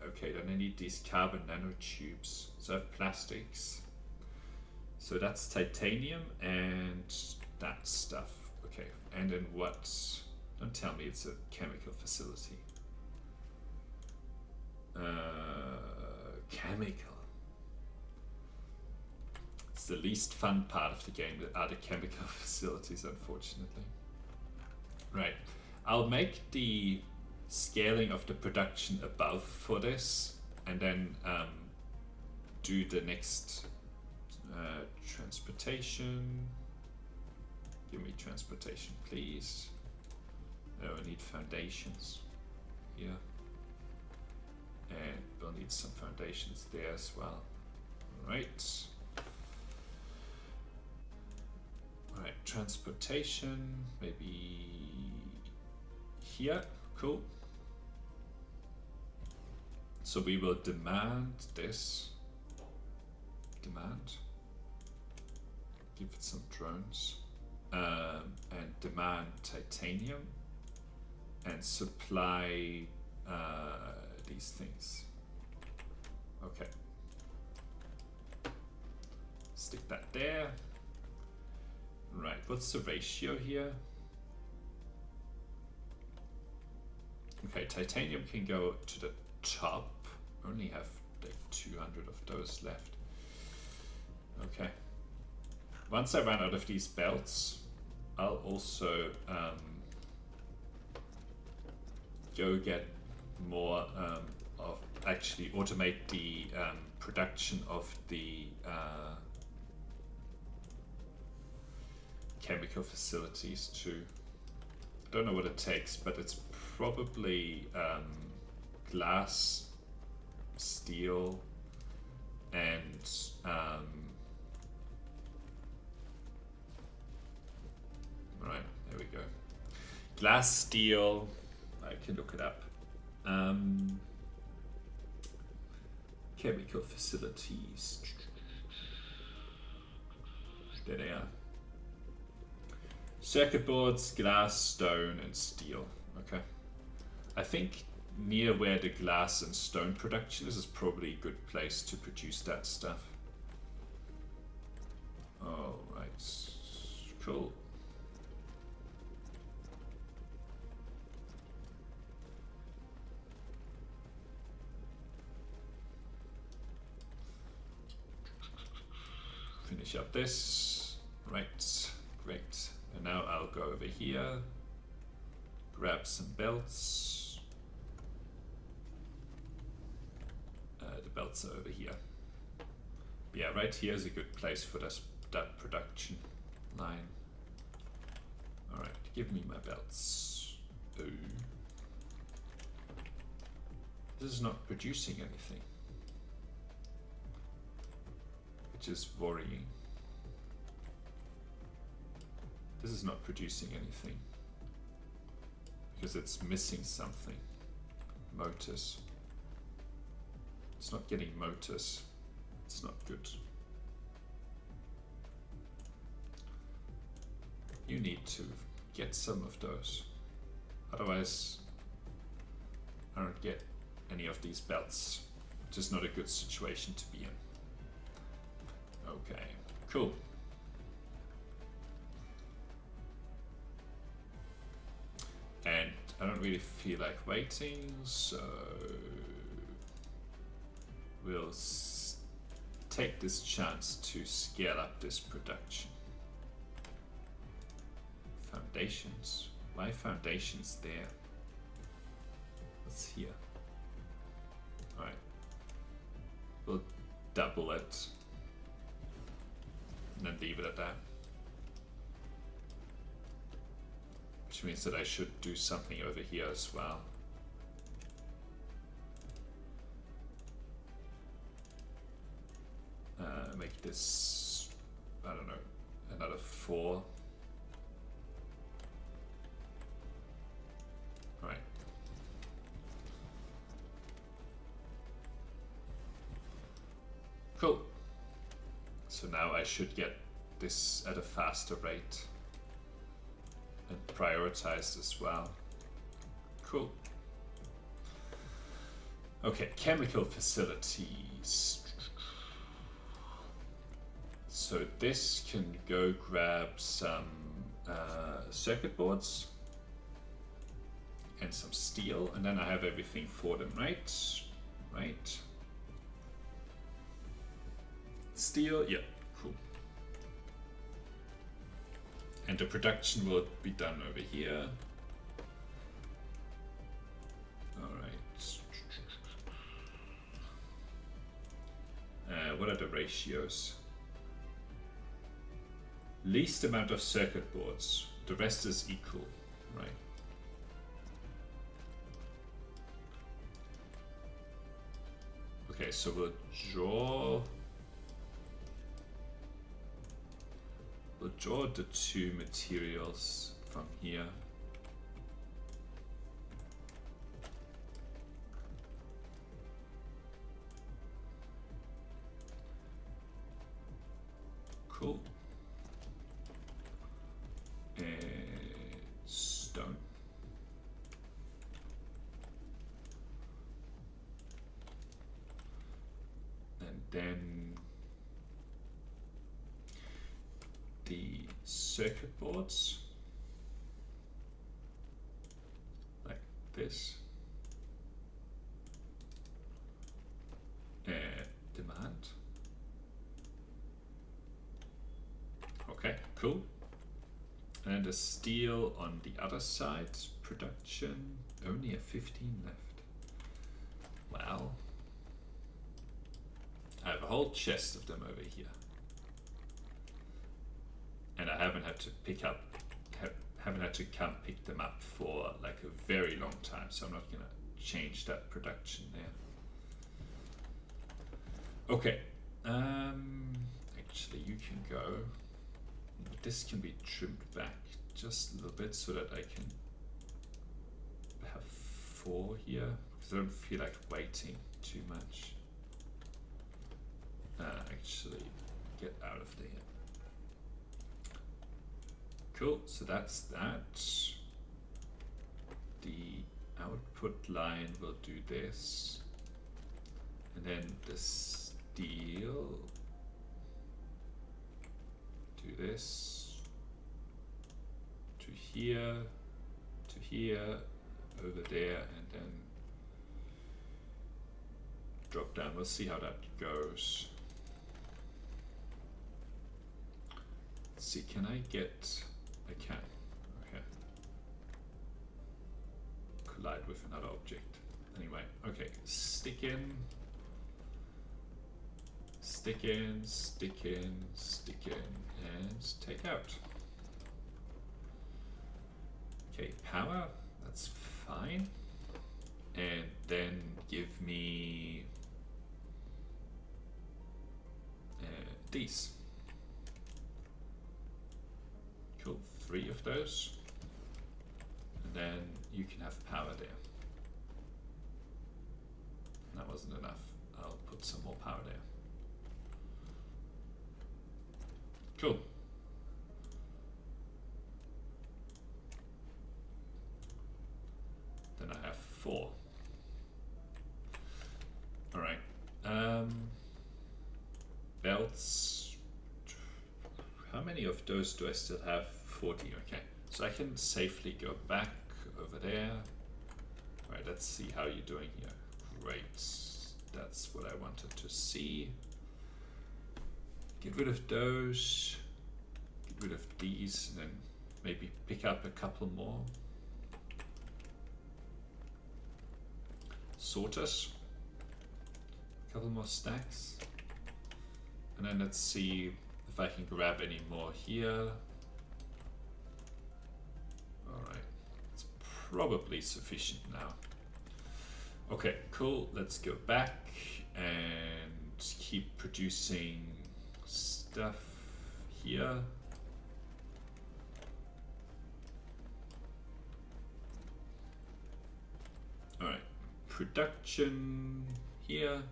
okay, then I need these carbon nanotubes. So I have plastics. So that's titanium and that stuff. Okay, and then what? Don't tell me it's a chemical facility. Chemical. It's the least fun part of the game, are the chemical facilities, unfortunately. Right, I'll make the scaling of the production above for this, and then do the next transportation. Give me transportation, please. Oh, I need foundations here. And we'll need some foundations there as well. Alright. Alright, transportation, maybe here, cool. So we will demand this. Demand. Give it some drones. And demand titanium. And supply these things. Okay. Stick that there. Right, what's the ratio here? Okay, titanium can go to the top. Only have like 200 of those left. Okay. Once I run out of these belts, I'll also go get more of, actually automate the production of the chemical facilities too. I don't know what it takes, but it's probably glass, steel, and right, there we go. Glass, steel, I can look it up. Chemical facilities. There they are. Circuit boards, glass, stone, and steel. Okay. I think near where the glass and stone production is probably a good place to produce that stuff. Alright. Cool. Finish up this. Right, great. And now I'll go over here, grab some belts. The belts are over here. But yeah, right here is a good place for this, that production line. Alright, give me my belts. Ooh. This is not producing anything, which is worrying. This is not producing anything because it's missing something. Motors. It's not getting motors. It's not good. You need to get some of those. Otherwise, I don't get any of these belts, which is not a good situation to be in. Okay, cool. And I don't really feel like waiting, so we'll take this chance to scale up this production. Foundations. Why foundations there? What's here? Alright. We'll double it. And then leave it at that. Which means that I should do something over here as well. Make this, I don't know, another 4. Right. Cool. So now I should get this at a faster rate and prioritized as well. Cool. Okay, chemical facilities. So this can go grab some circuit boards and some steel, and then I have everything for them, right? Right. Steel, yeah, cool. And the production will be done over here. All right. What are the ratios? Least amount of circuit boards. The rest is equal, right? Okay, so we'll draw the 2 materials from here. Cool. And stone. And then the circuit boards, like this. Demand. Okay, cool. And the steel on the other side, production, only a 15 left. Wow. I have a whole chest of them over here. And I haven't had to haven't had to come pick them up for like a very long time, so I'm not gonna change that production there. Okay, actually you can go, but this can be trimmed back just a little bit so that I can have 4 here, because I don't feel like waiting too much. Actually, get out of there. Cool, so that's that. The output line will do this. And then the steel, do this, to here, over there, and then drop down. We'll see how that goes. Let's see, can I get, I can, okay. Collide with another object. Anyway, okay, stick in, stick in, stick in, stick in, and take out. Okay, power, that's fine. and then give me these. Cool, 3 of those. And then you can have power there. That wasn't enough. I'll put some more power there. Cool. Then I have 4. All right. Belts. How many of those do I still have? 40. Okay. So I can safely go back over there. All right. Let's see how you're doing here. Great. That's what I wanted to see. Get rid of those. Get rid of these, and then maybe pick up a couple more. Sorters. A couple more stacks. And then let's see if I can grab any more here. Alright. It's probably sufficient now. Okay, cool. Let's go back and keep producing stuff here. All right, production here.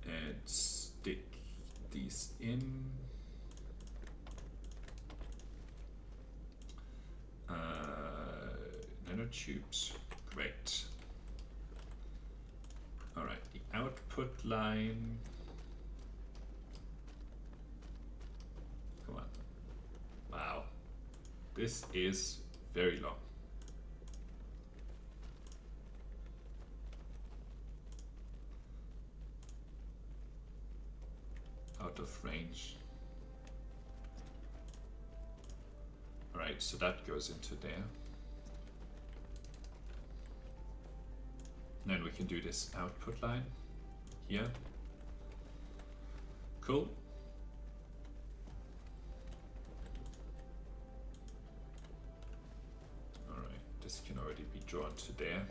And stick these in. Nanotubes, great. All right, the output line. Come on. Wow, this is very long. Out of range. All right, so that goes into there. Then we can do this output line here. Cool. All right, this can already be drawn to there.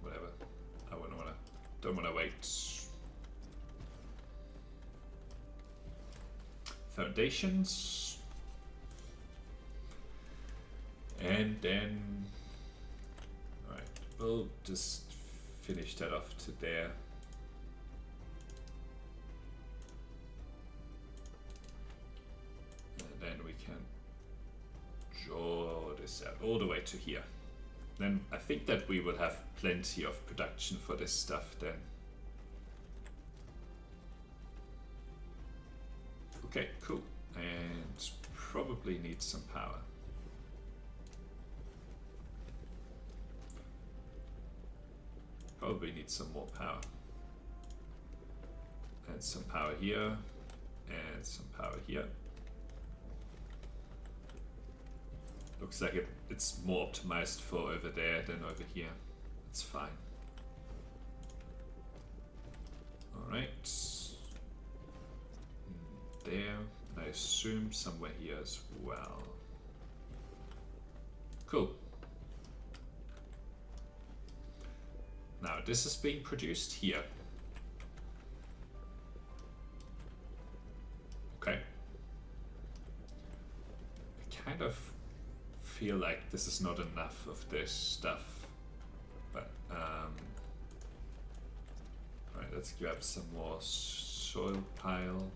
Whatever. I don't wanna wait. Foundations. And then we'll just finish that off to there. And then we can draw this out all the way to here. Then I think that we will have plenty of production for this stuff then. Okay, cool. And probably need some power. Probably need some more power. And some power here, and some power here. Looks like it's more optimized for over there than over here. It's fine. All right. There, and I assume somewhere here as well. Cool. Now this is being produced here. Okay. I kind of feel like this is not enough of this stuff, but alright, let's grab some more soil pile.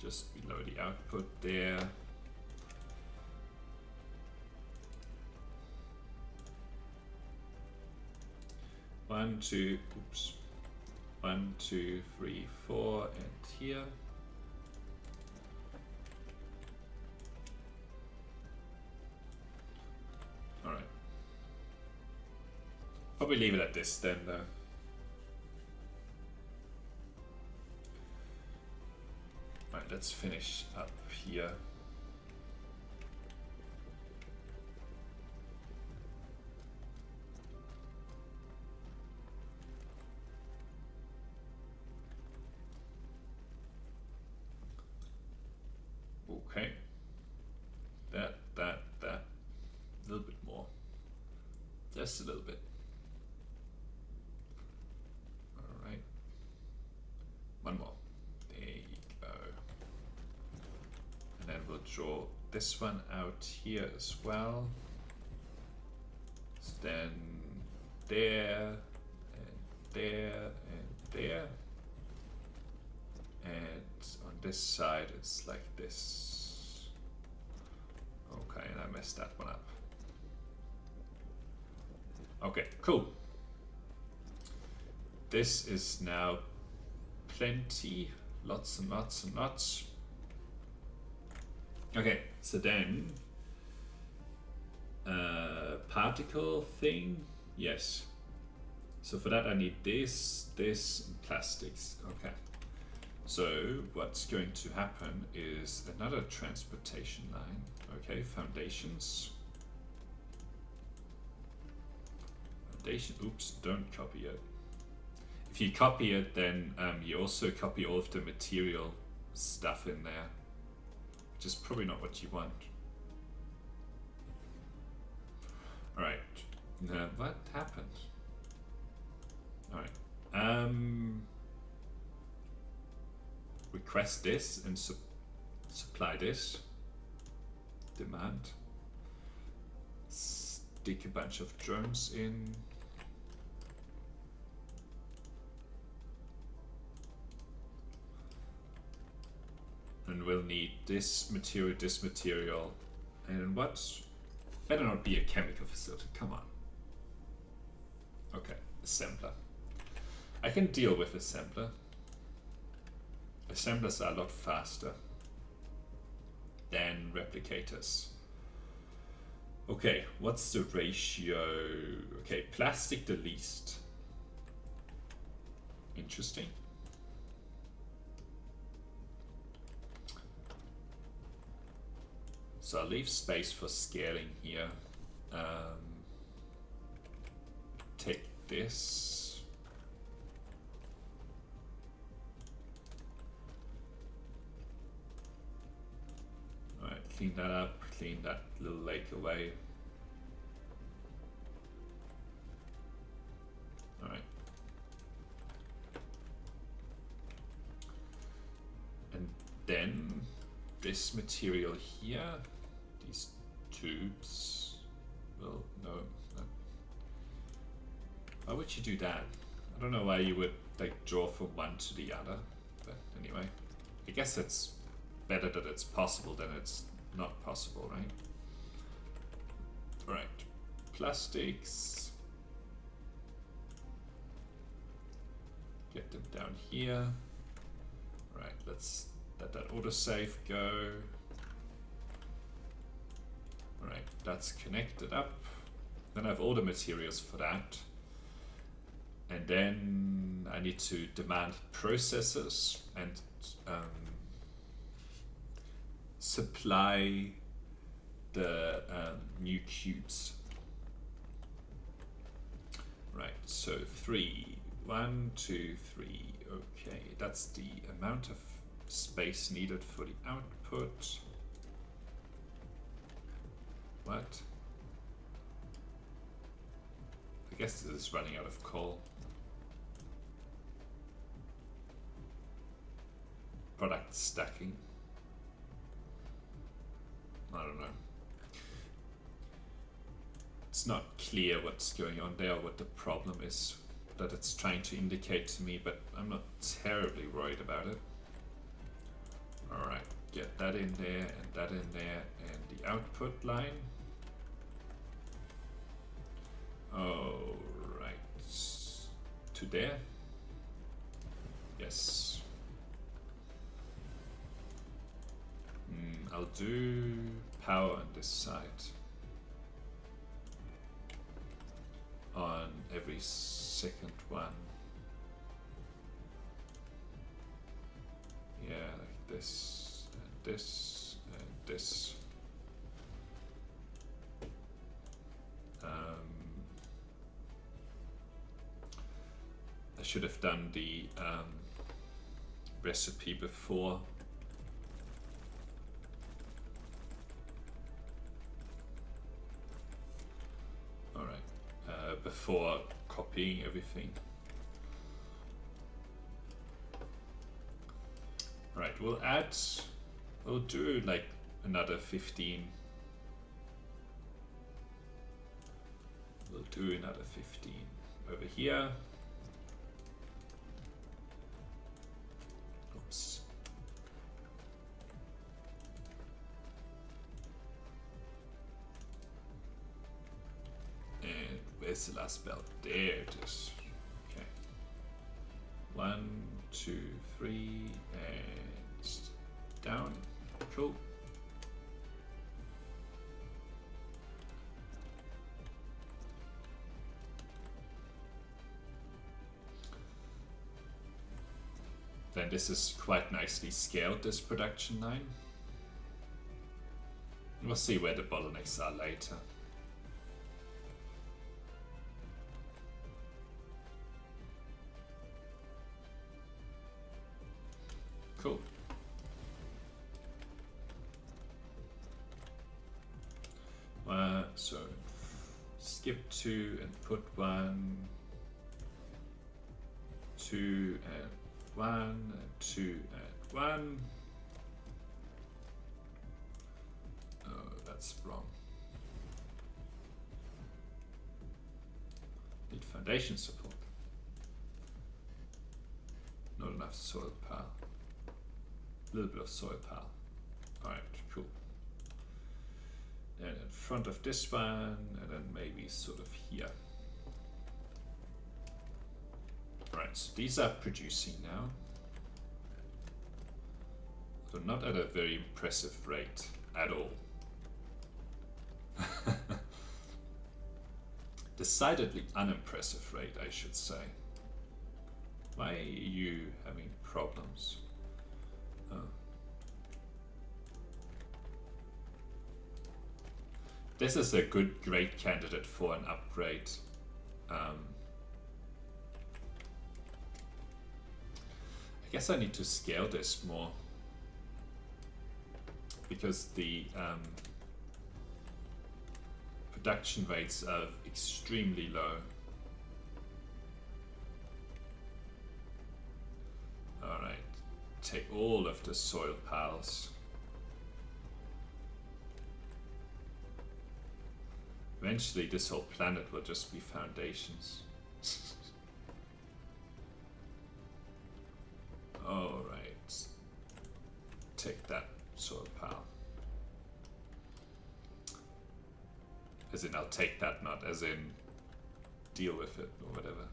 Just below the output there. One, two, 1, 2, 3, 4, and here. All right. Probably leave it at this then, though. Let's finish up here. Okay. That. A little bit more. Just a little bit. Alright. One more. There you go. And then we'll draw this one out here as well. So then there, and there, and there. And on this side it's like this. Okay, and I messed that one up. Okay, cool. This is now plenty, lots and lots and lots. Okay, so then particle thing, yes. So for that I need this, and plastics. Okay. So what's going to happen is another transportation line. Okay, foundations. Foundation, oops, don't copy it. If you copy it, then you also copy all of the material stuff in there, which is probably not what you want. All right, now what happened? All right, request this and supply this. Demand. Stick a bunch of drones in. And we'll need this material, and what? Better not be a chemical facility, come on. Okay, assembler. I can deal with assembler. Assemblers are a lot faster than replicators. Okay, what's the ratio? Okay, plastic the least. Interesting. So I'll leave space for scaling here. Take this. Alright, clean that up, clean that little lake away. Alright. And then this material here, these tubes, well, no. Why would you do that? I don't know why you would like draw from one to the other, but anyway, I guess it's better that it's possible than it's not possible, right? All right, plastics. Get them down here. All right, let's let that autosave go. All right, that's connected up. Then I have all the materials for that. And then I need to demand processors and supply the new cubes. Right, so 3, 1, 2, 3. Okay, that's the amount of space needed for the output. What? I guess this is running out of coal. Product stacking. I don't know. It's not clear what's going on there, what the problem is that it's trying to indicate to me, but I'm not terribly worried about it. Alright, get that in there and that in there, and the output line. Alright, to there. Yes. I'll do power on this side. On every second one. Yeah, like this, and this, and this. I should have done the recipe before. before copying everything. Right, we'll do like another 15. We'll do another 15 over here. Oops. And where's the last belt? There it is. Okay. 1, 2, 3, and down. Cool. Then this is quite nicely scaled, this production line. We'll see where the bottlenecks are later. Cool. So skip 2 and put 1, 2 and 1, and 2 and 1. Oh, that's wrong. Need foundation support. Not enough soil pile. A little bit of soil pile. Alright, cool. And in front of this one, and then maybe sort of here. Right, so these are producing now. So not at a very impressive rate at all. Decidedly unimpressive rate, I should say. Why are you having problems? Oh. This is a great candidate for an upgrade. I guess I need to scale this more because the production rates are extremely low. Alright, take all of the soil piles. Eventually this whole planet will just be foundations. Alright, take that soil pile. As in I'll take that, not as in deal with it or whatever.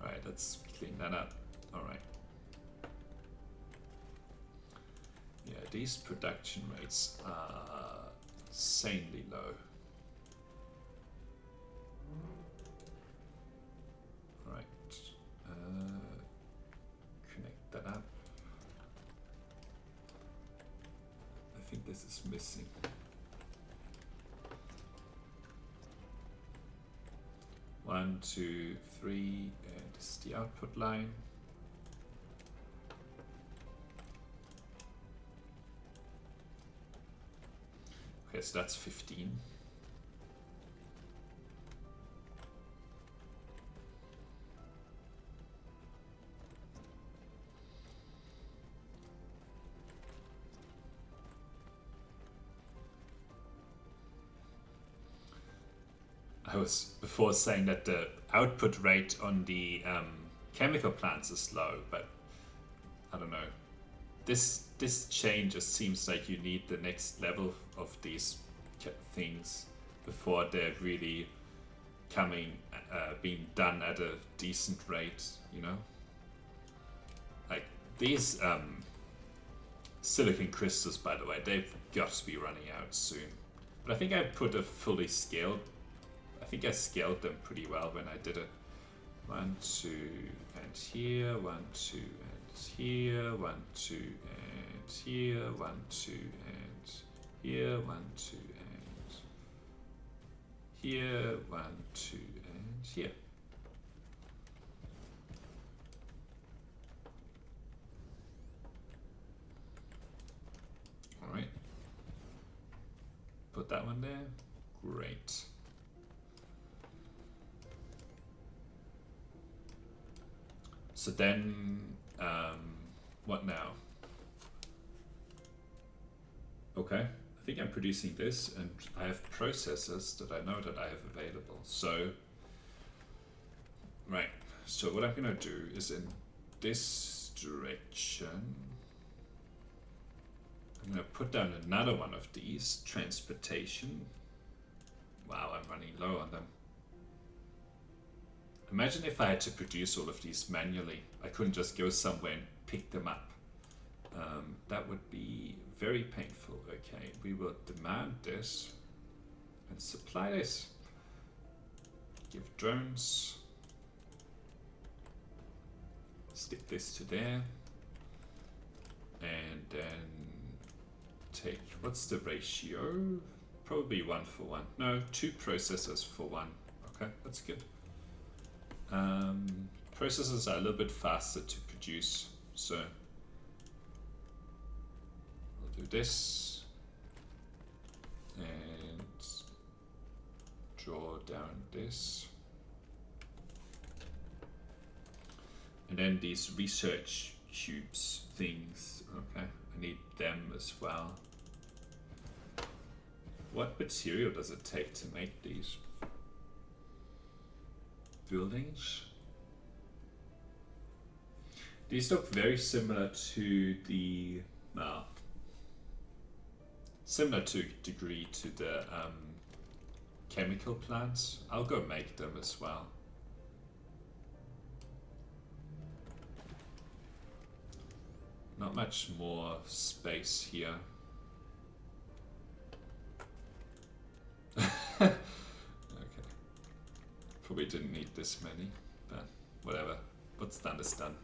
Alright, let's clean that up. Alright. Yeah, these production rates are insanely low. Right. Connect that up. I think this is missing. One, 2, 3, and this is the output line. Okay, so that's 15. I was before saying that the output rate on the chemical plants is low, but I don't know. This chain just seems like you need the next level of these things before they're really being done at a decent rate, you know? Like these silicon crystals, by the way, they've got to be running out soon. But I think I put a fully scaled, I think I scaled them pretty well when I did it. 1, 2, and here, 1, 2, and here, 1, 2, and here, 1, 2, and here, 1, 2, and here, 1, 2, and here. All right. Put that one there. Great. So then, what now? Okay, I think I'm producing this, and I have processors that I know that I have available. So, right, so what I'm gonna do is in this direction, I'm gonna put down another one of these, transportation. Wow, I'm running low on them. Imagine if I had to produce all of these manually. I couldn't just go somewhere and pick them up. That would be very painful. Okay, we will demand this and supply this. Give drones. Stick this to there. And then take, what's the ratio? Probably 1 for 1. No, 2 processors for 1. Okay, that's good. Processors are a little bit faster to produce, so I'll do this and draw down this, and then these research cubes things. Okay, I need them as well. What material does it take to make these buildings? These look very similar to the, well, similar to degree to the chemical plants. I'll go make them as well. Not much more space here. Okay. Probably didn't need this many, but whatever. What's done is done.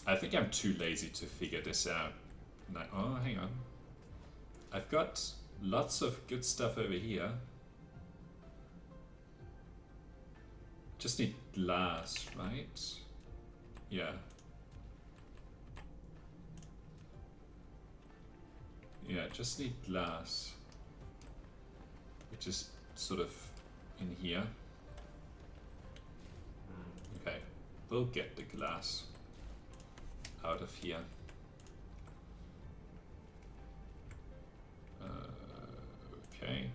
I think I'm too lazy to figure this out. Like, oh, hang on. I've got lots of good stuff over here. Just need glass, right? Yeah. Yeah, just need glass. Which is sort of in here. Okay, we'll get the glass out of here. Okay.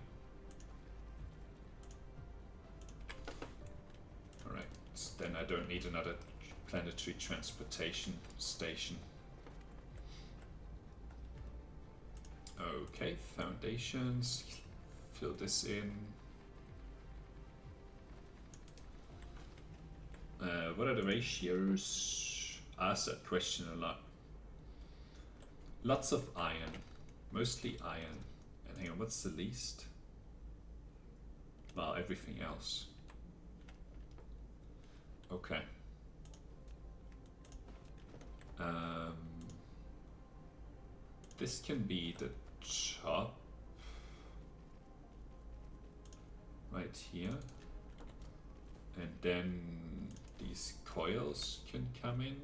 Alright, then I don't need another planetary transportation station. Okay, foundations. Fill this in. What are the ratios? Ask that question a lot. Lots of iron, mostly iron. And hang on, what's the least? Well, everything else. Okay. This can be the top right here, and then these coils can come in,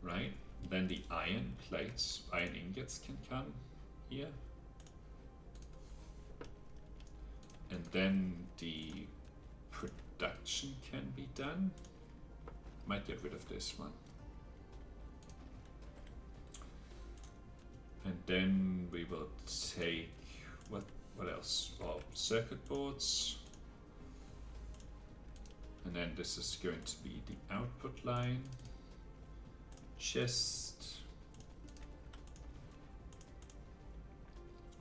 right? Then the iron plates, iron ingots can come here, and then the production can be done. Might get rid of this one. And then we will take, what else? Oh, circuit boards. And then this is going to be the output line. Chest.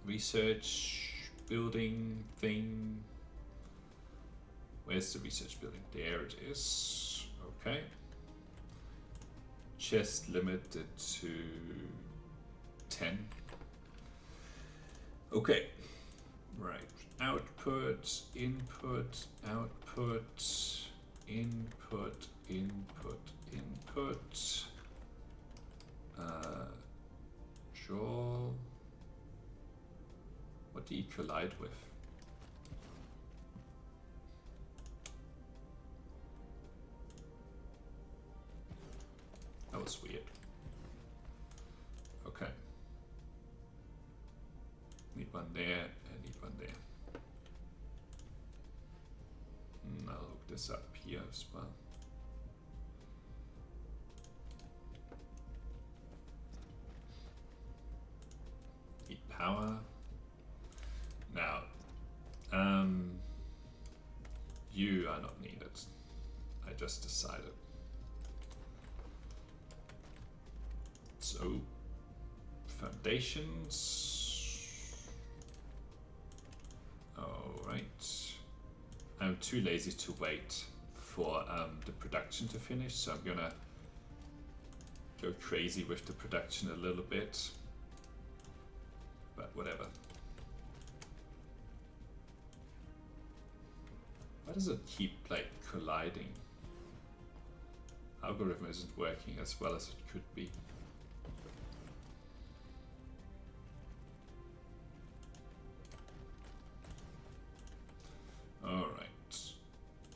Research building thing. Where's the research building? There it is. Okay. Chest limited to 10. Okay, right. Output, input, output, input, input, input. Draw. What do you collide with? That was weird. Okay. Need one there and need one there. And I'll hook this up here as well. Need power. Now, you are not needed. I just decided. So, foundations. Alright. I'm too lazy to wait for the production to finish, so I'm gonna go crazy with the production a little bit. But whatever. Why does it keep like colliding? Algorithm isn't working as well as it could be. Alright,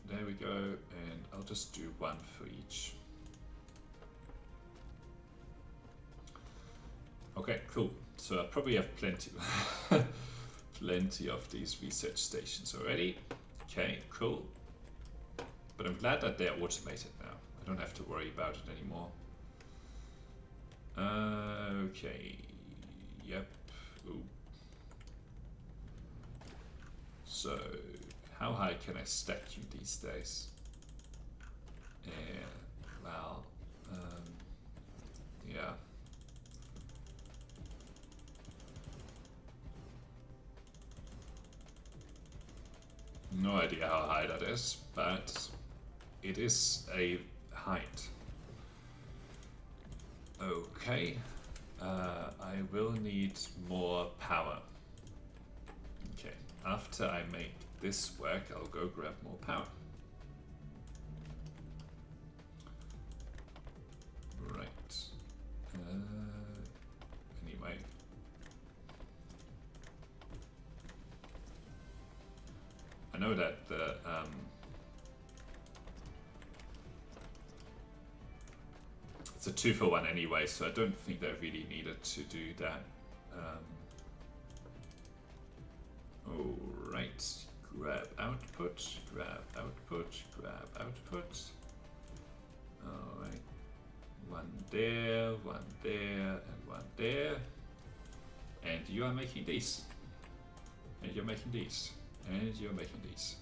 there we go, and I'll just do one for each. Okay, cool. So I probably have plenty plenty of these research stations already. Okay, cool. But I'm glad that they're automated now. I don't have to worry about it anymore. Okay, yep. Ooh. So, how high can I stack you these days? Well, yeah. No idea how high that is, but it is a height. Okay, I will need more power. Okay, after I make this work, I'll go grab more power. Right. Anyway. I know that the it's a 2-for-1 anyway, so I don't think they really needed to do that. Alright, grab output, grab output, grab output. Alright, one there, and one there. And you are making these. And you're making these. And you're making these.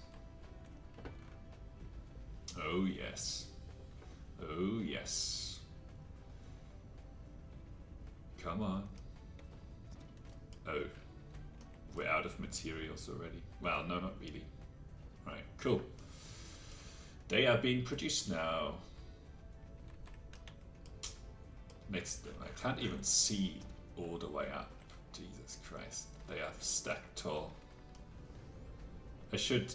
Oh yes. Oh yes. Come on. Oh. We're out of materials already. Well, no, not really. Right, cool. They are being produced now. Next, I can't even see all the way up. Jesus Christ. They are stacked tall. I should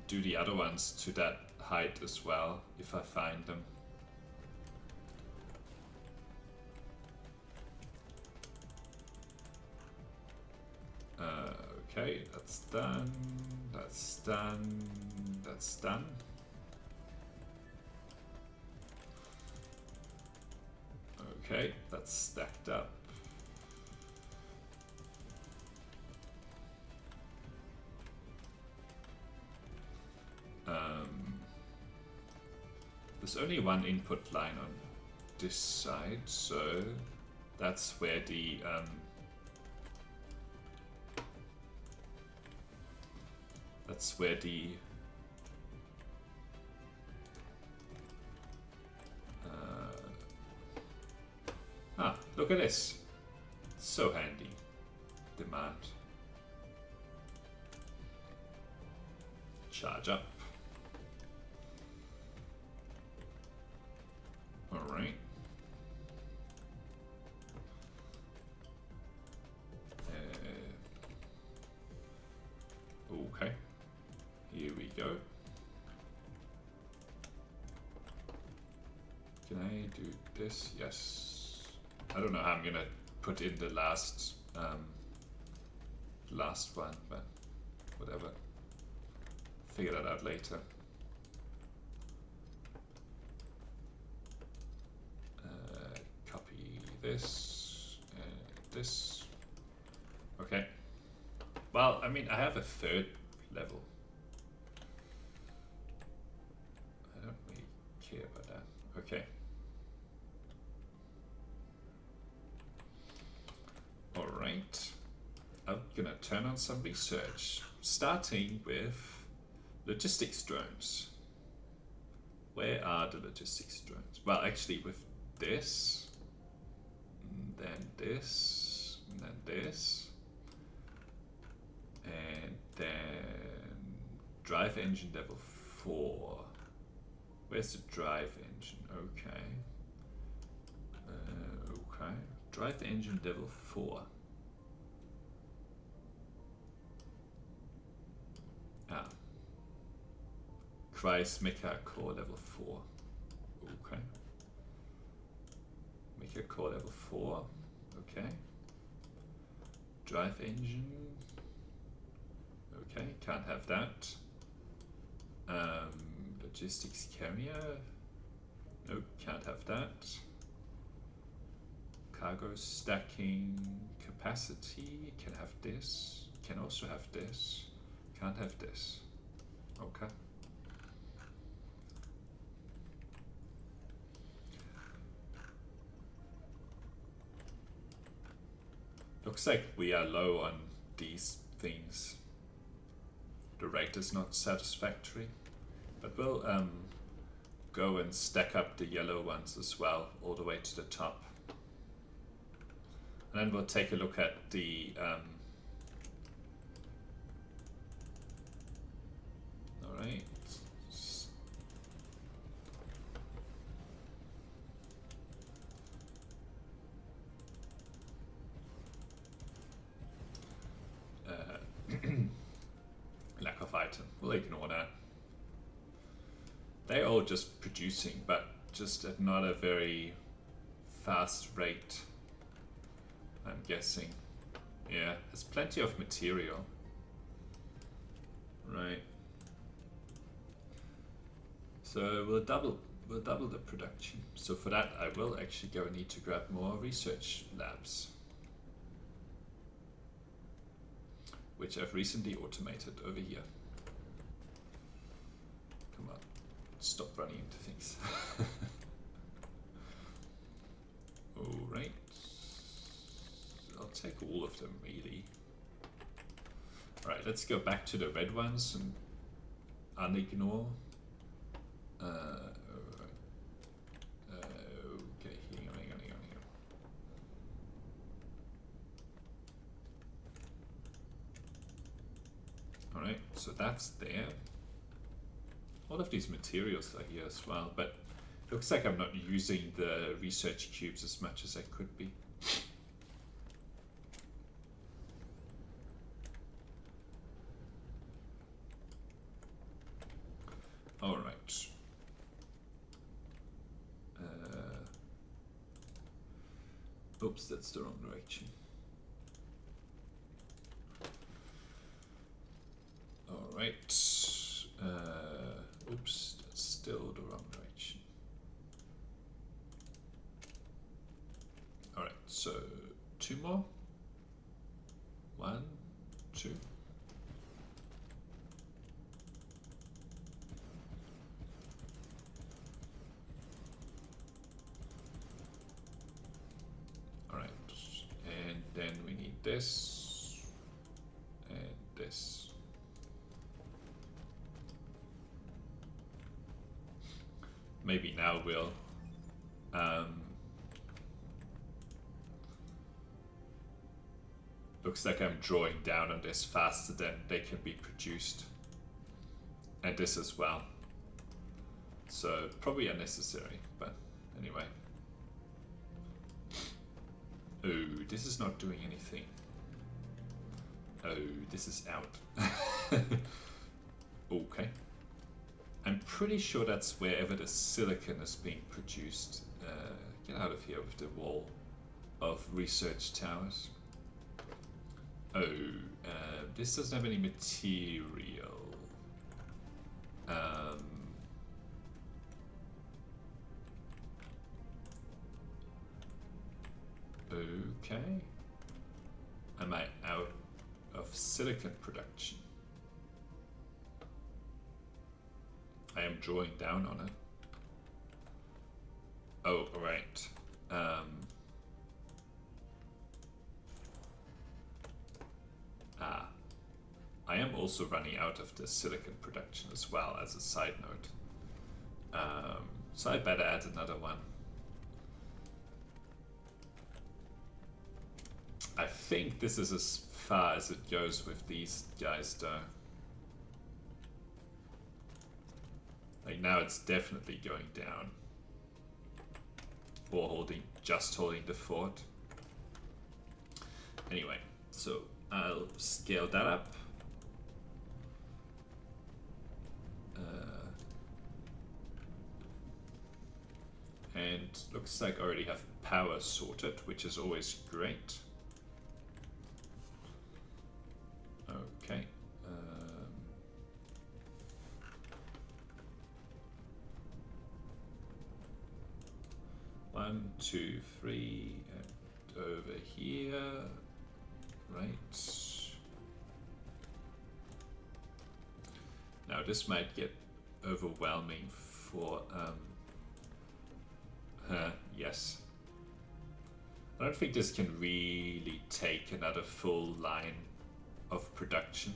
do the other ones to that height as well, if I find them. Okay, that's done, that's done, that's done. Okay, that's stacked up. There's only one input line on this side, so that's where the look at this. So handy. Demand. Charge up. Alright. Okay. Here we go. Can I do this? Yes. I don't know how I'm gonna put in the last one, but whatever. Figure that out later. Copy this and this. Okay. Well, I mean, I have a third level. I don't really care about that. Okay. All right. I'm gonna turn on some research, starting with logistics drones. Where are the logistics drones? Well, actually, with this, and then this, and then this, and then drive engine level 4. Where's the drive engine? Okay. Okay. Drive engine level 4. Ah. Kreis Mecha Core level 4. Okay. Mecha Core level 4. Okay. Drive engine. Okay, can't have that. Logistics carrier. Nope, can't have that. Cargo stacking capacity. Can have this. Can also have this. Can't have this. Okay. Looks like we are low on these things. The rate is not satisfactory, but we'll go and stack up the yellow ones as well, all the way to the top. And then we'll take a look at the all right. Lack of item. We'll ignore that. They're all just producing, but just at not a very fast rate, I'm guessing. Yeah, there's plenty of material. Right. So we'll double the production. So for that, I will actually go need to grab more research labs, which I've recently automated over here. Come on, stop running into things. All right, I'll take all of them really. All right, let's go back to the red ones and unignore. Okay, hang on. Alright, so that's there. All of these materials are here as well, but it looks like I'm not using the research cubes as much as I could be. Alright. Oops, that's the wrong direction. Alright. Oops, that's still the wrong direction. Alright, so 2 more. 1, 2. Alright, and then we need this and this. Maybe now we'll looks like I'm drawing down on this faster than they can be produced, and this as well, so probably unnecessary, but anyway. Oh, this is not doing anything. Oh, this is out. Okay. I'm pretty sure that's wherever the silicon is being produced. Get out of here with the wall of research towers. Oh, this doesn't have any material. Okay. Am I out of silicon production. I am drawing down on it. Oh, right. I am also running out of the silicon production as well, as a side note. So I better add another one. I think this is as far as it goes with these guys though. Like now it's definitely going down. Or just holding the fort. Anyway, so I'll scale that up. And looks like I already have power sorted, which is always great. Okay. 1, 2, 3, and over here, right. Now this might get overwhelming for, yes. I don't think this can really take another full line of production.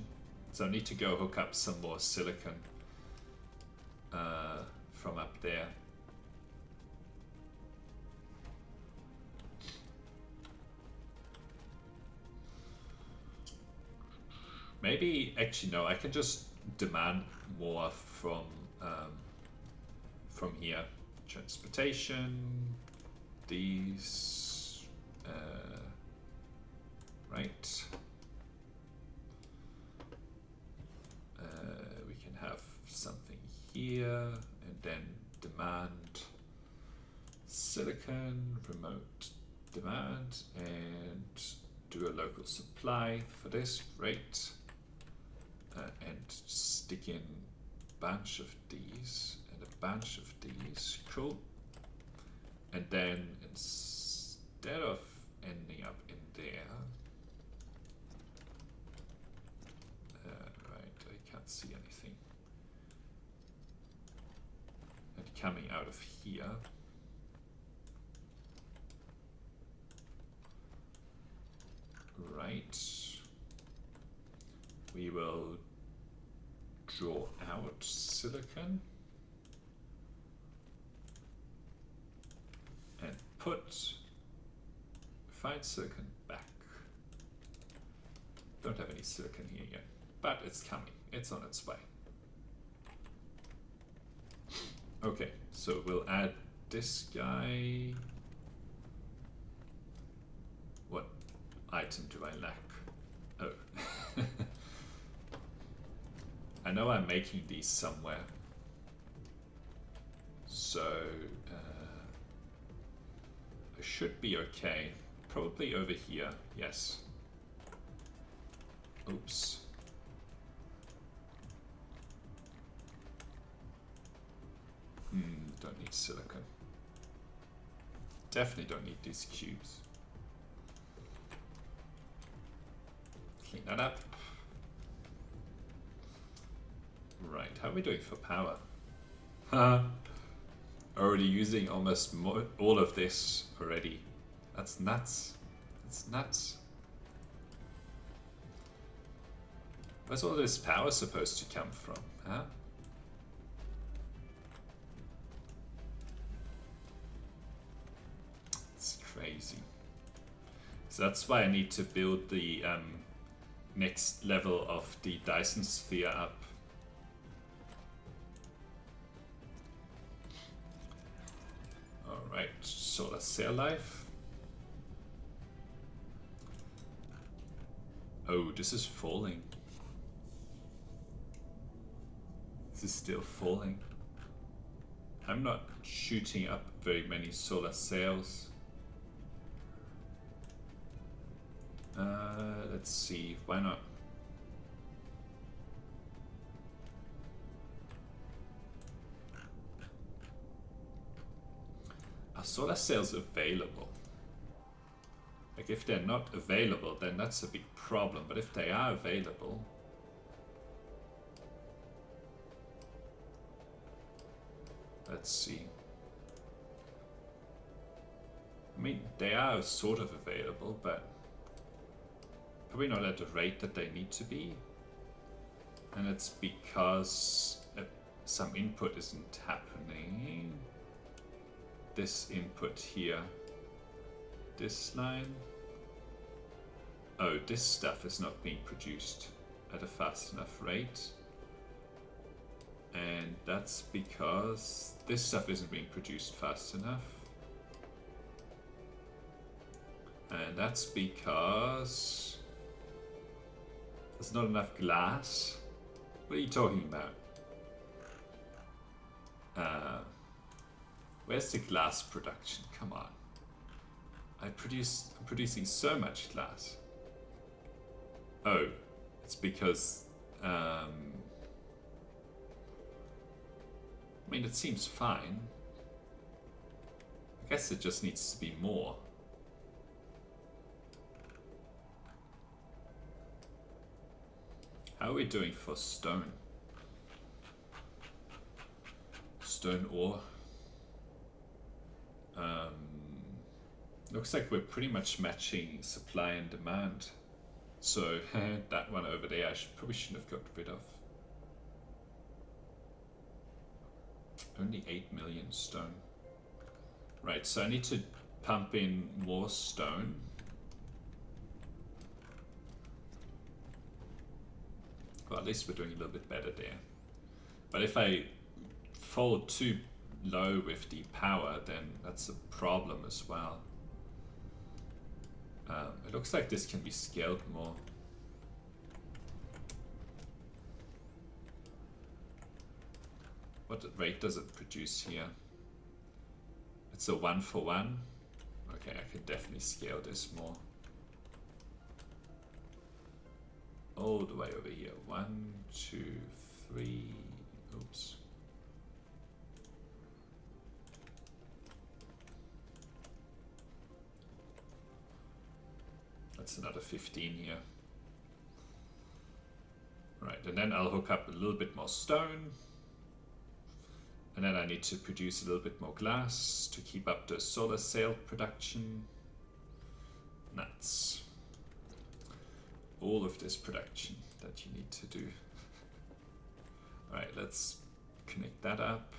So I need to go hook up some more silicon from up there. Maybe, actually no, I can just demand more from here. Transportation, these, right. We can have something here and then demand silicon, remote demand, and do a local supply for this, great. And stick in a bunch of these and a bunch of these, cool. And then instead of ending up in there, right, I can't see anything. And coming out of here, right, we will draw out silicon and find silicon back. Don't have any silicon here yet, but it's coming, it's on its way. Okay, so we'll add this guy. What item do I lack? Oh. I know I'm making these somewhere. So I should be okay. Probably over here, yes. Oops. Don't need silicon. Definitely don't need these cubes. Clean that up. Right, how are we doing for power? Already using almost all of this already. That's nuts. That's nuts. Where's all this power supposed to come from, huh? It's crazy. So that's why I need to build the next level of the Dyson Sphere up. Alright, solar cell life. Oh, this is falling. This is still falling. I'm not shooting up very many solar cells. Let's see, why not? Are solar cells available? Like, if they're not available, then that's a big problem. But if they are available, let's see. I mean, they are sort of available, but probably not at the rate that they need to be. And it's because some input isn't happening. This input here, this line. Oh, this stuff is not being produced at a fast enough rate. And that's because this stuff isn't being produced fast enough. And that's because there's not enough glass. What are you talking about? Where's the glass production? Come on. I'm producing so much glass. Oh, it's because I mean, it seems fine. I guess it just needs to be more. How are we doing for stone? Stone ore. Looks like we're pretty much matching supply and demand. So that one over there I probably shouldn't have got rid of. Only 8 million stone. Right, so I need to pump in more stone. Well, at least we're doing a little bit better there. But if I fall too low with the power, then that's a problem as well. It looks like this can be scaled more. What rate does it produce here? It's a 1-for-1. Okay, I can definitely scale this more. All the way over here. 1, 2, 3. Oops. That's another 15 here. Right, and then I'll hook up a little bit more stone. And then I need to produce a little bit more glass to keep up the solar sail production. Nuts. All of this production that you need to do. Alright, let's connect that up.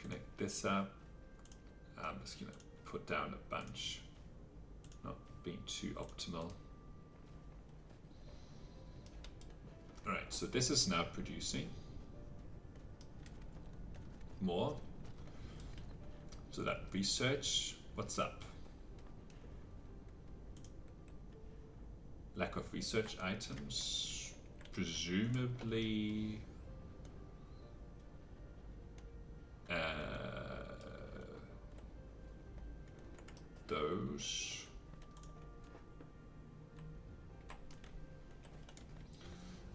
Connect this up. I'm just gonna put down a bunch. Not being too optimal. Alright, so this is now producing more. So that research, what's up? Lack of research items, presumably those.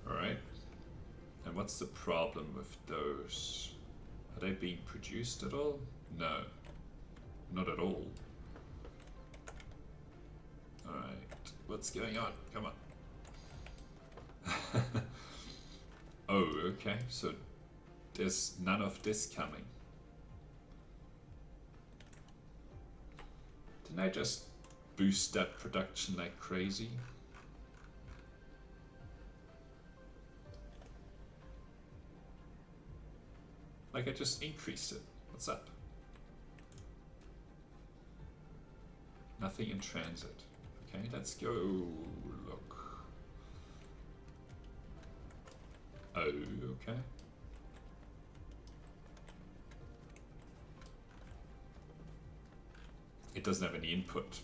All right, and what's the problem with those? Are they being produced at all? No, not at all. All right, what's going on? Come on. Oh, okay, so there's none of this coming. Didn't I just boost that production like crazy? Like I just increased it. What's up? Nothing in transit. Okay, let's go look. Oh, okay. It doesn't have any input.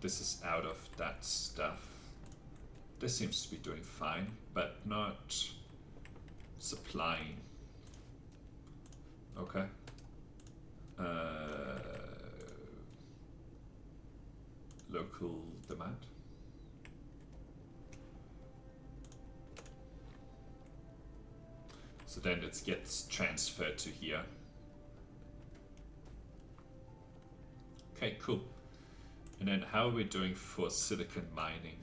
This is out of that stuff. This seems to be doing fine, but not supplying. Okay. Local demand. So So then it gets transferred to here. Okay, cool. And then how are we doing for silicon mining?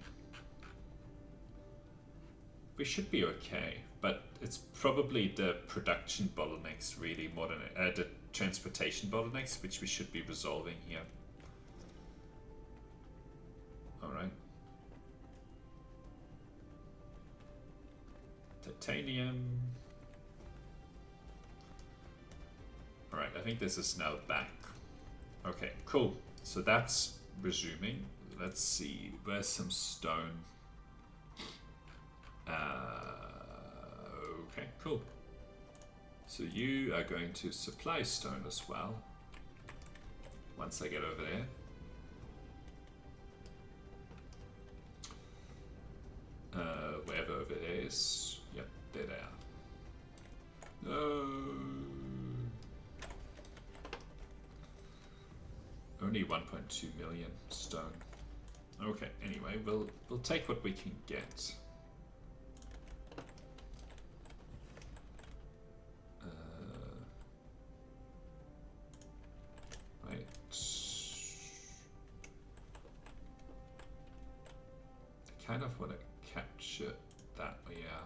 We should be okay, but it's probably the production bottlenecks really more than the transportation bottlenecks, which we should be resolving here. All right. Titanium. All right, I think this is now back. Okay, cool. So that's resuming. Let's see, where's some stone? Okay, cool. So you are going to supply stone as well. Once I get over there. Wherever over there is. Yep, there they are. No. Only 1.2 million stone. Okay, anyway, we'll take what we can get. Right. I kind of want to capture that, yeah.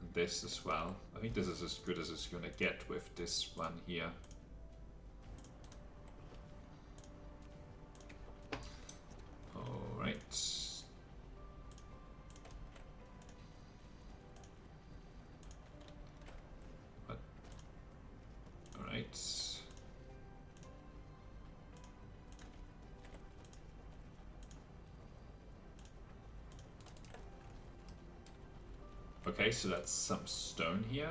And this as well. I think this is as good as it's going to get with this one here. Okay, so that's some stone here.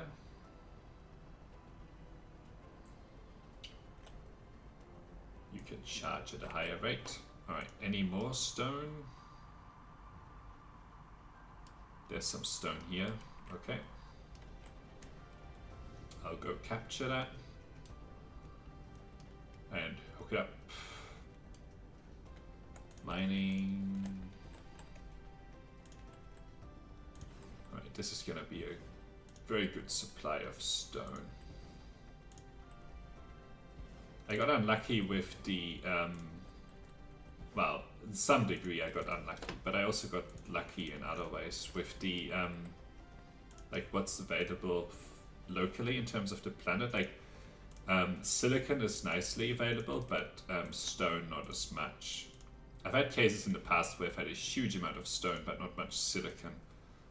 You can charge at a higher rate. Alright, any more stone? There's some stone here. Okay. I'll go capture that. And hook it up. Mining. Alright, this is gonna be a very good supply of stone. I got unlucky with the, well, in some degree I got unlucky, but I also got lucky in other ways with the, like what's available locally in terms of the planet. Like, silicon is nicely available, but stone not as much. I've had cases in the past where I've had a huge amount of stone, but not much silicon.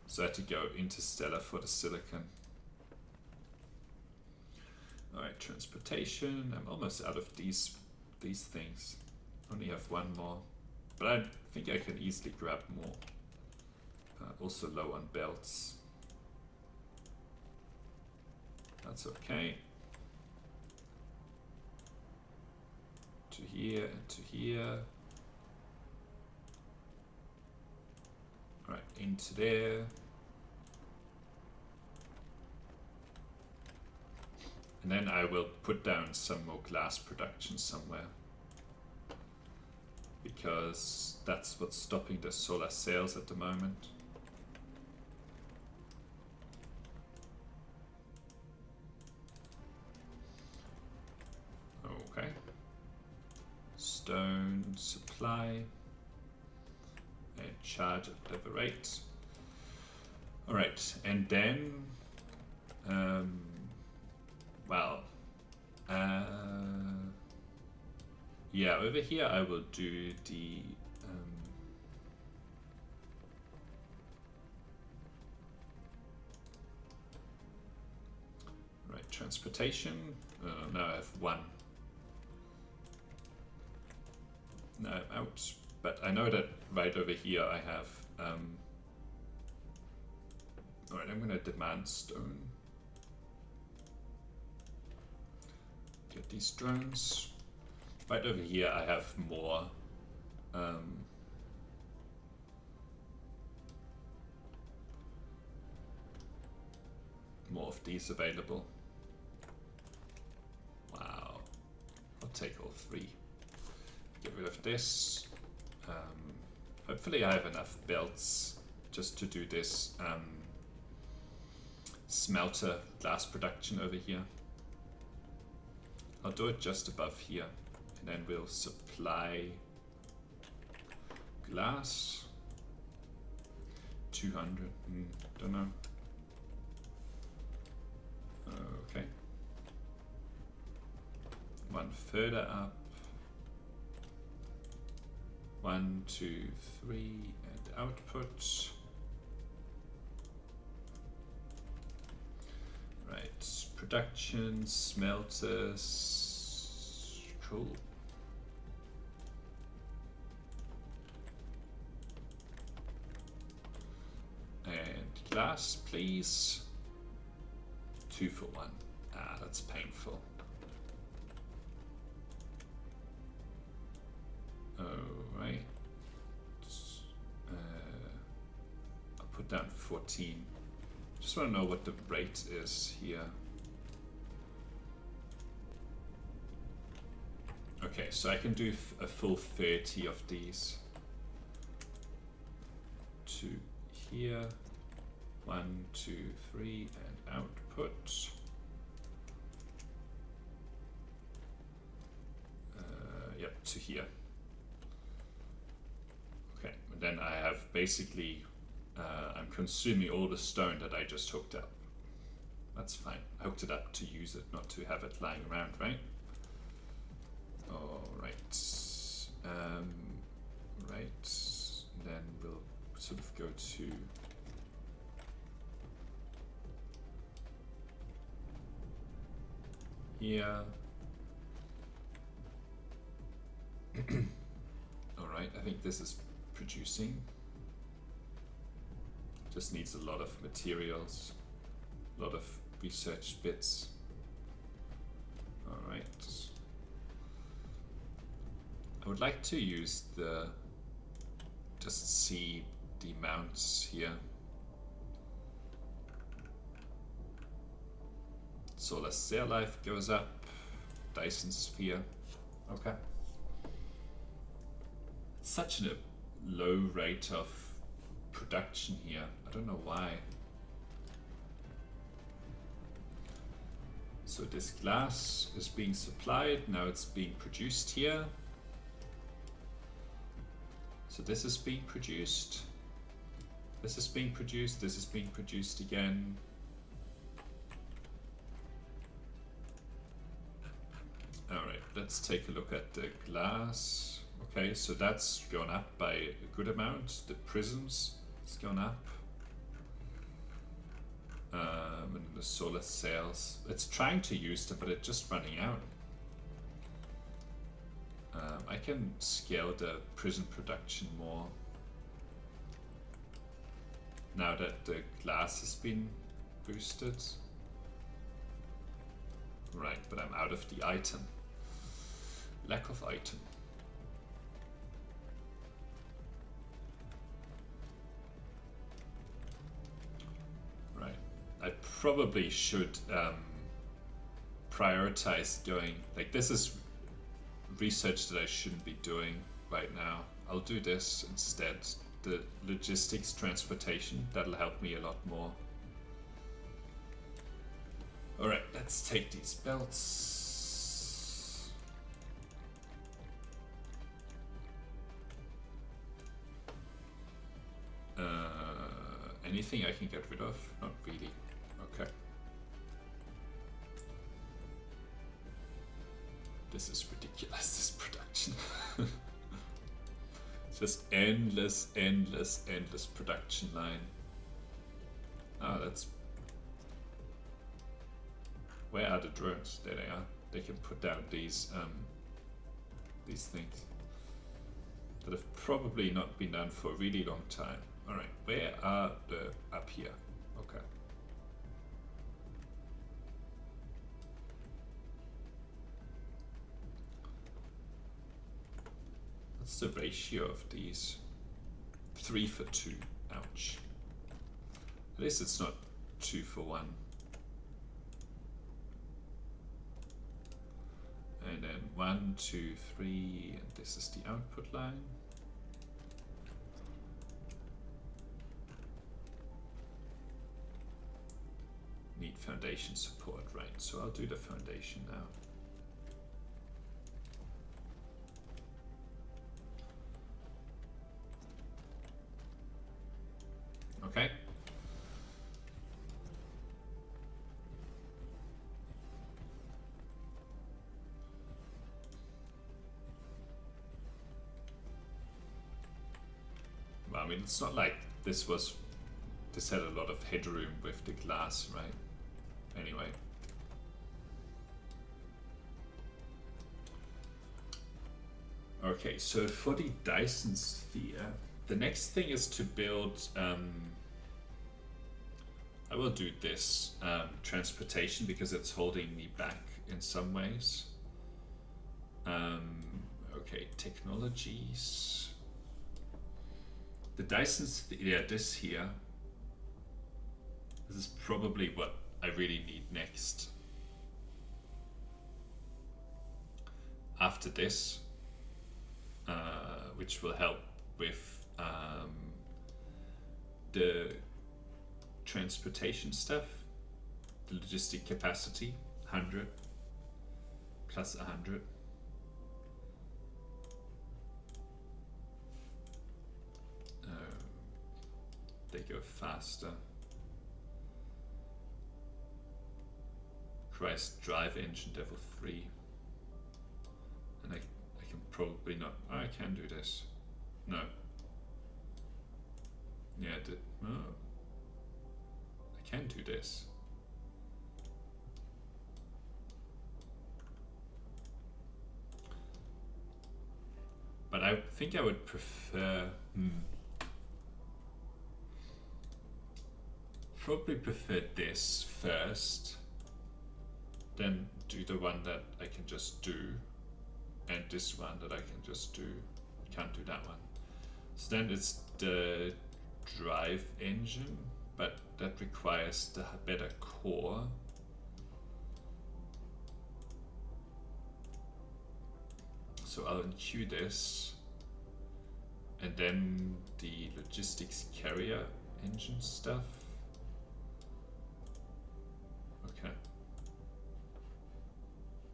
So I had to go interstellar for the silicon. Alright, transportation. I'm almost out of these things. Only have one more. But I think I can easily grab more. Also low on belts. That's okay. To here and to here. Alright, into there. And then I will put down some more glass production somewhere. Because that's what's stopping the solar sails at the moment. Okay. Stone supply. And charge at whatever rate. Alright, and then well, yeah, over here I will do the right, transportation. Now I have one. No, I'm out. But I know that right over here I have alright, I'm gonna demand stone. Get these drones. Right over here I have more more of these available. Wow. I'll take all three. Get rid of this. Hopefully I have enough belts just to do this smelter glass production over here. I'll do it just above here, and then we'll supply glass 200. Don't know. Okay. One further up. 1, 2, 3, and output. Right, production, smelters, cool. And glass, please. 2 for 1. Ah, that's painful. Alright. I'll put down 14. Just want to know what the rate is here. Okay, so I can do a full 30 of these. To here. 1, 2, 3, and output. Yep, to here. Okay, and then I have basically, I'm consuming all the stone that I just hooked up. That's fine. I hooked it up to use it, not to have it lying around, right? All right. Right. Then we'll sort of go to here. All right. I think this is producing. Just needs a lot of materials, a lot of research bits. All right. I would like to use the, just see the amounts here. Solar cell life goes up, Dyson Sphere. Okay. It's such a low rate of production here. I don't know why. So this glass is being supplied, now it's being produced here. So this is being produced. This is being produced, this is being produced again. Alright, let's take a look at the glass. Okay, so that's gone up by a good amount. The prisms has gone up. And the solar cells, it's trying to use them, but it's just running out. I can scale the prism production more now that the glass has been boosted. Right, but I'm out of the item. Lack of item. Right, I probably should prioritize going, like this is research that I shouldn't be doing right now. I'll do this instead. The logistics transportation, that'll help me a lot more. Alright, let's take these belts. Anything I can get rid of? Not really. Okay. This is ridiculous, this production. Just endless, endless, endless production line. Oh, that's... Where are the drones? There they are. They can put down these things that have probably not been done for a really long time. All right, where are the... up here? Okay. What's the ratio of these? 3 for 2. Ouch. At least it's not 2 for 1. And then 1, 2, 3, and this is the output line. foundation support, right? So I'll do the foundation now. Okay. Well, I mean, it's not like this had a lot of headroom with the glass, right? Anyway. Okay, so for the Dyson Sphere, the next thing is to build, I will do this, transportation, because it's holding me back in some ways. Okay, technologies. The Dyson Sphere, yeah, this here. This is probably what I really need next. After this, which will help with the transportation stuff, the logistic capacity, 100 plus 100. They go faster. Christ, drive engine level 3. And I can probably not. Oh, I can do this. No. Yeah, no. I can do this. But I think I would prefer. Probably prefer this first, then do the one that I can just do, and this one that I can just do. I can't do that one. So then it's the drive engine, but that requires the better core. So I'll enqueue this, and then the logistics carrier engine stuff.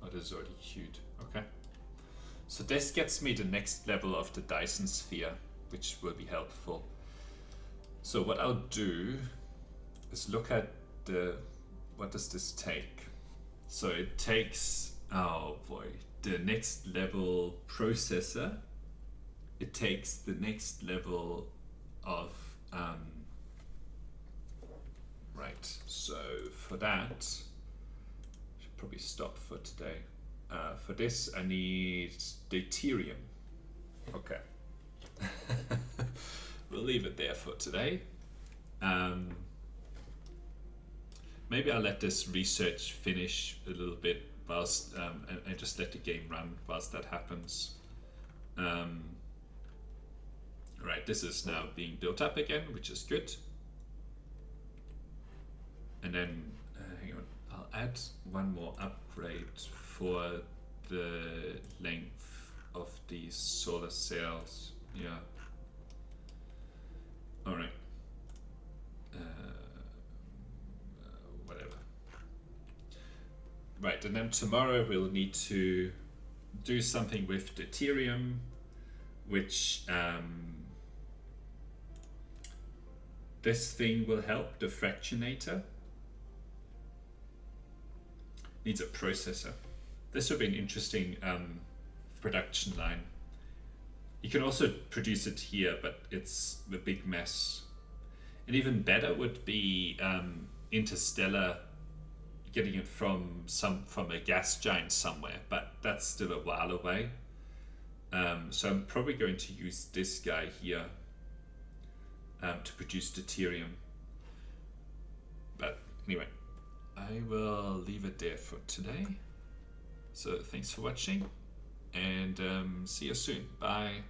Oh, this is already queued. Okay. So this gets me the next level of the Dyson Sphere, which will be helpful. So what I'll do is look at what does this take? So it takes, oh boy, the next level processor. It takes the next level of, right, so for that, probably stop for today. For this, I need deuterium. Okay. We'll leave it there for today. Maybe I'll let this research finish a little bit whilst, and just let the game run whilst that happens. Right, this is now being built up again, which is good. And then, hang on. I'll add one more upgrade for the length of these solar cells. Yeah. All right. Whatever. Right, and then tomorrow we'll need to do something with deuterium, which this thing will help, the fractionator. Needs a processor. This would be an interesting production line. You can also produce it here, but it's a big mess. And even better would be interstellar, getting it from a gas giant somewhere, but that's still a while away. So I'm probably going to use this guy here to produce deuterium. But anyway, I will leave it there for today. So thanks for watching, and see you soon. Bye.